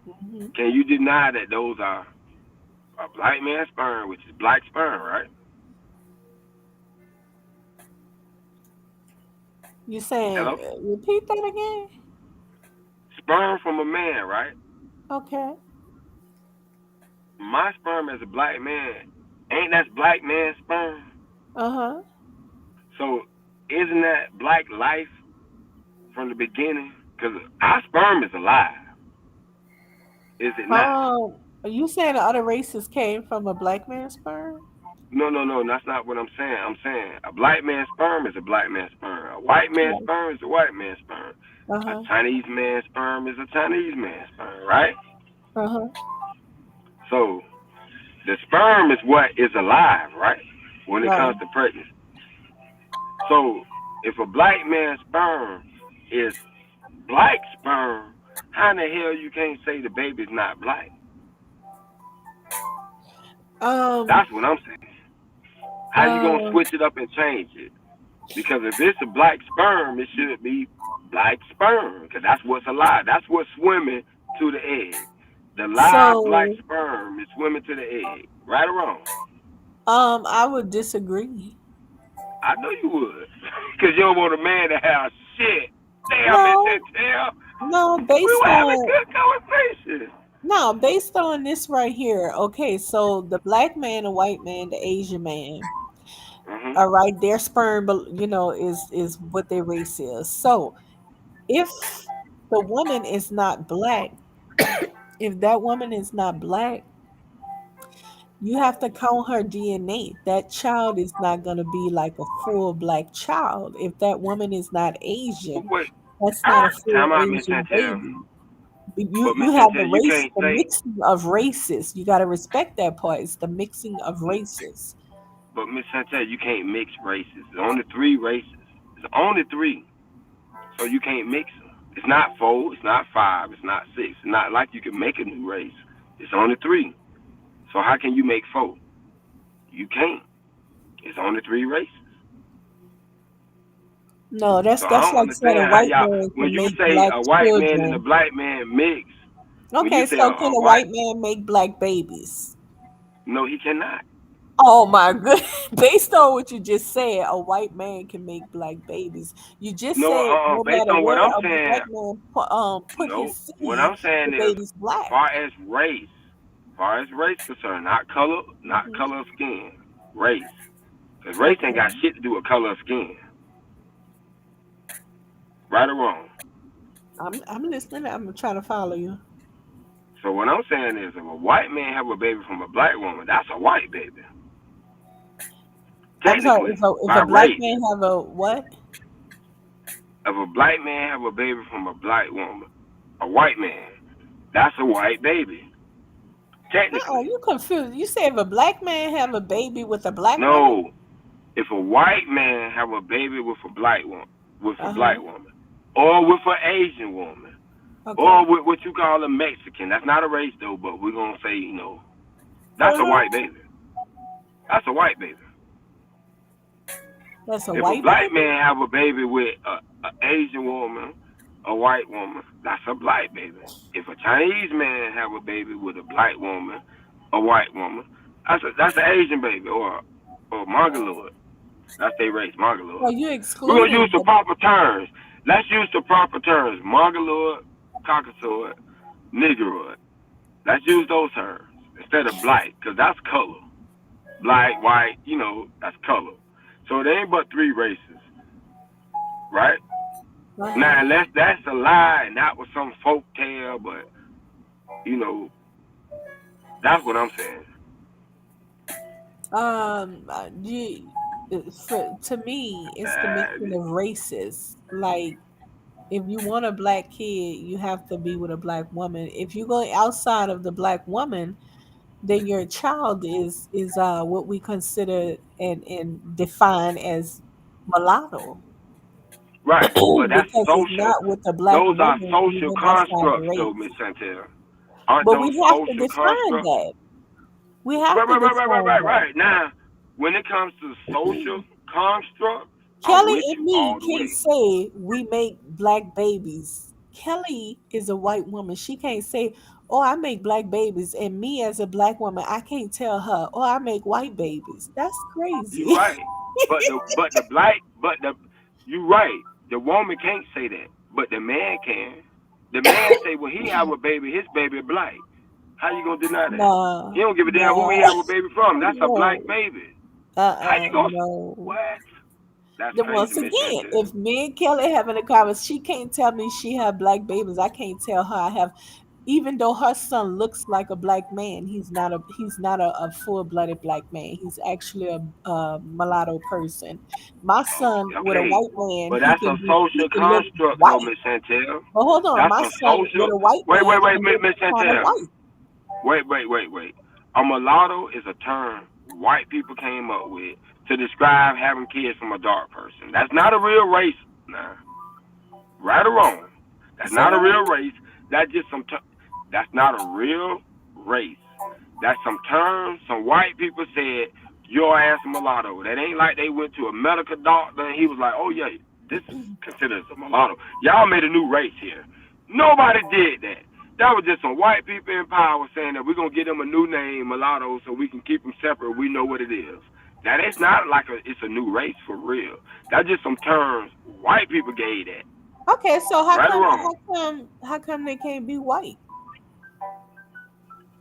Hmm. Can you deny that those are a black man's sperm, which is black sperm, right? You saying Hello? repeat that again? Sperm from a man, right? Okay. My sperm as a black man, ain't that black man's sperm? Uh-huh. So isn't that black life from the beginning? Because our sperm is alive, is it not? Are you saying the other races came from a black man's sperm? No, no, no, that's not what I'm saying. I'm saying a black man's sperm is a black man's sperm. A white man's Right. sperm is a white man's sperm. A Uh-huh. Chinese man's sperm is a Chinese man's sperm, right? Uh-huh. So the sperm is what is alive, right? When it Right. comes to pregnancy. So if a black man's sperm is black sperm, how in the hell you can't say the baby's not black? Um That's what I'm saying. How you gonna um switch it up and change it? Because if it's a black sperm, it should be black sperm, because that's what's alive. That's what's swimming to the egg. The live black so sperm is swimming to the egg. Right or wrong? I would disagree. I know you would. Because you don't want a man to have shit. Damn it, No, Chantel. no, We were having a good conversation. based on this right here. Okay, so the black man, the white man, the Asian man, Mm-hmm. all right, their sperm, is what their race is. So if the woman is not black, if that woman is not black, you have to count her DNA. That child is not going to be like a full black child. If that woman is not Asian, Wait. that's All not a right. full Time out, Miss Asian Chantel. baby. You But Miss you have the Chantel, you race, can't the say. mixing of races. You got to respect that part. It's the mixing of races. But Miss Chantel, you can't mix races. There's only 3 races. There's only 3. So you can't mix them. It's not 4. It's not 5. It's not 6. It's not like you can make a new race. It's only 3. So how can you make 4? You can't. It's only 3 races. No, that's So I that's don't like saying a understand how white y'all. man When can you make say black a white man and a children. black man mix, when you Okay, say so can a a white, white man make black babies? no, he cannot. Oh my good. Based on what you just said, a white man can make black babies. You just No, said no based matter on what where I'm a saying, black man put no. his What seed, I'm the saying is, baby's black. far as race concerned, not color, not Hmm. color of skin, race. Because race ain't got Okay. shit to do with color of skin. Right or wrong? I'm listening. I'm trying to follow you. So what I'm saying is, if a white man have a baby from a black woman, that's a white baby. I'm sorry. Technically, If by a black race. man have a what? If a black man have a baby from a black woman, a white man, that's a white baby. Technically. You confused. You say if a black man have a baby with a black woman? No. If a white man have a baby with a black woman, Uh huh. or with an Asian woman, or Okay. with what you call a Mexican, that's not a race though, but we're gonna say, that's Uh a huh. white baby. That's a white baby. That's a If a white black baby. man have a baby with a Asian woman, a white woman, that's a black baby. If a Chinese man have a baby with a black woman, a white woman, that's an Asian baby or Mongoloid. That's their race, Mongoloid. Well, you We're gonna excluding use the proper terms. Let's use the proper terms. Mongoloid, Caucasoid, Negroid. Let's use those terms instead of black, because that's color. Black, white, that's color. So there ain't but 3 races, right? Now, Uh-huh. unless that's a lie and that was some folk tale, but you know, that's what I'm saying. To me, it's the mixing of races. Like, if you want a black kid, you have to be with a black woman. If you go outside of the black woman, then your child is what we consider and define as mulatto. Right, but that's Because it's social. not with the black Those are woman, you social went outside the constructs, though, Miss race. Chantel. Aren't But those we have to social define constructs? that. We have Right, to right, right, right, right, define right, that. right. Now, when it comes to social constructs, I'm Kelly with and you me all the can't way. say we make black babies. Kelly is a white woman. She can't say, oh, I make black babies, and me as a black woman, I can't tell her, oh, I make white babies. That's You crazy. right. But the you right. The woman can't say that, but the man can. The man say when he have a baby, his baby black. How you gonna deny that? He No, don't give a damn who he no, have a baby from. That's a black no, baby. How you gonna no. what? That's Then crazy, once Miss again, Chantel. if me and Kelly having a conversation, she can't tell me she have black babies. I can't tell her I have, even though her son looks like a black man, he's not a full-blooded black man. He's actually a mulatto person. My son with a Okay, white man, but that's a he social can look construct, though, white. Miss Chantel. But hold on, That's my a son social. with a white man Wait, can look Miss kind of Chantel. white. Wait. A mulatto is a term white people came up with to describe having kids from a dark person. That's not a real race, nah. Right or wrong. That's Say not a that real again. race. That's just some. That's not a real race. That's some terms some white people said. Your ass a mulatto. That ain't like they went to a medical doctor and he was like, oh yeah, this is considered a mulatto. Y'all made a new race here. Nobody did that. That was just some white people in power saying that we're gonna give them a new name, mulatto, so we can keep them separate. We know what it is. Now that's not like it's a new race for real. That's just some terms white people gave that. Okay, so how Right or come wrong? how come they can't be white?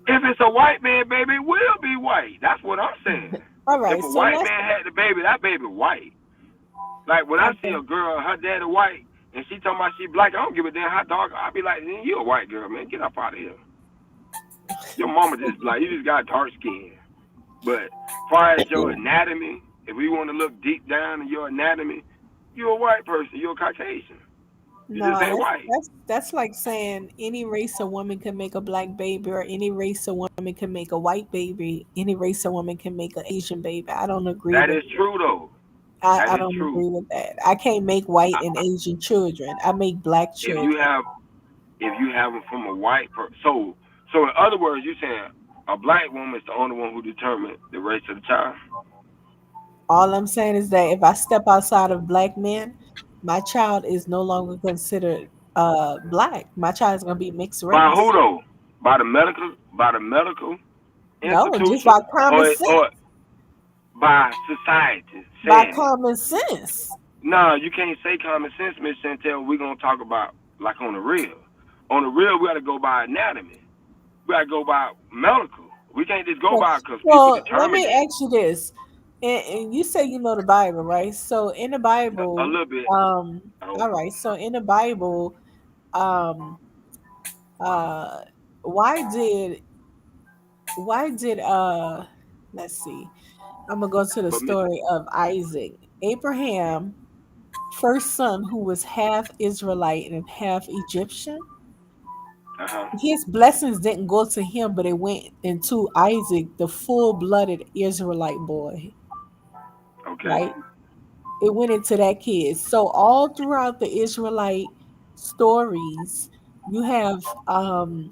If it's a white man, baby, it will be white. That's what I'm saying. All If right, a so white let's man had the baby, that baby white. Like when I see okay. a girl, her daddy white, and she talking about she black, I don't give a damn how dark. I'll be like, you a white girl, man. Get up out of here. Your mama just black. You just got dark skin. But as far as your anatomy, if we want to look deep down in your anatomy, you're a white person. You're a Caucasian. You just No, ain't that's white. that's that's like saying any race of woman can make a black baby, or any race of woman can make a white baby. Any race of woman can make an Asian baby. I don't agree That with is it. true, though. That I is don't true. agree with that. I can't make white and Asian children. I make black If you children. have if you have them from a white person. So in other words, you're saying a black woman is the only one who determined the race of the child. All I'm saying is that if I step outside of black men, my child is no longer considered black. My child is gonna be mixed By who race. though? By the medical No, just institution, by common or sense. by society By saying it? common sense. No, you can't say common sense, Miss Chantel. We're gonna talk about like on the real. On the real, we got to go by anatomy. We got to go by medical. We can't just go So, by because people so let determine me that. ask you this, and you say you know the Bible, right? So in the A Bible, little bit. Oh, all right. So in the Bible, um, uh, why did let's see. I'm gonna go to the but Miss, story of Isaac, Abraham, first son, who was half Israelite and half Egyptian. uh-huh. His blessings didn't go to him, but it went into Isaac, the full-blooded Israelite boy, Okay. right? It went into that kid. So all throughout the Israelite stories, you have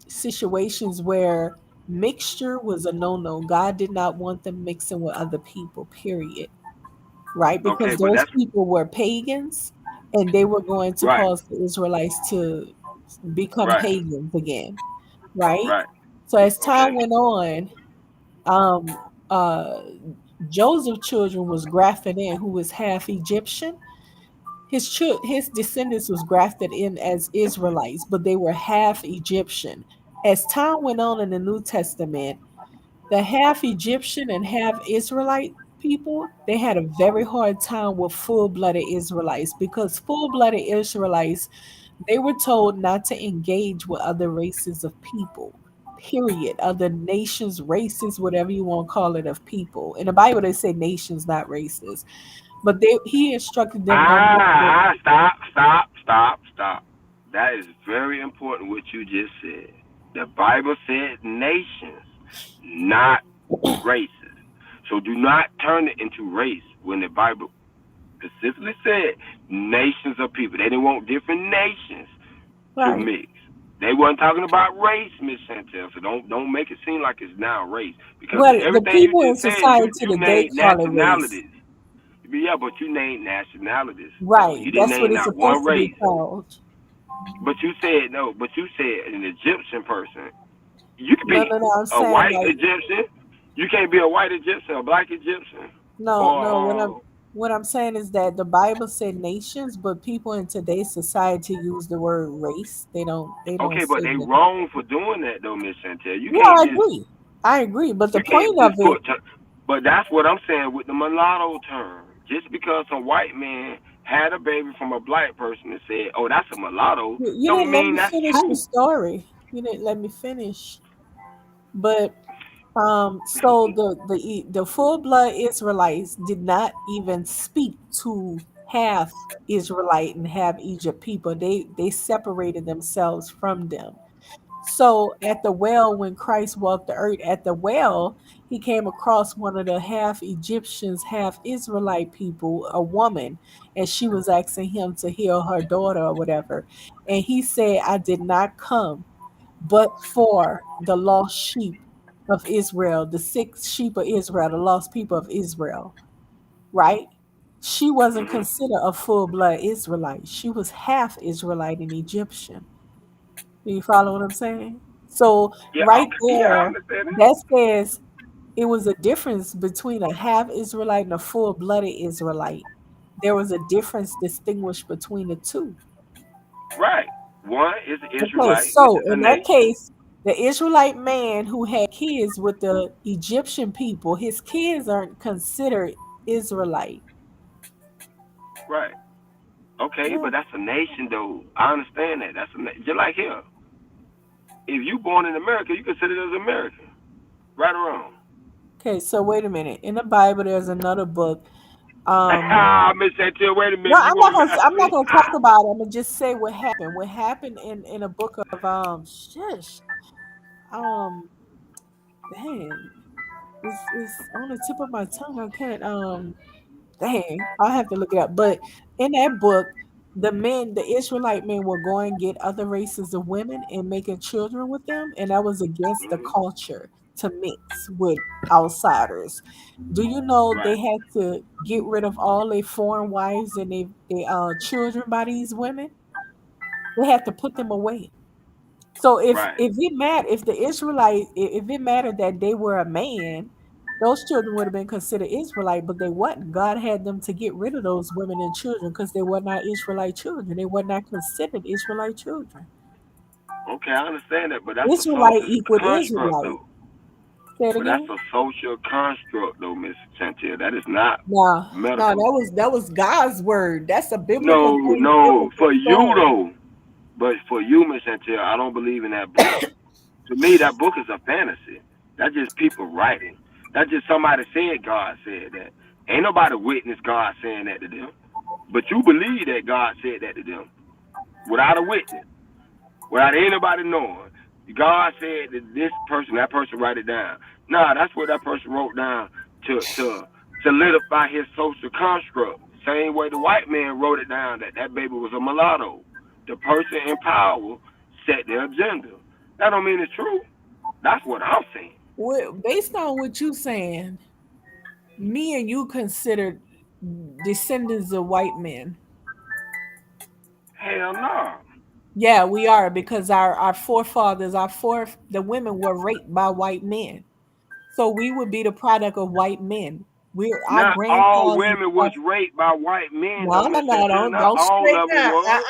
situations where mixture was a no-no. God did not want them mixing with other people, period. Right? Okay, Because but those that's people were pagans, and they were going to right, cause the Israelites to become right, pagans again. Right? right. So as Okay, time went on, um uh Joseph's children was grafted in, who was half Egyptian. His descendants was grafted in as Israelites, but they were half Egyptian. As time went on in the New Testament, the half Egyptian and half Israelite people, they had a very hard time with full-blooded Israelites, because full-blooded Israelites, they were told not to engage with other races of people. Period. Other nations, races, whatever you want to call it, of people. In the Bible, they say nations, not races. But he instructed them don't mix with. stop. That is very important what you just said. The Bible said nations, not races. So do not turn it into race when the Bible specifically said nations of people. They didn't want different nations to Right. mix. They wasn't talking about race, Miss Chantel. So don't make it seem like it's now race because Well, the everything you people in just said, society you today named call it race. nationalities. Yeah, but you named nationalities though. Right. You didn't That's what name it's not one supposed to be race. called. But you said no. But you said an Egyptian person. You can be No. I'm a saying white like Egyptian. You can't be a white Egyptian, a black Egyptian, no. or What I'm saying is that the Bible said nations, but people in today's society use the word race. They don't okay, but say they that. wrong for doing that though, Miss Chantel. Yeah, I agree. I agree. But the You can't point of just it, put. But that's what I'm saying with the mulatto term. Just because a white man had a baby from a black person and said, "Oh, that's a mulatto," you don't didn't let mean me that's finish the true. story. You didn't let me finish. But so the full blood Israelites did not even speak to half Israelite and half Egypt people. They separated themselves from them. So at the well, when Christ walked the earth at the well, he came across one of the half Egyptians, half Israelite people, a woman, and she was asking him to heal her daughter or whatever. And he said, I did not come but for the lost sheep of Israel, the sick sheep of Israel, the lost people of Israel, right? She wasn't Hmm. considered a full blood Israelite. She was half Israelite and Egyptian. Do you follow what I'm saying? So Yeah, right okay, yeah, I there, understand that. that says it was a difference between a half Israelite and a full blooded Israelite. There was a difference distinguished between the two. Right. One is Okay, Israelite, which so is a in that nation. case, the Israelite man who had kids with the Egyptian people, his kids aren't considered Israelite. Right. Okay, Yeah. but that's a nation, though. I understand that. Just like here. If you born in America, you consider it as American. Right or wrong? Okay, so wait a minute. In the Bible, there's another book. Miss Chantel, wait a No, minute. You want to mess I'm not me? gonna talk about it. I'm gonna just say what happened. What happened in a book of shush. Um dang. It's on the tip of my tongue. I can't dang, I'll have to look it up. But in that book, the Israelite men were going to get other races of women and making children with them, and that was against the Hmm. culture to mix with outsiders. Do you know Right. they had to get rid of all their foreign wives and they children by these women? They had to put them away. So Right. if the Israelite if it mattered that they were a man, those children would have been considered Israelite, but they wasn't. God had them to get rid of those women and children because they were not Israelite children. They were not considered Israelite children. Okay, I understand that, but that's a Israelite social equal construct, Israelite. though. Say it But that's again. a social construct, though, Miss Chantel. That is not No, medical. that was God's word. That's a No, biblical thing, no, biblical for you story. though. But for you, Miss Chantel, I don't believe in that book. To me, that book is a fantasy. That's just people writing. That's just somebody said God said that. Ain't nobody witnessed God saying that to them. But you believe that God said that to them without a witness, without anybody knowing. God said that this person, that person write it down. Nah, that's what that person wrote down to solidify his social construct. Same way the white man wrote it down that that baby was a mulatto. The person in power set the agenda. That don't mean it's true. That's what I'm saying. Based on what you saying, me and you considered descendants of white men. Hell no. Yeah, we are because our forefathers, the women were raped by white men. So we would be the product of white men. We're our Not all grandpas and women was stuff. raped by white men, though, No, no, Miss no, Chantel. Not don't all straighten of it out. was.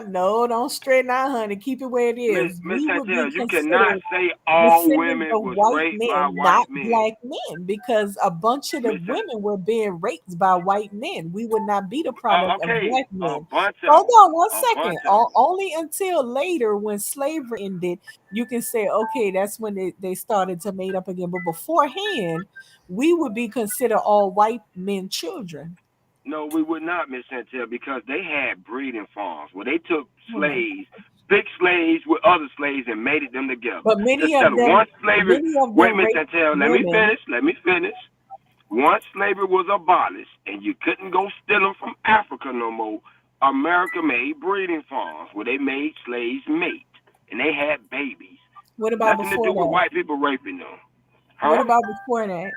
No, don't straighten out, honey. Keep it where it is. Miss We would be Chantel, you cannot considered say all descendants women of was white raped by men, not white men. black men, because a bunch of the Miss, women were being raped by white men. We would not be the product of okay, black a men. bunch of Hold them, on one a second. bunch of them. Only until later, when slavery ended, you can say, okay, that's when they started to made up again. But beforehand, we would be considered all white men children. No, we would not, Miss Chantel, because they had breeding farms where they took Oh my. slaves, picked slaves with other slaves, and mated them together. But Instead of one slavery, many of wait, them Miss raped Chantel, let me women. finish. Let me finish. Once slavery was abolished and you couldn't go steal them from Africa no more, America made breeding farms where they made slaves mate and they had babies. What about Nothing to before do with that? white people raping them. What Huh? about before that?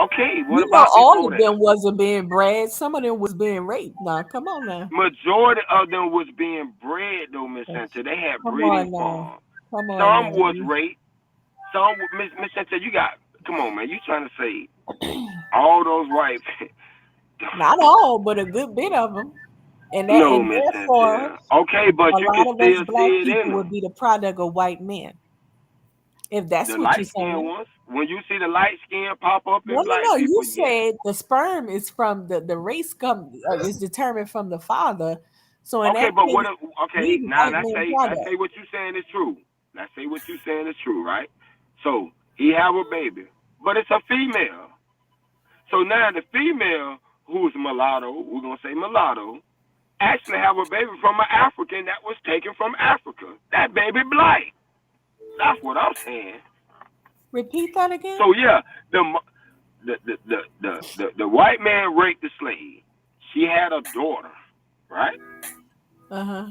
Okay, what You know, about all before of that? them wasn't being bred. Some of them was being raped. Now, come on now. Majority of them was being bred though, Miss Santa. They had Come breeding on now. farms. Come on Some was now. raped. Some Miss Santa, you got come on, man. You trying to say all those white Not all, but a good bit of them. And No, Miss therefore, Santa. Okay, but a you can lot of us still black see it in people would them. be the product of white men. If that's The what you're light skinned saying. ones. When you see the light skin pop up No, in no, black no. You people, yes. said the sperm is from the race is determined from the father. So in Okay, that but what case, if we okay, the now white man let's product. say what you saying is true. Let's say what you saying is true, right? So he have a baby. But it's a female. So now the female who is mulatto, we're gonna say mulatto, actually have a baby from an African that was taken from Africa. That baby black. That's what I'm saying. Repeat that again. So yeah, the white man raped the slave. She had a daughter, right? Uh-huh.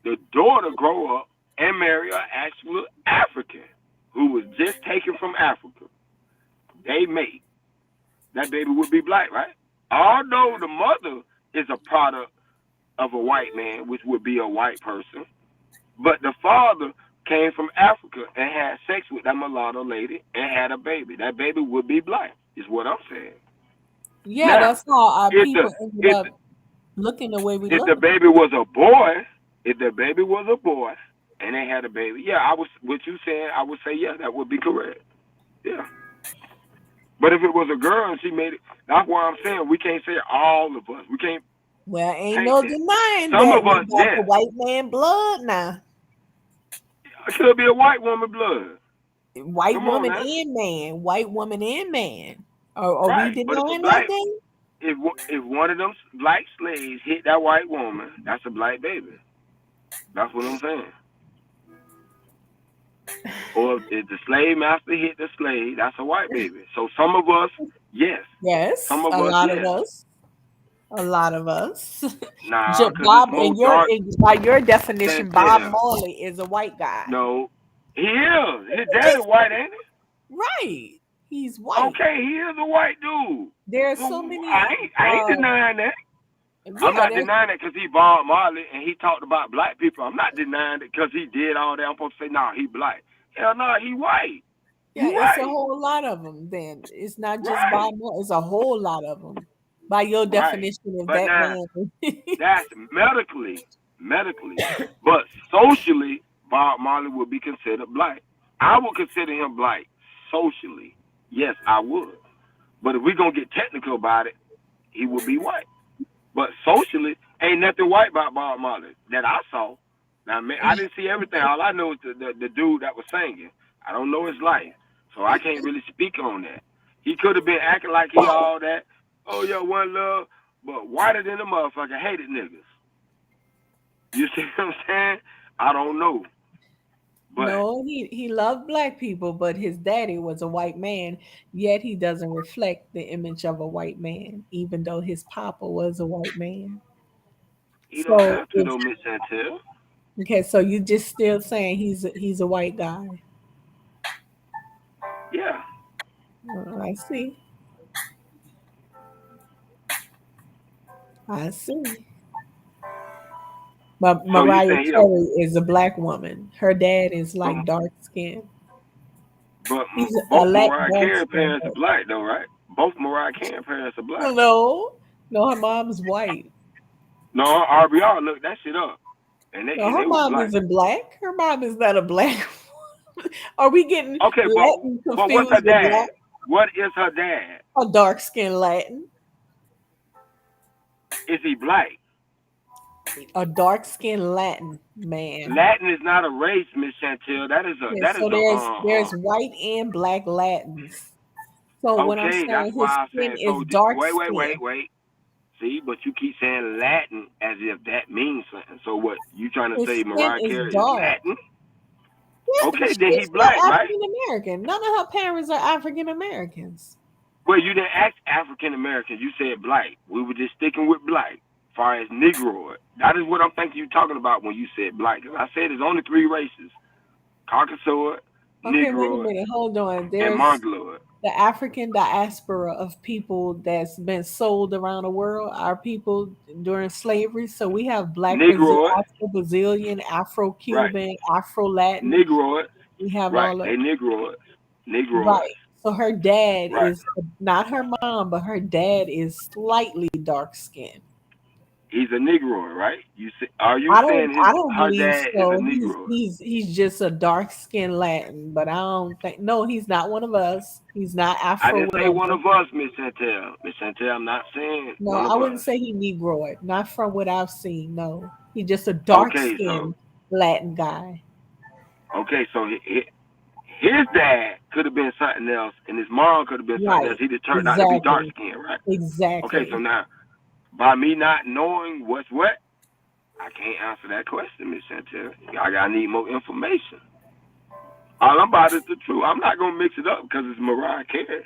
The daughter grow up and marry an actual African who was just taken from Africa. They mate. That baby would be black, right? Although the mother is a product of a white man, which would be a white person, but the father came from Africa and had sex with that mulatto lady and had a baby. That baby would be black, is what I'm saying. Yeah, Now, that's how our if the people ended if up looking the way we if the look. baby was a boy, if the baby was a boy and they had a baby, yeah, I was what you saying. I would say yeah, that would be correct. Yeah. But if it was a girl and she made it, that's why I'm saying we can't say all of us. We can't Well, ain't paint no that. denying Some that of we us, got the yes. white man blood now. It could be a white woman blood. White Come on woman now. and man. White woman and man. Are we Right. But if a denying that black, thing? if one of them black slaves hit that white woman, that's a black baby. That's what I'm saying. Or if the slave master hit the slave, that's a white baby. So some of us, yes. Yes, Some of a us, lot of yes. us. A lot of us. Nah, because it's Bob, more and dark by your definition, Bob Chantel. Marley is a white guy. No. He is. His daddy white, ain't he? Right. He's white. Okay, he is a white dude. There's So so many. I ain't denying that. I'm Yeah, not denying it because he Bob Marley and he talked about black people. I'm not denying it because he did all that. I'm supposed to say, nah, he black. Hell no, he white. yeah, You it's a white. whole lot of them. Then it's not just Right. Bob Marley. It's a whole lot of them. By your Right. definition of But that now, man. that's medically. But socially, Bob Marley would be considered black. I would consider him black socially. Yes, I would. But if we're going to get technical about it, he would be white. But socially, ain't nothing white about Bob Marley that I saw. Now, man, I didn't see everything. All I know is the dude that was singing. I don't know his life, so I can't really speak on that. He could have been acting like he all that. Oh, yeah, one love, but whiter than a motherfucker, hated niggas. You see what I'm saying? I don't know. But No, he loved black people, but his daddy was a white man. Yet he doesn't reflect the image of a white man, even though his papa was a white man. he don't So have to, it's though, Miss Chantel. okay. So you just still saying he's a white guy? Yeah. I see. I see. But So you Mariah saying he don't, Carey is a black woman. Her dad is but, like dark skin. but He's a both Latin Mariah dark Carey skin. parents are black, though, right? Both Mariah Carey parents are black. No, no, her mom's white. No, RBR looked that shit up, and No, they her was mom black. isn't black. Her mom is not a black. Are we getting Okay, Latin but what's her confused with dad? black? What is her dad? A dark skin Latin. Is he black? A dark skin Latin man. Latin is not a race, Miss Chantel. That is a Yeah, so there's white and black Latins. So when I'm Okay, that's saying his why I'm skin saying. is So dark wait, wait, skin. wait, wait. See, but you keep saying Latin as if that means something. So what? You trying to His say skin Mariah is Carey is dark. Latin? Yeah, Okay, then he she's not black, right? African American. None of her parents are African Americans. Well, you didn't ask African Americans. You said black. We were just sticking with black. As far as Negroid, that is what I'm thinking you're talking about when you said black. Because I said there's only three races: Caucasoid, Okay, wait a Negroid, minute. Hold on. and There's Mongoloid. the African diaspora of people that's been sold around the world. Our people during slavery. So we have Black Negroid, Afro-Brazilian, right. Afro-Cuban, Afro-Latin. Negroids, We have right. all of They Negroids. Negroids, right. So her dad right. is not her mom, but her dad is slightly dark skinned. He's a Negroid, right? Are you I don't saying I don't her believe dad is a so. He's Negroid? he's he's just a dark skinned Latin, but I don't think no, he's not one of us. He's not I Afro didn't say one whatever. of us, Miss Chantel. Miss Chantel, I'm not saying No, one I of wouldn't us. say he Negroid. Not from what I've seen. No, he's just a dark Okay, so skinned Latin guy. his dad could have been something else, and his mom could have been something else. Right. He just turned out to be dark Exactly. skinned, right? Okay, so Exactly. now by me not knowing what's what, I can't answer that question, Miss Chantel. I gotta need more information. All I'm about is the truth. I'm not gonna mix it up because it's Mariah Carey,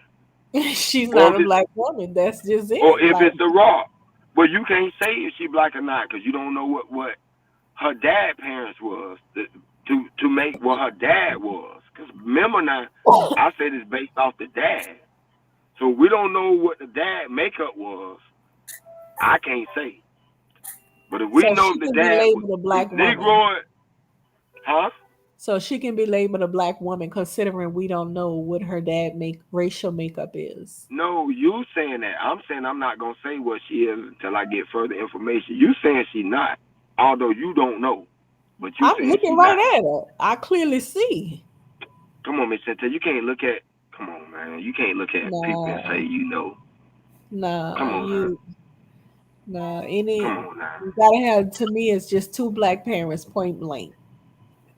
She's or not if a it's black woman. That's just or it. if Like it's the Raw. Well, you can't say if she black or not because you don't know what her dad parents was to make what her dad was. Because remember now, I said it's based off the dad. So we don't know what the dad makeup was. I can't say. But if we so know she the can be dad labeled a is black woman. Negroid, huh? So she can be labeled a black woman considering we don't know what her dad make racial makeup is. No, you saying that. I'm saying I'm not gonna say what she is until I get further information. You saying she not, although you don't know, but you I'm saying looking she right not. at her. I clearly see. Come on, Miss Chantel, you can't look at. Come on, man. You can't look at people and say Nah, you know. Come nah, on now. you nah any Come on now. you gotta have to me it's just two black parents point blank.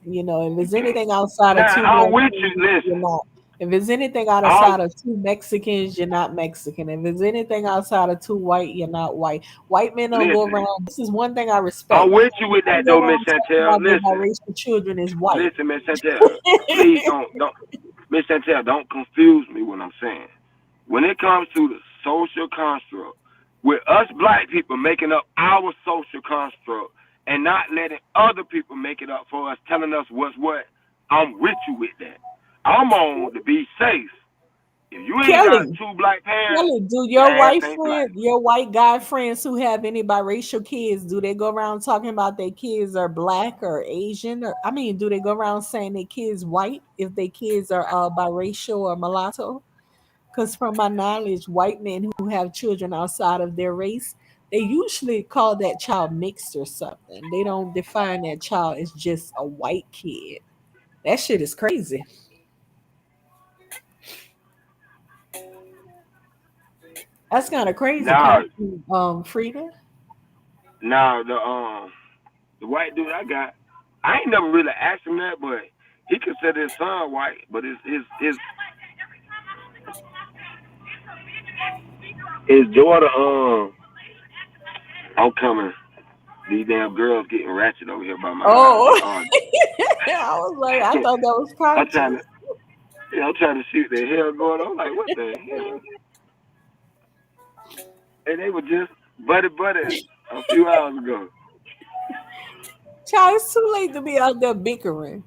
You know, if You it's can't. anything outside of Now two I'm black with you. parents, you're Listen, not. If it's anything I'm outside of two Mexicans, you're not Mexican. If it's anything outside of two white, you're not white. White men don't go listen. around. This is one thing I I'm respect. with you with They that go though, Miss around talking Chantel. about their Listen, biracial children is white. listen, Miss Chantel. Please don't, Miss Chantel. Don't confuse me when I'm saying. When it comes to the social construct, with us black people making up our social construct and not letting other people make it up for us, telling us what's what, I'm with you with that. I'm on to be safe. If you ain't got Kelly, two black parents, Kelly, do your your ass white ain't black. friend, your white guy friends who have any biracial kids, do they go around talking about their kids are black or Asian? Or I mean, do they go around saying their kids white if their kids are biracial or mulatto? Because from my knowledge, white men who have children outside of their race, they usually call that child mixed or something. They don't define that child as just a white kid. That shit is crazy. That's kind of crazy, Now, Frida. now the white dude I got, I ain't never really asked him that, but he considered his son white, but his daughter I'm coming. These damn girls getting ratchet over here by my house. They Oh, are. I was like, I thought that was I'm trying to, conscious. I'm trying to see what the hell going on. I'm like, what the hell? And they were just buddy a few hours ago. Child, it's too late to be out there bickering.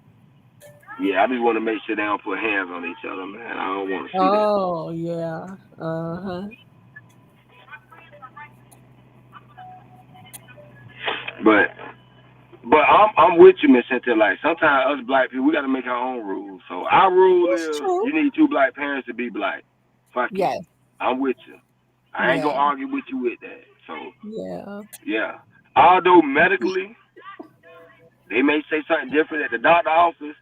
Yeah, I just want to make sure they don't put hands on each other, man. I don't want to see that. Oh yeah. Uh-huh. But I'm with you, Miss Cynthia. Like sometimes us black people, we got to make our own rules. So our rule It's is true. you need two black parents to be black. Fuck it. Yes. I'm with you. I ain't Yeah. gonna argue with you with that. So Yeah. yeah. Although medically they may say something different at the doctor office,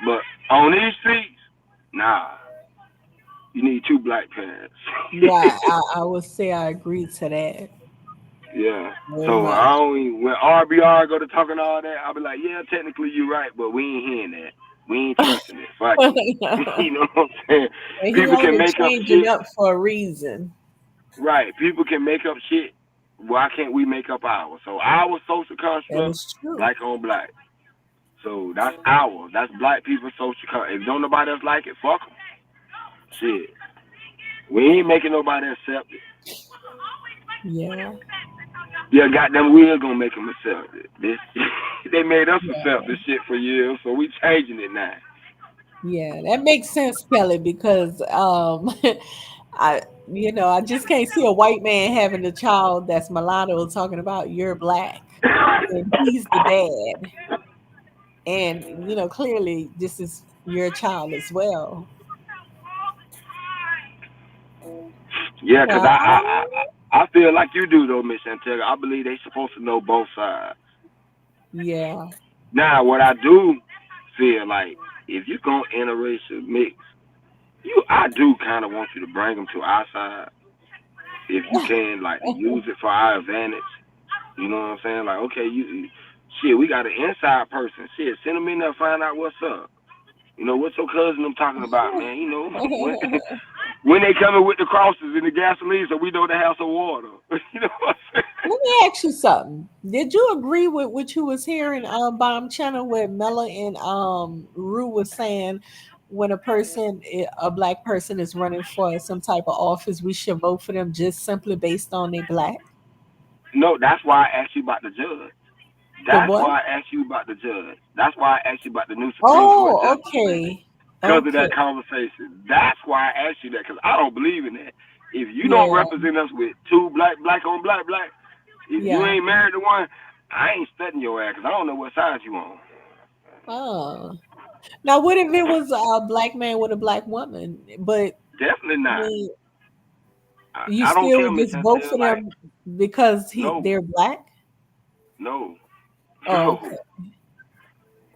but on these streets, nah. You need two black parents. Right. I would say I agree to that Yeah. very So much. when RBR go to talking all that, I'll be like, yeah, technically you're right, but we ain't hearing that. We ain't trusting it. Fuck it. You know what I'm saying? And he People can only make up changing shit. up for a reason. Right. People can make up shit. Why can't we make up ours? So our social That construct, is true. black on black. So that's ours. That's black people's social construct. If don't nobody else like it, fuck them. Shit. We ain't making nobody accept it. Yeah. Yeah, goddamn, we are gonna make them accept it. This, they made us Yeah. accept this shit for years, so we changing it now. Yeah, that makes sense, Kelly, because I I just can't see a white man having a child that's mulatto talking about you're black and he's the dad. And clearly this is your child as well. Yeah, cause Yeah. I feel like you do though, Miss Chantel. I believe they supposed to know both sides. Yeah. Now, what I do feel like if you go interracial mix, I do kind of want you to bring them to our side if you can, like to use it for our advantage. You know what I'm saying? Like, okay, shit, we got an inside person. Shit, send them in there, find out what's up. What's your cousin I'm talking about, man? When they coming with the crosses and the gasoline, so we know the house of water. You know what I'm saying? Let me ask you something. Did you agree with what you was hearing Bomb Channel where Mella and Rue was saying when a black person is running for some type of office, we should vote for them just simply based on they black? No, that's why I asked you about the judge. The That's what? why I asked you about the judge. That's why I asked you about the new Supreme Court Oh, justice. okay. Because of Okay. that conversation. That's why I asked you that, because I don't believe in that. If you don't Yeah. represent us with two black on black, if you Yeah. ain't married to one, I ain't studying your ass, because I don't know what side you on. Oh. Now, what if it was a black man with a black woman? But Definitely I not. mean, you I don't still care, would Miss just vote Chantel. for Like, them because no, they're black? no, Oh, no, okay.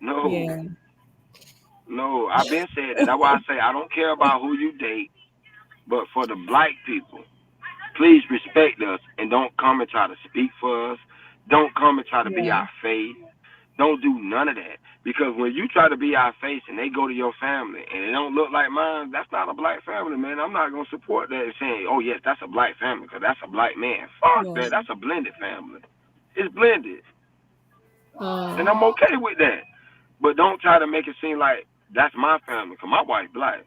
no, Yeah. no. I've been said that. That's why I say I don't care about who you date, but for the black people, please respect us and don't come and try to speak for us. Don't come and try to be Yeah. our face. Don't do none of that. Because when you try to be our face and they go to your family and it don't look like mine, that's not a black family, man. I'm not going to support that and saying, oh, yes, that's a black family because that's a black man. Fuck Yeah. that. That's a blended family. It's blended. And Um, I'm okay with that. But don't try to make it seem like that's my family because my wife black.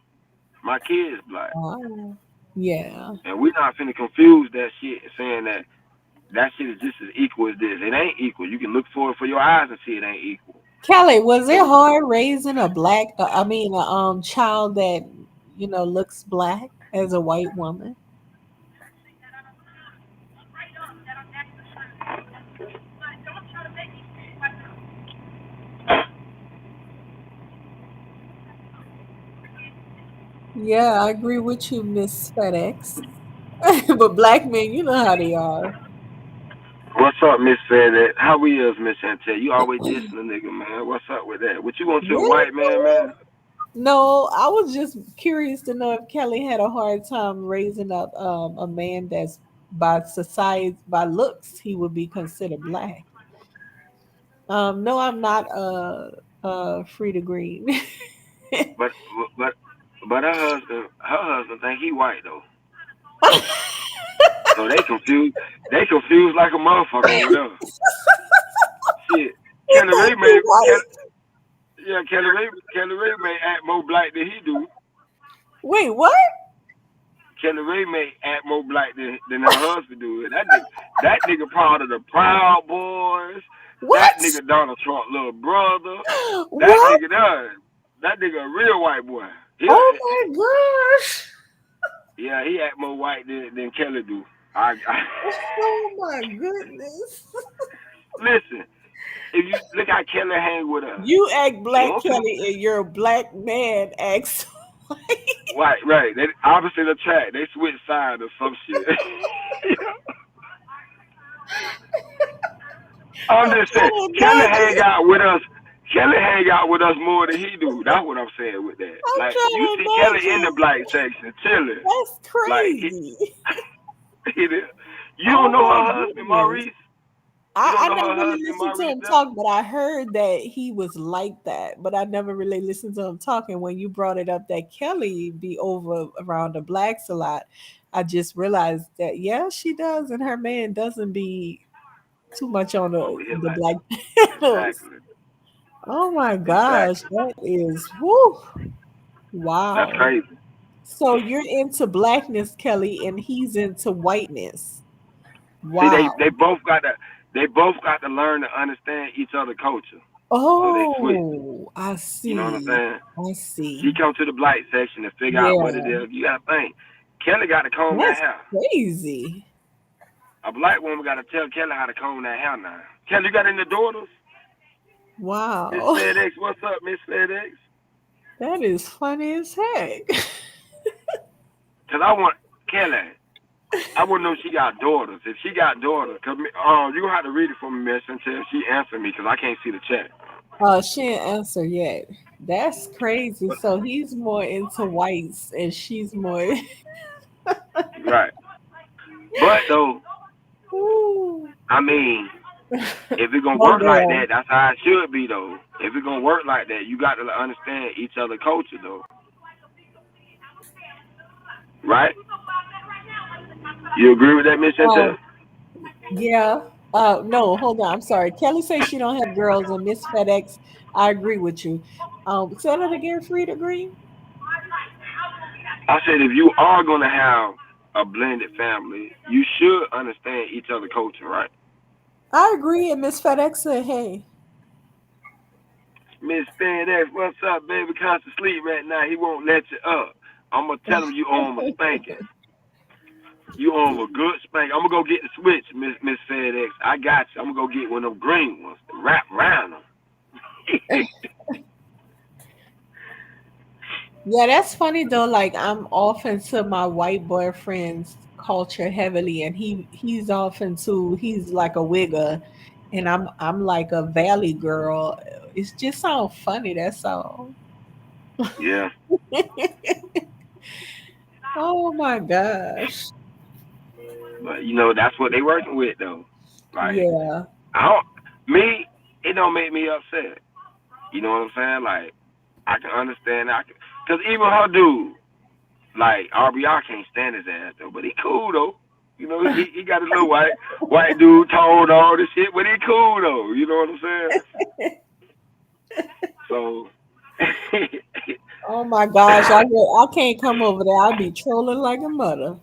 My kid's black. oh, yeah. And we're not finna confuse that shit saying that shit is just as equal as this. It ain't equal. You can look for it for your eyes and see it ain't equal. Kelly, was it So hard raising a black, child that, looks black as a white woman? Yeah, I agree with you, Miss FedEx. But black men, you know how they are. what's up, Miss Fed? How we is, Miss Chantel? You always dissing a nigga, man. What's up with that? What you want to a Really? white man, man? No, I was just curious to know if Kelly had a hard time raising up a man that's by society, by looks, he would be considered black. No, I'm not Frida Green. But but but her husband think he white though. So they confused like a motherfucker over there. Shit. He Kelly Ray think he may white. Kelly Ray may act more black than he do. Wait, what? Kelly Ray may act more black than her husband do. That nigga part of the Proud Boys. That What? nigga Donald Trump little brother. That What? nigga there. That nigga a real white boy. Oh my gosh. Yeah, he act more white than Kelly do. Oh my goodness. Listen. If you look how Kelly hang with us, You act he black, don't finna, Kelly, and your black man acts white. right. They opposite attract. They switch sides or some shit. I'm I'm just saying, trying to Kelly imagine. hang out with us. Kelly hang out with us more than he do. That's what I'm saying with that. I'm Like trying you to see Kelly in the imagine. black section, chilling. That's Like crazy. you don't Oh know my her husband, goodness. Maurice. You don't I know never her really husband, listened to Maurice. him Though? talk, but I heard that he was like that. But I never really listened to him talking. When you brought it up that Kelly be over around the blacks a lot, I just realized that yeah, she does, and her man doesn't be too much on Over here, the like black panels. exactly, Oh my gosh, exactly. that is whoo, That's wow. crazy. So you're into blackness, Kelly, and he's into whiteness. See, Wow. they both got to learn to understand each other culture. So they switch. Oh, I You know what I'm see. saying? I She see. come to the black section to figure out what it Yeah, is. You gotta think. Kelly got to comb that that's hair. crazy. A black woman got to tell Kelly how to comb that hair now. Kelly, you got any daughters? Miss Wow. FedEx, what's up, Miss FedEx? That is funny as heck. Cause I want Kelly. I want to know if she got daughters. If she got daughters, cause you gonna have to read it for me, Miss, until she answer me, cause I can't see the chat. She didn't answer yet. That's crazy. But, So he's more into whites and she's more. right. But though, Ooh. I mean, if it gonna My work like that, girl. that's how it should be though. If it gonna work like that, you got to understand each other culture though, right? You agree with that, Miss Chantel? Um, yeah. No, hold on. I'm sorry. Kelly says she don't have girls and Miss FedEx. I agree with you. Say that again, Frida Green. I said if you are gonna have a blended family, you should understand each other culture, right? I agree, and Miss FedEx said, "Hey, Miss FedEx, what's up, baby? Cause to sleep right now, he won't let you up. I'm gonna tell him you owe him a spanking. You owe him a good spanking. I'm gonna go get the switch, Miss FedEx. I got you. I'm gonna go get one of them green ones to wrap around them. yeah, that's funny though. Like I'm off into my white boyfriend's culture heavily, and he's off into he's like a wigger, and I'm like a valley girl. It's just sound funny. That's all. Yeah, Oh my gosh. but that's what they working with though. Like Yeah. I don't me, it don't make me upset. You know what I'm saying? Like I can understand. Cause even her dude, like RBR can't stand his ass though, but he cool though. He got his little white dude told all this shit, but he cool though. You know what I'm saying? So Oh my gosh. I can't come over there. I'll be trolling like a mother.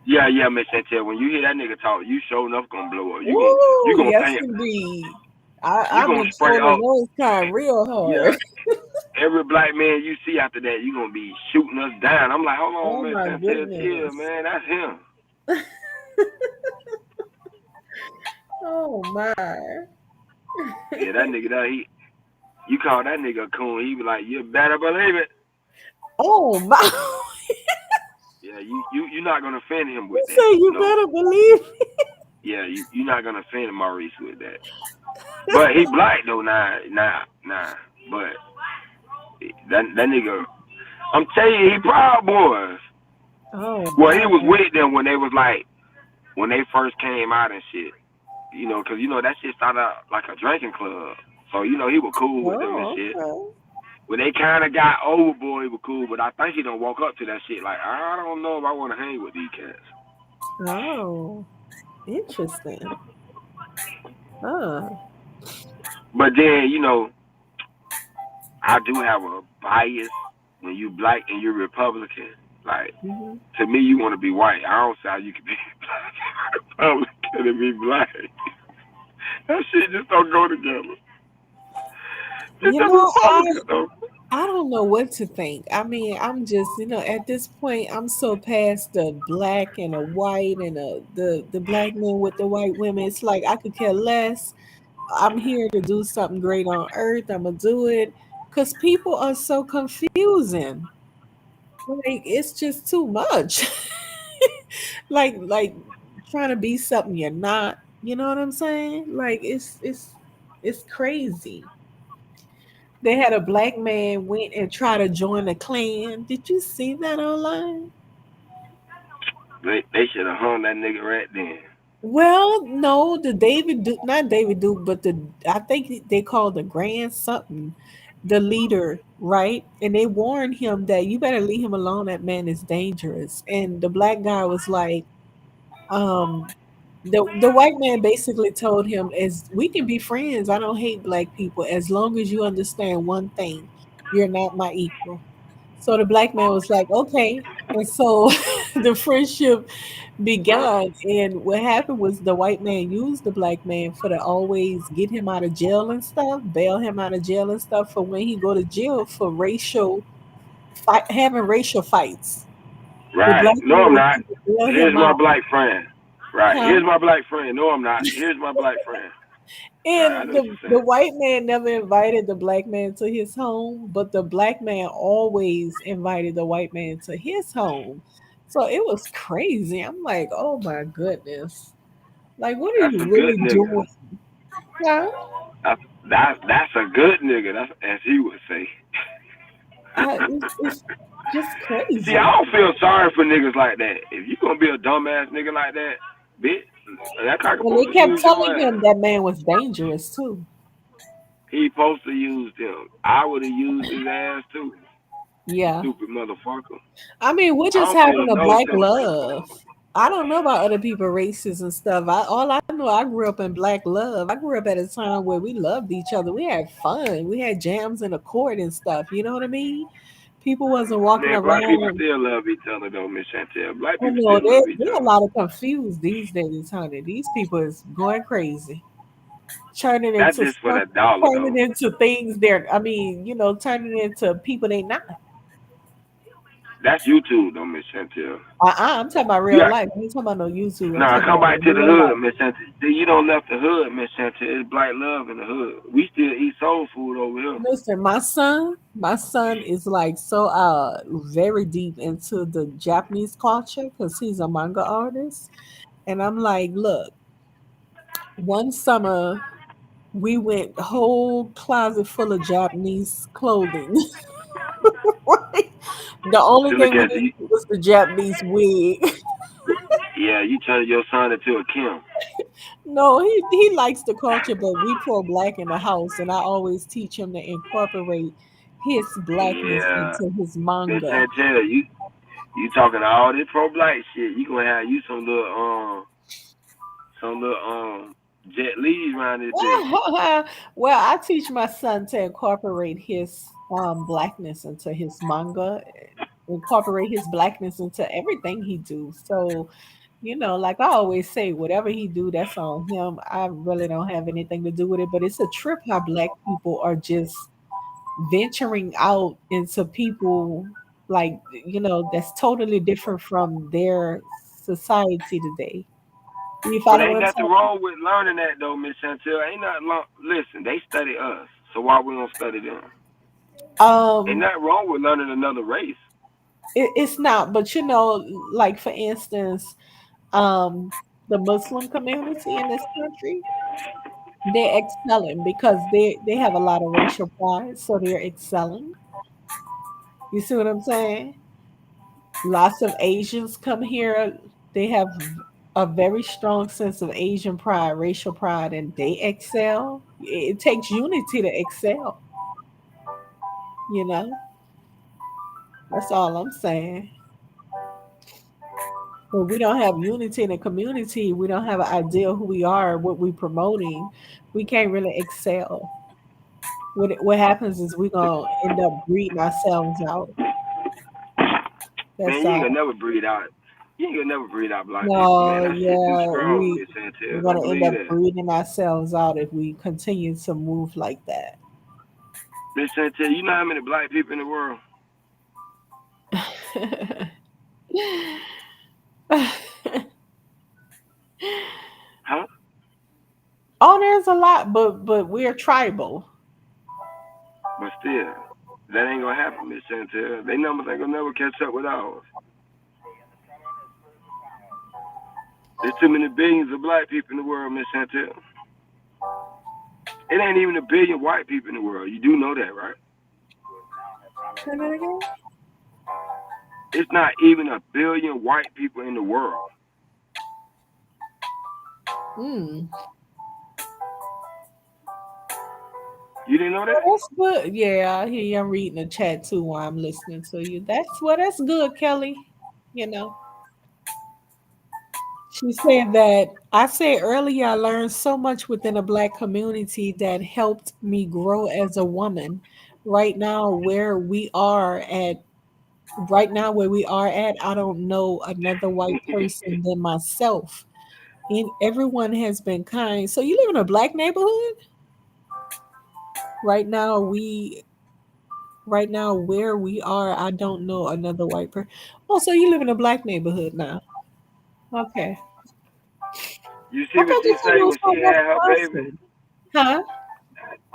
yeah, Miss Chantel, when you hear that nigga talk, you sure enough gonna blow up. You Ooh, gonna yes think indeed. you I've gonna been spray trolling up. those kind real Yeah, hard. every black man you see after that, you gonna be shooting us down. I'm like, hold on, Oh Miss my Chantel, chill, goodness. man, that's him. Oh my. Yeah, that nigga that you call that nigga a coon, he be like, you better believe it. Oh my. Yeah, you're not gonna offend him You with that. say you No. better believe it. Yeah, you're not gonna offend Maurice with that. But he black though, nah. But that nigga, I'm telling you, he proud boys. Oh Well, he my. was with them when they was like when they first came out and shit. Cause that shit started out like a drinking club. So he was cool with them and Oh, shit. okay. When they kind of got overboard, he was cool. But I think he don't walk up to that shit like I don't know if I want to hang with these cats. Oh, interesting. Huh. But then I do have a bias when you black and you're Republican. Like Hmm. to me, you want to be white. I don't see how you can be black and Republican and be black. That shit just don't go together. It's You the know, Republicans though. I don't know what to think. I mean, I'm just, at this point, I'm so past the black and the white and the black men with the white women. It's like I could care less. I'm here to do something great on earth. I'm gonna do it because people are so confusing. Like it's just too much. like trying to be something you're not. You know what I'm saying? Like it's crazy. They had a black man went and tried to join the Klan. Did you see that online? They should have hung that nigga right then. Well, no, the David Duke, not David Duke, but I think they called the Grand something, the leader, right? And they warned him that you better leave him alone. That man is dangerous. And the black guy was like, um, the white man basically told him, "As we can be friends, I don't hate black people as long as you understand one thing: you're not my equal." So the black man was like, "Okay." And so the friendship began. And what happened was the white man used the black man for to always get him out of jail and stuff, bail him out of jail and stuff for when he go to jail for racial fight, having racial fights. The Right. black No, I'm man not. would bail Here's him my out. black friend. Right. Huh? Here's my black friend. No, I'm not. Here's my black friend. Right. I And know what the you're saying. white man never invited the black man to his home, but the black man always invited the white man to his home. So it was crazy. I'm like, oh my goodness. Like, what are That's you a good really nigga. doing? Huh? That's a good nigga. That's as he would say. It's just See, I crazy. don't feel sorry for niggas like that. If you gonna be a dumbass nigga like that, bitch, that cock And they supposed to kept use your telling ass. him that man was dangerous too. He supposed to use them. I would have used his ass too. Yeah. Stupid motherfucker. I mean, we're I just don't feel having a no black sympathy for love. him. I don't know about other people races and stuff. All I know, I grew up in black love. I grew up at a time where we loved each other. We had fun. We had jams in the court and stuff. You know what I mean? People wasn't walking Man, black people around. still love each other though, Miss Chantel. Black I people know still love each they're a other. lot of confused these days, honey. These people is going crazy, turning That's into just for stuff, the dollar turning though. into things they're. I mean, turning into people they not. That's YouTube though, Miss Chantel. I'm talking about You real got life. I ain't talking about no YouTube. I'm Nah, talking come about back the to the real hood, life. Miss Chantel. See, you don't left the hood, Miss Chantel. It's black love in the hood. We still eat soul food over here. Listen, my son is like so very deep into the Japanese culture because he's a manga artist. And I'm like, look, one summer we went whole closet full of Japanese clothing. Right? The only So look thing we at didn't you. get was the Japanese wig. Yeah, you turn your son into a Kim. No, he likes the culture, but we pro black in the house, and I always teach him to incorporate his blackness Yeah, into his Miss manga. Chantel, you talking all this pro black shit. You gonna have you some little Jet Lee's around this bitch. Well, I teach my son to incorporate his blackness into his manga, incorporate his blackness into everything he do. So, like I always say, whatever he do, that's on him. I really don't have anything to do with it. But it's a trip how black people are just venturing out into people like that's totally different from their society today. You But follow what ain't I'm nothing saying? wrong with learning that though, Miss Chantel. Ain't nothing wrong. Listen, they study us, so why we don't study them? Ain't Um, nothing wrong with learning another race. it's not, but like for instance, um, the Muslim community in this country, they're excelling because they have a lot of racial pride, so they're excelling. You see what I'm saying? Lots of Asians come here. They have a very strong sense of Asian pride, racial pride, and they excel. It takes unity to excel. You know, that's all I'm saying. When we don't have unity in the community, we don't have an idea who we are, what we're promoting. We can't really excel. What happens is we're gonna end up breeding ourselves out. Man, That's you ain't gonna all. never breed out. You ain't gonna never breed out black people, man. No, That shit too yeah, strong, Miss we're Chantel. Don't gonna end believe up that. breeding ourselves out if we continue to move like that. Miss Chantel, you know how many black people in the world? Huh? Oh, there's a lot, but we're tribal. But still, that ain't gonna happen, Miss Chantel. They numbers ain't gonna never catch up with ours. There's too many billions of black people in the world, Miss Chantel. It ain't even a billion white people in the world. You do know that, right? Say that again? It's not even a billion white people in the world. Hmm. You didn't know that? Oh, that's good. Yeah, I hear you. I'm reading the chat too while I'm listening to you. That's good, Kelly. You know. She said that I said earlier I learned so much within a black community that helped me grow as a woman. Right now, where we are at Right now, where we are at, I don't know another white person than myself. And everyone has been kind. So you live in a black neighborhood? Right now, right now where we are, I don't know another white person. Oh, so you live in a black neighborhood now? Okay. You I see what thought she you said say it was when from she had her baby? Wisconsin. Huh?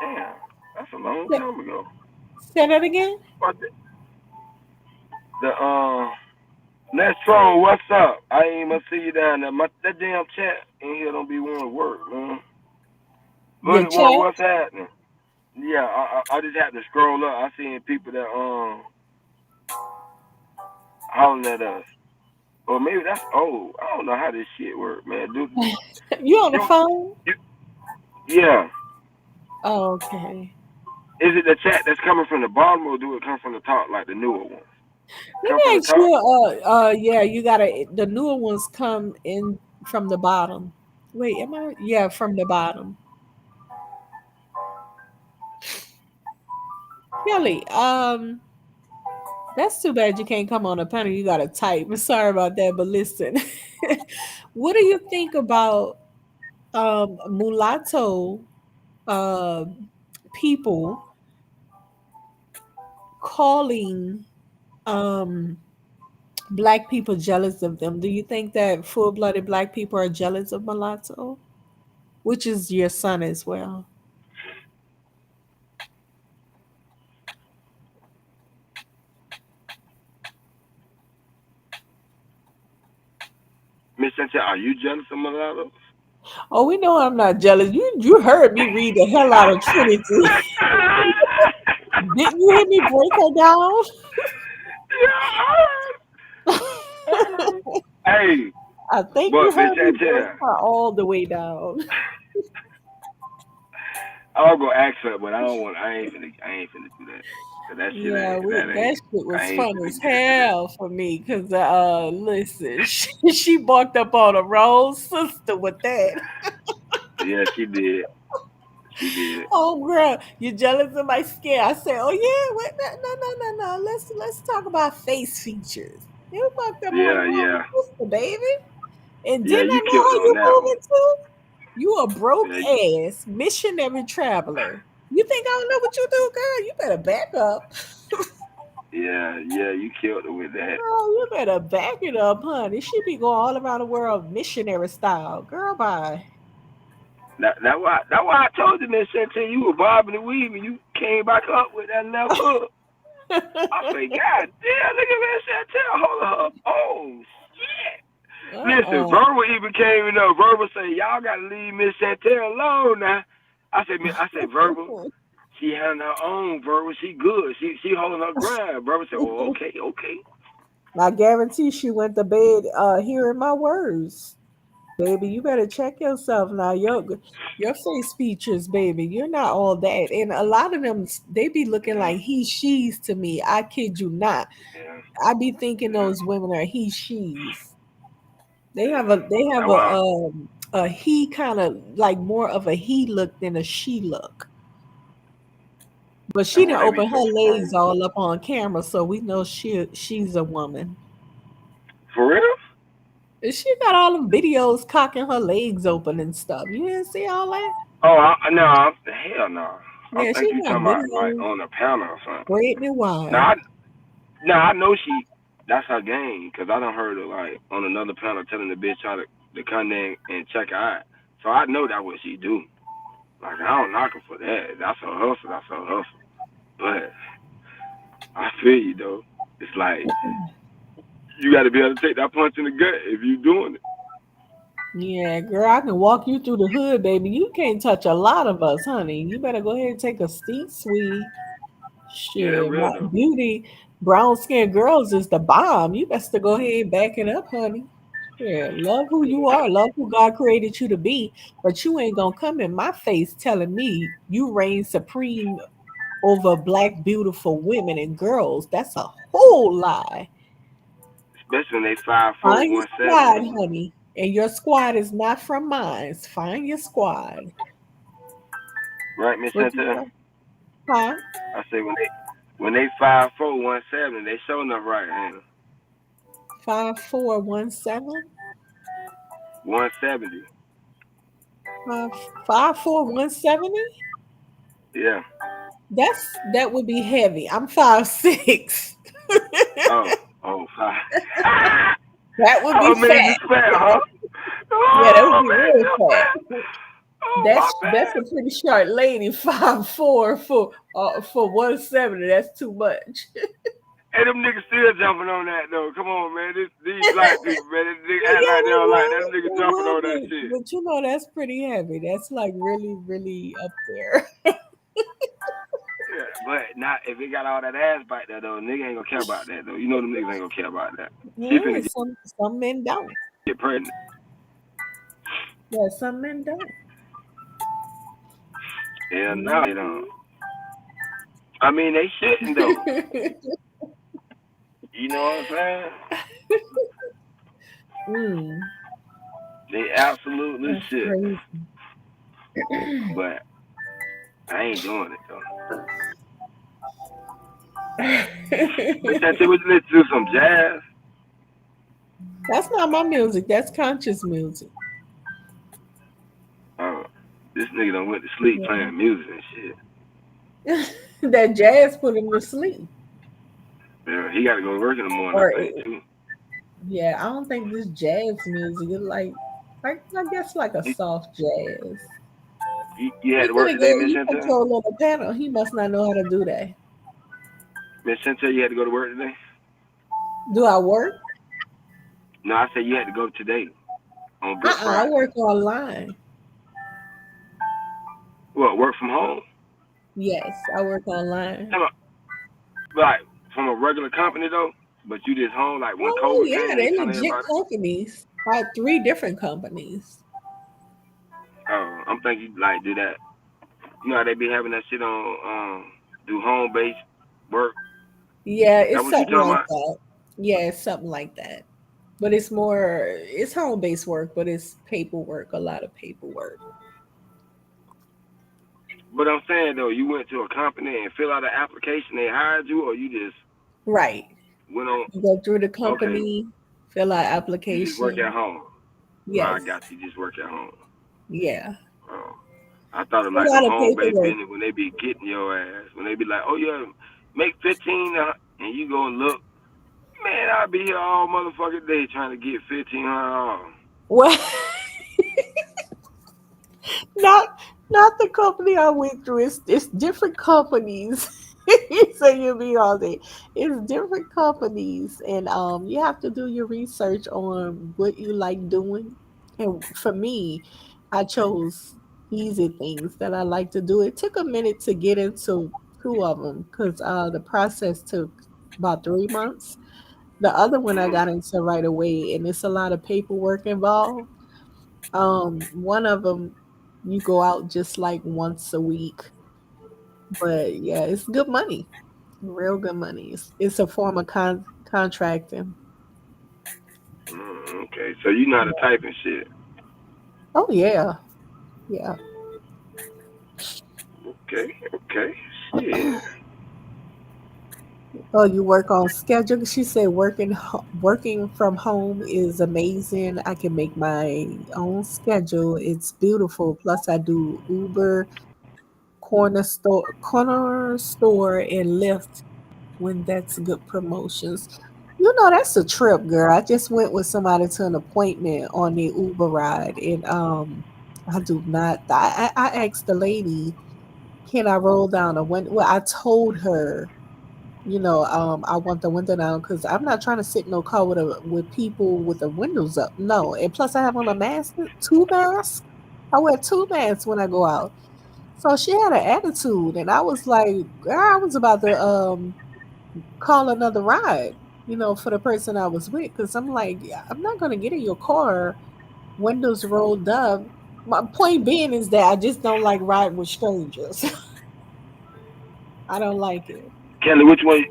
Damn, that's a long Say, time ago. say that again? But the next phone, what's up? I ain't even see you down there. That damn chat in here don't be wanting to work, man. Your chat? What's happening? Yeah, I just had to scroll up. I seen people that hollering at us. Or maybe that's old. I don't know how this shit work, man. You on the You, phone? you yeah. Oh, okay. Is it the chat that's coming from the bottom or do it come from the top like the newer ones? Let Come from me the ask top? you, yeah, you gotta, the newer ones come in from the bottom. Wait, am I? Yeah, from the bottom. Kelly, that's too bad you can't come on a panel. You gotta type. Sorry about that, but listen. What do you think about mulatto uh, people calling um, black people jealous of them? Do you think that full-blooded black people are jealous of mulatto, which is your son as well? Miss Chantel, are you jealous of mulattoes? Oh, we know I'm not jealous. You heard me read the hell out of Trinity. Didn't you hear me break her down? Hey, I think you but Miss heard me break Chantel, her all the way down. I'll go ask her, but I don't want. I ain't finna do that. 'Cause that shit Yeah, ain't. That that ain't. shit I was ain't fun finna as get into that. hell for me because listen, she barked up on a wrong sister with that. Yeah, she did. She did. Oh girl, you jealous of my skin? I said, oh yeah, wait, no. Let's talk about face features. You barked up on the Yeah, wrong yeah, sister, baby. And yeah. didn't You I know killed how her on you that one. moving too? You a broke Yeah, ass missionary traveler. You think I don't know what you do, girl? You better back up. yeah. You killed her with that. Girl, you better back it up, honey. She be going all around the world missionary style. Girl, bye. That why I told you, Miss Chantel, you were bobbing and weaving. You came back up with that left hook. I say, God damn, look at Miss Chantel holding her. Oh shit. Listen, Uh-uh. Verbal even came in there. Verbal say, y'all gotta leave Miss Chantel alone now. I said, Verbal, she handling her own, Verbal. She good. She holding her ground. Verbal said, oh, okay. I guarantee she went to bed hearing my words. Baby, you better check yourself now. Your face features, baby. You're not all that. And a lot of them, they be looking Yeah, like he, she's to me. I kid you not. yeah, I be thinking yeah, those women are he, she's. yeah. They have That's why. a he kind of like more of a he look than a she look. But she That's didn't why they be open her so legs strong. all up on camera, so we know she's a woman. For real? And she got all them videos cocking her legs open and stuff. You didn't see all that? Oh, no, hell no. I Yeah, think she you got talking about like videos on a panel or something. spreading it wide. Now, I know that's her game, because I done heard her like on another panel telling the bitch how to come in and check her out. So I know that's what she do. Like, I don't knock her for that. That's her hustle. That's her hustle. But I feel you though. It's like you got to be able to take that punch in the gut if you doing it. Yeah, girl, I can walk you through the hood, baby. You can't touch a lot of us, honey. You better go ahead and take a seat, sweetie. Yeah, that Shit, real my though. beauty, brown skinned girls is the bomb. You best to go ahead and back it up, honey. Yeah, love who you are, love who God created you to be, but you ain't gonna come in my face telling me you reign supreme over black beautiful women and girls. That's a whole lie. Especially when they 5'4", Find your 170. squad, honey. And your squad is not from mine. Find your squad. Right, Miss What you Chantel? say? Huh? I say when When they 5'4", 170, they showing up right, ain't 5417. 170. 170. Yeah. That would be heavy. I'm 5'6". Oh, oh, 5. That would be Oh, man, you fat. fat, huh? Yeah, that would Oh, be man, real you fat. fat. Oh, my That's bad. a pretty short lady. 5'4" for 170. That's too much. Hey, them niggas still jumping on that, though. Come on, man. These black people, man, they Well, act yeah, like they don't like that. Them niggas they jumping would, on that shit. but you know that's pretty heavy. That's like really, really up there. Yeah, but not if it got all that ass bite there, though. Nigga ain't gonna care about that, though. You know them niggas ain't gonna care about that. She finna Some men don't. get pregnant. Yeah, some men don't. Yeah, no, they don't. I mean, they shouldn't, though. You know what I'm saying? They absolutely That's shouldn't. crazy. But I ain't doing it, though. But that shit, would you listen to some jazz? That's not my music. That's conscious music. This nigga done went to sleep playing music and shit. That jazz put him to sleep. Yeah, he got to go to work in the morning, Or I think, too. yeah, I don't think this jazz music is like I guess like a soft jazz. You had He to work could today, go. Miss He Chantel? control the panel. He must not know how to do that. Miss Chantel, you had to go to work today? Do I work? No, I said you had to go today on Good I Friday. work online. What, work from home? Yes, I work online. Like, from a regular company, though? But you just home, like, when Oh COVID yeah, came, they they telling legit everybody? companies. About 3 different companies. Oh, I'm thinking you, like, do that. You know how they be having that shit on, do home-based work? Yeah, That it's what you something talking like about? that. Yeah, it's something like that. But it's home based work, but it's paperwork, a lot of paperwork. But I'm saying, though, you went to a company and fill out an application, they hired you, or you just Right. went on? You go through the Okay, company, fill out you just work at application. home. I Yes. got you, just work at home. Yeah. Oh. I thought of A like them lot of home based paperwork. business when they be getting your ass. When they be like, oh yeah, make 15 and you go and look. Man, I'll be here all motherfucking day trying to get $1,500. Well, not not the company I went through. It's different companies. You say you'll be all day. It's different companies, and you have to do your research on what you like doing. And for me, I chose easy things that I like to do. It took a minute to get into 2 of them because the process took about 3 months. The other one I got into right away, and it's a lot of paperwork involved. One of them, you go out just like once a week, but yeah, it's good money, real good money. It's a form of contracting. Okay, so you know how to type and shit. Oh yeah, yeah. Okay, okay, shit. Oh, you work on schedule. She said working from home is amazing. I can make my own schedule. It's beautiful. Plus, I do Uber, corner store, and Lyft when that's good promotions. You know, that's a trip, girl. I just went with somebody to an appointment on the Uber ride, and I do not. I asked the lady, "Can I roll down a window?" Well, I told her, I want the window down because I'm not trying to sit in no car with people with the windows up. No, and plus I have on a mask, 2 masks. I wear 2 masks when I go out. So she had an attitude, and I was like, girl, I was about to call another ride, for the person I was with, because I'm like, yeah, I'm not gonna get in your car, windows rolled up. My point being is that I just don't like riding with strangers. I don't like it. Kelly, which one?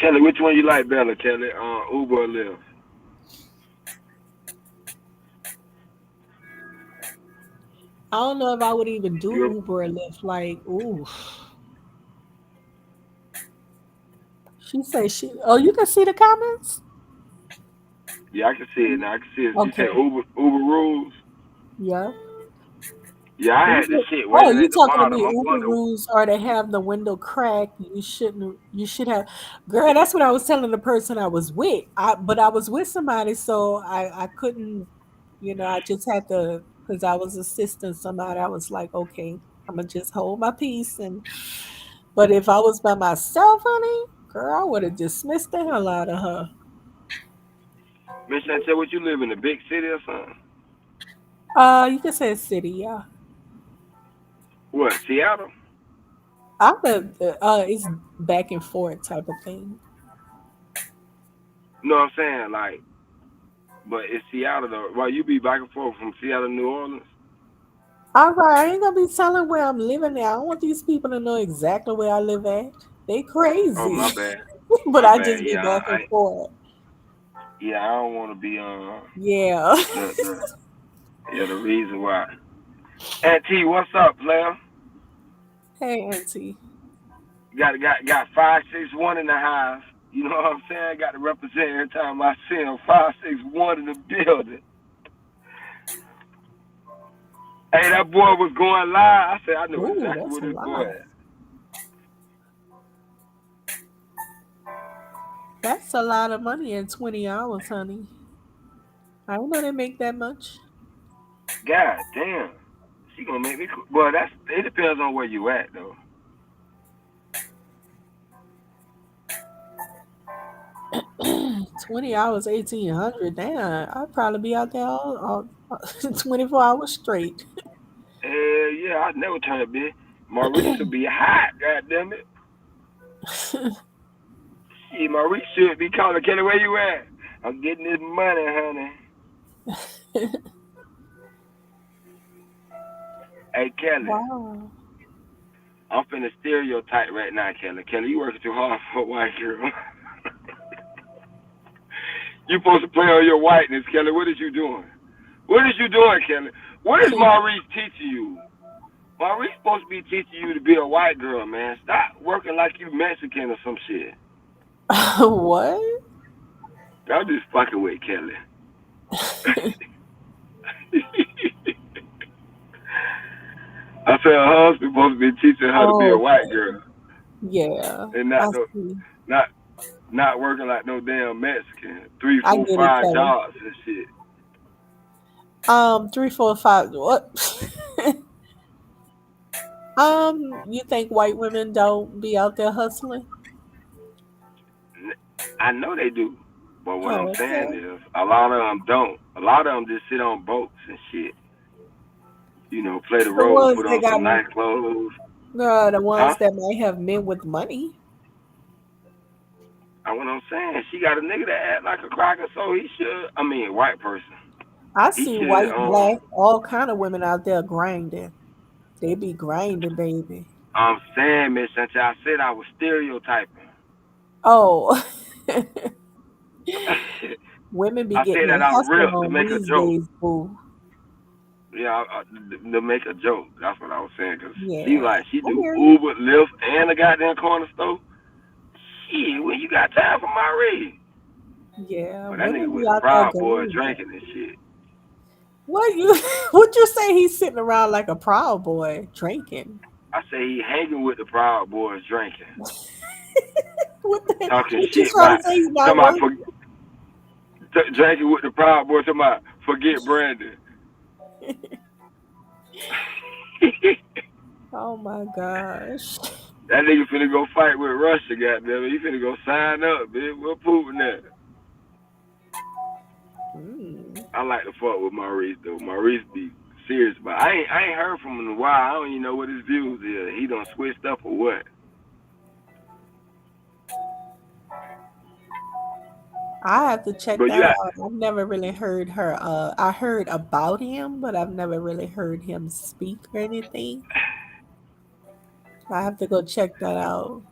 Kelly, which one you like better, Kelly? Uber or Lyft? I don't know if I would even do You Uber or Lyft. Like, ooh, She say she. Oh, you can see the comments. Yeah, I can see it now. I can see it. You said Okay. Uber rules. Yeah. Yeah, I had the Uber, shit oh, waiting you at the talking to bottom. me? I'm Uber wondering. rules are to have the window cracked. You shouldn't. You should have. Girl, that's what I was telling the person I was with. But I was with somebody, so I couldn't. I just had to because I was assisting somebody. I was like, okay, I'm gonna just hold my peace. But if I was by myself, honey, girl, I would have dismissed the hell out of her. Miss Chantel, what you live in a big city or something? You can say city, yeah. What, Seattle? I live. It's back and forth type of thing. No, I'm saying like, but it's Seattle though. Well, you be back and forth from Seattle to New Orleans. All right, I ain't gonna be telling where I'm living at. I don't want these people to know exactly where I live at. They Oh, crazy, my bad. but My I bad. just be Yeah, back and forth. yeah, I don't want to be Yeah. the yeah the reason why. Auntie, what's up, player? Hey, auntie. Got 561 in the house. You know what I'm saying? Got to represent every time I see him. 561 in the building. Hey, that boy was going live. I said I know Ooh, exactly that's where a this boy lot. at. That's a lot of money in 20 hours, honey. I don't know they make that much. God damn. She gonna make me. Well, it depends on where you at though. 20 hours, 1800. Damn, I'd probably be out there all 24 hours straight. Hell yeah, I'd never turn a bit. Maurice would be hot. God damn it. See, Maurice should be calling Kelly. Where you at? I'm getting this money, honey. Hey, Kelly. Wow. I'm finna stereotype right now, Kelly. Kelly, you working too hard for a white girl. You supposed to play on your whiteness, Kelly. What is you doing? What is you doing, Kelly? What is Maurice teaching you? Maurice supposed to be teaching you to be a white girl, man. Stop working like you Mexican or some shit. What? I'm just fucking with Kelly. I said her husband supposed to be teaching her to be a Oh, white girl yeah. and I see. not working like no damn Mexican. Three, I four, get it, five Kelly. jobs and shit. 3, 4, 5. What? You think white women don't be out there hustling? I know they do, but what I'm Oh, saying okay. is a lot of them don't. A lot of them just sit on boats and shit. You know, play the The role, ones put that on got some nice clothes. the Huh? ones that might have men with money. And what I'm saying, she got a nigga that act like a cracker, so he should. I mean, a white person. I He see should. white, black, all kind of women out there grinding. They be grinding, baby. I'm saying, Miss Chantel, I said I was stereotyping. Oh, women be I getting said their that out hustling real to on make a these joke. days, boo. Yeah, to make a joke. That's what I was saying. Cause Yeah, she I do hear you. Uber, Lyft, and the goddamn corner store. Shit, when you got time for Marie? Yeah, But that nigga women be with the out there Proud Boys grinding. drinking and shit. What you? What you say? He's sitting around like a proud boy drinking. I say he hanging with the Proud Boys drinking, What the? talking What you shit trying about to say? He's not working? drinking with the Proud Boys. Talking about forget Brandon. Oh my gosh. That nigga finna go fight with Russia, goddamn it. He finna go sign up, bitch. We're Putin at? Mm. I like to fuck with Maurice though. Maurice be serious, but I ain't heard from him in a while. I don't even know what his views is. He done switched up or what? I have to check But you that got out. I've never really heard her. I heard about him, but I've never really heard him speak or anything. I have to go check that out.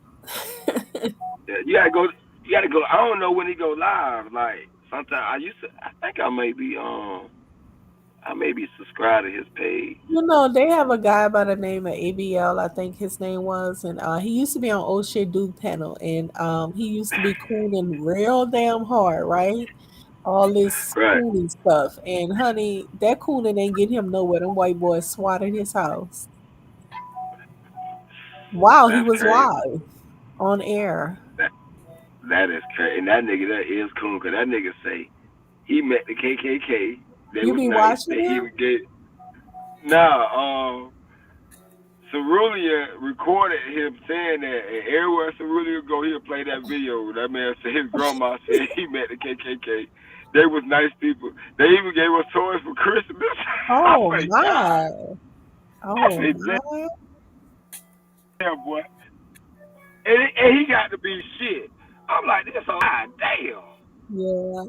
you gotta go. You gotta go. I don't know when he go live. Like sometimes I think I may be I maybe subscribe to his page. You know, they have a guy by the name of ABL, I think his name was, and he used to be on O'Shea Duke panel, and he used to be cooning real damn hard, right? All this Right. cooning stuff, and honey, that cooning ain't get him nowhere. Them white boys swatted his house while he That's was crazy. live on air. That that is crazy. And that nigga that is cool, cause that nigga say he met the KKK. They You was be nice. watching That he him? would get. Nah, Cerulean recorded him saying that, and everywhere Cerulean go, he'll play that video. That man said his grandma said he met the KKK. They was nice people. They even gave us toys for Christmas. I Oh say, my! God, I Oh say, my! damn boy, and he got to be shit. I'm like, this a damn. Yeah.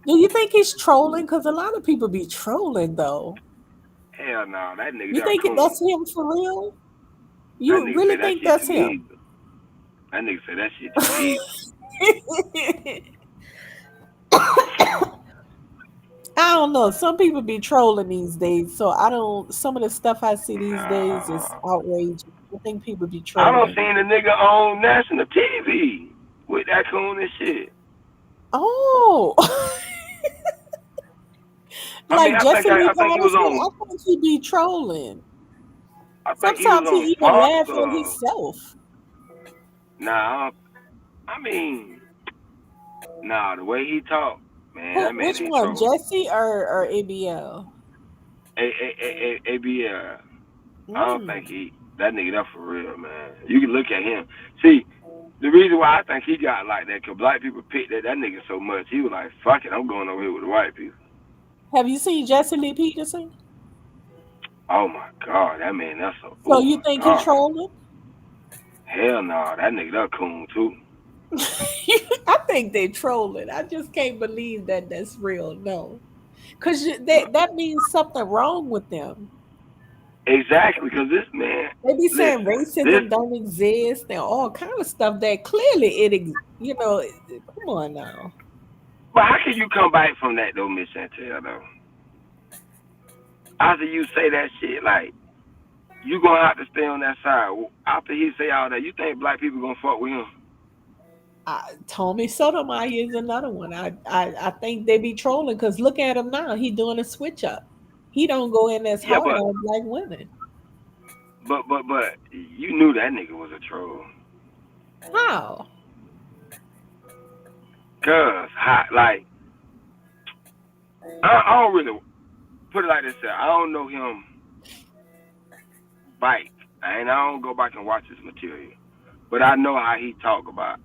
Do you think he's trolling? Because a lot of people be trolling, though. Hell no, that nigga You that think coon. that's him for real? That You nigga really say that think shit that's too him? easy. That nigga say that shit too easy. I don't know. Some people be trolling these days, so I don't. Some of the stuff I see these days is Nah. outrageous. I think people be I don't trolling. seen the nigga on national TV with that coon and shit. Oh, I mean, like Jesse Lee I think he was Patterson. on. I think he be trolling. I think he was Sometimes he on even Fox. laugh at himself. Nah, I mean, nah, the way he talk, man, Who? that man Which ain't one, trolling. Jesse or ABL? ABL. I don't think Mm. that nigga that for real, man. You can look at him. See, the reason why I think he got like that, cause black people picked that nigga so much, he was like, fuck it, I'm going over here with the white people. Have you seen Jesse Lee Peterson? Oh my God, that man, that's a, So oh you my think he God. trolling? Hell no, that nigga that coon too. I think they trolling. I just can't believe that that's real. No, because No. that means something wrong with them. Exactly, because this man, They be saying listen, this, racism don't exist and all kind of stuff that clearly you know, come on now. but how can you come back from that though, Miss Chantel, though? After you say that shit, like, you gonna have to stay on that side. After he say all that, you think black people gonna fuck with him? Tommy Sotomayor is another one. I think they be trolling because look at him now. He doing a switch up. He don't go in as Yeah, hard on black women. but, you knew that nigga was a troll. How? Cause, like, I don't really, put it like this, I don't know him bite, and I don't go back and watch his material. But I know how he talk about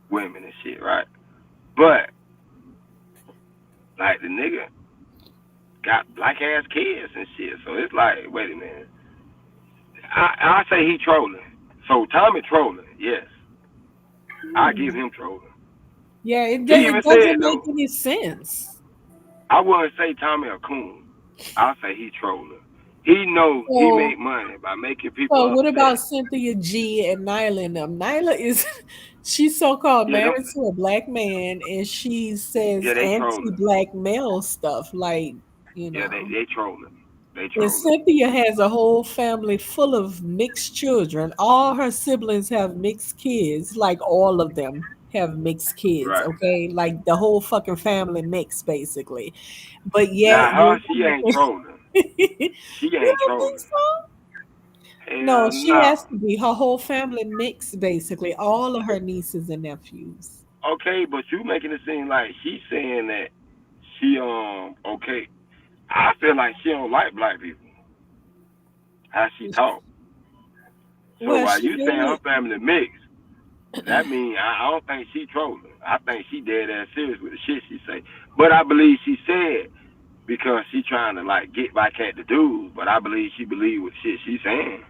women and shit, right? But, like, the nigga got black ass kids and shit. So it's like, wait a minute. I say he trolling. So Tommy trolling, yes. I give Hmm. him trolling. Yeah, He it even said doesn't make though, any sense. I wouldn't say Tommy a coon. I say he trolling. He know he So make money by making people So what about upset. Cynthia G and Nyla and them? Nyla is she's so called Yeah, them, married to a black man and she says yeah, they trolling. anti-black male stuff like, you Yeah, know. they trolling. They And trolling. Cynthia has a whole family full of mixed children. All her siblings have mixed kids, like all of them have mixed kids, Right. okay? Like the whole fucking family mixed basically. But yet Now her, you she ain't trolling. She You ain't don't think trolling. so? No, Hell she no. has to be her whole family mixed, basically. All of her nieces and nephews. Okay, but you making it seem like she's saying that she okay. I feel like she don't like black people. How she talk. So Well, while she you saying her really family mixed, that means I don't think she trolling. I think she dead ass serious with the shit she say. But I believe she said because she trying to like get back at the dudes. But I believe she believe what shit she saying.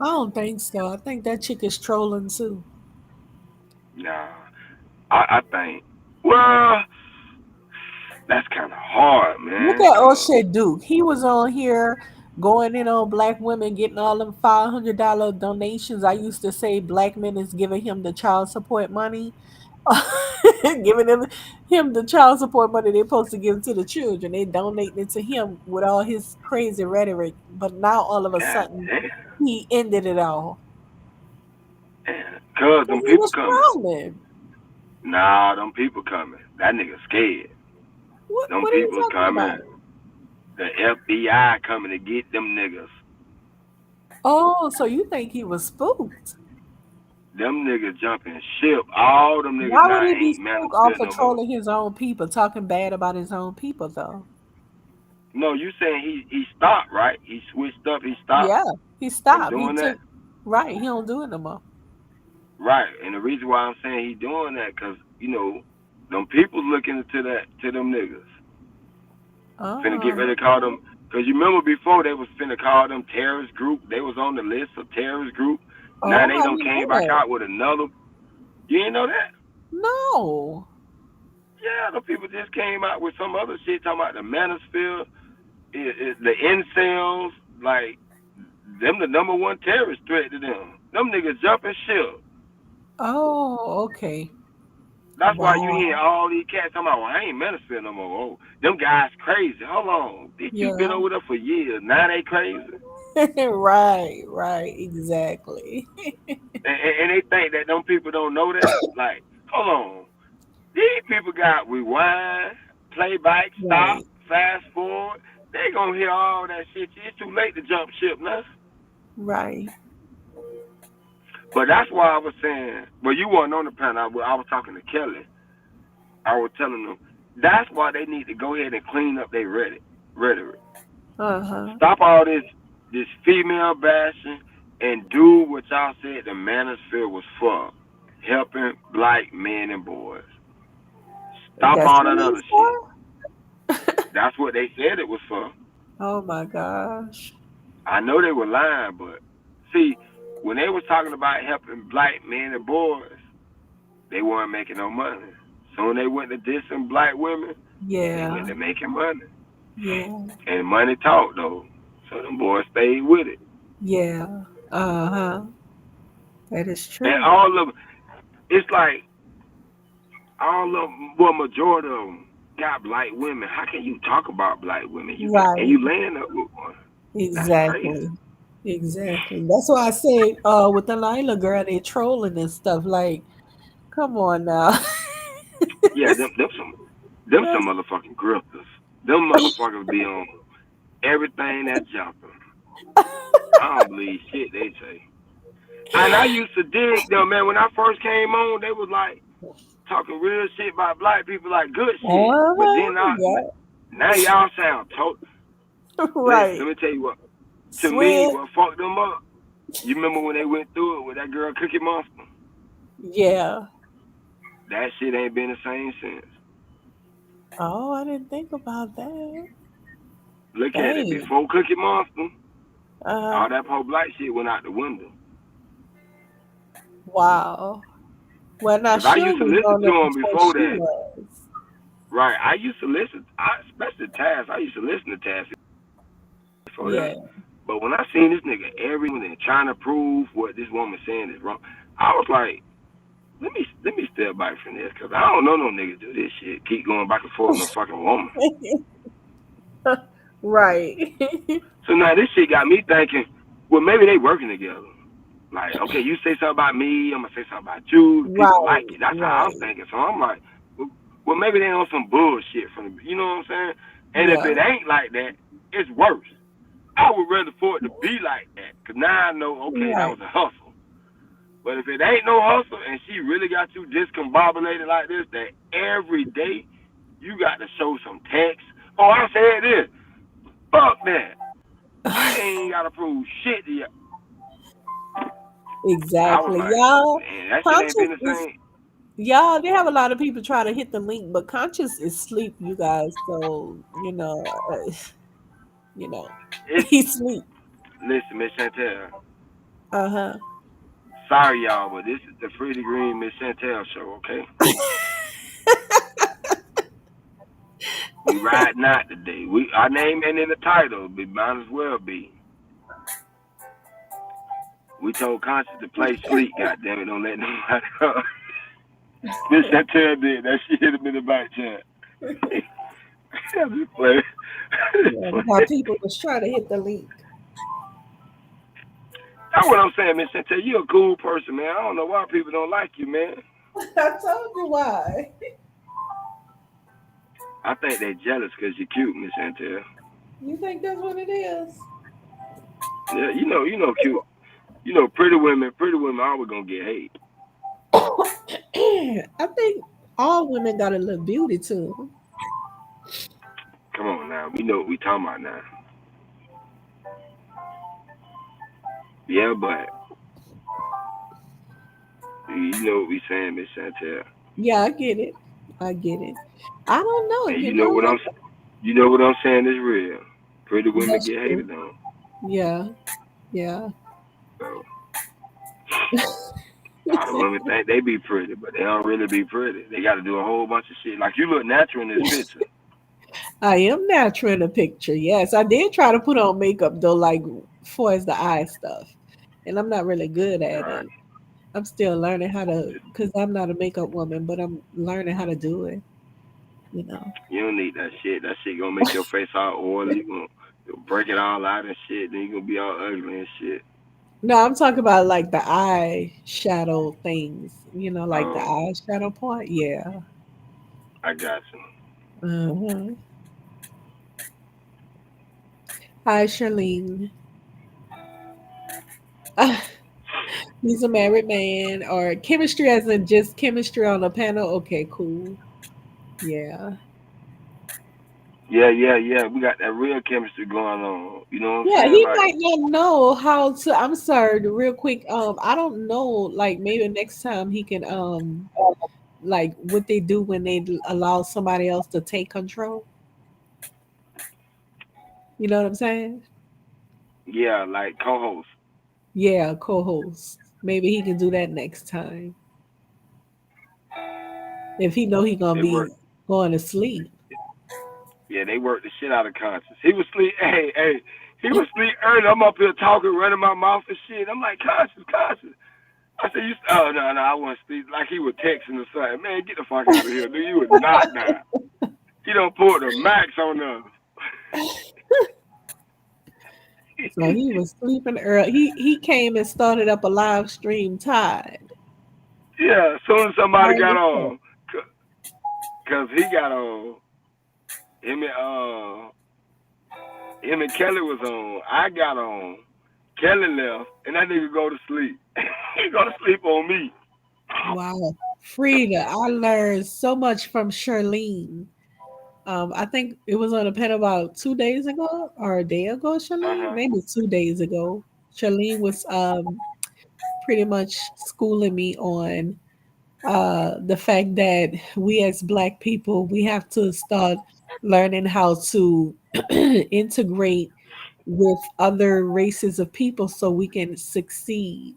I don't think so. I think that chick is trolling too. Nah, I think. Well, that's kind of hard, Look man. at Cause O'Shea Duke. He was on here going in on black women, getting all them $500 donations. I used to say black men is giving him the child support money. giving him the child support money they're supposed to give to the children. They donating it to him with all his crazy rhetoric. But now all of a God sudden damn. he ended it all. Cause them Because he people was coming. trolling. Nah, them people coming. That nigga scared. Them What are you people talking coming. about? The FBI coming to get them niggas. Oh, so you think he was spooked? Them niggas jumping ship. All them niggas Why would now he be ain't spooked off manosphere of no more. trolling his own people, talking bad about his own people, though? No, you saying he stopped, right? He switched up. He stopped Yeah, he from stopped. He doing that. took right. He don't do it no more. Right. And the reason why I'm saying he doing that, cause them people looking into that to them niggas. Finna get Oh, ready to call them. Cause you remember before they was finna call them terrorist group. They was on the list of terrorist group. Now oh, they I done didn't came know back that. out with another. You ain't know that? No. Yeah, the people just came out with some other shit talking about the manosphere, the incels, like them the number one terrorist threat to them. Them niggas jumping ship. Oh, okay. That's why you hear Wow. all these cats talking about, well, I ain't manosphere no more. Oh, them guys crazy. Hold on. Bitch, you been Yeah. over there for years. Now they crazy. Right, exactly. And they think that them people don't know that. Like, hold on. These people got rewind, play back, stop, Right, fast forward. They gonna hear all that shit. It's too late to jump ship now. right. But that's why I was saying, well, you weren't on the panel. I was talking to Kelly. I was telling them that's why they need to go ahead and clean up their rhetoric. Uh-huh. Stop all this female bashing and do what y'all said the manosphere was for. Helping black men and boys. Stop That's all what that it other was shit. for? That's what they said it was for. Oh my gosh. I know they were lying, but see, when they was talking about helping black men and boys, they weren't making no money. So when they went to dissing black women, they went Yeah, to making money. yeah, And money talk though. So them boys stayed with it. yeah. Uh-huh. That is And true. all of it's like all of them, well, majority of them got black women. How can you talk about black women? And Right. you laying up with one. That's crazy. Exactly. Exactly. That's why I said with the Lila girl, they trolling and stuff. Like, come on now. Yeah, them some motherfucking grifters. Them motherfuckers be on everything that's jumping. I don't believe shit they say. And I used to dig them, man. When I first came on, they was like talking real shit about black people, like good shit. But then Yeah. now y'all sound total. Listen, Right. let me tell you what. To me, Sweet. what fucked them up. You remember when they went through it with that girl Cookie Monster? Yeah. That shit ain't been the same since. Oh, I didn't think about that. Look at it. Dang. Before Cookie Monster, Uh, all that whole black shit went out the window. wow. Well, now Cause I used Suge to was listen on to there them before before she that. was. Right. I used to listen. Especially Taz. I used to listen to Taz before that. Yeah. But when I seen this nigga every morning trying to prove what this woman saying is wrong, I was like, let me step back from this, cause I don't know no nigga do this shit. Keep going back and forth with no fucking woman. Right. So now this shit got me thinking, well, maybe they working together. Like, okay, you say something about me, I'm gonna say something about you. The people like Right. it. That's how I'm Right. thinking. So I'm like, well, maybe they on some bullshit from the, you know what I'm saying? And if Yeah. it ain't like that, it's worse. I would rather for it to be like that, cause now I know, okay, that Right. was a hustle. But if it ain't no hustle and she really got you discombobulated like this, that every day you got to show some text. Oh, I said this. Fuck that. I ain't got to prove shit to you. I was Exactly. like, Y'all, man, that shit ain't conscious been the is same. y'all, they have a lot of people try to hit the link, but conscious is sleep, you guys. So, you know, It's, he sleep. listen, Miss Chantel. Uh-huh. Sorry, y'all, but this is the FrIDay Green Miss Chantel show, okay? We riding out today. Our name ain't in the title, but might as well be. We told Conscious to play sleep, goddammit, don't let nobody up. Miss Chantel did that. She hit him in the back chat. I'm just playing. Yeah, while people was trying to hit the link. That's what I'm saying, Miss Chantel. You a cool person, man. I don't know why people don't like you, man. I told you why. I think they jealous because you're cute, Miss Chantel. You think that's what it is? Yeah, cute. Pretty women always gonna get hate. I think all women got a little beauty to them. Come on now, we know what we talking about now. Yeah, but you know what we saying, Miss Chantel. Yeah, I get it. I get it. I don't know. And You know, you know what I'm saying is real. Pretty women that's get true. hated on. Yeah, yeah. So a lot of women think they be pretty, but they don't really be pretty. They got to do a whole bunch of shit. Like you look natural in this picture. I am natural in the picture. Yes, I did try to put on makeup though, like for as the eye stuff, and I'm not really good at Right. it. I'm still learning how to, cause I'm not a makeup woman, but I'm learning how to do it. You know. You don't need that shit. That shit gonna make your face all oily. You gonna break it all out and shit. Then you gonna be all ugly and shit. No, I'm talking about like the eye shadow things. You know, like the Oh, eyeshadow part. Yeah. I got you. Uh-huh. Hi, Charlene. He's a married man, or chemistry as in just chemistry on the panel. Okay, cool. Yeah. Yeah. We got that real chemistry going on. You know what I'm Yeah, saying? he Like, might not know how to. I'm sorry, real quick. I don't know. Like maybe next time he can like what they do when they allow somebody else to take control. You know what I'm saying? yeah, like co-host. Yeah, co-host. Maybe he can do that next time. If he know he gonna They work. be going to sleep. Yeah, they worked the shit out of Conscious. He was sleep. Hey. He was sleep early. I'm up here talking, running my mouth and shit. I'm like, Conscious. I said, oh, no, I want to sleep. Like he was texting or something. Man, get the fuck out of here, dude. You was knocked down. He don't put the max on us. So he was sleeping early. He came and started up a live stream tied. Yeah, as soon as somebody Tired got as fuck. on, because he got on, him and, uh, him and Kelly was on. I got on. Kelly left, and that nigga go to sleep. He go to sleep on me. Wow. Frida, I learned so much from Charlene. I think it was on a pen about 2 days ago or a day ago, Charlene. Uh-huh. Maybe 2 days ago. Charlene was pretty much schooling me on the fact that we as Black people, we have to start learning how to integrate with other races of people so we can succeed.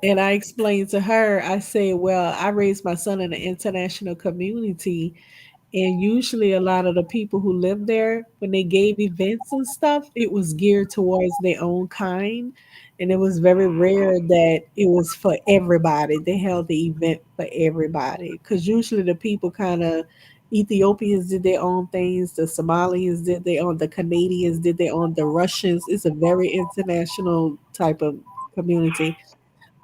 And I explained to her, I said, well, I raised my son in an international community. And usually, a lot of the people who live there, when they gave events and stuff, it was geared towards their own kind. And it was very rare that it was for everybody. They held the event for everybody. Because usually, the people kind of, Ethiopians did their own things, the Somalians did their own, the Canadians did their own, the Russians. It's a very international type of community,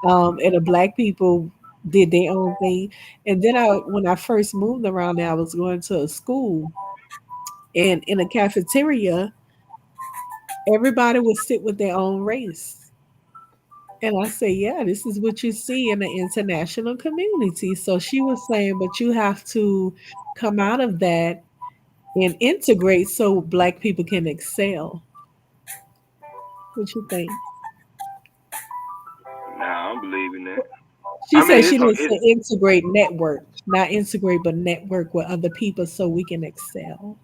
and the Black people did their own thing. And then when I first moved around there, I was going to a school, and in a cafeteria, everybody would sit with their own race. And I say, yeah, this is what you see in the international community. So she was saying, but you have to come out of that and integrate so Black people can excel. What you think? Nah, I'm believing that. She I mean, said she needs to it's integrate network, not integrate, but network with other people so we can excel.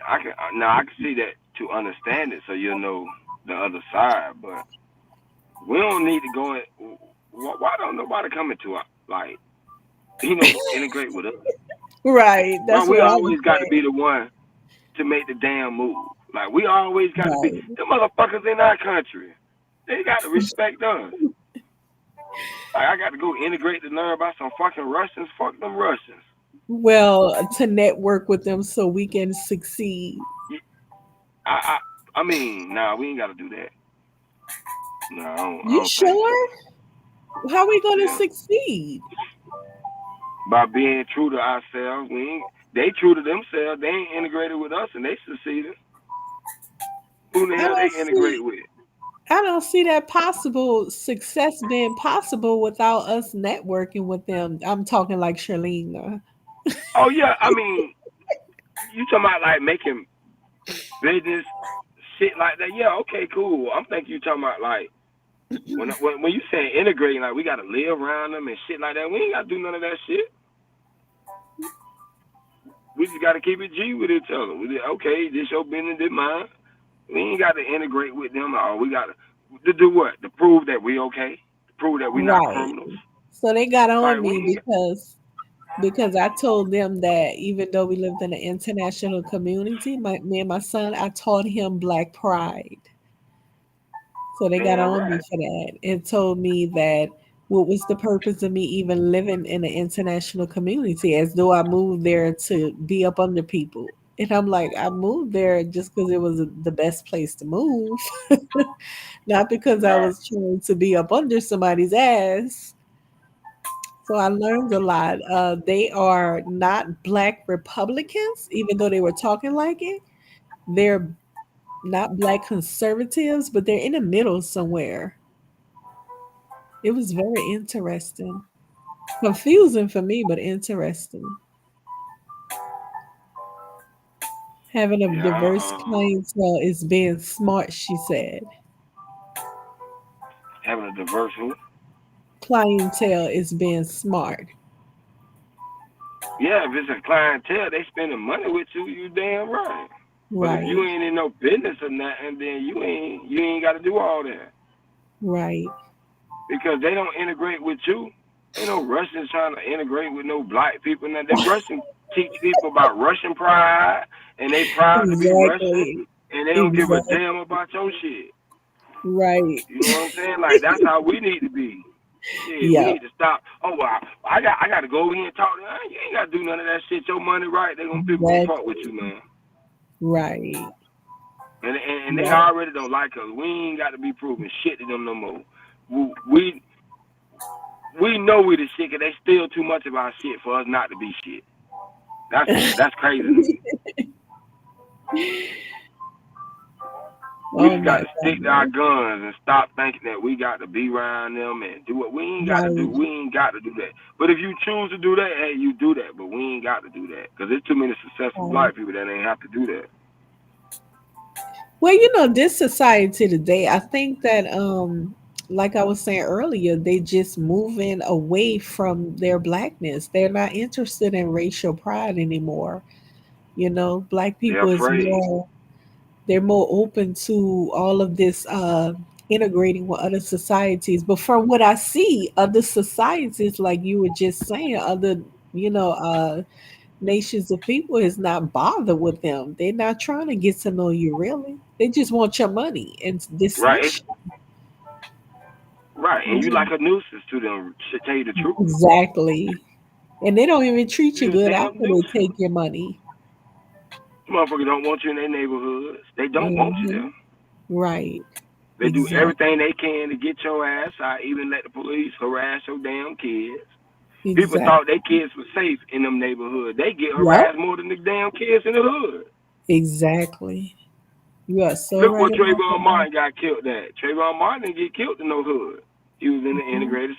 I can see that to understand it, so you'll know the other side. But we don't need to go in. Why don't nobody come into our, like, integrate with us? Right. Why That's we what I was always got to be saying. the one to make the damn move? Like we always got to be Right. the motherfuckers in our country. They got to respect us. Like, I got to go integrate to learn about some fucking Russians. Fuck them Russians. Well, to network with them so we can succeed. I I mean, nah, we ain't got to do that. No, I You don't think so. sure? How we gonna Yeah, succeed? by being true to ourselves, we ain't. They true to themselves. They ain't integrated with us, and they succeeded. Who the I hell don't they integrate see. with? I don't see that possible success being possible without us networking with them. I'm talking like Charlene. Oh yeah, I mean, you talking about like making business shit like that? Yeah, okay, cool. I'm thinking you talking about like when you saying integrating, like we gotta live around them and shit like that. We ain't gotta do none of that shit. We just gotta keep it G with each other. Okay, this your business, this mine. We ain't got to integrate with them. Or we got to do what? To prove that we okay. To prove that we not Right. criminals. So they got Like on we me ain't. because I told them that even though we lived in an international community, me and my son, I taught him Black Pride. So they got Damn on me right. for that and told me that what was the purpose of me even living in an international community as though I moved there to be up under people. And I'm like, I moved there just because it was the best place to move, not because I Right. was trying to be up under somebody's ass. So I learned a lot. They are not Black Republicans, even though they were talking like it. They're not Black conservatives, but they're in the middle somewhere. It was very interesting. Confusing for me, but interesting. Having a Yeah. diverse clientele is being smart, she said. Having a diverse who? Clientele is being smart. Yeah. If it's a clientele, they spending money with you. You damn right. But if you Right, ain't in no business or nothing, then you ain't got to do all that right. because they don't integrate with you. Ain't no Russians trying to integrate with no black people. Now them Russians teach people about Russian pride, and they proud to be Russian, Exactly. and they don't give a Exactly. damn about your shit. Right. You know what I'm saying? Like that's how we need to be. Shit, we Yep. need to stop. Oh well, I got to go in and talk. You ain't got to do none of that shit. Your money right. People gonna fuck with Exactly. you, man. Right. And they Right. already don't like us. We ain't got to be proving shit to them no more. We we know we the shit, 'cause they steal too much of our shit for us not to be shit. That's crazy to me. We Oh just got my to stick to our goodness. guns and stop thinking that we got to be around them and do what we ain't got to do. Right. We ain't got to do that. But if you choose to do that, hey, you do that. But we ain't got to do that because there's too many successful Right. black people that ain't have to do that. Well, this society today, I think that like I was saying earlier, they just moving away from their blackness. They're not interested in racial pride anymore. Black They're people is afraid. more they're more open to all of this integrating with other societies. But from what I see, other societies, like you were just saying, other, you know, uh nations of people is not bothered with them. They're not trying to get to know you really. They just want your money and Right. dismiss Right. And you like you. a nuisance to them, to tell you the truth. Exactly. And they don't even treat you You a good damn after they nuisance. take your money. Motherfuckers don't want you in their neighborhoods. They don't want you there. Hmm. Right. They do Exactly. everything they can to get your ass out, even let the police harass your damn kids. People thought Exactly. their kids were safe in them neighborhoods. They get Yep. harassed more than the damn kids in the hood. Exactly. You are so Look right what about Trayvon that. Martin got killed at. Trayvon Martin didn't get killed in no hood. He was in the Mhm. integrated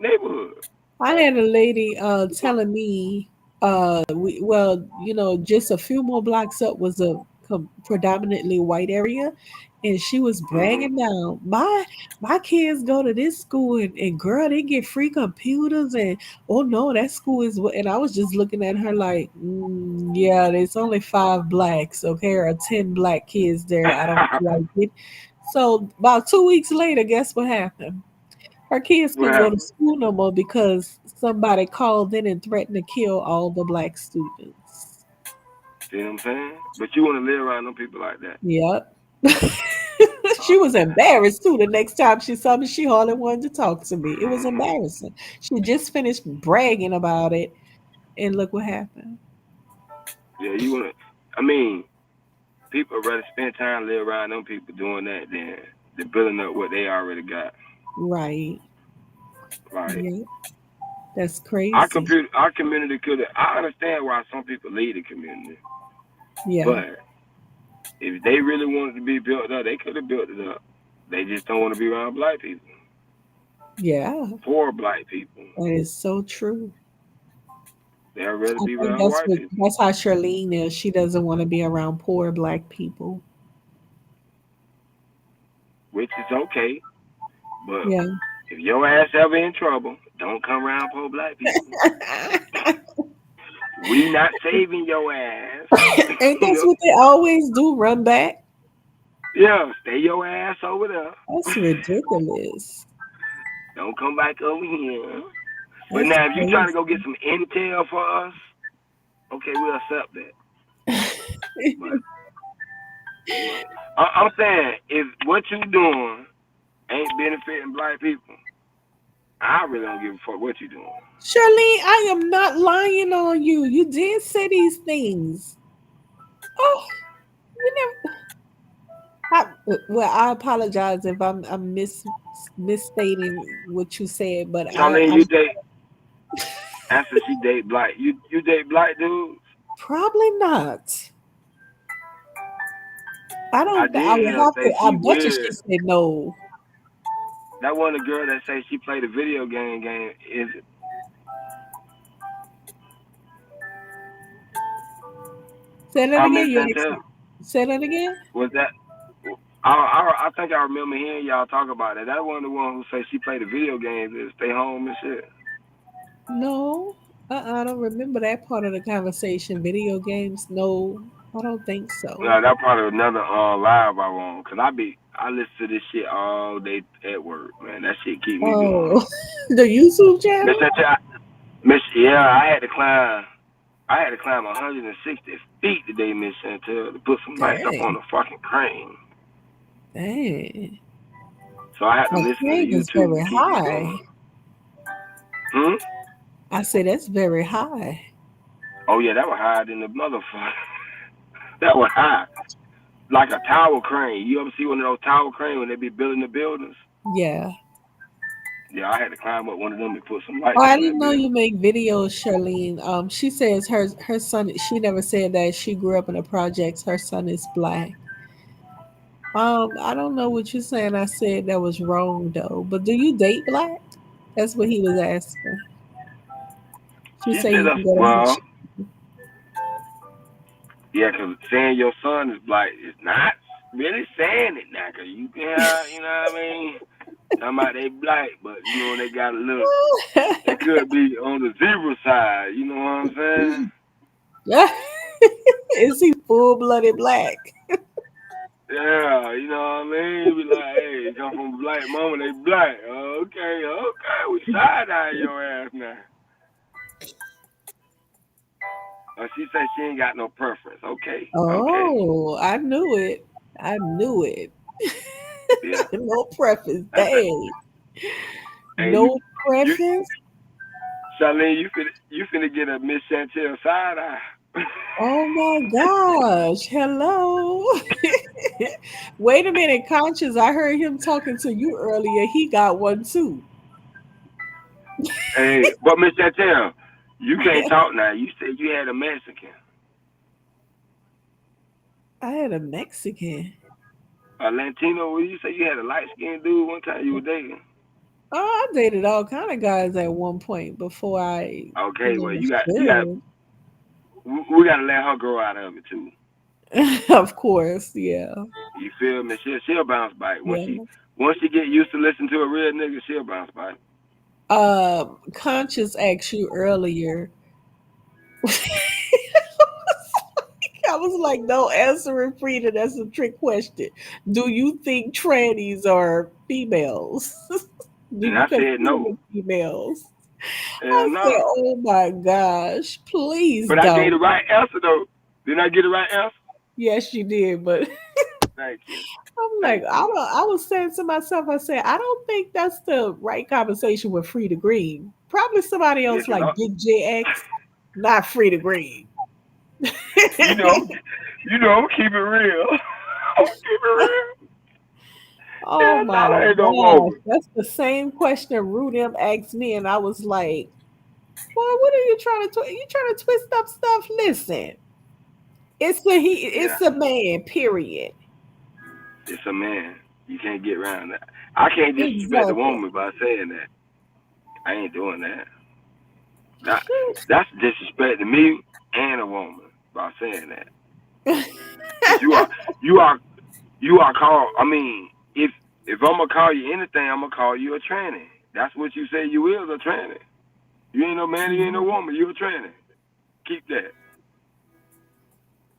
neighborhood. I had a lady telling me, well, just a few more blocks up was a predominantly white area, and she was Hmm. bragging down, my kids go to this school, and girl, they get free computers, and oh no, that school is and I was just looking at her like, yeah, there's only 5 blacks, okay, or 10 black kids there. I don't like it. So about 2 weeks later, guess what happened? Her kids What couldn't go to happened? school no more because somebody called in and threatened to kill all the black students. See what I'm saying? But you want to live around them people like that. Yep. She was embarrassed too. The next time she saw me, she hardly wanted to talk to me. It was embarrassing. She just finished bragging about it, and look what happened. Yeah, you wanna. I mean, people rather spend time live around them people doing that than building up what they already got. Right. Like Yeah. That's crazy. our community could. I understand why some people leave the community, Yeah. but if they really wanted to be built up, they could have built it up. They just don't want to be around black people, Yeah. poor black people. That is so true. They'd rather I be think around white people, that's how Charlene is. She doesn't want to be around poor black people. which is okay. But Yeah. if your ass ever in trouble, don't come around poor black people. We not saving your ass. Ain't You that's know? what they always do? Run back? Yeah, stay your ass over there. That's ridiculous. Don't come back over here. But That's now, if you trying to crazy. go get some intel for us, okay, we'll accept that. But you know, I'm saying if what you doing ain't benefiting black people, I really don't give a fuck what you doing. Charlene, I am not lying on you. You did say these things. Oh, you never. I apologize if I'm misstating what you said, but Charlene, I'm you date after she date black. You date black dudes? probably not. I I don't. I did would hear her have to. say I she bet you she weird. said no. That one the girl that say she played a video game is it? Say that again. Miss You Chantel? say that again. Was that? I think I remember hearing y'all talk about it. That one the one who say she played the video games and stay home and shit. No, I don't remember that part of the conversation. Video games? No, I don't think so. No, that probably another live I want cause I listen to this shit all day at work, man. That shit keep me going. Oh, the YouTube Miss channel? Chantel, yeah, I had to climb. 160 feet today, Miss Chantel, to put some lights up on Dang, the fucking crane. dang. So I had to That listen to thing is YouTube to very keep me high. going. Hmm? I say that's very high. Oh yeah, that was higher than the motherfucker. That was high. Like a tower crane. You ever see one of those tower cranes when they be building the buildings? Yeah. Yeah, I had to climb up one of them and put some Oh, lights I on didn't that know bitch. you make videos, Charlene. She says her son. She never said that she grew up in the projects. Her son is black. I don't know what you're saying. I said that was wrong though. But do you date black? That's what he was asking. She She said said you that's, can go to her. well, yeah, 'cause saying your son is black is not really saying it now, 'cause you can have, you know what I mean? Talking about they black, but you know, they got a little, they could be on the zebra side, you know what I'm saying? Is he full blooded black? Yeah, you know what I mean? You be like, hey, you come from a black mama, they black. Okay, we side-eye your ass now. She said she ain't got no preference. Okay. Oh, I knew it. I knew it. Yeah. No preference. That's it. Dang. Hey, No you preference? Charlene, you finna get a Miss Chantel side eye. Oh my gosh. Hello. Wait a minute, Conscious. I heard him talking to you earlier. He got one too. Hey, but Miss Chantel, you can't talk now. You said you had a Mexican. I had a Mexican. A Latino, well, you say you had a light skinned dude one time you were dating. Oh, I dated all kind of guys at one point before I, Okay, well you got matured. we gotta let her grow out of it too. Of course, yeah. You feel me? She'll bounce back. Once Yeah. she get used to listening to a real nigga, she'll bounce back. Conscious asked you earlier. I was like, no, answering Frida, that's a trick question. Do you think trannies are females? Do And you I consider said no. them females? Hell I said, no. oh my gosh, please But I gave don't. the right answer though. Didn't I get the right answer? Yes, you did, but Thank you. I'm like, I was saying to myself, I said, I don't think that's the right conversation with FrIDay Green. Probably somebody Yeah, else like Big JX, not FrIDay Green. you know, I'm keep it real. I'm keep it real. Oh Yeah, my that ain't no gosh. woman. That's the same question Rudem asked me, and I was like, boy, what are you trying to you trying to twist up stuff? Listen, Yeah, it's a man, period. it's a man. You can't get around that. I can't disrespect the Exactly. woman by saying that. I ain't doing that. That that's disrespect to me and a woman by saying that. Cause you are called. I mean, if I'm gonna call you anything, I'm gonna call you a tranny. That's what you say you is, a tranny. You ain't no man, you ain't no woman. You a tranny. Keep that.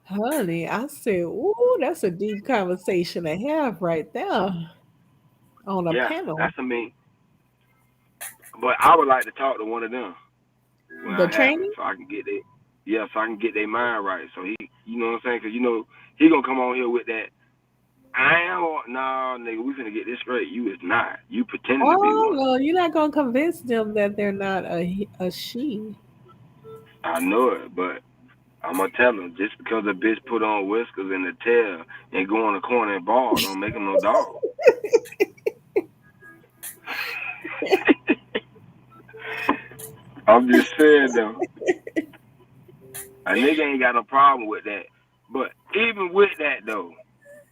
Honey, I said, ooh, that's a deep conversation to have right there on a Yeah, panel. that's a me. But I would like to talk to one of them when The I have it, training? so I can get their so I can get their mind right. So you know what I'm saying? Cause he gonna come on here with that. I am no nigga. We finna get this straight. You is not. You pretending to be Oh one. no, you're not gonna convince them that they're not a she. I know it, but I'm gonna tell them just because a bitch put on whiskers and a tail and go on the corner and ball don't make him no dog. I'm just saying though, a nigga ain't got no problem with that. But even with that though,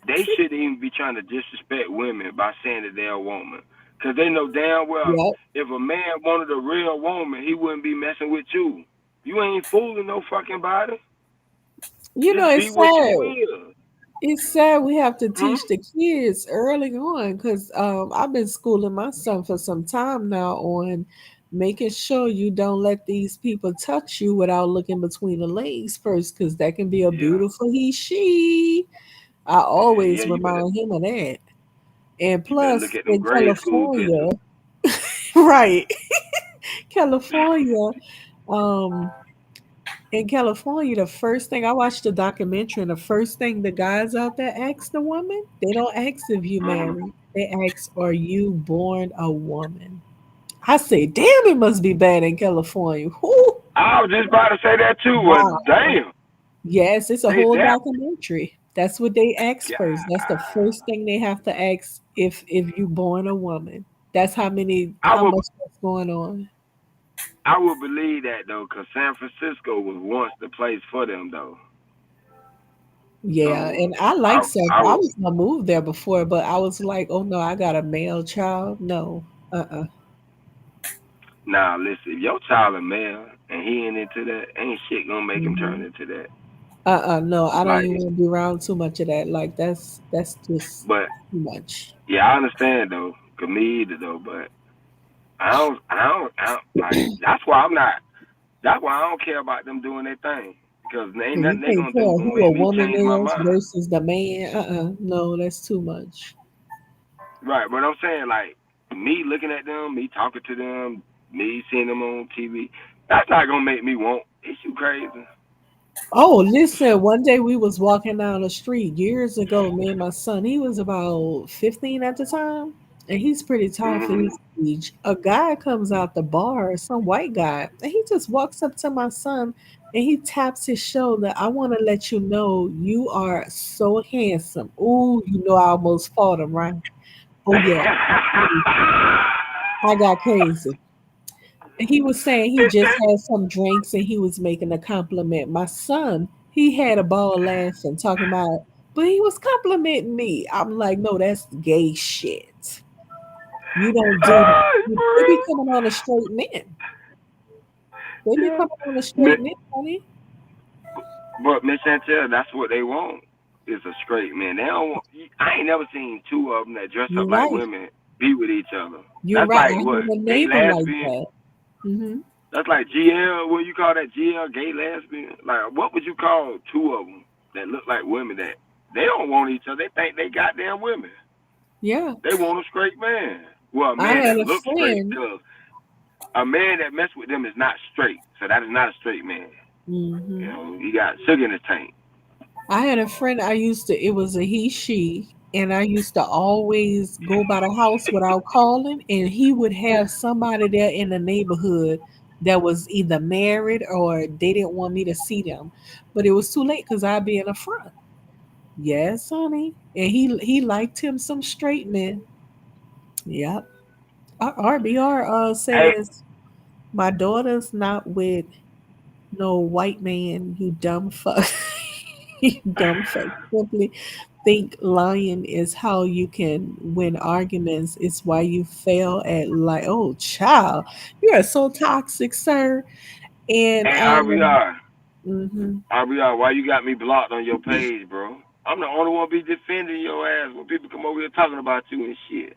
they shouldn't even be trying to disrespect women by saying that they're a woman. Cause they know damn well Yep. if a man wanted a real woman, he wouldn't be messing with you. You ain't fooling no fucking body. You know, Just be it's what you sad. is. It's sad we have to Hmm? teach the kids early on because I've been schooling my son for some time now on making sure you don't let these people touch you without looking between the legs first because that can be a Yeah. beautiful he, she. I Yeah, always remind him of that. And you better look plus, at them in grade school California, pictures. right, California, um, in California, the first thing I watched the documentary, and the first thing the guys out there ask the woman, they don't ask if you Hmm. married. They ask, "Are you born a woman?" I say, "Damn, it must be bad in California." Whoo, I was just about to say that too. Well, wow. damn. Yes, it's a They whole that. documentary. That's what they ask first. That's the God. first thing they have to ask if you born a woman. That's I how would much that's going on. I would believe that though, cause San Francisco was once the place for them though. Yeah, So and I like South. I I would was gonna move there before, but I was like, oh no, I got a male child. No, now listen. If your child a male and he ain't into that, ain't shit gonna make him turn hmm into that. no, I don't Like, even want to be around too much of that. Like that's just but too much. yeah, I understand though. Cause me either though, but I don't like. That's why I'm not. That's why I don't care about them doing their thing. Because ain't So you nothing they can't gonna do tell gonna who a make me woman change my is mind. versus the man. No, that's too much. Right, but I'm saying like me looking at them, me talking to them, me seeing them on TV, that's not gonna make me want. Is you crazy? Oh, listen, one day we was walking down the street years ago, me and my son, he was about 15 at the time, and he's pretty tall for Hmm. his age. A guy comes out the bar, some white guy, and he just walks up to my son and he taps his shoulder. I want to let you know you are so handsome. Ooh, you know I almost fought him, right? Oh yeah. I got crazy. And he was saying he just had some drinks and he was making a compliment. My son, he had a ball laughing, talking about, but he was complimenting me. I'm like, no, that's gay shit. You don't do that. They be coming on a straight men. They be Yeah. coming on a straight men, honey. But Miss Chantel, that's what they want. Is a straight man. They don't want. I ain't never seen two of them that dress up You're like right. women be with each other. You're That's right. I like had what a gay neighbor like lesbian. that. Hmm. That's like GL. What you call that? GL, gay lesbian. Like what would you call two of them that look like women that they don't want each other? They think they goddamn women. Yeah. They want a straight man. Well, a I man had that a looks straight, friend. cause a man that mess with them is not straight. So that is not a straight man. You Hmm. know, he got sugar in his tank. I had a friend I used to, it was a he, she. and I used to always go by the house without calling, and he would have somebody there in the neighborhood that was either married or they didn't want me to see them. But it was too late because I'd be in the front. Yes, honey. And he liked him some straight men. Yep. RBR Hey, says my daughter's not with no white man, you dumb fuck. You dumb fuck. Simply think lying is how you can win arguments. It's why you fail at like, oh child, you are so toxic, sir. And hey, RBR, mhm. RBR, why you got me blocked on your page, bro? I'm the only one be defending your ass when people come over here talking about you and shit.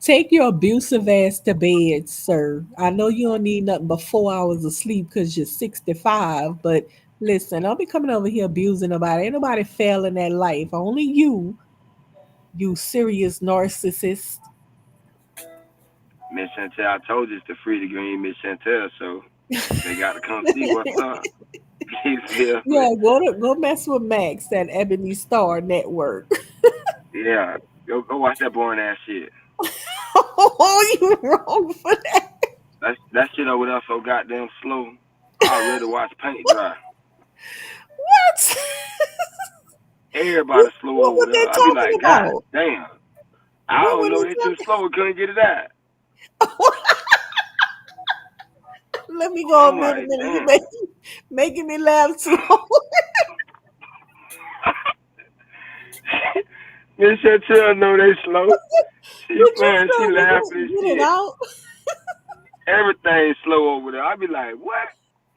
Take your abusive ass to bed, sir. I know you don't need nothing but 4 hours of sleep because you're 65, but listen, I'll be coming over here abusing nobody. Ain't nobody failing that life. Only you serious narcissist. Miss Chantel, I told you it's the Free the Green Miss Chantel show. They got to come see what's up. You feel me? Yeah, go mess with Max at Ebony Star Network. Yeah. Go watch that boring ass shit. Oh, you wrong for that. That shit over there so goddamn slow. I rather watch paint dry. What? Everybody slow over What they there. I be talking like, God about? damn. I What don't were know. they They too talking? slow. We couldn't get it out. Let me go a I'm minute. like, You damn. making me laugh too hard. Miss Chantel know they slow. She What you man, she say? laughing and Get it shit. out. Everything's slow over there. I be like, what?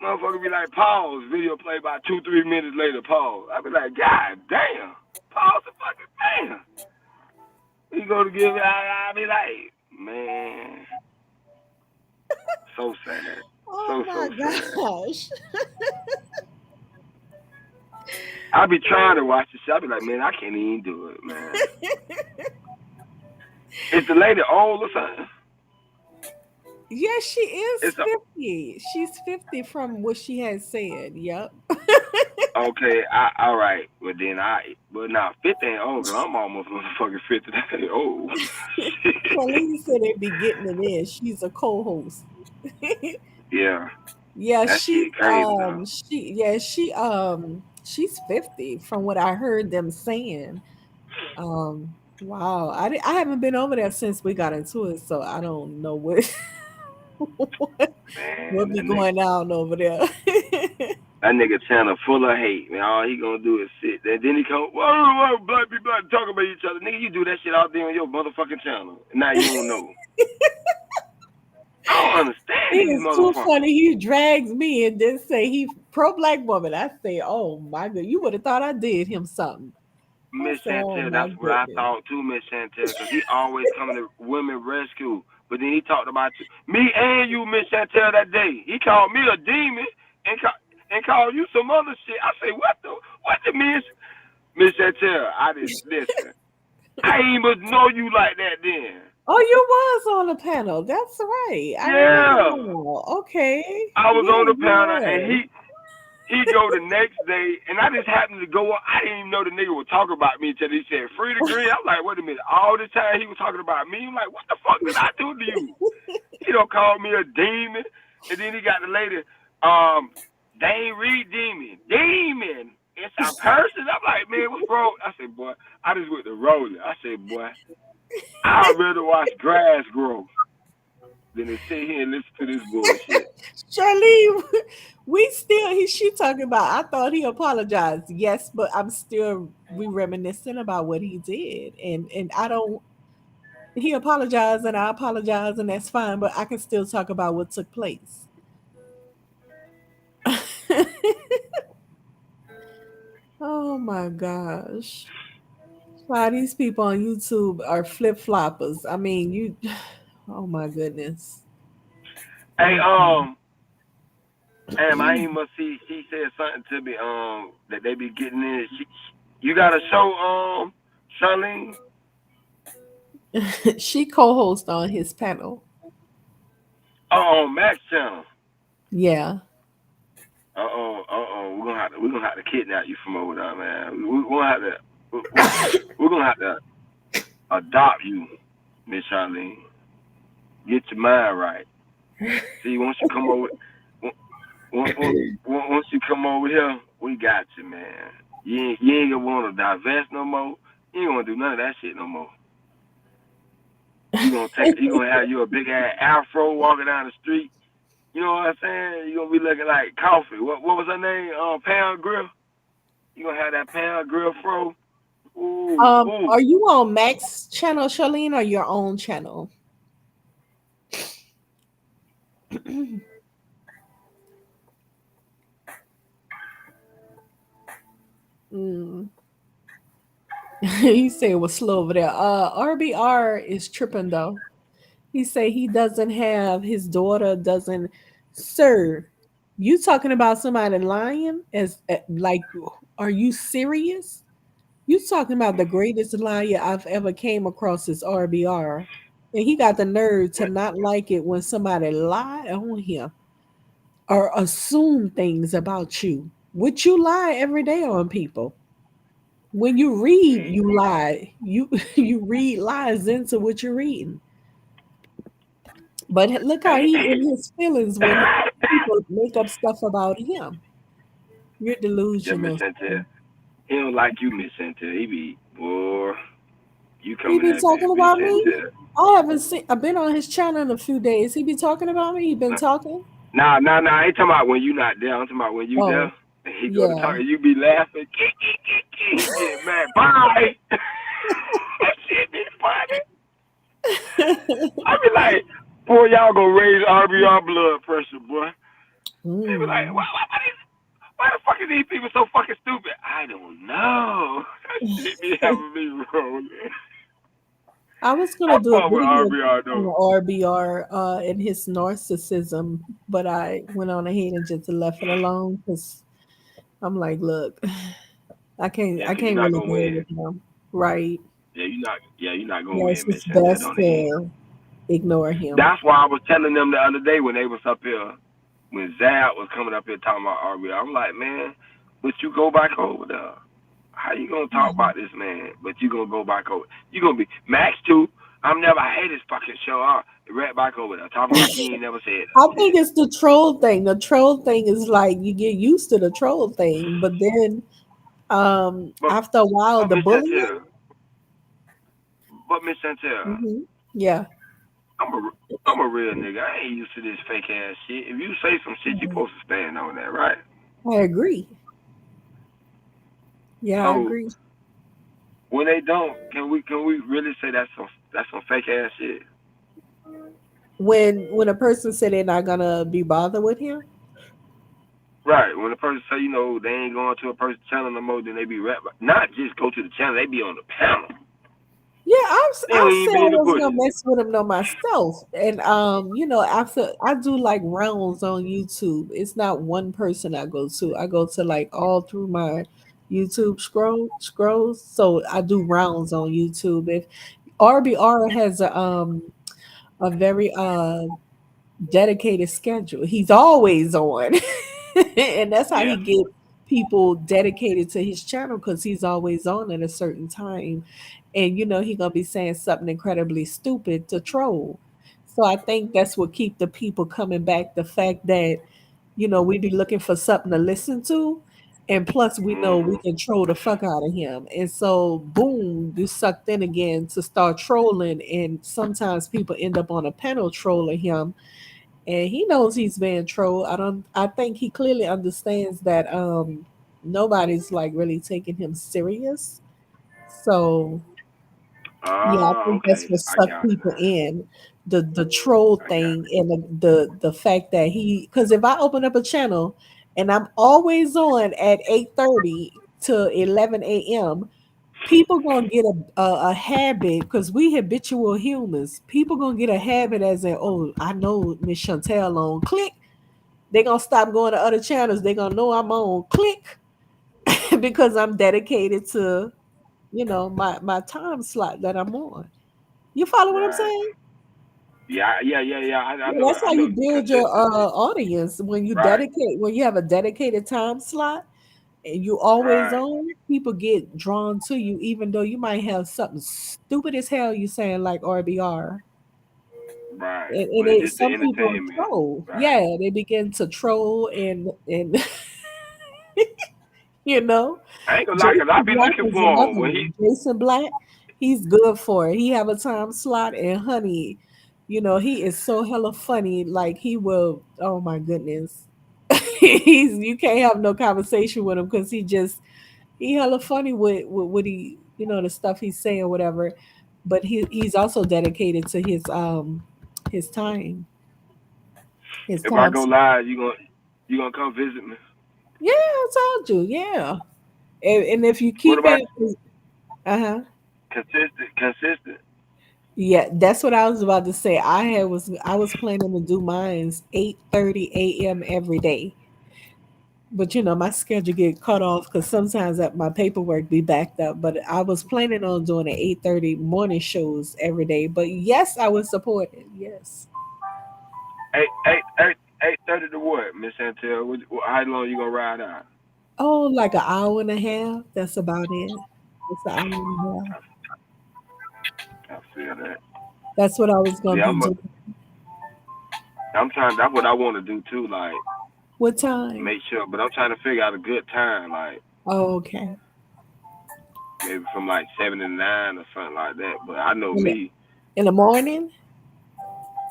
Motherfucker be like, pause. Video play about 2-3 minutes later, pause. I be like, God damn. Pause the fucking damn. You go to give it, I be like, man, so sad. Oh So my sad. gosh. I be trying to watch the shit. I be like, man, I can't even do it, man. Is the lady old or something? Yes, she is It's a, 50. She's 50 from what she has said. Yep. okay, all right. But now 50 ain't old, cause I'm almost motherfucking 50. That ain't old. Colleen said they'd be getting it in. She's a co-host. Yeah, Yeah, that shit crazy though. she's 50 from what I heard them saying. Wow. I haven't been over there since we got into it, so I don't know what what Man, be going on over there. that nigga channel full of hate, man. All he gonna do is sit there. Then he come, whoa, black people talk about each other. Nigga, you do that shit out there on your motherfucking channel. And now you don't know. I don't understand It these is too motherfuckers. funny. He drags me and then say he pro black woman. I say, oh my god, you would have thought I did him something. I Miss say, oh Chantel, my that's what I goodness. thought too, Miss Chantel, because he always coming to women rescue. But then he talked about you, me and you, Miss Chantel, that day. He called me a demon and called you some other shit. I say, what the Miss Chantel? I didn't listen. I ain't even know you like that then. Oh, you was on the panel. That's right. I remember Yeah, now. Okay. I was Yeah, on the you panel and was. he go the next day, and I just happened to go up. I didn't even know the nigga was talking about me until he said free the green. I'm like, wait a minute. All this time he was talking about me. I'm like, what the fuck did I do to you? He don't call me a demon. And then he got the lady, they ain't read demon. Demon. It's a person. I'm like, man, what's wrong? I said, boy, I just went to rolling. I said, boy, I'd rather watch grass grow than to sit here and listen to this bullshit. Charlene, we still she talking about I thought he apologized. Yes, but I'm still we reminiscing about what he did. And I don't he apologized and I apologize and that's fine, but I can still talk about what took place. Oh my gosh. Wow, these people on YouTube are flip floppers. I mean, you oh my goodness. Hey, Mm-mm. I ain't must see. She said something to me. That they be getting in. You got a show, Charlene? She co-host on his panel. Oh, on Max channel. Yeah. We're gonna have to kidnap you from over there, man. We're gonna have to we're gonna have to adopt you, Miss Charlene. Get your mind right. See, once you come over, once you come over here, we got you, man. You ain't gonna want to divest no more. You ain't gonna do none of that shit no more. You gonna have you a big ass afro walking down the street. You know what I'm saying? You gonna be looking like coffee. What was her name? Pound Grill. You gonna have that Pound Grill fro. Ooh, ooh. Are you on Max channel, Charlene, or your own channel? Mm. He said it was slow over there. RBR is tripping though. He say he doesn't have his daughter doesn't. Sir, you talking about somebody lying? As like, are you serious? You talking about the greatest liar I've ever came across is RBR, and he got the nerve to not like it when somebody lie on him or assume things about you. Would you lie every day on people? When you read, you lie. You you read lies into what you're reading. But look how he in his feelings when people make up stuff about him. You're Yeah, Miss delusional. Chantel. He don't like you, Miss Chantel. He be, boy, you He coming be that bit, talking Miss about me. Chantel. I haven't seen. I've been on his channel in a few days. He be talking about me. He been talking. Nah. I ain't talking about when you not there. I'm talking about when you there. Oh, He go to yeah. talk and you be laughing. He get mad. Bye. That shit be funny. I be like, boy, y'all gonna raise RBR blood pressure, boy. They be like, Mm. why the fuck are these people so fucking stupid? I don't know. That shit be having me rolling. I was I gonna do a fuck with video RBR though. on RBR and his narcissism, but I went on ahead and just left it alone because I'm like, look, Yeah, I cause you're can't not really gonna deal win. with him. Right. You're not gonna Yeah, it's win, Miss just Chantel. best Don't even. to ignore him. That's why I was telling them the other day when they was up here, when Zab was coming up here talking about RBR. I'm like, man, but you go back over there. How you gonna talk about this man? But you gonna go back over? You gonna be Max too? I'm never. I hate his fucking show. Right back over there talking about he ain't never said I that think shit. it's the troll thing. The troll thing is like you get used to the troll thing, but then But after a while but the Miss bullying. Chantel, but Miss Chantel, Yeah. I'm a I'm a real nigga. I ain't used to this fake ass shit. If you say some shit, you supposed to stand on that, right? I agree. Yeah, I So agree. when they don't, can we really say that's some fake ass shit? When a person said they're not gonna be bothered with him. Right. When a person say, they ain't going to a person's channel no more, then they be rap. Not just go to the channel, they be on the panel. Yeah, They I don't even said be I in the wasn't bushes. gonna mess with him no myself, and after I do like rounds on YouTube. It's not one person I go to. I go to like all through my YouTube scrolls. So I do rounds on YouTube. If RBR has a very dedicated schedule. He's always on. And that's how Yeah. he get people dedicated to his channel because he's always on at a certain time. And he gonna be saying something incredibly stupid to troll. So I think that's what keep the people coming back. The fact that, we be looking for something to listen to. And plus we know we Mhm. can troll the fuck out of him. And so boom, you sucked in again to start trolling. And sometimes people end up on a panel trolling him, and he knows he's being trolled. I think he clearly understands that nobody's like really taking him serious. So yeah, I think that's Okay. what I sucked got it people now. in. The troll I got thing and the fact that because if I open up a channel and I'm always on at 8:30 to 11 a.m., people gonna get a habit because we habitual humans. People gonna get a habit as in, oh, I know Miss Chantel on click. They gonna stop going to other channels. They gonna know I'm on click because I'm dedicated to my time slot that I'm on. You follow what I'm right. saying? Yeah. I Yeah, know that's I how know you build your consistency. audience when you Right. dedicate when you have a dedicated time slot. and you always Right, on, people get drawn to you, even though you might have something stupid as hell you saying like RBR. right. And But it's they, just the some people entertainment. troll. Right. Yeah, they begin to troll and you know, I ain't gonna lie, cause I Jason be Black looking is for him another when he. one. Jason Black, he's good for it. He have a time slot, and honey, he is so hella funny. Like he will. Oh my goodness, you can't have no conversation with him because he hella funny with what he the stuff he's saying whatever. But he's also dedicated to his time his If I time. go live, you gonna come visit me. Yeah, I told you. Yeah, and if you What keep about it, uh-huh. consistent? Yeah, that's what I was about to say. I was planning to do mine's 8:30 a.m. every day. But my schedule get cut off because sometimes my paperwork be backed up. But I was planning on doing the 8:30 morning shows every day. But yes, I would support it. Yes. 8:30 to what, Miss Chantel? How long you gonna ride out? Oh, like an hour and a half. That's about it. It's an hour and a half. I feel that. That's what I was gonna Yeah, be doing. I'm trying. That's what I want to do too. Like What time? make sure, but I'm trying to figure out a good time. Like Oh, okay. maybe from like 7 to 9 or something like that. But I know In the, me. in the morning?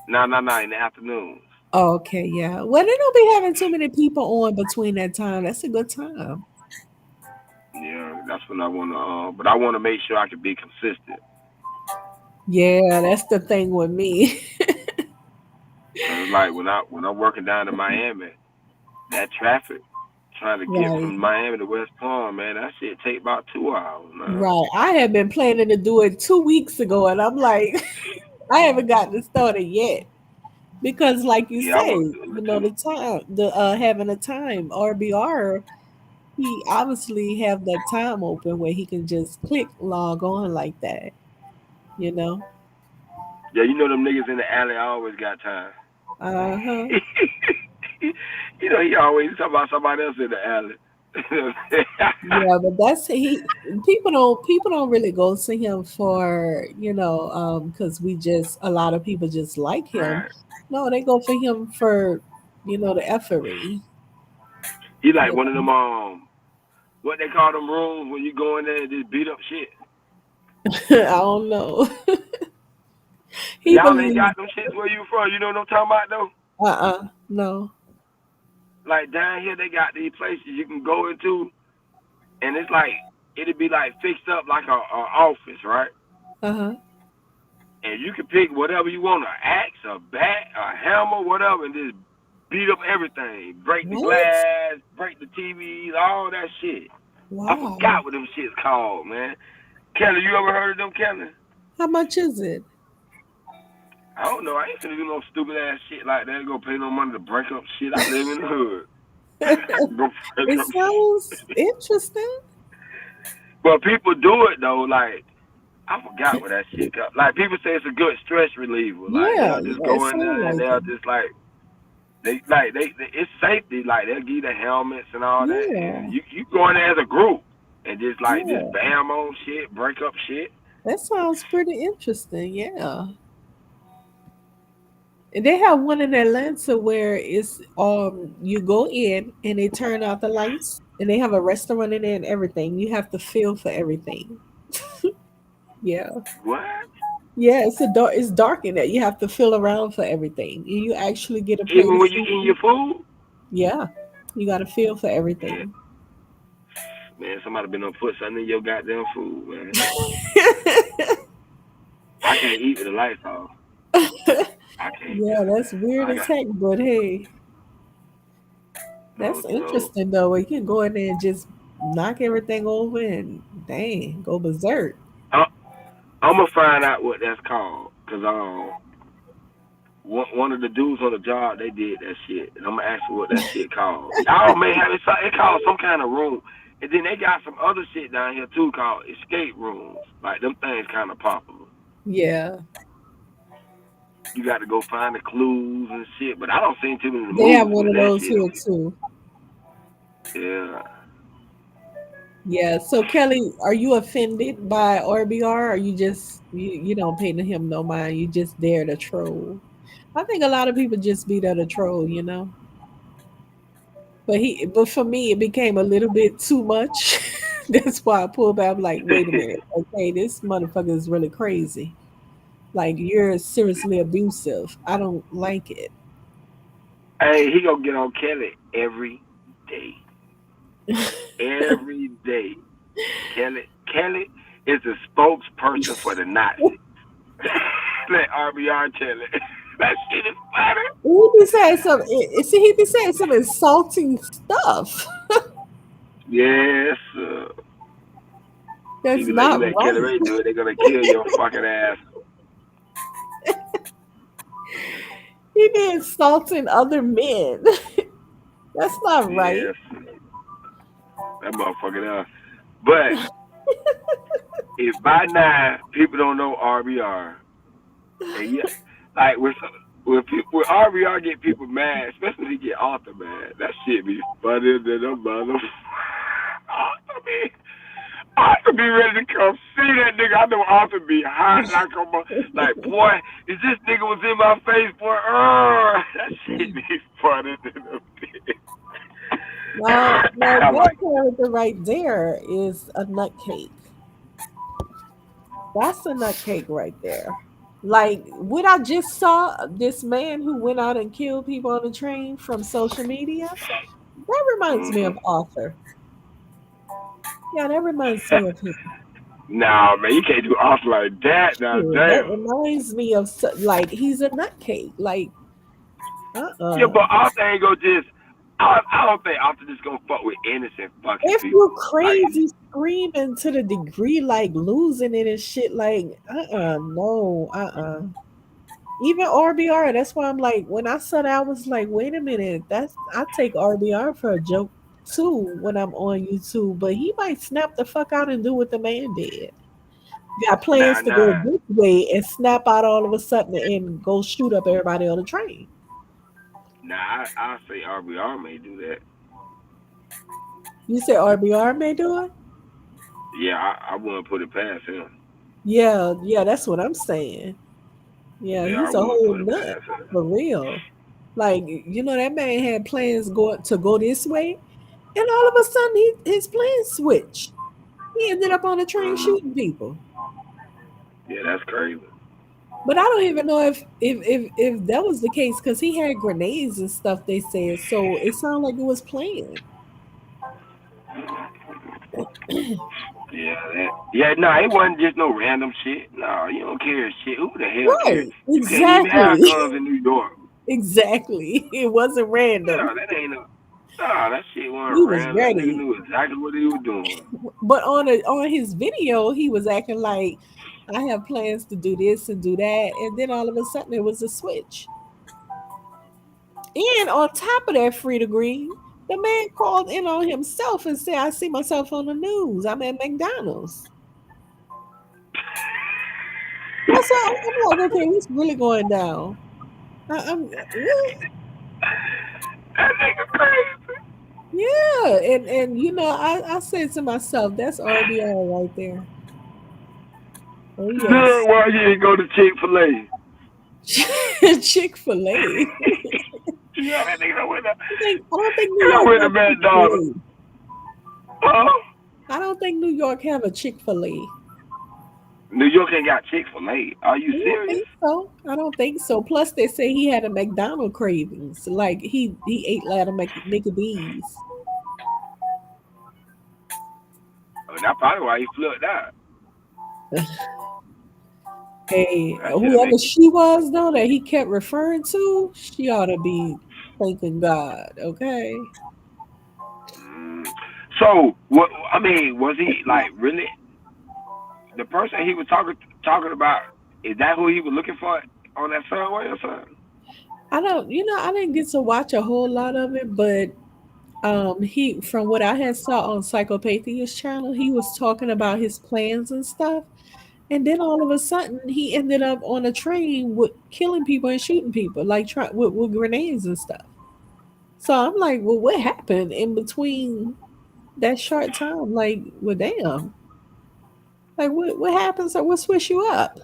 No, in the afternoons. Oh, okay, yeah. Well, they don't be having too many people on between that time. That's a good time. Yeah, that's when I want to. But I want to make sure I can be consistent. Yeah, that's the thing with me. Cause like when I'm working down in Miami, that traffic trying to get Right, from Miami to West Palm, man, that shit take about 2 hours, man. right. I had been planning to do it 2 weeks ago, and I'm like, I haven't gotten it started yet because, like you Yeah, I say, want to do it too. the time, the having a time RBR, he obviously have that time open where he can just click log on like that. You know. Yeah, you know them niggas in the alley always got time. Uh huh. He always talking about somebody else in the alley. Yeah, but that's he. People don't really go to him for because we just a lot of people just like him. Right. No, they go for him for the effery. He like You one of them what they call them rooms when you go in there and just beat up shit. I don't know. He Y'all ain't believes. got them shits where you from. You know what I'm talking about though? No. Like down here they got these places you can go into and it's like it'd be like fixed up like a office, right? Uh-huh. And you can pick whatever you want, an axe, a bat, a hammer, whatever, and just beat up everything. Break the What? glass, break the TVs, all that shit. I Wow. forgot what them shit's called, man. Kelly, you ever heard of them, Kelly? How much is it? I don't know. I ain't finna do no stupid ass shit like that. Go pay no money to break up shit. I live in the hood. Go break It up sounds shit. interesting. But people do it though. Like I forgot what that shit called. Like people say it's a good stress reliever. Like Yeah, they'll just yeah, it go in sounds there and like they'll it. just like they it's safety. Like they'll give you the helmets and all that, and Yeah, you go in there as a group and just yeah. bam on shit, break up shit. That sounds pretty interesting. Yeah. And they have one in Atlanta where it's you go in and they turn out the lights and they have a restaurant in there and everything. You have to feel for everything. Yeah. What? Yeah, it's dark in there. You have to feel around for everything. You actually get a plate Even of when you eating food. your food? Yeah. You gotta feel for Man, everything. man, somebody been on put something in your goddamn food, man. I can't eat with the lights off. I can't do Yeah, it, that's man. weird I as got heck, but hey, that's so interesting though. You can go in there and just knock everything over and dang, go berserk. I, I'm gonna find out what that's called, cause one of the dudes on the job they did that shit, and I'm gonna ask you what that shit called. Y'all may have it called some kind of room, and then they got some other shit down here too called escape rooms. Like them things kind of popular. Yeah. You got to go find the clues and shit, but I don't see too many They have movies one with of that those shit here on. too. Yeah, Yeah. So Kelly, are you offended by RBR, or you just you don't pay to him no mind? You just there to troll. I think a lot of people just be there to troll, you know. But for me, it became a little bit too much. That's why I pulled back. I'm like, wait a minute, okay, this motherfucker is really crazy. Like you're seriously abusive. I don't like it. Hey, he gonna get on Kelly every day. Every day. Kelly is the spokesperson for the Nazis. Let RBR tell it. That shit is funny. He be saying some. See, he be saying some insulting stuff. Yes, That's you not let Kelly right. Ray do it, they're gonna kill your fucking ass. He be insulting other men. That's not right. Yes, that motherfucker else. But if by now people don't know RBR, and yeah, like with RBR get people mad, especially when he get Arthur mad. That shit be funnier than a mother. Arthur be ready to come see that nigga. I know Arthur be hot like like boy, is this nigga was in my face, boy? That shit be funny than a bitch. Now I that like. character right there is a nutcake. That's a nutcake right there. Like what I just saw, this man who went out and killed people on the train from social media. That reminds me of Mm-hmm. Arthur. Yeah, that reminds me of him. Nah, man, you can't do off like that. Now, Shit, that damn. reminds me of like he's a nutcake. Like, Yeah, uh-uh. but Arthur ain't gonna just. I don't think Arthur just gonna fuck with innocent fucking If people. you're Like, crazy screaming to the degree like losing it and shit, like, no, Even RBR, that's why I'm like, when I saw that, I was like, wait a minute, I take RBR for a joke too when I'm on YouTube, but he might snap the fuck out and do what the man did. Got plans to go nah. this way and snap out all of a sudden and go shoot up everybody on the train. I say RBR may do that. You say RBR may do it? Yeah, I wouldn't put it past him. Yeah, yeah, that's what I'm saying. Yeah, Yeah, I he's a wouldn't whole put it nut past him. for real. Like, that man had plans to go this way, and all of a sudden his plans switched. He ended up on the train Mm, shooting people. yeah, that's crazy. But I don't even know if that was the case because he had grenades and stuff. They said so. It sounded like it was planned. Yeah, nah, it wasn't just no random shit. No, you don't care shit. Who the hell cares? Right? You can't even have Exactly. guns in New York. Exactly. It wasn't random. Yeah, that ain't no. Nah, that shit He wasn't was random. That nigga ready. knew exactly what he was doing. But on his video, he was acting like I have plans to do this and do that, and then all of a sudden it was a switch. And on top of that, Frida Green, the man called in on himself and said, "I see myself on the news. I'm at McDonald's." That's why I'm like, okay, what's really going down? I'm what? That nigga crazy. Yeah, and I said to myself, that's RBR right there. Oh Good, yes, why you ain't go to Chick-fil-A? Chick-fil-A. Yeah, that nigga went to, I don't think New he York went to has McDonald's. Chick-fil-A. Huh? I don't think New York have a Chick-fil-A. New York ain't got Chick-fil-A. Are you I don't serious? think so. I don't think so. Plus, they say he had a McDonald cravings. Like he ate a lot of Mickey D's. Oh, that's probably why he flipped out. Hey, That should have whoever made. she was though that he kept referring to, she ought to be thanking God. Okay. Mm. So, what? I mean, was he like really the person he was talking about? Is that who he was looking for on that subway or something? I didn't get to watch a whole lot of it, but he from what I had saw on Psychopathia's channel, he was talking about his plans and stuff. And then all of a sudden, he ended up on a train with killing people and shooting people, like with grenades and stuff. So I'm like, well, what happened in between? that short time. Like, well, damn. Like, what happens or what switch you up?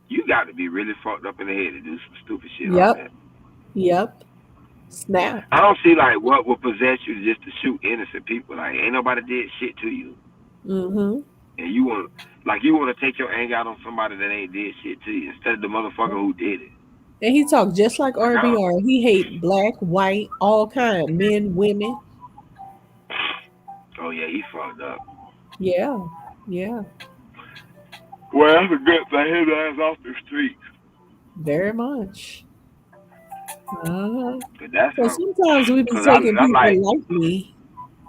You got to be really fucked up in the head to do some stupid shit like Yep. that. Yep. Snap. I don't see like what would possess you just to shoot innocent people. Like ain't nobody did shit to you, Mm-hmm. and you want to take your anger out on somebody that ain't did shit to you instead of the motherfucker who did it. And he talked just like Like, oh, RBR. He hate black, white, all kind, men, women. oh yeah, he fucked up. Yeah. Yeah. Well, that's a good thing. His ass off the streets. Very much. Uh-huh. But that's So how, sometimes we be cause taking like people like me.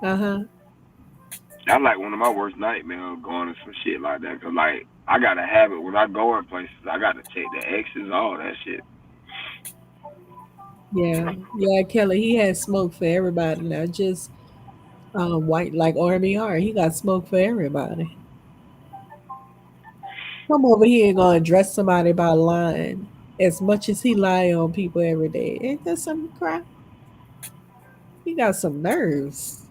Uh-huh. that's like one of my worst nightmares going to some shit like that. Cause like I got a habit when I go in places, I got to check the X's, all that shit. Yeah. Yeah, Kelly, he has smoke for everybody, not just white like RBR. He got smoke for everybody. Come over here and gonna address somebody about lying as much as he lie on people every day. Ain't that some crap? He got some nerves.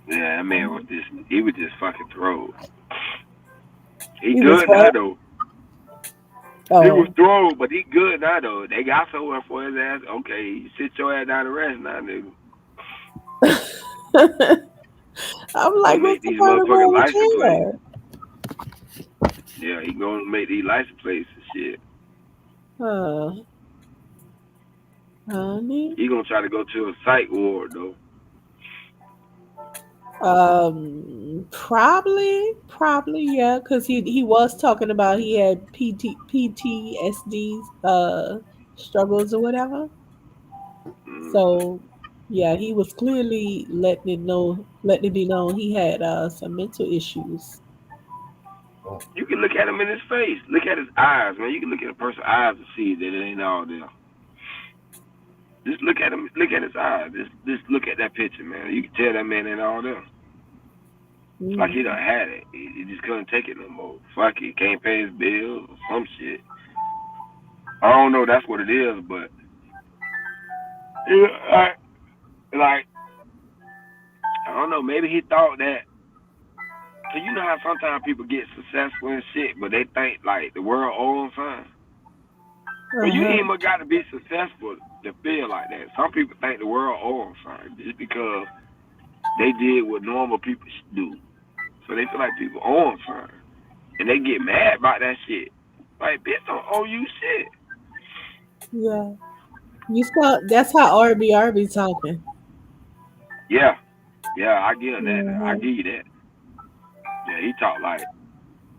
Yeah, that man was just he was just fucking thrilled. He He was good now what? though. He was Oh. thrilled, but he good now though. They got somewhere for his ass. Okay, sit your ass down to rest now, nigga. I'm like, Gonna what's make the these point of motherfucking going to license plates. jail? Yeah, he gonna make these license plates and shit. Honey. He gonna try to go to a psych ward though. Probably, yeah, because he was talking about he had PTSD struggles or whatever. Mm. So yeah, he was clearly letting it be known he had some mental issues. You can look at him in his face. Look at his eyes, man. You can look at a person's eyes and see that it ain't all there. Just look at him. Look at his eyes. Just look at that picture, man. You can tell that man ain't all there. Like he done Mm. had it. He just couldn't take it no more. Fuck it. Can't pay his bills or some shit. I don't know. That's what it is, but yeah, like I don't know. Maybe he thought that. So you know how sometimes people get successful and shit, but they think like the world owes them something. But you Uh-huh. ain't even got to be successful to feel like that. Some people think the world owes them something just because they did what normal people do. So they feel like people owe them something, and they get mad about that shit. Like bitch don't owe you shit. Yeah. You saw that's how RBR be talking. Yeah, yeah, I give him that. I Uh-huh. give you that. Yeah, he talk like,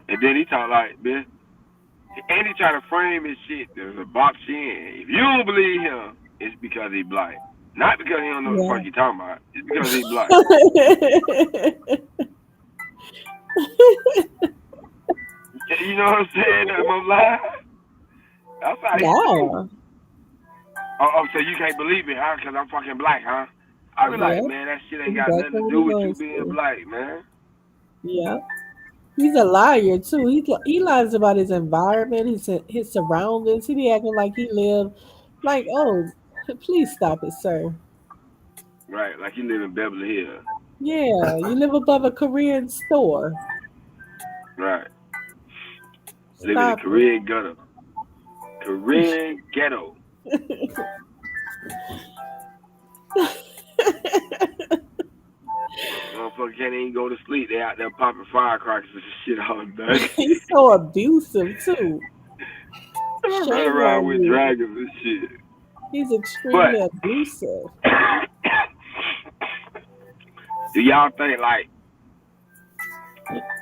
and then he talk like, bitch. And he try to frame his shit. There's a box in. If you don't believe him, it's because he black. Not because he don't know what the Yeah. fuck he talking about. It's because he black. You know what I'm saying? Am I lying? That's how he think. Yeah. So you can't believe it, huh? Because I'm fucking black, huh? I be like, Yeah. man, that shit ain't got Exactly nothing to what do he with gonna you being say. black, man. Yeah. He's a liar too. He lies about his environment, his surroundings. He be acting like he live like, oh, please stop it, sir. Right, like you live in Beverly Hills. Yeah, you live above a Korean store. Right. Live in the Stop it. Korean ghetto. Korean ghetto. Motherfucker can't even go to sleep. They out there popping firecrackers and shit all day. He's so abusive too. Run Shame around on with you. dragons and shit. He's But extremely abusive. do y'all think like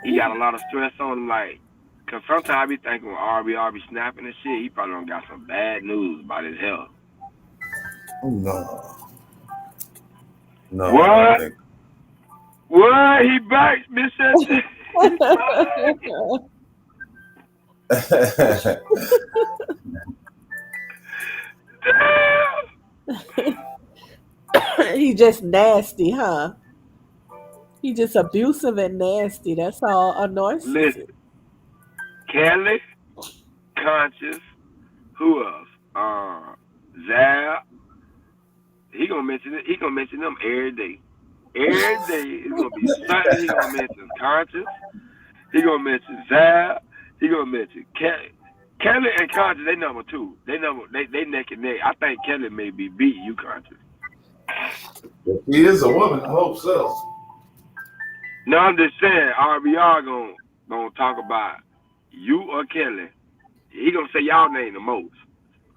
he got a lot of stress on him? Like, cause sometimes I be thinking when RBR be snapping and shit, he probably done got some bad news about his health. No. No, I don't What? think. What? He back, bitch. He just nasty, huh? He just abusive and nasty. That's all a narcissist. Listen, Kelly, Conscious, who else? Zab, He gonna mention it. He gonna mention them every day. Every day it's gonna be something. He gonna mention Conscious. He gonna mention Zab. He gonna mention Kelly. Kelly and Conscious, they number two. They neck and neck. I think Kelly may be beat you, Conscious. If he is a woman, I hope so. No, I'm just saying, RBR gonna talk about you or Kelly. He gonna say y'all name the most.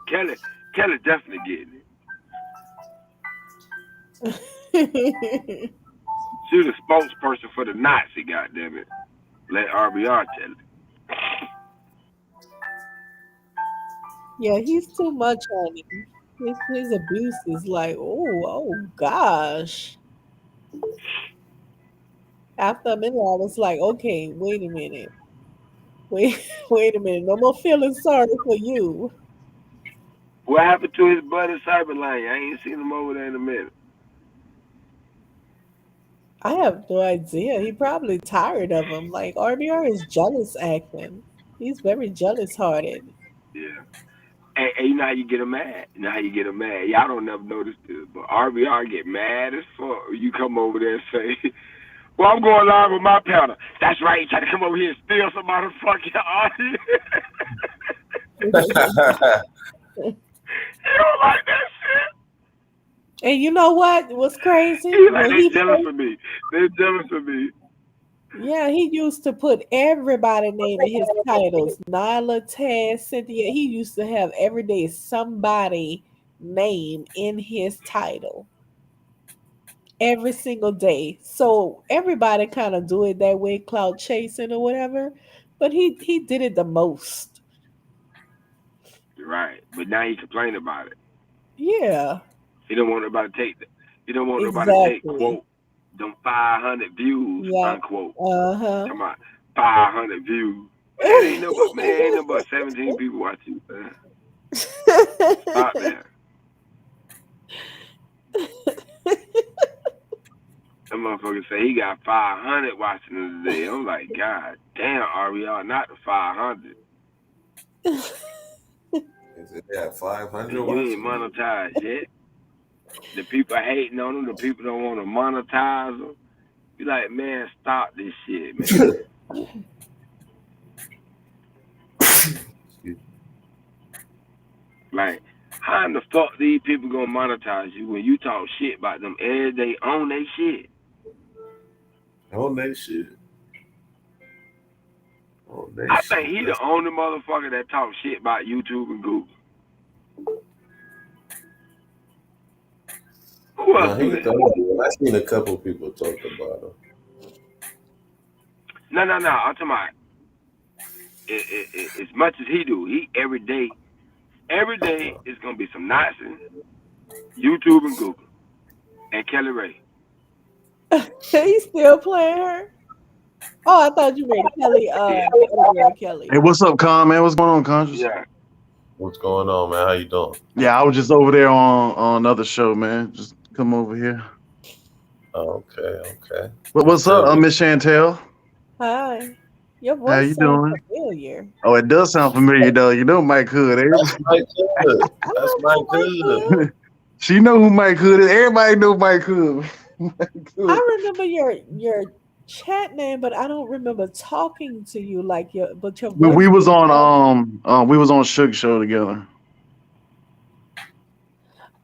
Kelly definitely getting it. She's the spokesperson for the Nazi, goddammit. Let RBR tell it. Yeah, he's too much on him. His abuse is like, oh gosh. After a minute, I was like, okay, wait a minute. Wait a minute. No more feeling sorry for you. What happened to his buddy Cyberlane? I ain't seen him over there in a minute. I have no idea. He probably tired of him. Like RBR is jealous acting. He's very jealous hearted. Yeah. And you know how you get him mad? You know how you get him mad? Y'all don't never notice this, but RBR get mad as fuck. You come over there and say, well, I'm going live with my panel. That's right. You try to come over here and steal some motherfucking audience. You don't like that shit. And you know what was crazy? They're jealous of me. They're jealous of me. Yeah, he used to put everybody name in his titles. Nyla, Taz, Cynthia. He used to have every day somebody name in his title. Every single day. So everybody kind of do it that way, cloud chasing or whatever. But he did it the most. Right. But now he complain about it. Yeah. He don't want nobody to take he don't want nobody to take, quote, them 500 views, unquote. Come on, 500 views. Man, ain't no but 17 people watching, man. Stop that. That motherfucker say he got 500 watching him today. I'm like, God damn, RBR, not the 500. Yeah, 500. You ain't monetized yet. The people hating on them, the people don't want to monetize them. You like, man, stop this shit, man. Like, how in the fuck these people gonna monetize you when you talk shit about them every day on they shit? On they shit. I think he the only motherfucker that talk shit about YouTube and Google. Who else do that? I've seen a couple people talk about him. No. I'm talking about as much as he do. He every day is gonna be some Nazis, YouTube and Google, and Kelly Ray. He's still playing her. Oh, I thought you meant Kelly. Kelly. Hey, what's up, Con, man? What's going on, Conscious? Yeah. What's going on, man? How you doing? Yeah, I was just over there on another show, man. Just come over here. Okay. What's up, Miss Chantel? Hi. Your voice How you doing? Familiar. Oh, it does sound familiar, though. You know Mike Hood. That's Mike Hood. That's Mike Hood. She know who Mike Hood is. Everybody know Mike Hood. I remember your chat name, but I don't remember talking to you like your. But your voice we was on Suge Show together.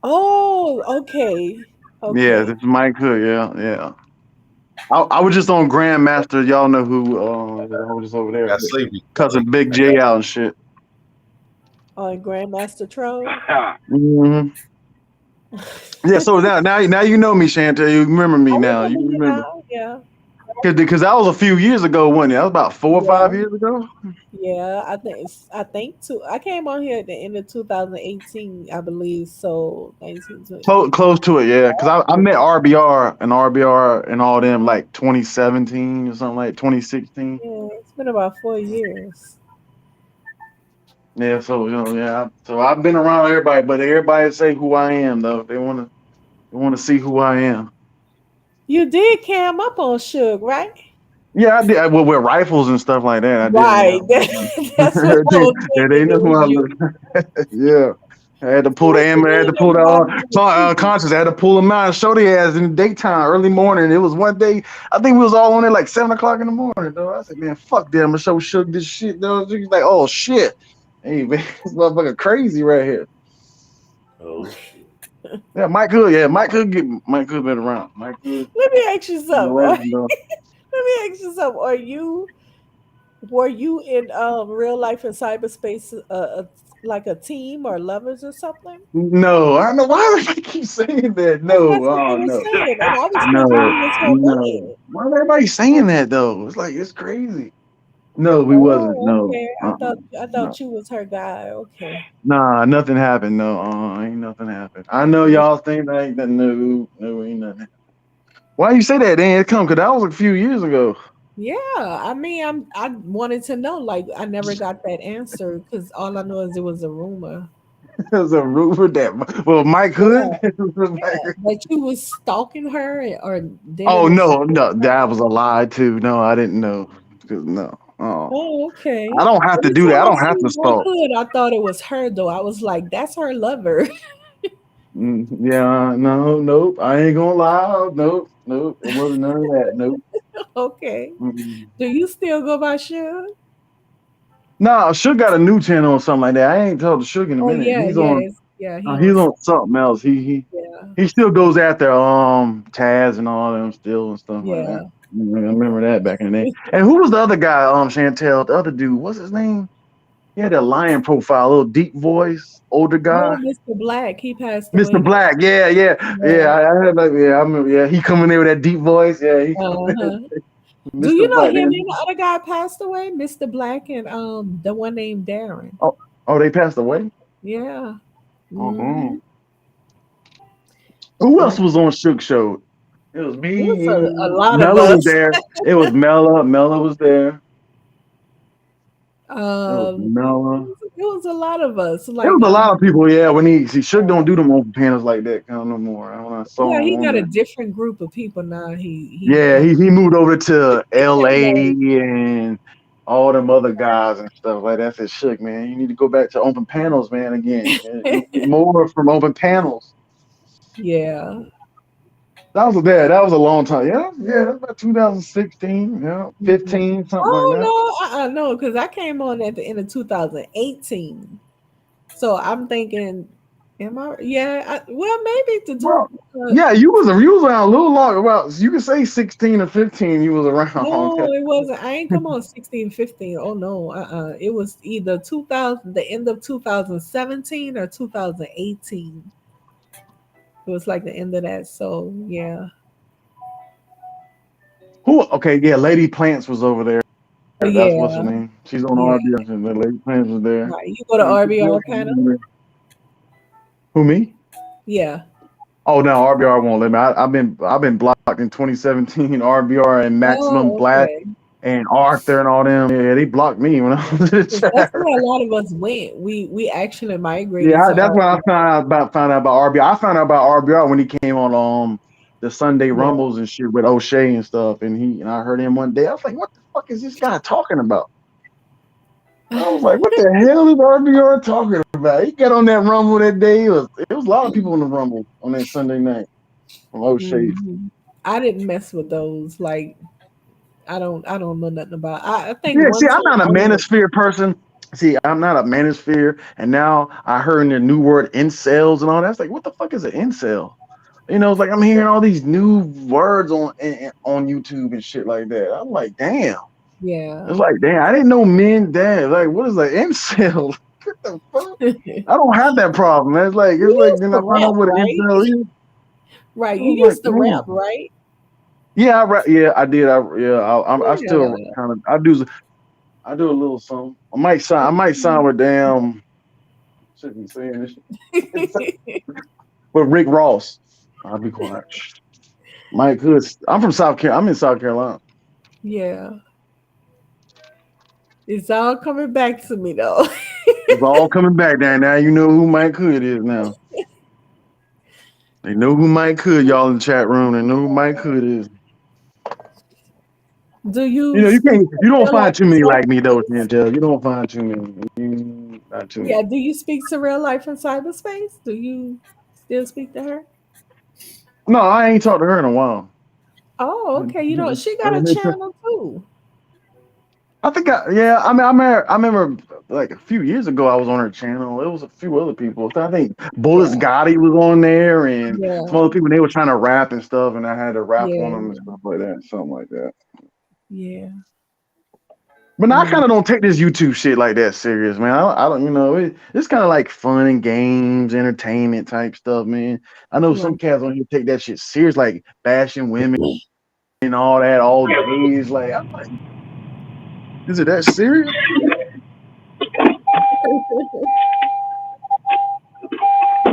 Oh, okay. Yeah, this is Mike Hood. Yeah. I was just on Grandmaster. Y'all know who. I was just over there. Got sleepy. Cussing Big J out and shit. On Grandmaster Troll. Mm-hmm. Yeah, so now you know me, Chantel. You remember me now. You remember? Yeah. Because that was a few years ago, wasn't it? That was about 4 or 5 years ago. Yeah, I think too. I came on here at the end of 2018, I believe. So 1920. Close to it, yeah. Because I met RBR and all them like 2017 or something like 2016. Yeah, it's been about 4 years. Yeah, so so I've been around everybody, but everybody say who I am though. They want to see who I am. You did cam up on Suge, right? Yeah, I did. Well, with rifles and stuff like that. I did. Right. That's what I was they know who I look. Yeah. I had to pull the What you ambulance. I had to mean pull everybody on the the TV? conscious. I had to pull them out and show their ass in the daytime, early morning. It was one day. I think we was all on it like 7 o'clock in the morning. Though I said, man, fuck them. I'm gonna show Suge this shit. Though he's like, oh shit, hey man, this motherfucker crazy right here. Oh shit. Yeah, Mike Hood. Yeah, Mike Hood been around. Mike Hood. Let me ask you The something. legend, though. Let me ask you something. Were you in real life in cyberspace like a team or lovers or something? No, I don't know why everybody keep saying that. Because No, that's what they oh were no, saying, and I was thinking no, you was her no. man. Why is everybody saying that though? It's like it's crazy. No, we wasn't. Oh, No, okay. I no. thought you was her guy. Okay. Nah, nothing happened. No, ain't nothing happened. I know y'all think that ain't that. No, no, ain't nothing. Why you say that? Then it come because that was a few years ago. Yeah, I mean, I wanted to know. Like, I never got that answer because all I know is it was a rumor. There's a rumor that Mike Yeah, Hood. yeah. That you was stalking her, or then it Oh was. no, no, that was a lie too. No, I didn't know. 'Cause no, Oh, okay. I don't have to Every do that. time I I don't have to see Mike stalk. Hood, I thought it was her though. I was like, that's her lover. Yeah, no, nope. I ain't gonna lie. Nope, nope. It wasn't none of that. Nope. Okay. Mm-mm. Do you still go by Suge? Nah, Suge got a new channel or something like that. I ain't told the Suge in a Oh minute. yeah, yes, yeah. He He's owns. on something else. Yeah, He still goes after Taz and all them still and stuff like that. yeah. I remember that back in the day. And who was the other guy? Chantel, the other dude. What's his name? He had a lion profile, a little deep voice, older guy. Oh, Mr. Black, he passed Mr. away. Black. Yeah, yeah, yeah. Yeah. I heard like I remember. Yeah, he coming there with that deep voice. Yeah, he coming there. Uh-huh. Do Mr. you know Black. him Then and the other guy passed away? Mr. Black and the one named Darren. oh, they passed away. Yeah. Uh-huh. Hmm. Who else Yeah. was on Shook Show? It was me, It was a you. lot of Mella was us. there. It was Mella. Mella was there. It was Mella. It was a lot of us. It Like was a lot of people. Yeah, when he Shook don't do them open panels like that kind of no more. When I saw yeah, him he on got a there. different group of people now. He Yeah, he moved over to L.A. right. and all them other guys and stuff like that. I said, Shook, man, you need to go back to open panels, man, again. And get more from open panels. Yeah. That was a long time. Yeah, yeah, that's about 2016, yeah, Mhm. 15, something like that. Oh no, no, because I came on at the end of 2018. So I'm thinking, am I? Yeah, well, maybe to do. Well, yeah, you was around a little longer. Well, you could say 16 or 15. You was around. No, it wasn't. I ain't come on 16, 15. Oh no, it was either 2000, the end of 2017 or 2018. It was like the end of that. So yeah. Who? Okay, yeah, Lady Plants was over there. Oh, That's what's her yeah, name. She's on yeah. RBS, and the Lady Plants was there. Right. You go to RBR panel? Who me? Yeah. Oh no, RBR won't let me. I've been blocked in 2017. RBR and Maximum Oh, Black okay. and Arthur and all them. Yeah, they blocked me when I was in the 'Cause chat. that's where a lot of us went. We actually migrated Yeah, to that's when I RBR. found out about RBR. I found out about RBR when he came on the Sunday Yeah. Rumbles and shit with O'Shea and stuff. And I heard him one day. I was like, what the fuck is this guy talking about? I was like, what the hell is RBR talking about? He got on that Rumble that day. It was a lot of people in the Rumble on that Sunday night from O'Shea. Mhm. I didn't mess with those. Like I don't know nothing about. I think Yeah, one see, I'm time not a I went. manosphere person. See, I'm not a manosphere. And now I heard the new word incels and all that. It's like, what the fuck is an incel? It's like I'm hearing all these new words on YouTube and shit like that. I'm like, damn. Yeah. It's like, damn, I didn't know men, damn. Like, what is an incel? What the fuck? You I don't have that problem. It's like used then to I find out rap, what an right? incel is. Right. I You was like, used to rap, damn. right? Yeah, yeah, I did. I still Yeah. kind of I do a little something. I might sign with damn shouldn't be saying this shit. With Rick Ross. I'll be quiet. Mike Hood. I'm from South Carolina. I'm in South Carolina. Yeah. It's all coming back to me though. It's all coming back there. Now you know who Mike Hood is now. They know who Mike Hood, y'all in the chat room. They know who Mike Hood is. Do You you know, speak you to don't real life find too many inside? like me though, Chantel. You don't find too many. Not too many. Yeah, do you speak to real life in cyberspace? Do you still speak to her? No, I ain't talked to her in a while. Oh, okay. You know, she got a channel too. I think yeah, I mean, I remember like a few years ago I was on her channel. It was a few other people. I think Bullets Yeah, Gotti was on there and some yeah, other people. They were trying to rap and stuff, and I had to rap on them and yeah, stuff like that, something like that. yeah. But now I Mm, kind of don't take this YouTube shit like that serious, man. I don't, it's kind of like fun and games, entertainment type stuff, man. I know some right. cats on here take that shit serious, like bashing women and all that all day. It's like, I'm like, is it that serious?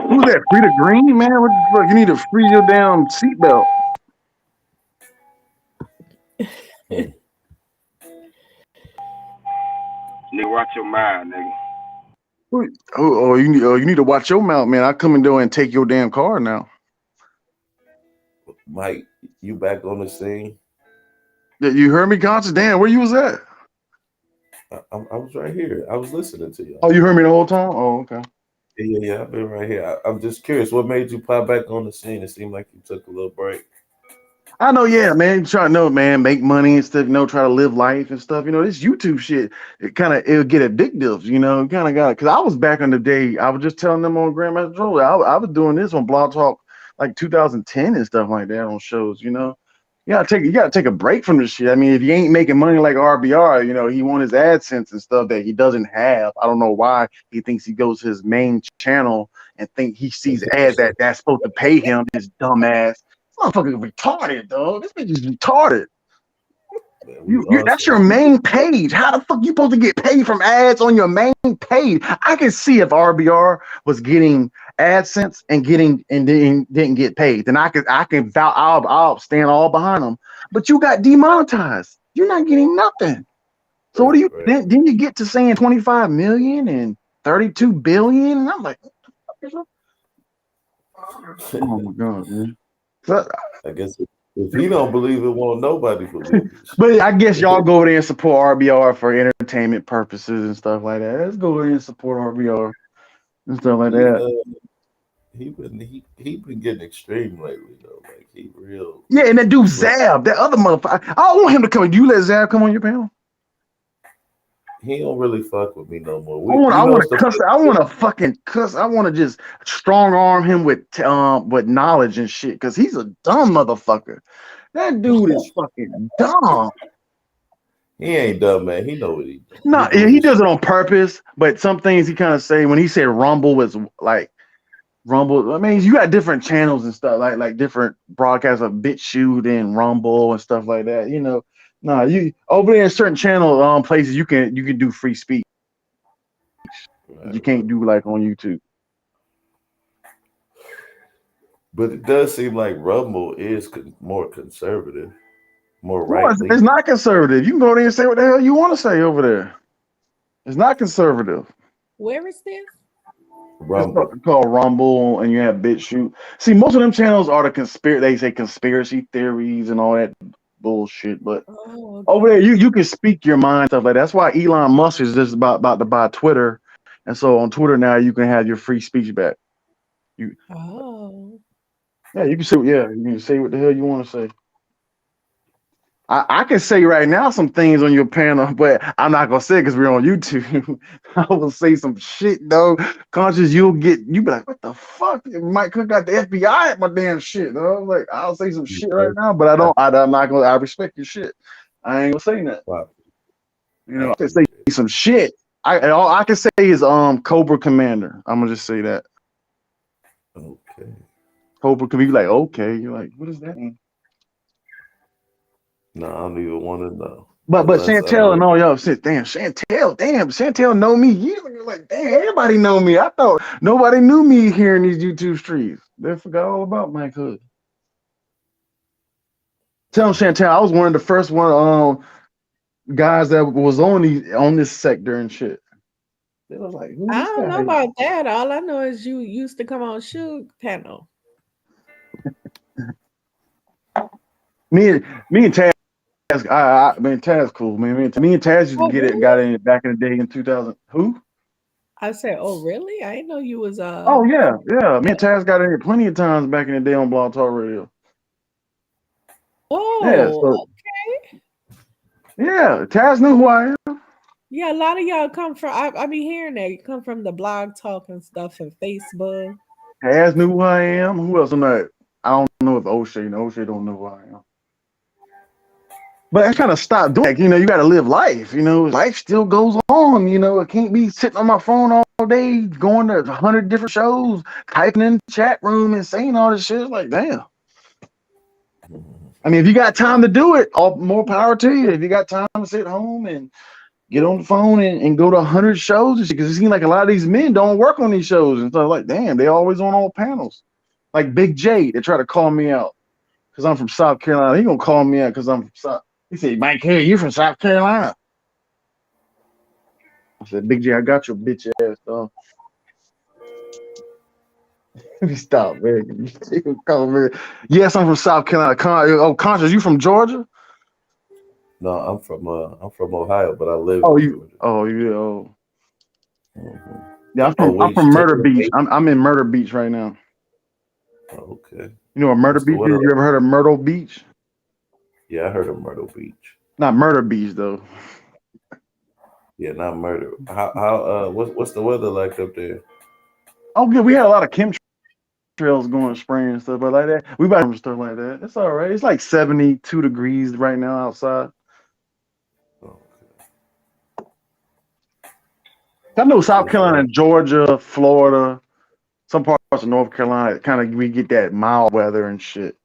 Who's that? Frida Green, man? What the fuck? You need to free your damn seatbelt. Hmm. Nigga, watch your mind, nigga. You need to watch your mouth, man. I come in there and take your damn car now. Mike, you back on the scene? Yeah, you heard me, Conscious? Damn, where you was at? I was right here. I was listening to Oh, y'all. you heard me the whole time? Oh, okay. Yeah. I've been right here. I'm just curious. What made you pop back on the scene? It seemed like you took a little break. I know, yeah, man. Try to know, man, make money and stuff, try to live life and stuff. This YouTube shit, it'll get addictive, kind of got it. Cause I was back in the day, I was just telling them on Grandmaster Roll, I was doing this on Blog Talk like 2010 and stuff like that on shows. You gotta take a break from this shit. I mean, if you ain't making money like RBR, he want his AdSense and stuff that he doesn't have. I don't know why he thinks he goes to his main channel and think he sees ads that's supposed to pay him, this dumbass. Motherfucker retarded, dog. This bitch is retarded. Man, we You lost that's your him. main page. How the fuck you supposed to get paid from ads on your main page? I can see if RBR was getting AdSense and didn't get paid. Then I can vouch I'll stand all behind them. But you got demonetized. You're not getting nothing. So what do you Right. then you get to saying 25 million and 32 billion? And I'm like, oh my god, man. So, I guess if he don't believe it, won't nobody believe but I guess y'all it. go over there and support RBR for entertainment purposes and stuff like that. Let's go over there and support RBR and stuff like he that. he been getting extreme lately though. Like he real. Yeah, and that dude But Zab, that other motherfucker. I don't want him to come. Do you let Zab come on your panel? he don't really fuck with me no more. I want It's to the cuss. I want to fucking cuss. I want to just strong arm him with knowledge and shit because he's a dumb motherfucker. That dude is fucking dumb. he ain't dumb, man. He know what he doing. He No, yeah, doing he this does shit. it on purpose. But some things he kind of say when he said Rumble was like Rumble. I mean, you got different channels and stuff like different broadcasts of BitChute and Rumble and stuff like that. No, you over there in certain channel places you can do free speech. You can't Right. do like on YouTube. But it does seem like Rumble is more conservative, more No, right it's leaning. not conservative. You can go there and say what the hell you want to say over there. It's not conservative. Where is this? It's Rumble. called Rumble, and you have BitChute. See, most of them channels are they say conspiracy theories and all that bullshit. But Oh, over okay. there, you can speak your mind stuff like that. That's why Elon Musk is just about to buy Twitter, and so on Twitter now you can have your free speech back. You Oh. You can say you can say what the hell you want to say. I can say right now some things on your panel, but I'm not gonna say it because we're on YouTube. I will say some shit though. Conscious, you be like, what the fuck? Mike Cook got the FBI at my damn shit. Though. Like, I'll say some shit right now, but I'm not gonna. I respect your shit. I ain't gonna say that. Wow. I Thank can you. say some shit. All I can say is Cobra Commander. I'm gonna just say that. Okay. Cobra can be like, okay. You're like, what does that mean? No, I don't even want to know But unless Chantel and unless all y'all said, damn, Chantel know me. You're like, damn, everybody know me. I thought nobody knew me here in these YouTube streets. They forgot all about Mike Hood. Tell them, Chantel, I was one of the first guys that was on this sector and shit. They was like, who I this don't know guy? about that. All I know is you used to come on Shoot panel. Me and Tad I mean, Taz cool, man. Me and Taz used to Oh, get it, really? got in it back in the day in 2000. Who? I said, oh, really? I didn't know you was Oh yeah, yeah. Me and Taz got in it plenty of times back in the day on Blog Talk Radio. Yeah, Oh, so okay. yeah, Taz knew who I am. Yeah, a lot of y'all come from. I be hearing that you come from the blog talk and stuff and Facebook. Taz knew who I am. Who else on that? I don't know if O'Shea. O'Shea don't know who I am. But I kind of stopped doing that. You know, you got to live life. You know, life still goes on. You know, I can't be sitting on my phone all day, going to 100 different shows, typing in the chat room and saying all this shit. It's like, damn. I mean, if you got time to do it, all more power to you. If you got time to sit home and get on the phone and go to 100 shows, because it seems like a lot of these men don't work on these shows. And so, like, damn, they always on all panels. Like Big J, they try to call me out because I'm from South Carolina. He gonna call me out because I'm from South. He said, Mike, hey, you from South Carolina? I said, Big J, I got your bitch ass, dog. Stop, man. Yes, I'm from South Carolina. Conscious, you from Georgia? No, I'm from Ohio, but I live Oh, in you. Georgia. Oh, yeah. Oh. Mm-hmm. Yeah, I'm from Murder Beach. I'm in Murder Beach right now. Oh, okay. You know what Murder Beach is? You ever heard of Myrtle Beach? Yeah, I heard of Myrtle Beach. Not Murder Beach though. Yeah, not murder. What's the weather like up there? Oh, good. We had a lot of chemtrails going spring and stuff like that. We about to stuff like that. It's all right. It's like 72 degrees right now outside. I know South Carolina, Georgia, Florida, some parts of North Carolina, kind of we get that mild weather and shit.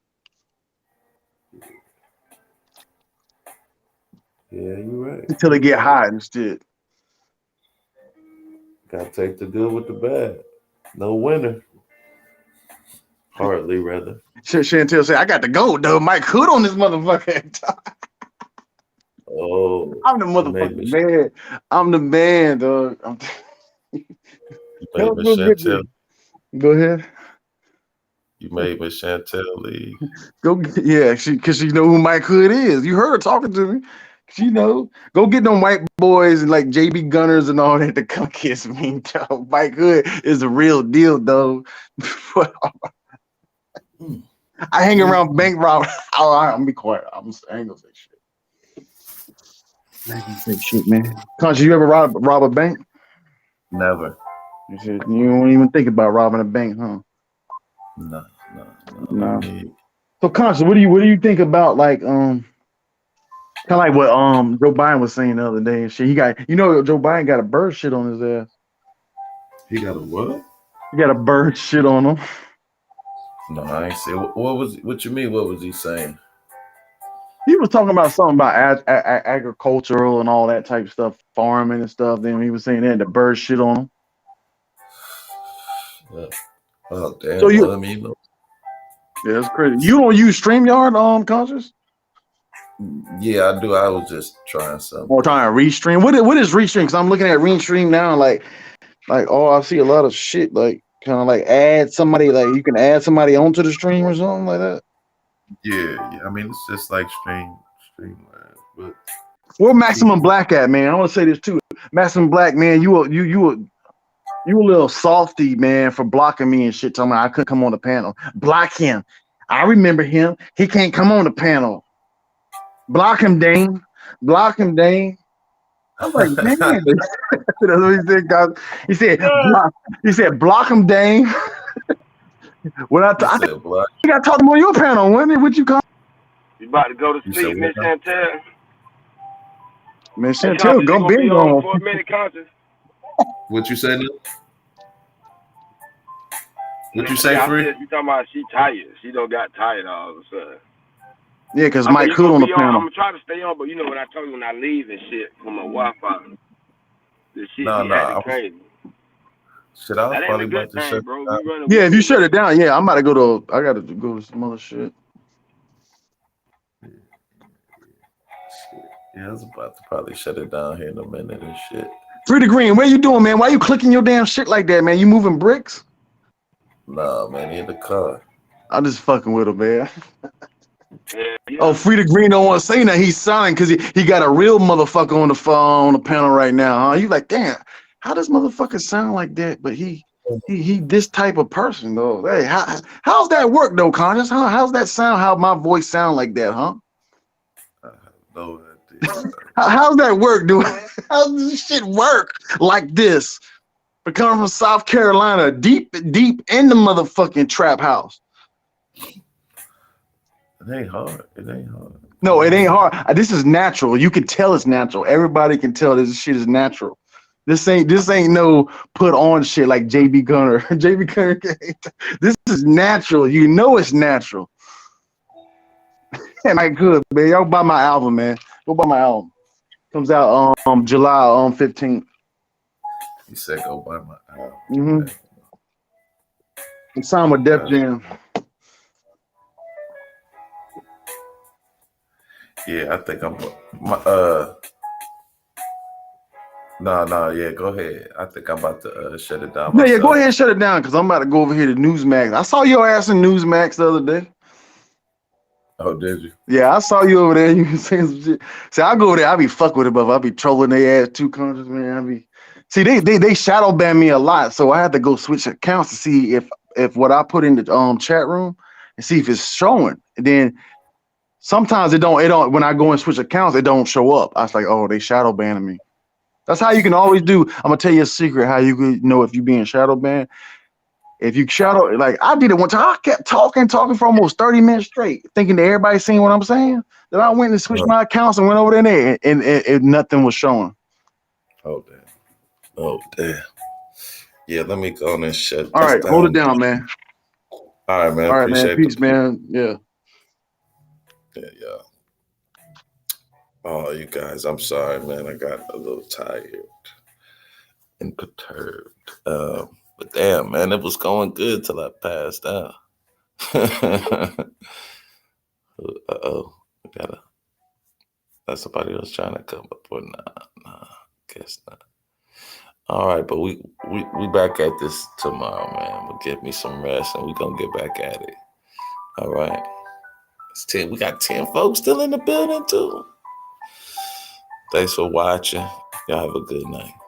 Yeah, you're right. Until it get hot and shit. Gotta take the good with the bad. No winter. Hardly, rather. Chantel said, I got to go, though. Mike Hood on this motherfucker. Oh, I'm the motherfucking man. I'm the man, dog. Go ahead. You made Miss Chantel leave. Go, yeah, because she know who Mike Hood is. You heard her talking to me. She know. Go get them white boys and like JB Gunners and all that to come kiss me. Dog. Mike Hood is a real deal, though. I hang around bank robbers. Oh, I'm be quiet. I ain't gonna say shit. I ain't gonna say shit, man. Conscious, you ever rob a bank? Never. You said you don't even think about robbing a bank, huh? No. So, Conscious, what do you think about like kind of like what Joe Biden was saying the other day and shit? He got Joe Biden got a bird shit on his ass. He got a what? He got a bird shit on him. No, I ain't see. What you mean? What was he saying? He was talking about something about agricultural and all that type of stuff, farming and stuff. Then he was saying that the bird shit on him. Oh damn! So let me know. Yeah, that's crazy. You don't use StreamYard, Conscious? Yeah, I do. I was just trying something. Or trying to restream. What is restream? Because I'm looking at restream now, like I see a lot of shit, like kind of like add somebody, like you can add somebody onto the stream or something like that. Yeah. I mean, it's just like Streamline, but where Maximum Black at, man? I want to say this too. Maximum Black, man, you a little softy, man, for blocking me and shit. Telling me I couldn't come on the panel. Block him. I remember him. He can't come on the panel. Block him, Dane. Block him, Dane. I'm like, man. That's what he said, guys. He said, block him, Dane. When I think you got to talk to him on your panel. When would you come? You about to go to sleep, Miss Chantel? Miss Chantel, go big on for a minute, Conscious. What you say? What you say, Free? You talking about she tired? She don't got tired all of a sudden. Yeah, because Mike Hood on the panel. I'm gonna try to stay on, but you know what I told you when I leave and shit from my Wi-Fi. The shit acting crazy. Shit, I was probably about to shut bro. Yeah, if you shut it down, yeah, I'm about to go to. I gotta go to some other shit. Yeah, I was about to probably shut it down here in a minute and shit. FrIDay Green, what you doing, man? Why you clicking your damn shit like that, man? You moving bricks? Nah, man, in the car. I'm just fucking with him, man. Yeah. Oh, FrIDay Green don't want to say that. He's silent because he got a real motherfucker on the phone on the panel right now, huh? You like, damn, how does motherfucker sound like that? But he this type of person though. Hey, how's that work though, Conscious? How's that sound? How my voice sound like that, huh? I have no idea. How's that work, dude? How does this shit work like this? We're coming from South Carolina, deep in the motherfucking trap house. It ain't hard. It ain't hard. No, it ain't hard. This is natural. You can tell it's natural. Everybody can tell this shit is natural. This ain't no put on shit like JB Gunner. JB Gunner, this is natural. You know it's natural. And I could, man. Y'all buy my album, man. Go buy my album. Comes out July 15th. You said go buy my album. Mm-hmm. I'm signed with Def Jam. Yeah, I think I'm yeah, go ahead. I think I'm about to shut it down. Yeah, go ahead and shut it down because I'm about to go over here to Newsmax. I saw your ass in Newsmax the other day. Oh, did you? Yeah, I saw you over there. You were saying some shit. See, I go over there. I be fuck with it, but I be trolling their ass too, Conscious, man. They shadow ban me a lot, so I had to go switch accounts to see if what I put in the chat room and see if it's showing. And then sometimes it don't. When I go and switch accounts, it don't show up. I was like, oh, they shadow banning me. That's how you can always do. I'm gonna tell you a secret how you can know if you being shadow banned. If you shadow, like I did it one time, I kept talking for almost 30 minutes straight, thinking that everybody seeing what I'm saying. Then I went and switched my accounts and went over there and nothing was showing. Oh damn. Yeah, let me go on and shut. All right, hold it down, man. All right, man. All right, man. Appreciate Peace, man. Yeah. Yeah. Oh, you guys, I'm sorry, man. I got a little tired and perturbed. But damn, man, it was going good till I passed out. Uh-oh. That's somebody else trying to come up or nah, guess not. All right, but we back at this tomorrow, man. We'll give me some rest and we're gonna get back at it. All right. It's 10. We got 10 folks still in the building too. Thanks for watching. Y'all have a good night.